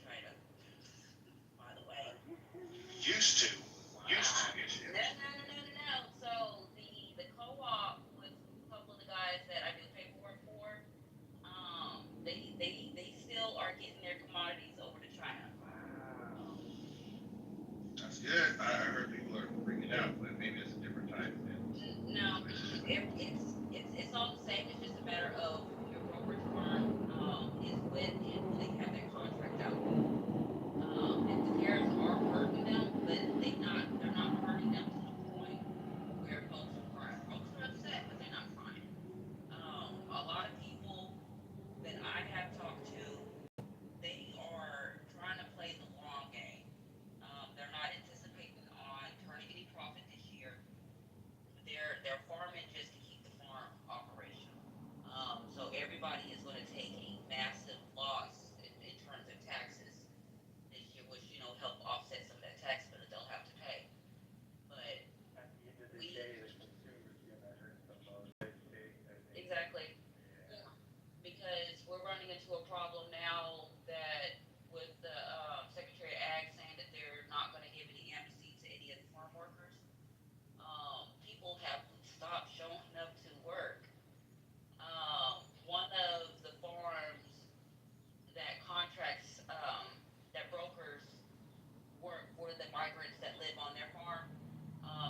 China, by the way. Used to, used to get No, shipped. no, no, no, no, no. So the co-op with a couple of the guys that I do paperwork for, they still are getting their commodities over to China. Wow. That's good. I heard people are freaking out, but maybe it's a different type than No, places. it's all the same. It's just a matter of who your brokerage firm is with and who they have their contract out with. And the tariffs are hurting them, but they're not hurting them to the point where folks are crying. Folks are upset, but they're not crying. A lot of people that I have talked to, they are trying to play the long game. They're not anticipating on turning any profit this year. They're farming just to keep the farm operational. So everybody is going to take a massive loss in terms of taxes this year, which help offset some of that tax bill that they'll have to pay. But At the end of the we day, the consumer's gonna hurt the most. I think. exactly Yeah. because we're running into a problem now that with the Secretary of Ag saying that they're not going to give any amnesty to any of the farm workers. People have stopped showing up to work. One of the farms that contracts that brokers work for the migrants that live on their farm.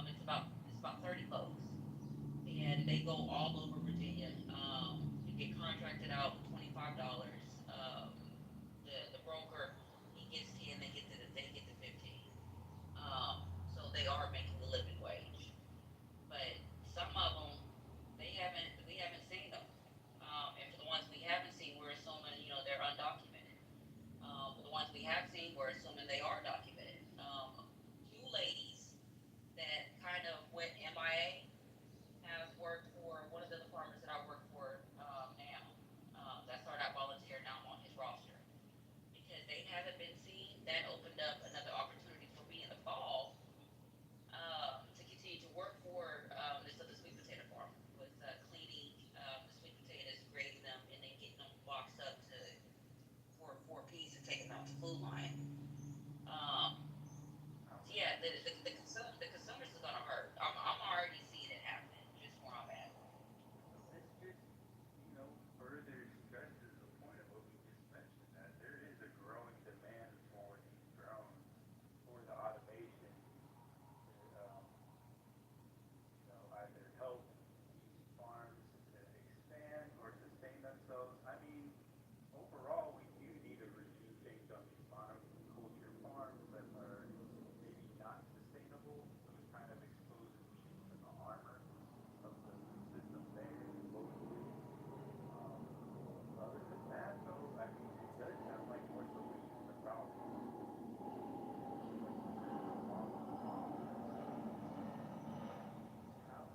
It's about 30 folks, and they go all over Virginia. You get contracted out with $25. The broker he gets 10, they get the 15. So they are making a living wage, but some of them we haven't seen them. And for the ones we haven't seen, we're assuming they're undocumented. For the ones we have seen, we're assuming they are documented. Two ladies that kind of went MIA have worked for one of the other farmers that I work for now. That started out volunteer, now I'm on his roster. Because they haven't been seen, that opened up another opportunity for me in the fall to continue to work for this other sweet potato farm with cleaning the sweet potatoes, grading them, and then getting them boxed up to for 4 piece and taking them out to Food Line. Um, so yeah, the consumers is gonna hurt. I'm already seeing it happening just where I'm at. This just, further stresses the point of what we just mentioned, that there is a growing demand for these drones, for the automation to, either help these farms to expand or sustain themselves. I mean, overall, we do need to reduce things on these monoculture farms that are maybe not sustainable. So it kind of exposes me to the armor of the system there locally. Um, Other than that, though, I mean, it does have like more solutions to problems. Like you said, the long stuff. How do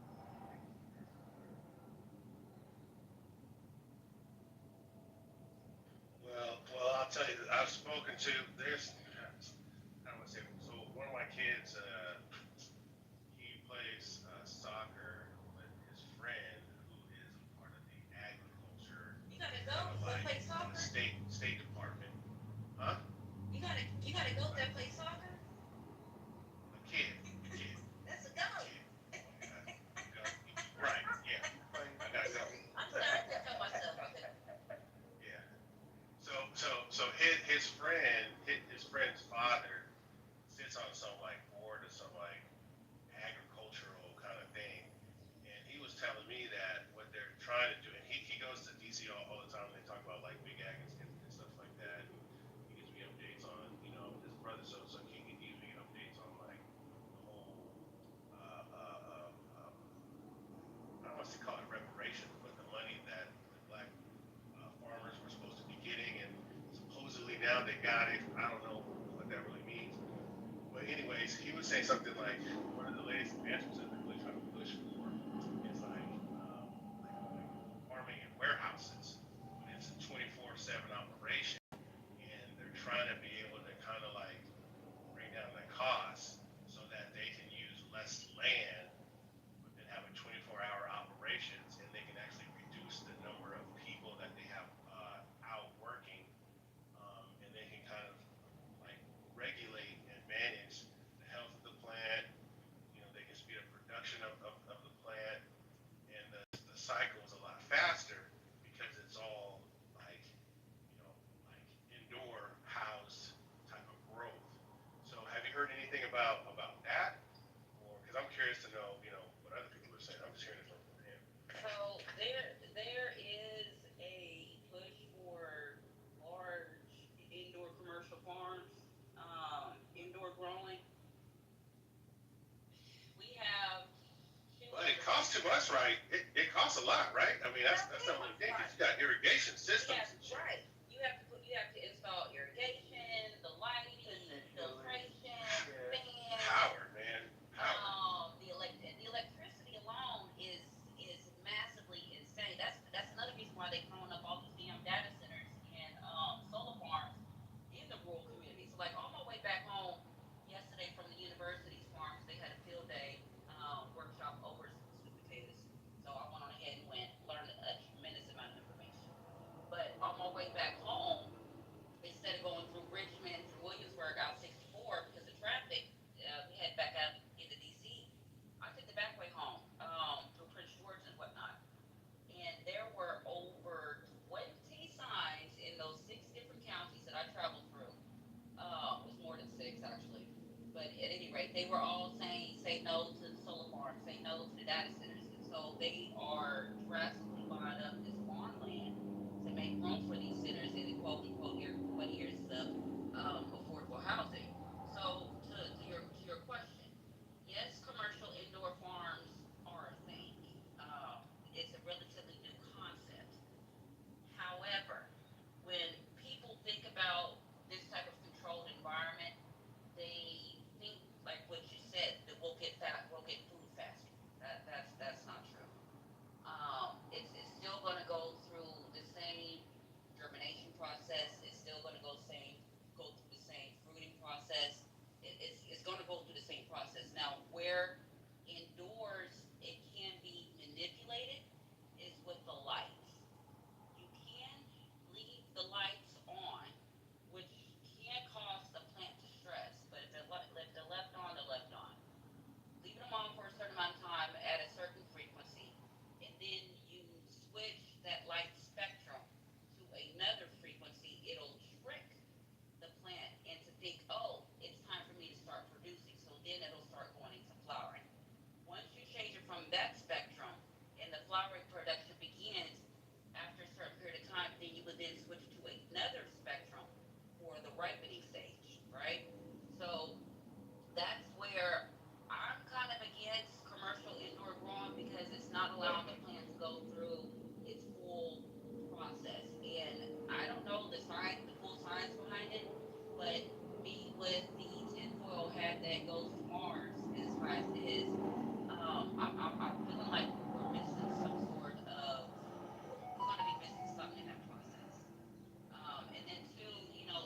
we fix this here? Well, I'll tell you, I've spoken to, there's, I don't want to say, so one of my kids, he plays soccer with his friend who is a part of the agriculture, You gotta kind go of to like play soccer. state department. Huh? You gotta go there play soccer. A kid, a kid, That's a go. a kid. Go. Right, yeah, I gotta go. I'm sorry, I couldn't help myself. Yeah. So his friend's father sits on some like board or some like agricultural kind of thing, and he was telling me that what they're trying to do, and he goes to DC all the time, and they talk about like big ag and stuff like that. And he gives me updates on his brother, so he gives me updates on like the whole I don't want to call it reparations, but the money that the black farmers were supposed to be getting, and supposedly now they got it. I don't know what that really means. But anyways, he was saying something like one of the latest advancements that they're really trying to push for is like farming in warehouses. It's a 24/7 operation, and they're trying to be able to kind of like bring down the costs so that they can use less land but then having 24-hour operations, and they can actually reduce the number of people that they have out working, and they can kind of that's right. It costs a lot, right? I mean, That that's something is ridiculous. right. You got irrigation You have systems and shit. right. You have to install irrigation, the lighting, filtration, Yeah. fans. Howard, man, Howard. The electricity alone is massively insane. That's another reason why they're throwing up all these damn data centers and solar farms in the rural communities. So like on my way back home yesterday from the university's farms, they had a field day workshop over some sweet potatoes. So I went on ahead and learned a tremendous amount of information. But on my way back home, instead of going through Richmond, through Williamsburg, out 64 because of traffic, we head back out into DC. I took the back way home through Prince George and whatnot. And there were over 20 signs in those six different counties that I traveled through. It was more than six actually. But at any rate, they were all saying, say no to the solar farms, say no to the data centers. And so they are drastically buying up this farmland to make room for these centers in the quote unquote what here's stuff, affordable housing. So to your question, yes, commercial indoor farms are a thing. It's a relatively new concept. However, when people think about this type of controlled environment, they think like what you said that we'll get food faster. That's not true. It's still going to go through the same germination process. It's still going to go through the same fruiting process. It's going to go through the same process. Now, where indoors it can be manipulated is with the lights. You can leave the lights on, which can cause the plant to stress. But if they're left on, they're left on. Leave them on for a certain amount of time at a certain frequency, and then you switch that light spectrum to another frequency. It'll trick the plant into think, oh, it's time for me to start producing. So then it'll start going into flowering. Once you change it from that spectrum and the flowering production begins after a certain period of time, then you would then switch to another spectrum for the ripening stage, right? So that's where I'm kind of against commercial indoor growing because it's not allowing the plant to go through its full process. And I don't know the full science behind it, but me with the tinfoil hat that goes to Mars as fast as I'm feeling like we're missing some sort of we're going to be missing something in that process. And then two,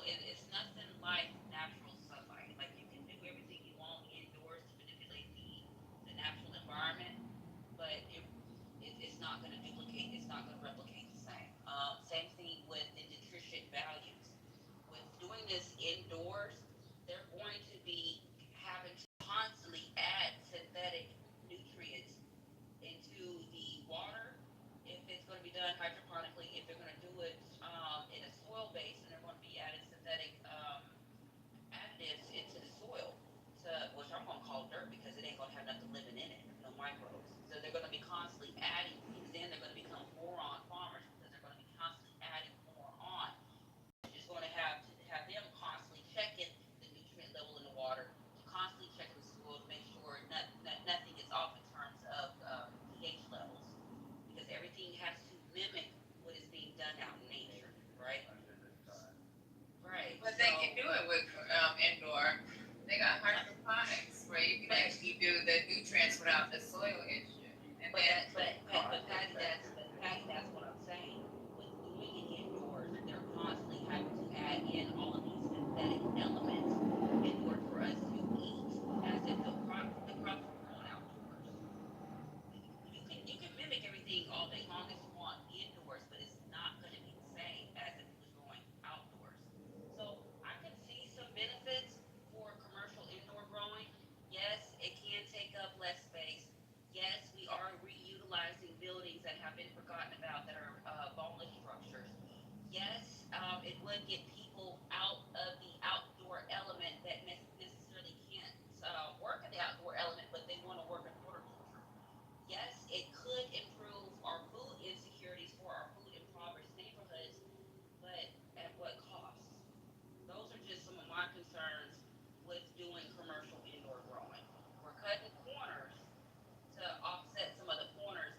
it's nothing like natural sunlight. Like you can do everything you want indoors to manipulate the natural environment, but it's not going to duplicate. It's not going to replicate the same. Same thing with the nutrition values. With doing this indoors, they're going to be having to constantly add synthetic nutrients into the water if it's going to be done hydroponically. If they're going to do it in a soil base, and they're going to be adding synthetic additives into the soil, which I'm going to call dirt because it ain't going to have nothing living in it, no microbes. So they're going to be constantly adding things in. They're going to become boron farmers because they're going to be constantly adding more on, which is going to have them constantly checking the nutrient level in the water, constantly checking the soil to make sure nothing is off in terms of pH levels, because everything has to mimic what is being done out in nature, right? Under this time. Right. But they can So, do it with indoor. They got hydroponics where you can but actually do the nutrients without the soil issue. And but then that but Patty, that's what I'm saying. With doing it indoors, they're constantly having to add in all of these synthetic elements in order for us to eat, as if the crops were grown outdoors. You can mimic everything all day long as you want indoors, but it's not going to be the same as if it was growing outdoors. So I can see some benefits for commercial indoor growing. Yes, it can take up less space. Yes, we are reutilizing buildings that have been forgotten about that are boneless structures. Yes, it would get people out of the outdoor element that necessarily can't work in the outdoor element, but they want to work in horticulture. Yes, it could improve our food insecurities for our food impoverished neighborhoods, but at what cost? Those are just some of my concerns with doing commercial indoor growing. We're cutting corners to offset some of the corners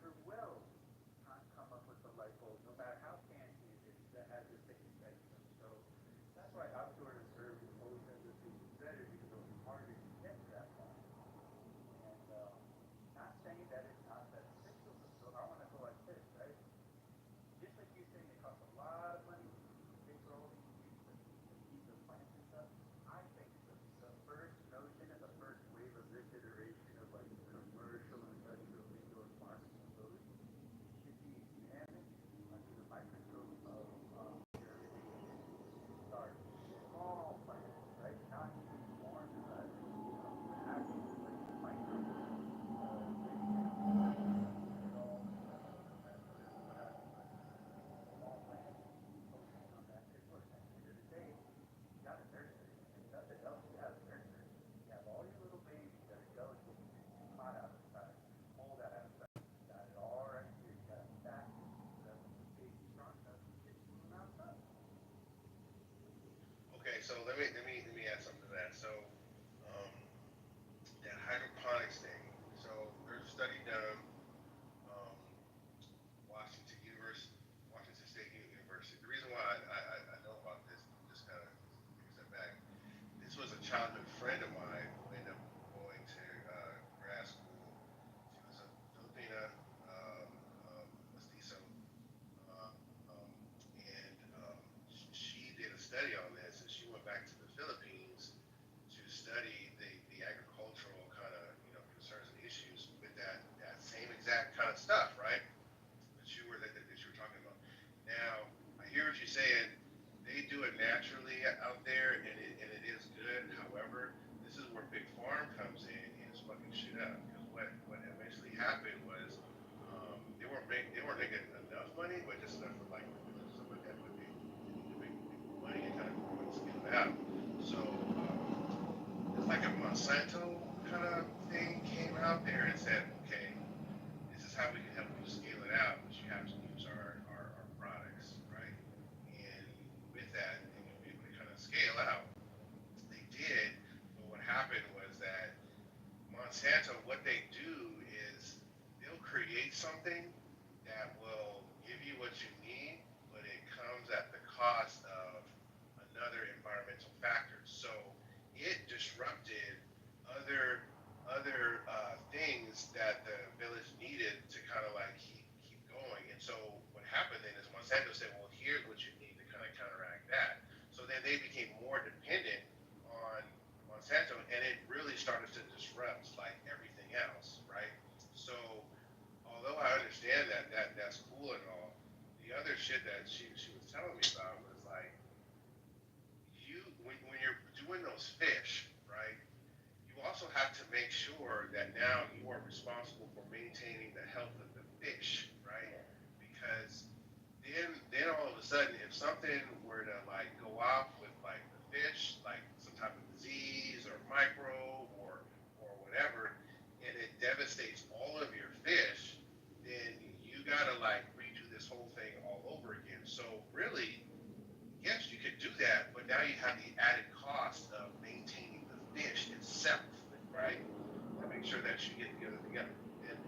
never will come up with the light bulb, no matter how fancy it is, that has the same spectrum. So that's why outdoor observing always ends up being better because it's harder to get to that point. And not saying that it's not beneficial, but so I want to go like this, right? Just like you're saying, it costs a lot of money to pay for all these trees to keep the plants and stuff. I think the first notion and the first wave of this iteration of like commercial industrial indoor farming facilities should be examined under the microscope of irrigation to start small plants, right? Not even formed as actual like micro small plants, focusing on that. Because look, at the end of the day, you got a nursery. If nothing else, you have a nursery. You have all your little babies that are delicate, too hot outside, cold outside. You got it all right here. You got it stacked so that when the baby's strong enough, you can move them outside. Okay, so let me add something to that. So that hydroponics thing. So there's a study done, um, Washington University, Washington State University. The reason why I know about this, just kind of take a step back. This was a childhood friend of mine who ended up going to grad school. She was a Filipina, um, mestizo, uh, um, and she did a study on this, and she went back to the Philippines to study the agricultural kind of concerns and issues with that same exact kind of stuff, right? That you were talking about. Now, I hear what you're saying. They do it naturally out there, and it is good. However, this is where big farm comes in and is fucking shit up. Because what eventually happened was they weren't making enough money, but just enough for like the village and stuff like that. But they need to make more money and kind of grow and scale it out. So it's like a Monsanto kind of thing came out there and said, okay, this is how we can help you scale it out, but you have to use our products, right? And with that, and you'll be able to kind of scale out. They did, but what happened was that Monsanto, what they do is they'll create something that will give you what you need, but it comes at the cost of another environmental factor. So it disrupted other things that the village needed to kind of like keep going. And so what happened then is Monsanto said, well, here's what you need to kind of counteract that. So then they became more dependent on Monsanto, and it really started to disrupt like everything else, right? So although I understand that's cool and all, the other shit that she was telling me about was like when you're doing those fish, right? You also have to make sure that now you are responsible for maintaining the health of the fish, right? Because then all of a sudden, if something were to like go off with like the fish, like some type of disease or microbe or whatever, and it devastates all of your fish, then you gotta like redo this whole thing all over again. So really, yes, you could do that, but now you have the added cost of maintaining the fish itself, right? To make sure that you get the other thing together.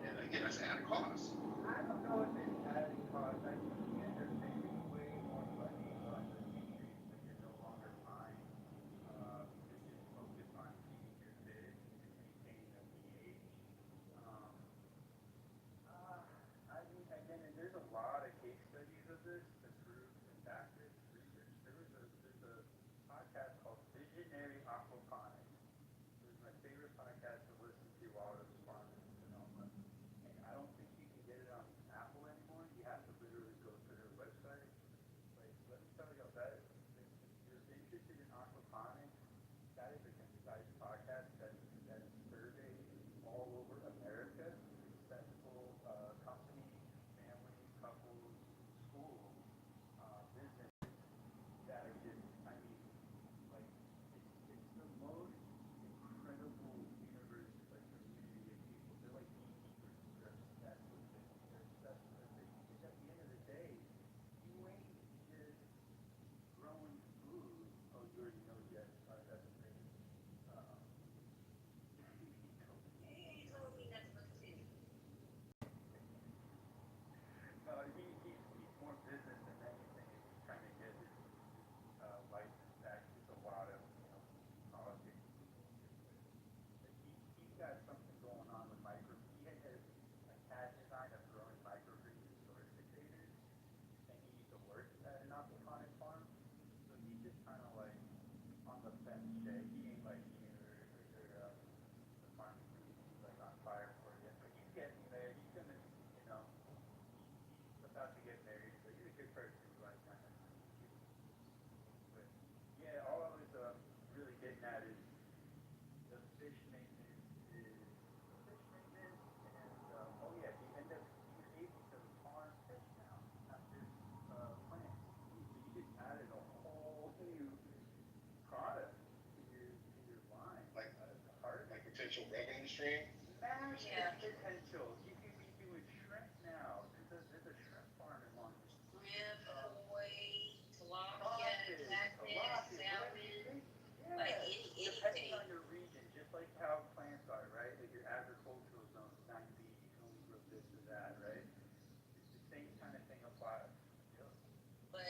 And again, that's an added cost. I don't know if it's adding cost. I think you end up saving way more money on the nutrients when you're no longer buying. You can just focus on feeding your fish and maintaining a pH. Um, I mean, again, and there's a lot of case studies of this to prove and back this research. There's a podcast called Visionary Aquaponics. It was my favorite podcast to listen to while I was farming in Sonoma. And I don't think you can get it on Apple anymore. You have to literally go to their business and anything is just trying to get his license back. There's a lot of politics associated with it. Like he's got something going on with micro. He has a CAD design of growing microgreens and storage containers, and he used to work at an aquaponic farm. So he's just kind of like on the fence, Jay. He ain't like you the farming community like on fire for it yet, but he's getting there. He's gonna, he's about to get married, so he's a good person to like kind of keep. But yeah, all I was really getting at is the fish maintenance and oh yeah, you're able to farm fish now, not just plants. So you just added a whole new product to your line. Like Part of like it. potential revenue stream. Massive Yeah. potential. You could be doing shrimp now. There's a shrimp farm in Long Beach. Shrimp, koi, tilapia, Crawfish, catfish, tilapia, whatever you salmon, think. like Yeah. Depending anything. on your region, just like how plants are, right? Like your agricultural zone is 90, you can only grow this or that, right? It's the same kind of thing applies. Yep. But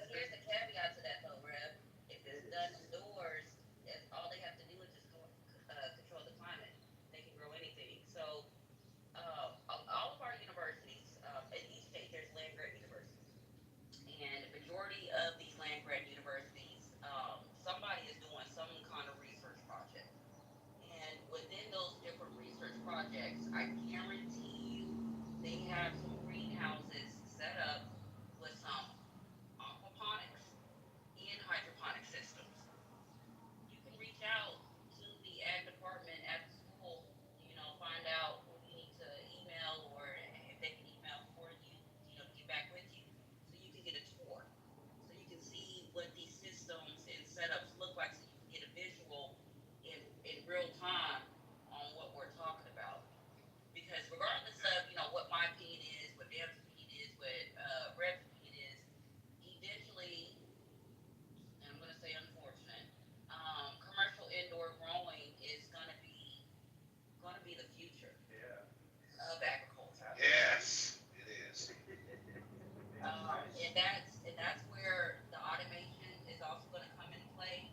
here's the caveat to that though, Rev. If It it's is. done indoors, all they have to do is just control the climate. They can grow anything. So all of our universities, in each state, there's land grant universities, and the majority of these land grant universities, somebody is doing some kind of research project. And within those different research projects, I guarantee you, they have some greenhouses set up with some aquaponics and hydroponic systems. You can reach out to the ag department at the school, find out who you need to email or if they can email for you, to get back with you so you can get a tour. So you can see what these systems and setups look like so you can get a visual in real time on what we're talking about. Because regardless of, what my opinion is, what Dan's opinion is, what Red's opinion is, eventually, and I'm going to say unfortunate, commercial indoor growing is going to be the future Yeah. of agriculture. Yes, it is. And that's where the automation is also going to come into play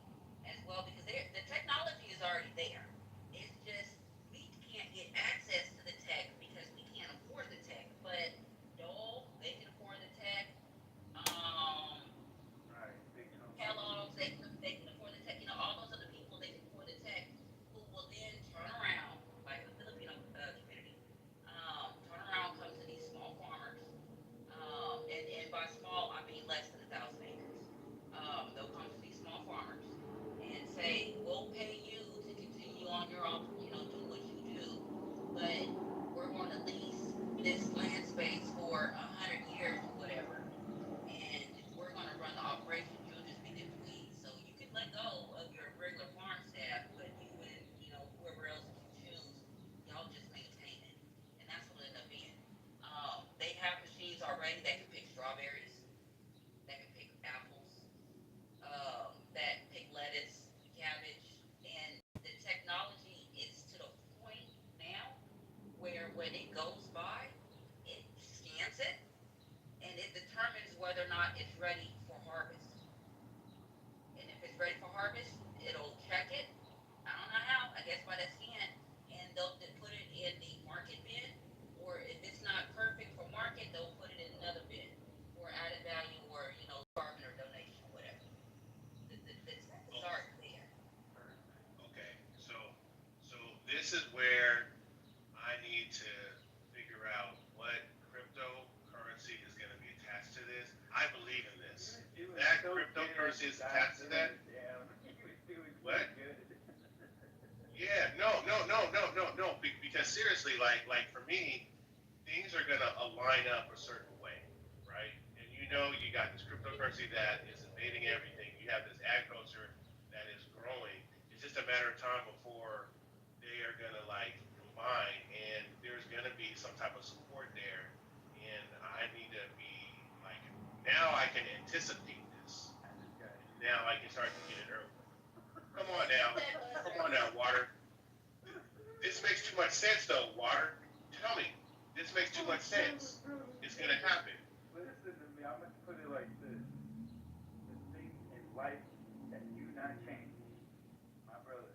as well because the technology is already there. It's just we can't get access to the tech because we can't afford the tech. But Dole, they can afford the tech. Um, Right. Big chunk. Kellogg's, they can afford the tech. All those other people, they can afford the tech, who will then turn around, like the Filipino community, turn around, come to these small farmers, and by small I mean less than 1,000 acres. They'll come to these small farmers and say, "We'll pay you to continue on your own, do what you do, but we're going to lease this land space for 100 years or whatever." And we're going to run the operation. You'll just be the employee. So you can let go of your regular farm staff, but you and whoever else that you choose, y'all just maintain it, and that's what it'll end up being. They have machines already that can pick strawberries, that can pick apples, that pick lettuce, cabbage, and the technology is to the point now where when it goes by, it scans it and it determines whether or not it's ready for harvest. And if it's ready for harvest, it'll check it. I don't know how. I guess by the scan, and they'll put it in the market bin. Or if it's not perfect for market, they'll put it in another bin for added value or carbon or donation or whatever. The tech is Okay. already there. Okay. So this is where I need to figure out what cryptocurrency is going to be attached to this. I believe in this. If that cryptocurrency is attached to that, Damn. He was doing so what? good. Yeah, no. Because seriously, like for me, things are gonna align up a certain way, right? And you got this cryptocurrency that is invading everything. You have this agriculture that is growing. It's just a matter of time before they are gonna like combine, and there's gonna be some type of support there. And I need to be like, now I can anticipate this, I just got and now I can start to get it early. Come on now, water. This makes too much sense, though, water. Tell me, this makes too much sense. It's gonna happen. Listen to me. I'm gonna put it like this: the things in life that do not change, my brother,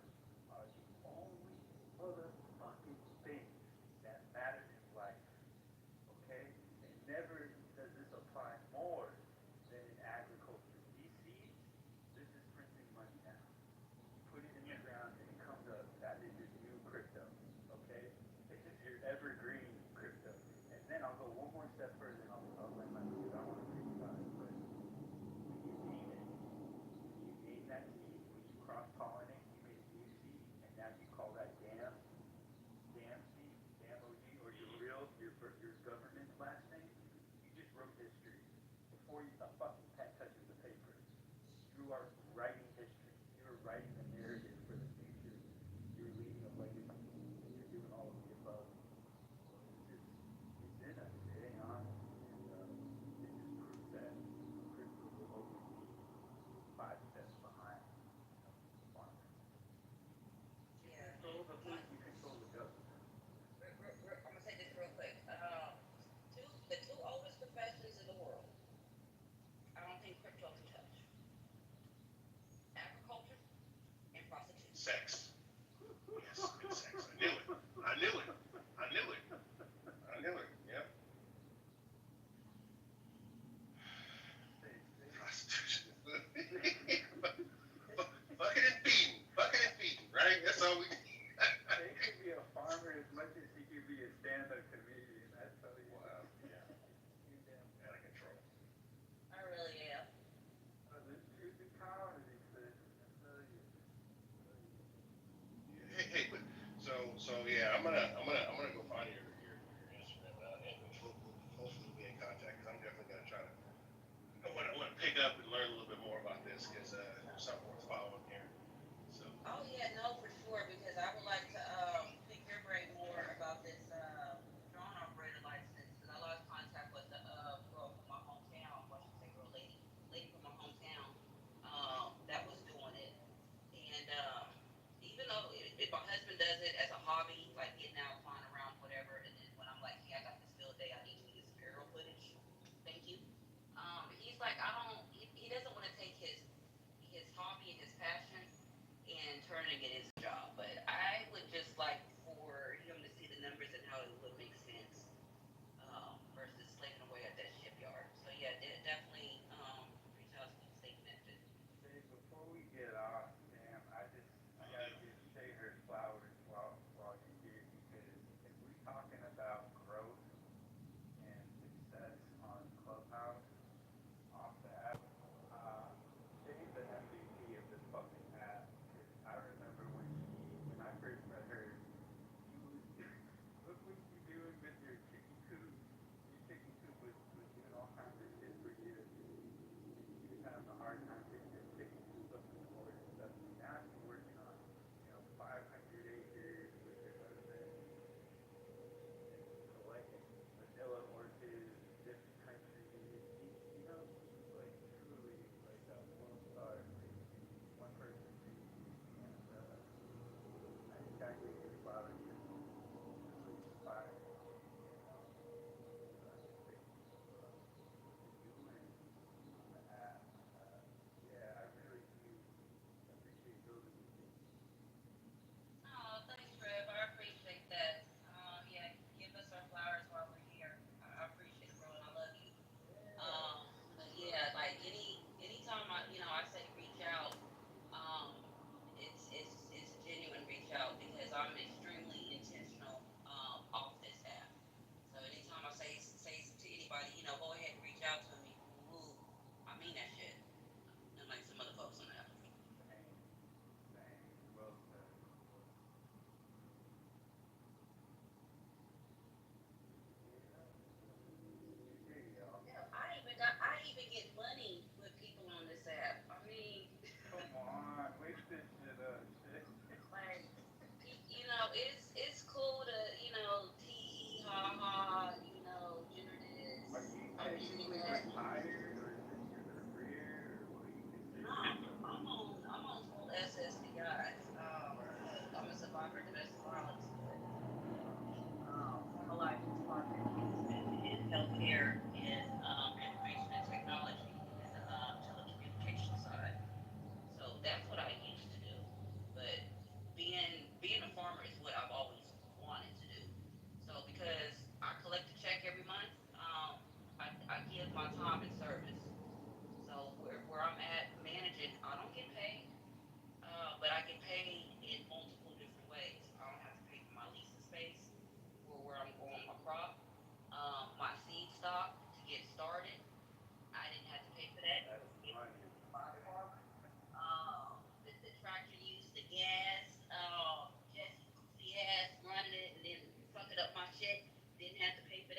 are the only motherfucking things that matter in life. Okay? And never does this apply more than in agriculture. These seeds, this is printing money now. You put it in the ground and it comes up. That is your new crypto. Okay? This is your evergreen crypto. And then I'll go one more step further and I'll land my because I want to preach about it. But when you name it, when you name that seed, when you cross pollinate, you made a new seed, and now you call that damn seed, damn OG, or your real, your government's last name, you just wrote history before you, a fucking pen touches the paper. You are writing history. You're writing the narrative for the future. You're leaving a legacy, and you're doing all of the above. So it's just, it's in us. It ain't on us. And it's just proof that crypto will always be 5 steps behind, farmers. You Yeah. control the food, you control the government. I'm gonna say this real quick. The two oldest professions in the world. I don't think crypto can touch agriculture and prostitution. Sex. Yes, good sex. I knew it. I knew it. I knew it. I knew it. Yep. Prostitution. Fucking and feeding. Fucking and feeding, right? That's all we need. They could be a farmer as much as he could be a stand-up comedian. I tell you. Wow. Yeah. You damn. Out of control. I really am. There's truth in comedy, sis. I tell you. Hey, but so yeah, I'm gonna go find your instrument, and hopefully be in contact because I'm definitely gonna try to. I want to pick up and learn a little bit more about this because there's something worth following here. So Oh yeah, no, for sure. Because I would like to pick your brain more about this drone operator license. Because I lost contact with the girl from my hometown. Well, I should say girl, lady from my hometown. That was doing it. And even though if my husband does it as a hobby, like getting out, flying around, whatever, and then when I'm like, hey, I got this field day, I need you to get some aerial footage. Thank you. He's like, I don't. He doesn't want to take his hobby and his passion and turning it into a job. But I would just like for him to see the numbers and how it would make sense versus slaving away at that shipyard. So yeah, definitely reach out to me, stay connected. Say before we get off, damn, I gotta give Shay her flowers while you're here because if we talking about growth and success on Clubhouse off the app, uh, Shay's the MVP of this fucking app. 'Cause I remember when I first met her, she was look what you doing with your chicken coop. Your chicken coop was doing all kinds of shit for you, and she was having a hard time getting her chicken coop up in order and stuff. And now she's working on, 500 acres with her husband and collecting vanilla orchids in different countries. She's like truly like a world star. Like she's one person crazy, and I just gotta give you flowers because she's truly inspiring. So I just thank you for what you're doing on the app. Yeah, I really do appreciate building with you. Oh, thanks, Rev. I appreciate that. Yeah, give us our flowers while we're here. I appreciate it, bro, and I love you. Yeah. But yeah, like anytime I say reach out, um, it's a genuine reach out because I'm extremely intentional off this app. So anytime I say to anybody, go ahead and reach out to me. Ooh, I mean that shit. Unlike some other folks on the app. Same, same. Well said. Yeah. Yeah, y'all. Hell, I even get money with people on this app. I mean, Come on, wake this shit up, shit. like, it's cool to, tee ha ha, gender this, Are you gender technically that. retired, or is this your career, or what do you consider Nah, yourself? I'm on full SSDI. I'm a survivor of domestic violence, but former life was marketing and healthcare and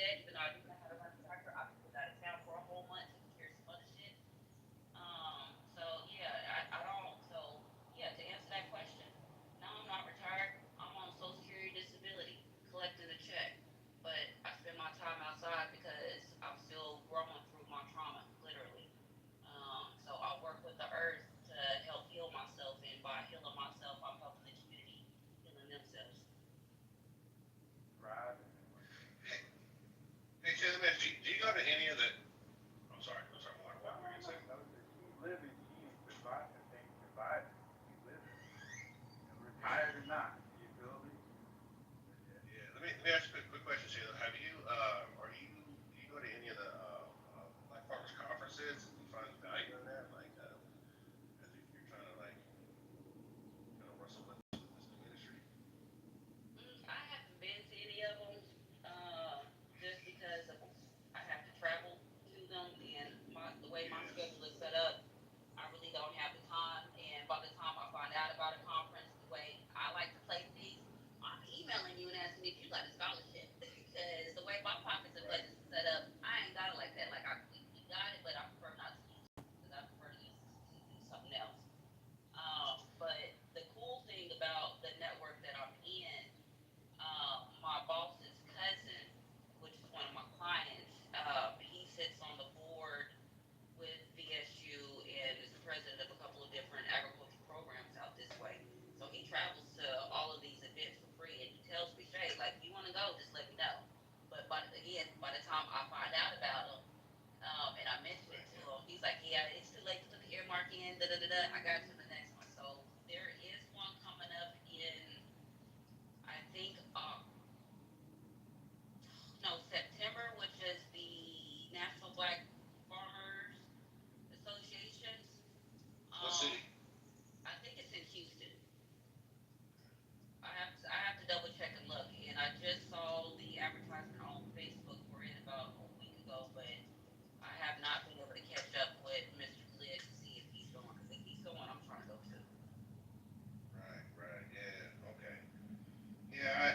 that, even though I do know how to run a tractor, I've been out of town for a whole month taking care of some other shit. So yeah, I don't. So yeah, to answer that question, no, I'm not retired. I'm on Social Security disability, collecting a check. But I spend my time outside because I'm still growing through my trauma, literally. So I work with the earth to help heal myself, and by healing myself, I'm helping the community healing themselves. Thriving and like, Hey, hey, gentlemen, do you go to any of the? I'm sorry, no, what were no, you gonna no, say? no. Just keep living, keep surviving, things surviving. Keep living. Retired or not, you feel me? Yeah. Yeah, let me ask you a quick question, Shayla. Have you are you do you go to any of the like farmers conferences? Do you find value in that? Like as you're trying to like wrestle with this new industry? I haven't been to any of them, just because of, I have to travel to them, and the way my Yeah. schedule is set up, I really don't have the time. And by the time I find out about a conference, the way I like to play things, I'm emailing you and asking if you got a scholarship. Because the way my pockets and Right. budgets are set up, I ain't got it like that. Like we got it, but I prefer not to use it because I prefer to use it to do something else. But the cool thing about the network that I'm in, my boss's cousin, which is one of my clients, he sits on the board with VSU and is the president of a couple of different agriculture programs out this way. So he travels to all of these events for free, and he tells me, Shay, like, if you want to go, just let me know. But again, by the time I find out about him, and I mentioned it Right. to Yeah. him, he's like, yeah, it's too late to put the earmark in, da da da da. I got to the next one. So there is one coming up in, I think, no, September, which is the National Black Farmers Associations. What Um, city? I think it's in Houston. I have to double check and look. And I just saw the advertisement on Facebook for it about a week ago, but I have not been able to catch up with Mr. Khalid to see if he's going. Because if he's going, I'm trying to go too. Right. Right. Yeah. Okay. Yeah.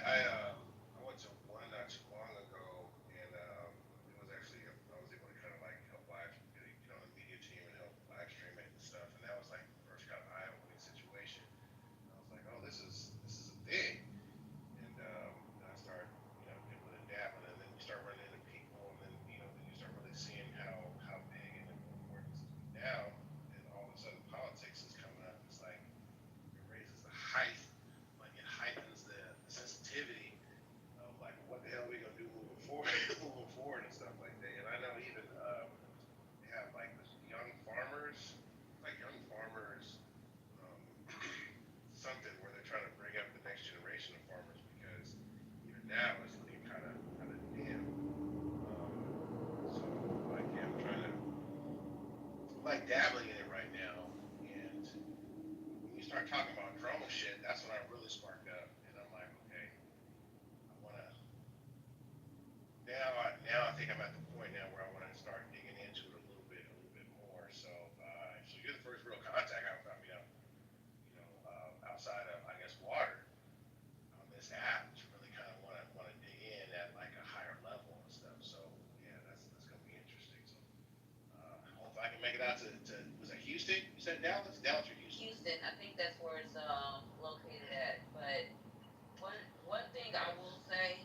I went to one not too long ago, and it was actually I was able to kind of like help live the media team and help live stream it and stuff, and that was like the first kind of eye opening situation. And I was like, oh, this is a thing. And then I started, dibbling and dabbling, and then you start running into people, and then you start really seeing how big and important this is. But now, and all of a sudden, politics is coming up. It's like it raises the height, like it heightens the sensitivity of like what the hell are we gonna do moving forward, moving forward and stuff like that. And I know even they have like this young farmers, like young farmers um, something where they're trying to bring up the next generation of farmers because even now it's looking kind of dim. So like yeah, I'm trying to like dabbling in it right now, and when you start talking about drone shit, that's when I really sparked up, and I'm like, okay, I want to now I think I'm at the point now where I want to start digging into it a little bit more. So you're the first real contact outside of I guess water on this app to really kind of want to dig in at like a higher level and stuff. So yeah, that's gonna be interesting. So hopefully I can make it out to was it Houston? You said Dallas, Dallas or Houston? Houston, I think that's where it's located at. But one thing I will say,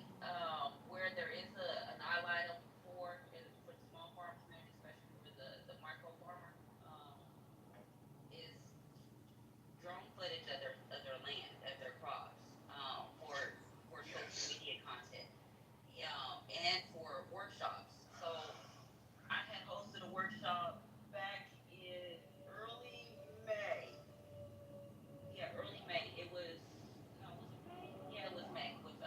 where there is an eye item for the small farm community, especially for the micro farmer, is drone footage of their land, of their crops, for social Yes. media content, and for workshops. So I had hosted a workshop back in early May. Yeah, early May. It was, no, was it May? Yeah, it was May with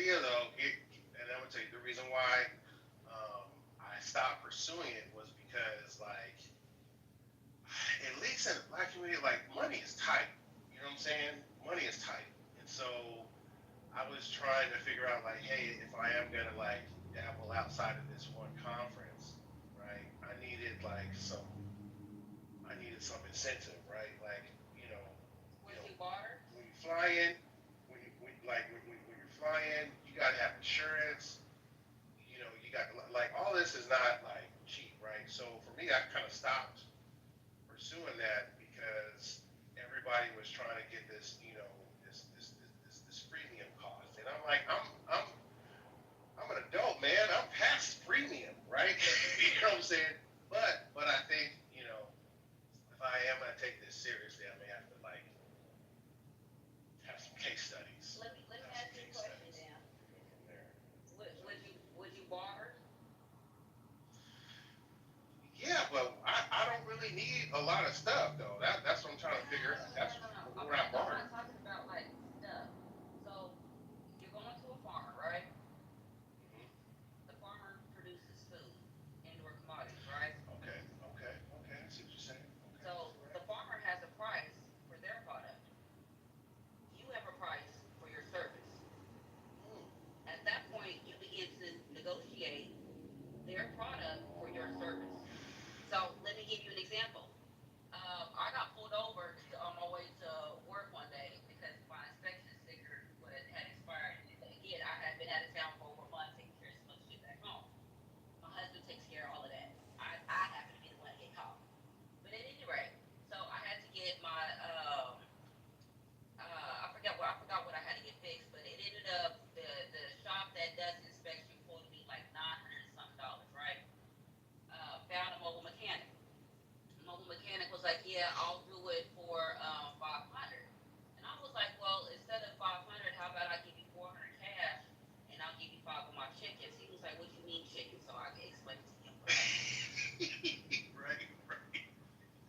idea though, and I'm gonna tell you the reason why I stopped pursuing it was because like at least in the black community, like money is tight. You know what I'm saying? Money is tight, and so I was trying to figure out like, hey, if I am gonna like dabble outside of this one conference, right? I needed some incentive, right? Like, Was you barter? when you fly in, when you're flying, you gotta have insurance. You got like all this is not like cheap, right? So for me, I kind of stopped pursuing that because everybody was trying to get this, this premium cost, and I'm like, I'm an adult, man. I'm past premium, right? You know what I'm saying? But I think if I am gonna take this seriously, I may have to like have some case studies. Let me Have some ask you a case question studies. now. Go from there. Would you barter? Yeah, but I don't really need a lot of stuff though. That's what I'm trying to figure out. That's No. where I I'm barter. not talking about like stuff. So you're going to a farmer, right? Hmm. The farmer produces food and/or commodities, right? Okay, okay. I see what you're saying. Okay, So the correct. farmer has a price for their product. You have a price for your service. Hmm. At that point, you begin to negotiate their product for your service. So let me give you an example. I got pulled over on my way to work one day because my inspection sticker had expired. And again, I had been out of town for over a month taking care of some other shit back home. My husband takes care of all of that. I happen to be the one to get caught. But at any rate, so I had to get my I forgot what I had to get fixed, but it ended up the shop that does the inspection quoted me like $900 and something dollars, right? Found a mobile mechanic. Mobile mechanic was like, yeah, I'll do it for 500. And I was like, well, instead of 500, how about I give you 400 cash and I'll give you five of my chickens? He was like, what do you mean chickens? So I explained it to him what I meant. Right, right.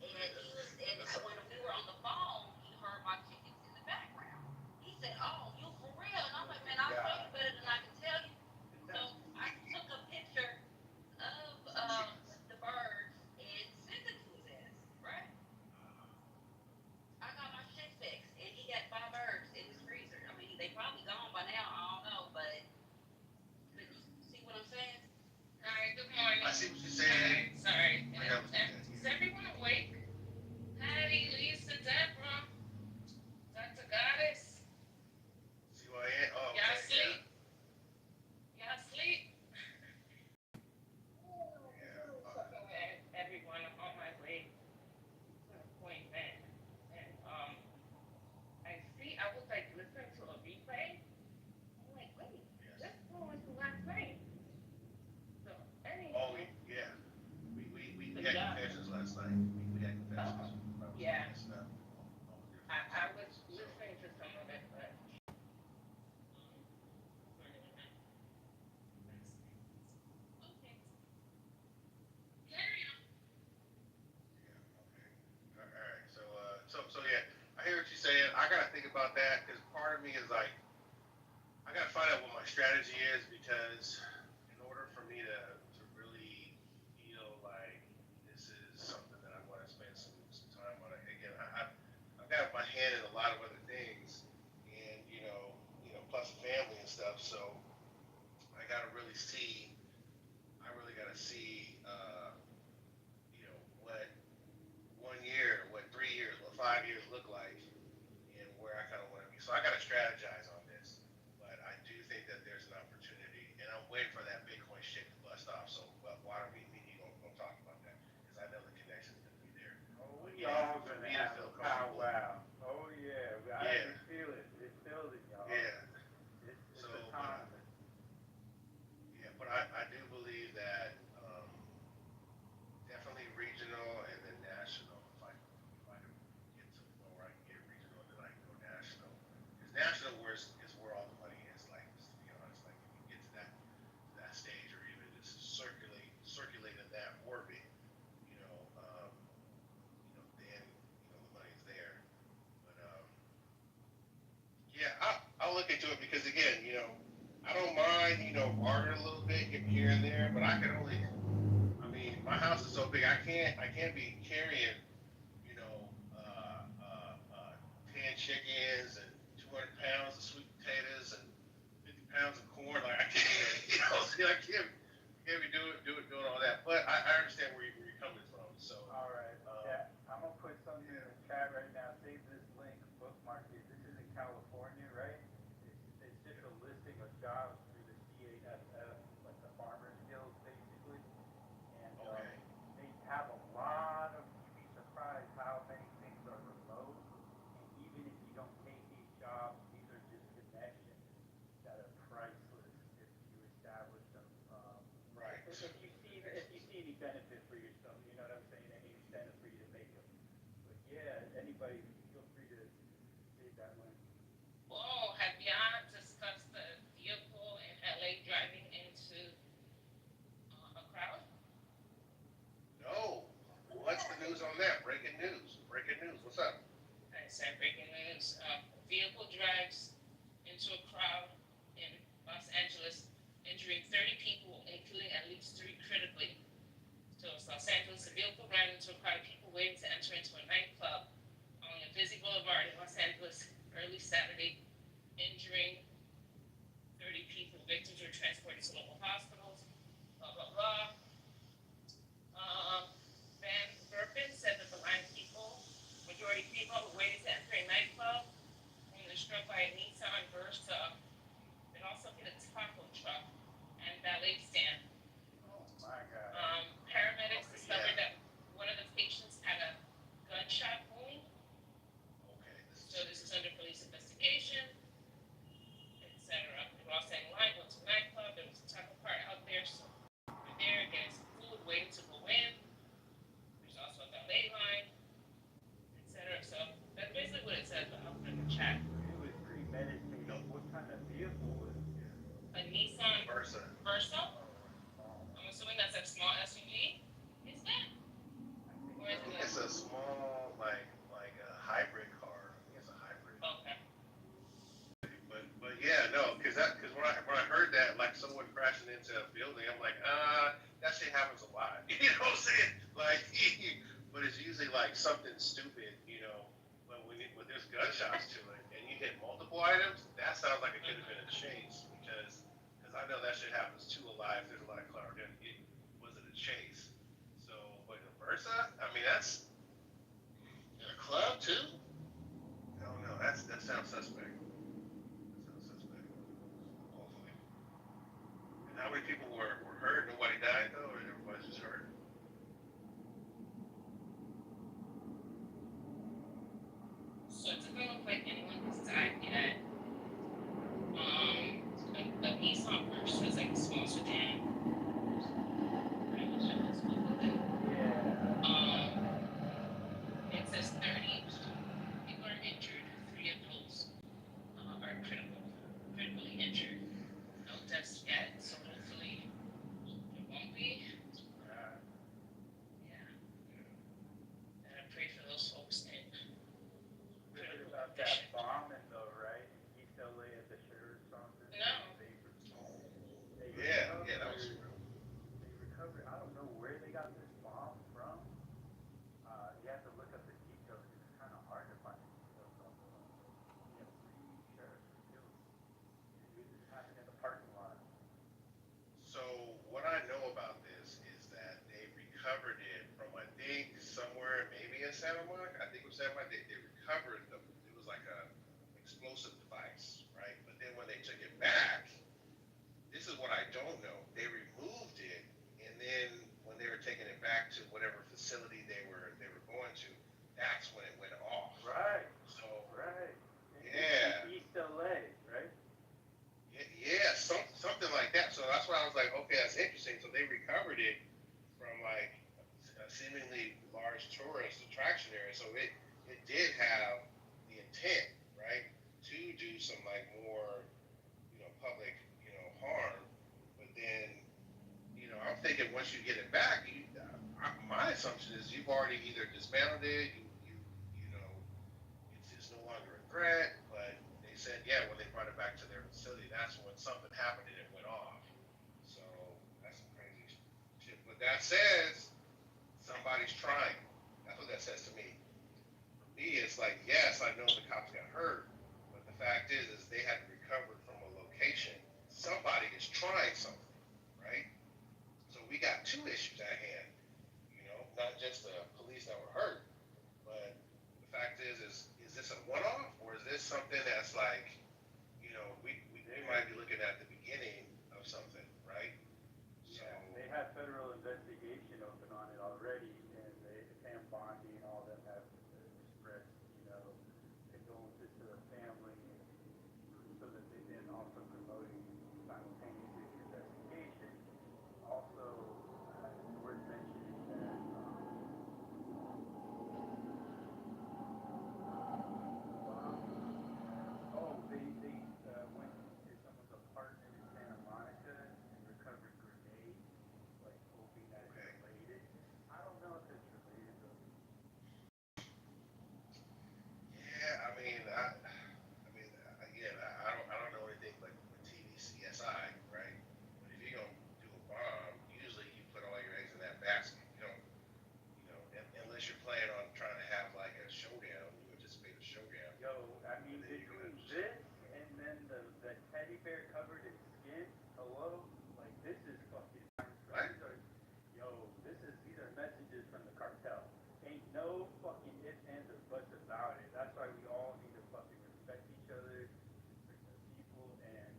And That's a, when we were on the phone, he heard my chickens in the background. He said, "Oh, you for real?" And I'm like, "Man, I'll show you God. better than I can tell you." So I took a picture of the birds and sent it to his ass. Right? I got my shit fixed, and he got five birds in his freezer. I mean, they probably gone by now. I don't know, but you see what I'm saying? All right, good I morning. see what you're All saying. right, sorry. I got what you're saying. Is everyone awake? Patty, Lisa, Deborah, Dr. Goddess, See who I am? Oh, y'all okay, yeah. sleep? Y'all sleep? Yeah. Okay, everyone, I'm on my way to an appointment. And I was like listening to a replay. I'm like, wait, Yes. this was the last night. So Oh, anyhow, yeah. We good had job. confessions last night. We had confessions. I was Yeah, messing up on different I was things. So, listening to some of it, but okay. Carry on. yeah, okay. All right. So yeah, I hear what you're saying. I gotta think about that because part of me is like, I gotta find out what my strategy is because in order for me to really feel like this is something that I want to spend some time on. Again, I've got my hand in a lot of other things, and plus family and stuff. So I gotta really see. I really gotta see. What 1 year, what 3 years, what 5 years look like, and where I kind of want to be. So I gotta strategize on this. But I do think that there's an opportunity, and I'm waiting for that Bitcoin shit to bust off. So, water me and you gonna talk about that because I know the connection's gonna be there. Oh, But we yeah, all for gonna me to have feel a comfortable. powwow. Oh yeah, I Yeah, can feel it. It's building, y'all. yeah. It's So, a time. but I do believe that definitely regional and then national. If I can get to the point where I can get regional, then I can go national. Because national is where all the money is. Like, just to be honest, like if you get to that stage or even just circulate in that orbit, then the money's there. But yeah, I'll look into it because again, I don't mind, bartering a little bit here and there, but I can only. I mean, my house is so big, I can't be carrying, you know, 10 chickens and 200 pounds of sweet potatoes and 50 pounds of corn. Like I can't, see, I can't be doing all that. But I understand where you're coming from. So, All right. Yeah, I'm gonna put something in yeah. the chat right now. Save this link, bookmark it. This is in California, right? It's just a listing of jobs through the CAFF, like the Farmers Guild, basically. And Okay. they have a lot of. You'd be surprised how many things are remote. And even if you don't take these jobs, these are just connections that are priceless if you establish them. Right. If you see any benefit for yourself, you know what I'm saying? Any incentive for you to make them. But yeah, anybody, feel free to save that link. Well, have y'all discussed the vehicle in LA driving into a crowd? No. What's the news on that? Breaking news. Breaking news. What's up? I said breaking news. Vehicle drives into a crowd in Los Angeles, injuring 30 people, including at least 3 critically. So it's Los Angeles. A vehicle ran into a crowd of people waiting to enter into a nightclub on a busy boulevard in Los Angeles early Saturday, injuring 30 people. Victims were transported to local hospitals. Blah blah blah. Van Burpin said that the line of people, majority people, were waiting to enter a nightclub when they're struck by a Nissan Versa. It also hit a taco truck and valet stand. Oh my God. Paramedics Okay. discovered Yeah. that one of the patients had a gunshot wound. Okay. This is So this is serious. under police investigation, etc. They were all standing in line, going to the nightclub. There was a taco cart out there, so they're there getting some food, waiting to go in. There's also a valet line, etc. So that's basically what it says, but I'll put it in the chat. It was premeditated. No. What kind of vehicle was it? A Nissan Versa. Versa. Oh, I'm assuming that's a small SUV. Is that? I think Or I is so. it think a? it's a small, like a hybrid car. I think it's a hybrid. Okay. But yeah, no, because when I heard that, like someone crashing into a building, I'm like, that shit happens a lot. You know what I'm saying? Like, but it's usually like something stupid, But when there's gunshots to it and you hit multiple items, that sounds like it could have been a chase because I know that shit happens too a lot. If there's a lot of cloud, it wasn't a chase. So, but the Versa, I mean, that's in a club too. I don't know. That sounds suspect. That sounds suspect. Hopefully. And how many people were hurt? Nobody died though, or everybody's just hurt? So it doesn't look like anyone has died yet. The Nissan Versa is like a small sedan. Right, which I was Googling. Yeah. It says 30 people are injured. 3 of those are critically injured. No deaths yet, so hopefully it won't be. Yeah, and I pray for those folks in You heard critical about condition. that bombing though, right? In East LA at the sheriff's office. No. They Yeah, that was. They recovered. I don't know where they got this bomb from. You have to look up the details. It's kind of hard to find the details on the. Yeah, 3 sheriffs were killed. This happened in the parking lot. So what I know about this is that they recovered it from I think somewhere maybe in Santa Monica. I think it was Santa Monica. They recovered it was like a explosive device, right? But then when they took it back, this is what I don't know. They removed it, and then when they were taking it back to whatever facility they were going to, that's when it went off. Right. So Right. yeah. East LA, right? Yeah, something like that. So that's why I was like, okay, that's interesting. So they recovered it from like a seemingly large tourist attraction area. So it did have the intent, right, to do some like more, public, harm. But then, I'm thinking once you get it back, my assumption is you've already either dismantled it, you know, it's no longer a threat. But they said, yeah, when they brought it back to their facility, that's when something happened and it went off. So that's some crazy shit. But that says somebody's trying. That's what that says to me. For me, it's like, yes, I know the cops got hurt, but the fact is they had to recover from a location. Somebody is trying something, right? So we got two issues at hand. Not just the police that were hurt, but the fact is this a one-off or is this something that's like, we might be looking at the beginning of something, right? So Yeah, they have federal investigation open on it already, and Pam Bondi and all them have expressed, condolences to the family, so that they then also promoting simultaneously the investigation. Also, it's worth mentioning that they went to someone's apartment in Santa Monica and recovered grenades, like hoping that it's okay, related. I don't know if it's related though. yeah, again, I don't know anything but TV CSI, right? But if you're gonna do a bomb, usually you put all your eggs in that basket. You don't, unless you're planning on trying to have like a showdown, you anticipate a showdown, Yo, I and mean, then you're between gonna just, this and then the teddy bear covered in skin, hello? Like, this is fucking, right? these are messages from the cartel. Ain't no fucking ifs, ands, or buts about it. That's why we all need to fucking respect each other, respect the people, and,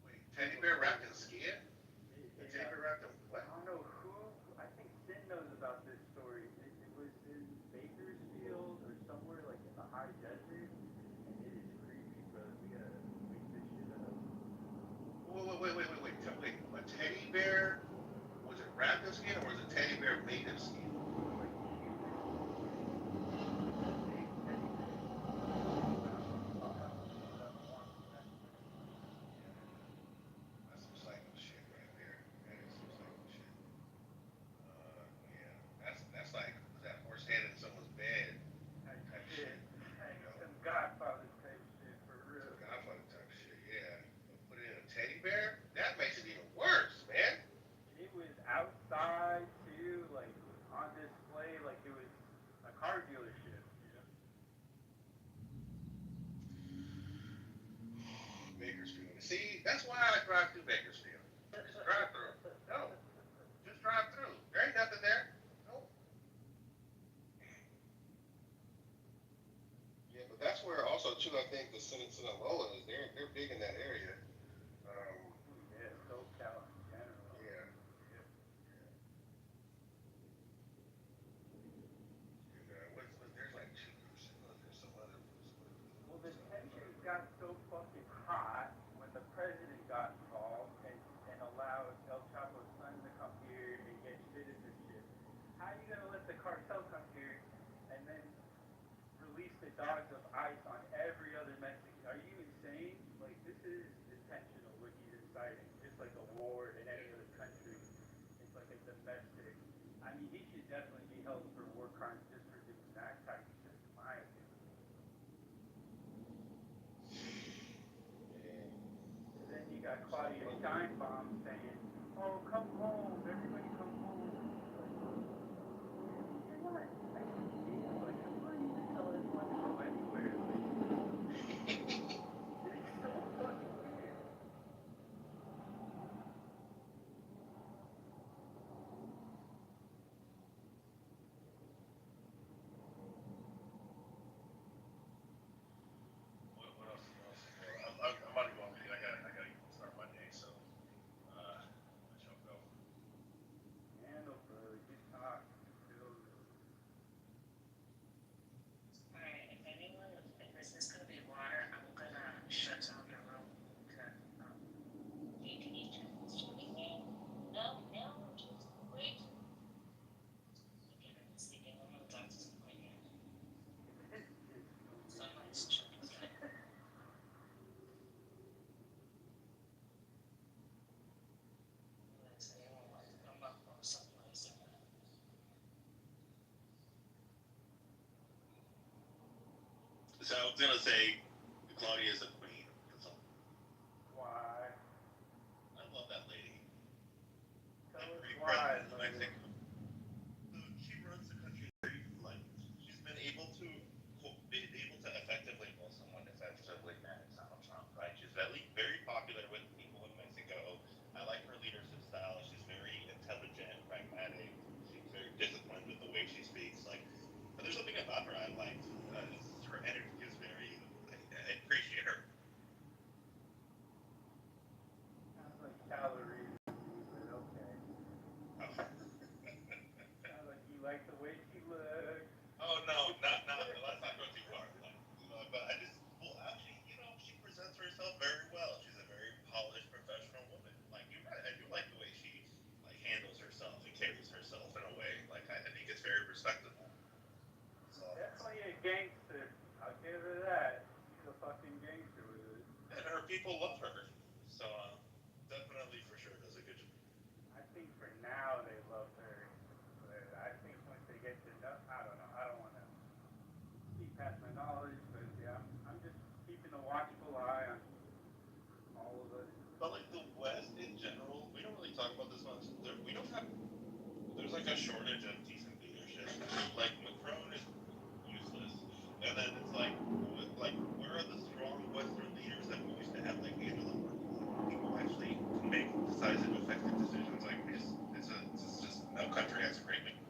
Wait, teddy bear wrapped in skin? The and, teddy bear wrapped in I what? don't know who, I think Sin knows about this story. It was in Bakersfield or somewhere like in the high desert, and it is creepy, brother. We gotta wake this shit up. Wait. A teddy bear, was it wrapped in skin or was a teddy bear made of skin? Like human, big teddy bear. That's some psycho shit right there. That is some psycho shit. Yeah, that's like was that horse head in someone's bed Type type shit. shit. Like You know, some Godfather type shit for some real. Godfather type shit. Yeah, but put it in a teddy bear. That makes it even worse, man. And it was outside too, like on display, like it was a car dealership. Bakersfield. See, that's why I drive through Bakersfield. Just drive through. No, just drive through. There ain't nothing there. Nope. Yeah, but that's where also too. I think the Sinaloa is. They're big in that area. Um, Yeah, SoCal in general. yeah. Yep. There's like two groups. There's some other. Well, the tensions got so fucking hot when the president got involved and allowed El Chapo's son to come here and get citizenship. How are you gonna let the cartel come here and then release the dogs of ICE on every other Mexican? Are you insane? Like, this is intentional what he's inciting, just like a war in any other country. It's like a domestic. I mean, he should definitely be held for war crimes just for doing that type of shit, in my opinion. And then you got Claudia Steinbaum saying, "Oh, come home, everybody come home." Like, you're not. I can't see it. Like, why do you tell everyone to go anywhere? Like, it's so fucking weird. What else? I'm about to go on mute. I gotta start my day. So let y'all go. Handle, brother. Good talk. Alright, if anyone, if this is gonna be water, I'm gonna shut down the room because, need to eat your swimming. No, just wait. Okay, I'm sleeping. I'm gonna talk to someone here. Someone's checking out. Let's say I want to come up or something like that. So I was gonna say Claudia is a queen. That's all. Why? president of Like, Mexico. So she runs the country very like she's been able to effectively, well, somewhat effectively manage Donald Trump, right? She's very popular with people in Mexico. I like her leadership style. She's very intelligent, pragmatic. She's very disciplined with the way she speaks. Like, there's something about her I like. Her energy is very. I appreciate her. sounds like calories to me, but okay. Oh, Sounds like you like the way she looks. oh no, not. Let's not go too far. But I just, well, actually, she presents herself very well. She's a very polished, professional woman. Like you're right. I do like the way she like handles herself and carries herself in a way. Like I think it's very respectable. So, Definitely a gangster. I'll give her that. She's a fucking gangster with it. and her people love her. So definitely for sure does a good job. I think for now they love her, but I think once they get to know, I don't know. I don't want to speak past my knowledge, but yeah, I'm just keeping a watchful eye on all of us. But like the West in general, we don't really talk about this much. We don't have. There's like a shortage of decent leadership. Like Macron is useless, and then it's like where are the strong Western leaders that we used to have, like Angela Merkel, people who actually can make decisive, effective decisions? Like it's just no country has a great leader.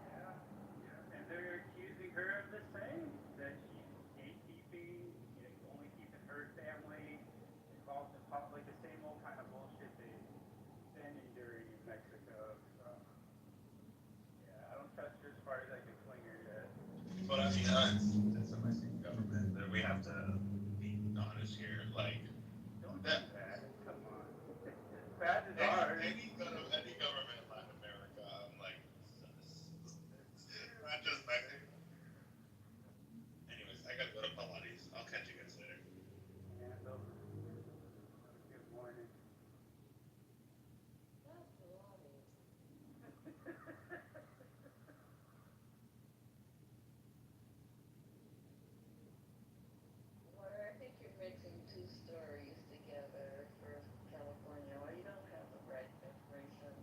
Yeah, yeah. And they're accusing her of the same, that she's gatekeeping, only keeping her family involved in like the same old kind of bullshit they've been enduring in Mexico. So, yeah, I don't trust her as far as I can fling her yet. But I mean, it's a Mexican government that we have to be honest here. Like Don't do that, that. Come on. As bad as ours. any government in Latin America, I'm like, not just Mexico. Anyways, I gotta go to Pilates. I'll catch you guys later. And good morning. Not Pilates. Well, I think you're mixing two stories together for California. Well, you don't have the right information.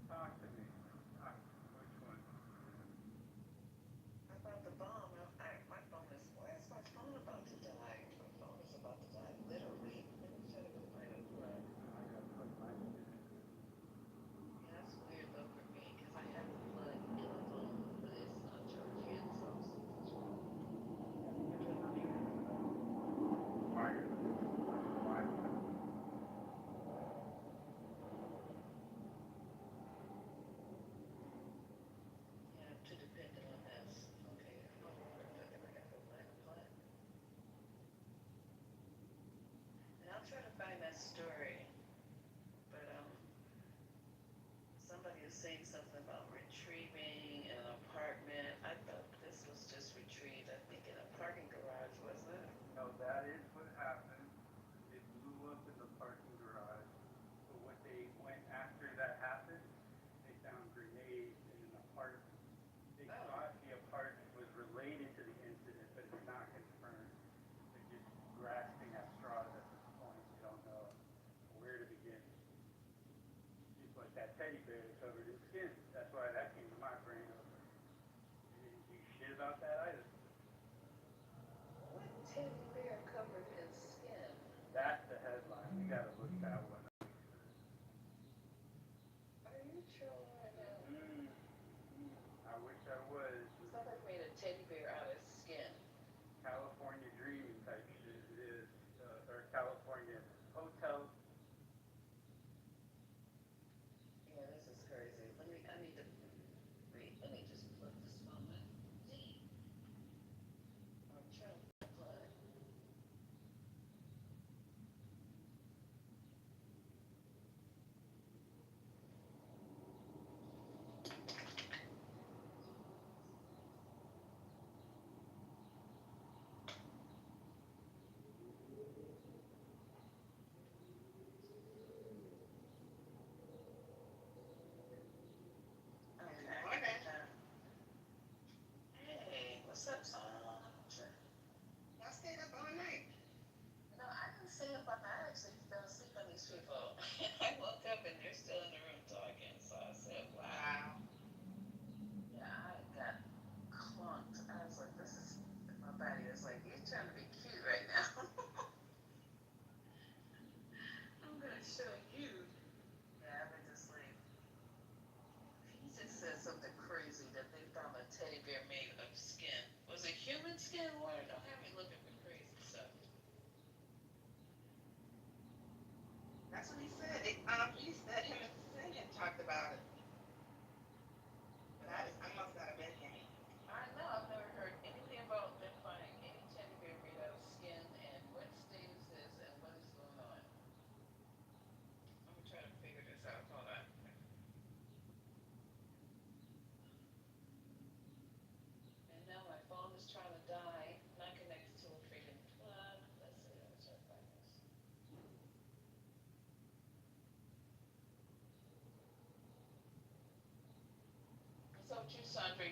Talk to me. Talk to me. Which one? About the bomb, my phone is, why is my phone about to die? My phone is about to die, literally. Let me try to go find a plug. I gotta put my shit in. Yeah, that's weird though for me, because I have the plug in the phone, but it's not charged yet, so something's wrong. Wireless. Wi-Fi. Yeah, I'm too dependent on this. Okay, hold on for a second, I gotta go find a plug. And I'll try to find that story, but somebody is saying something about retrieving an apartment. I thought this was just retrieved, I think in a parking garage, wasn't it? No, that is what happened. It blew up in the parking garage. But what they went after that happened, they found grenades in an apartment. They Oh. thought the apartment was related to the incident, but it's not confirmed. They're just grasping at straws at this point. You don't know where to begin. Just like that teddy bear covered in skin. That's why that came to my brain. You didn't do shit about that either. What teddy bear covered in skin? That's the headline. You gotta look that one up. Are you trolling right now? I wish I was. Somebody made a teddy bear out of skin. California dreaming type shit it is. Or California hotel. Yeah, this is crazy. I need to, wait, let me just plug this phone in. I'm trying to plug. Okay. Okay.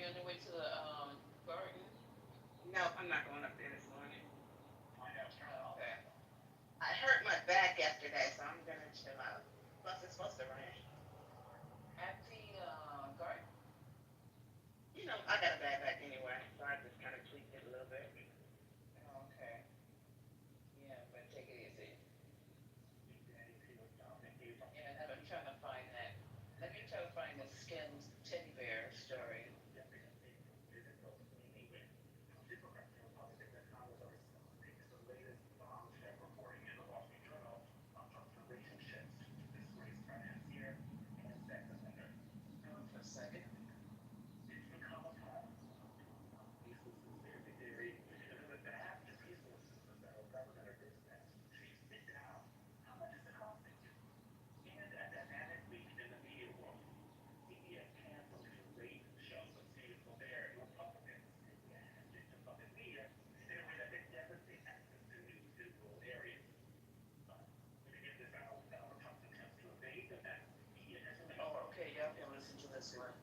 on your way to the garden? Nope, I'm not going up there this morning. Oh, okay. I hurt my back yesterday, so I'm gonna chill out. Plus, it's supposed to rain. At the garden? You know, I got a bad back anyway, so I just kind of tweaked it a little bit. Oh, okay. Yeah, but take it easy. Yeah, let me try to find that. Let me try to find the skinned teddy bear story. Hold on for a second. Oh, okay. Y'all can listen to this one.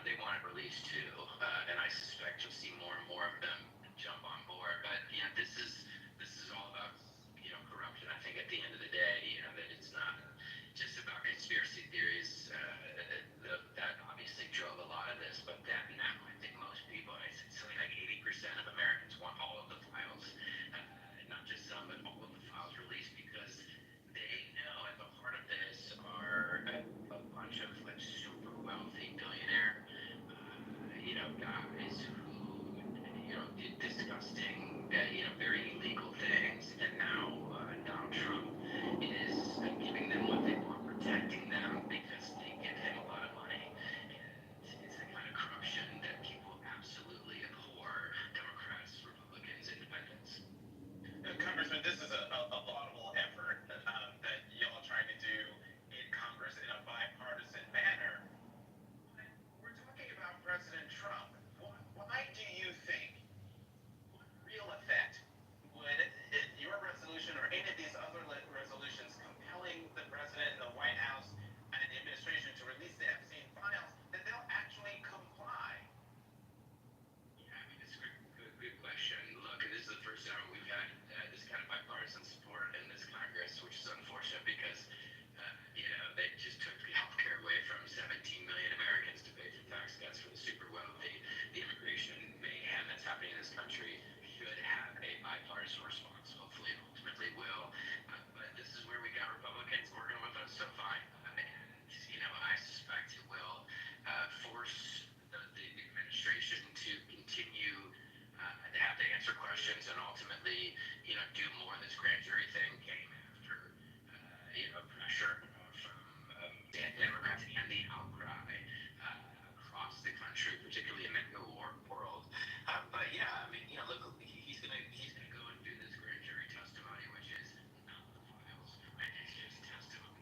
They want it released too, and I suspect you'll see more and more of them jump on board. But this is all about corruption. I think at the end of the day, that it's not just about conspiracy theories. That obviously drove a lot of this, but that now I think most people, it's something like 80% of Americans want all of the files, not just some, but all of the files released because they know at the heart of this are a bunch of like super wealthy billionaire guys who, did disgusting, very illegal things, and now Donald Trump is giving them what they want, protecting them because they give him a lot of money. And it's the kind of corruption that people absolutely abhor: Democrats, Republicans, Independents. Congressman, this is a laudable effort that y'all are trying to do in Congress in a bipartisan manner. We're talking about President Trump. Why do you think, what real effect would your resolution or any of these other resolutions compelling the president and the White House and the administration to release the Epstein files, that they'll actually comply? Yeah, I mean, it's a good question. Look, this is the first time we've had this kind of bipartisan support in this Congress, which is unfortunate because, they just took the health care away from 17 million Americans to pay for tax cuts for the super wealthy. The immigration mayhem that's happening in this country should have a bipartisan response. Hopefully, it ultimately will. But this is where we got Republicans working with us so fine. And, I suspect it will force the administration to continue to have to answer questions and ultimately, do more of this grand jury thing came after, pressure from Democrats and the outcry across the country, particularly in the world. But yeah, I mean, look, he's gonna go and do this grand jury testimony, which is not the files, right? It's just testimony.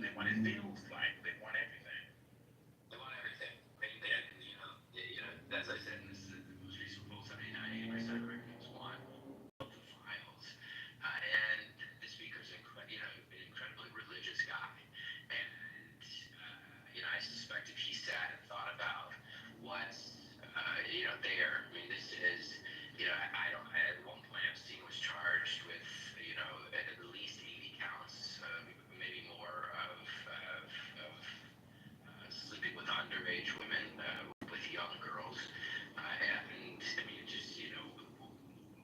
They want his views, like they want everything. They want everything. As I said in this the most recent poll, 79, 80% of Americans want all of the files. And the speaker's an incredibly religious guy. And, I suspect if he sat and thought about what, there, this is, I don't, at one point Epstein was charged with, at least 80 counts, maybe more of sleeping with underage women, with young girls. And just,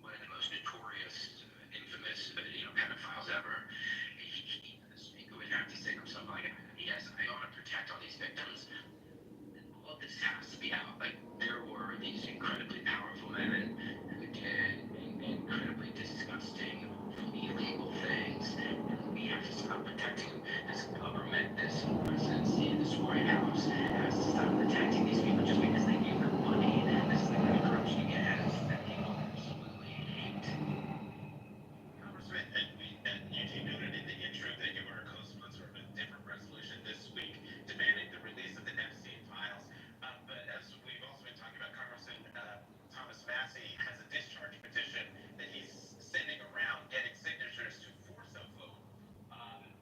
one of the most notorious, infamous, pedophiles ever. The speaker would have to say to himself, like, yes, I want to protect all these victims. All of this has to be out. Like, there were these incredibly powerful men who did incredibly disgusting, awful, illegal things, and we have to stop protecting them. This government, this presidency, this White House has to stop protecting these people just because they gave them money. And this is the kind of corruption you get that people absolutely hate. Congressman, and Eugene noted in the intro that you were co-sponsor of a different resolution this week demanding the release of the Epstein files. But as we've also been talking about, Congressman Thomas Massey has a discharge petition that he's sending around getting signatures to force a vote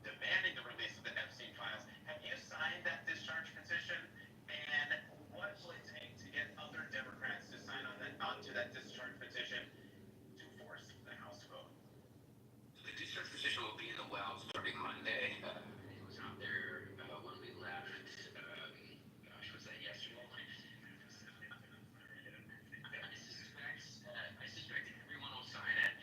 demanding the release of the Epstein files. Have you signed that discharge petition? And what will it take to get other Democrats to sign onto that discharge petition to force the House vote? The discharge position will be in the well starting Monday. It was out there when we left. Gosh, was that yesterday? I suspect everyone will sign it.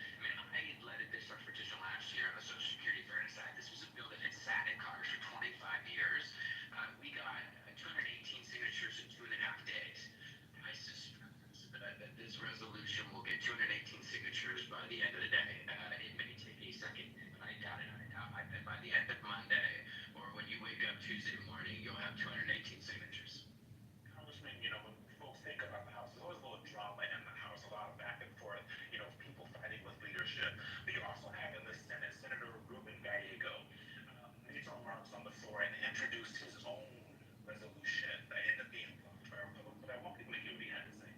I led a discharge petition last year on the Social Security Fairness Act. This was a bill that had sat in Congress for 25 years. We got 218 signatures in 2.5 days. I suspect that this resolution will get 218 signatures by the end of the day. It may take a second, but I doubt it. I bet by the end of Monday, or when you wake up Tuesday morning, you'll have 218 signatures. Congressman, when folks think about the House, there's always a little drama in the House, a lot of back and forth, people fighting with leadership. But you also have in the Senate, Senator Ruben Gallego made some remarks on the floor and introduced his own resolution that ended up being blocked by a Republican. But I want people to hear what he had to say.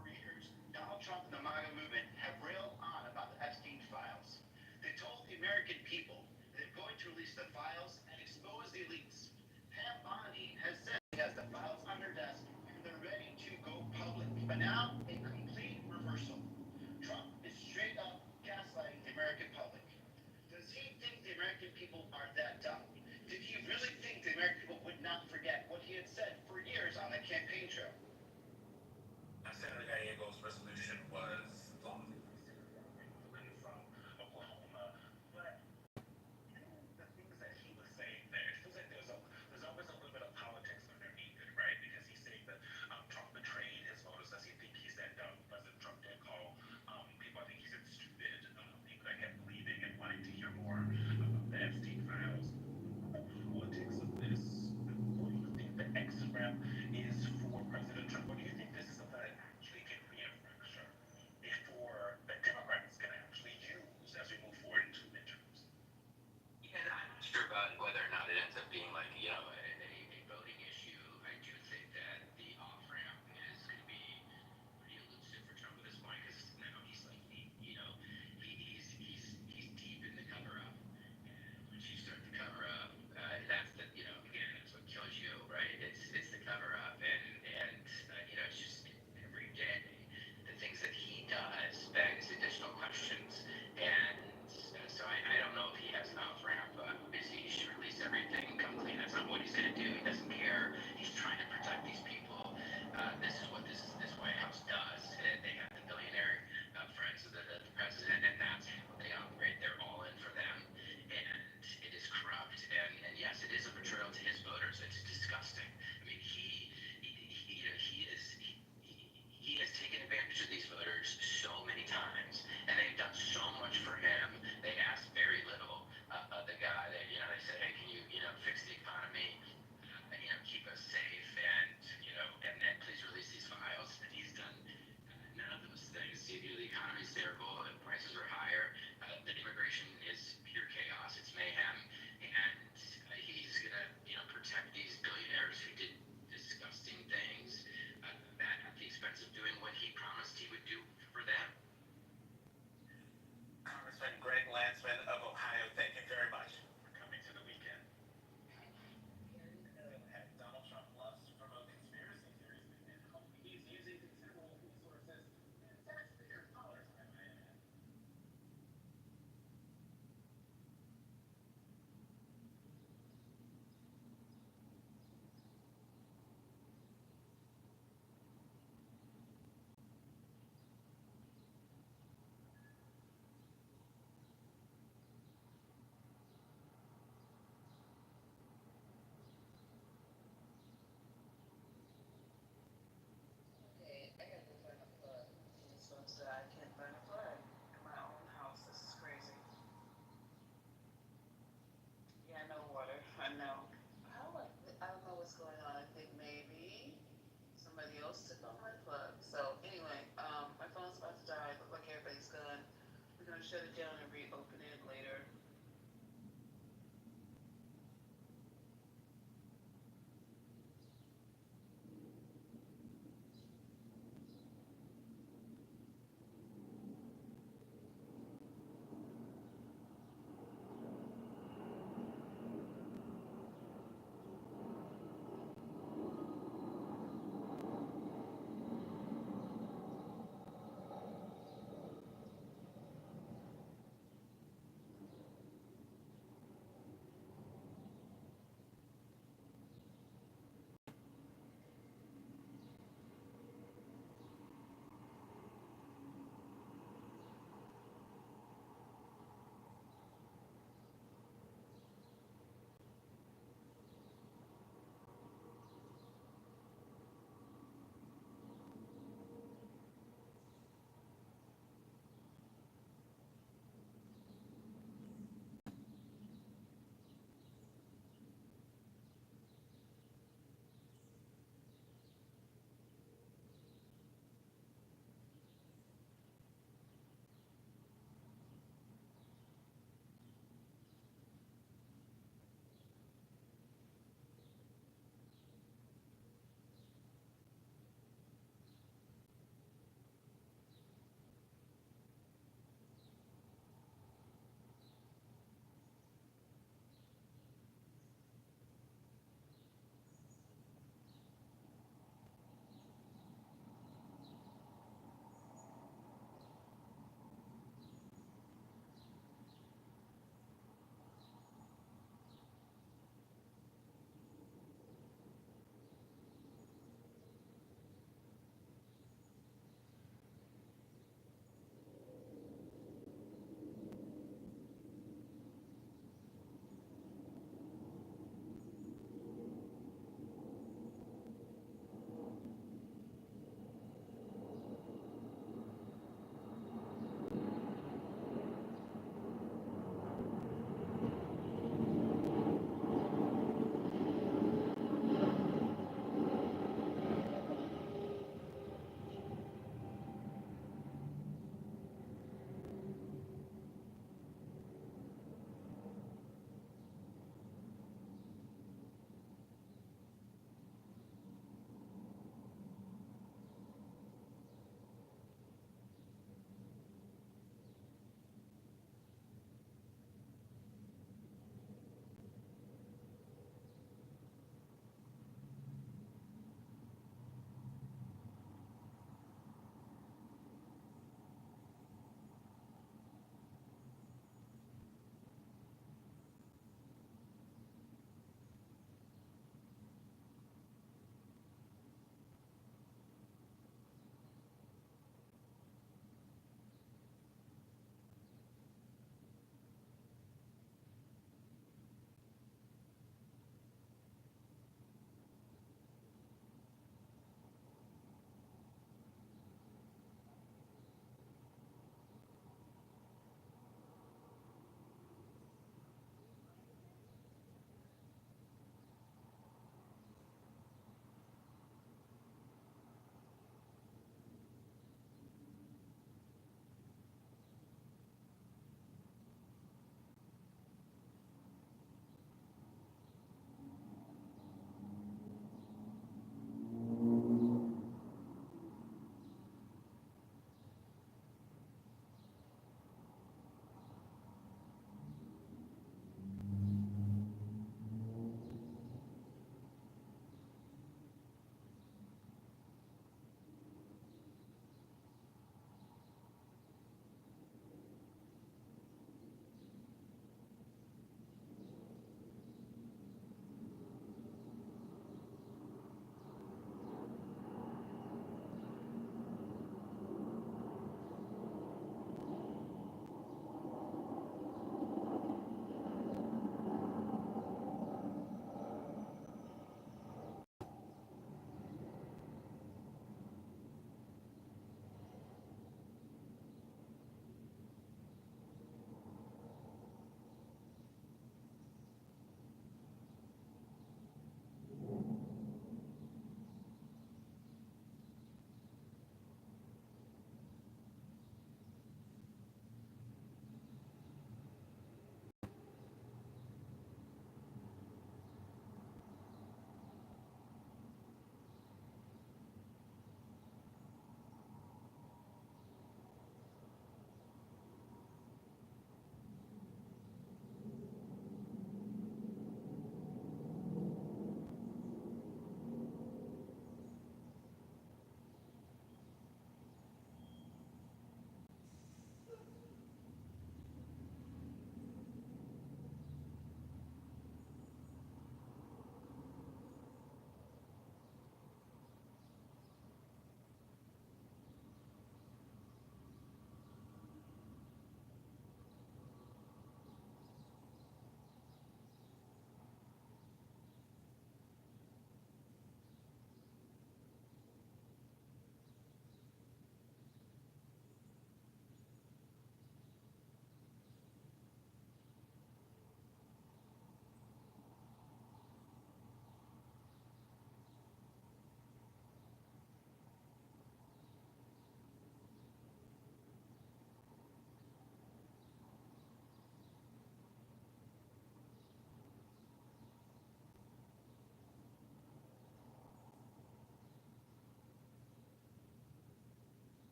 For years, Donald Trump and the MAGA movement have railed on about the Epstein files. They told the American people they're going to release the files and expose the elites. Pam Bondi has said she has the files on her desk and they're ready to go public. But now, a complete reversal. Trump is straight up gaslighting the American public. Does he think the American people are that dumb? Did he really think the American people would not forget what he had said for years on the campaign trail? Senator Gallego's resolution was blocked from Oklahoma, but the things that he was saying there, it feels like there's always a little bit of politics underneath it, right? Because he's saying that Trump betrayed his voters. Does he think he's that dumb? President Trump did call people, I think he said stupid, people that kept believing and wanting to hear more about the Epstein files. The politics of this, who do you think the X rep is for President sick on my plug. So anyway, my phone's about to die. Look like everybody's gone. We're gonna shut it down and reopen it later.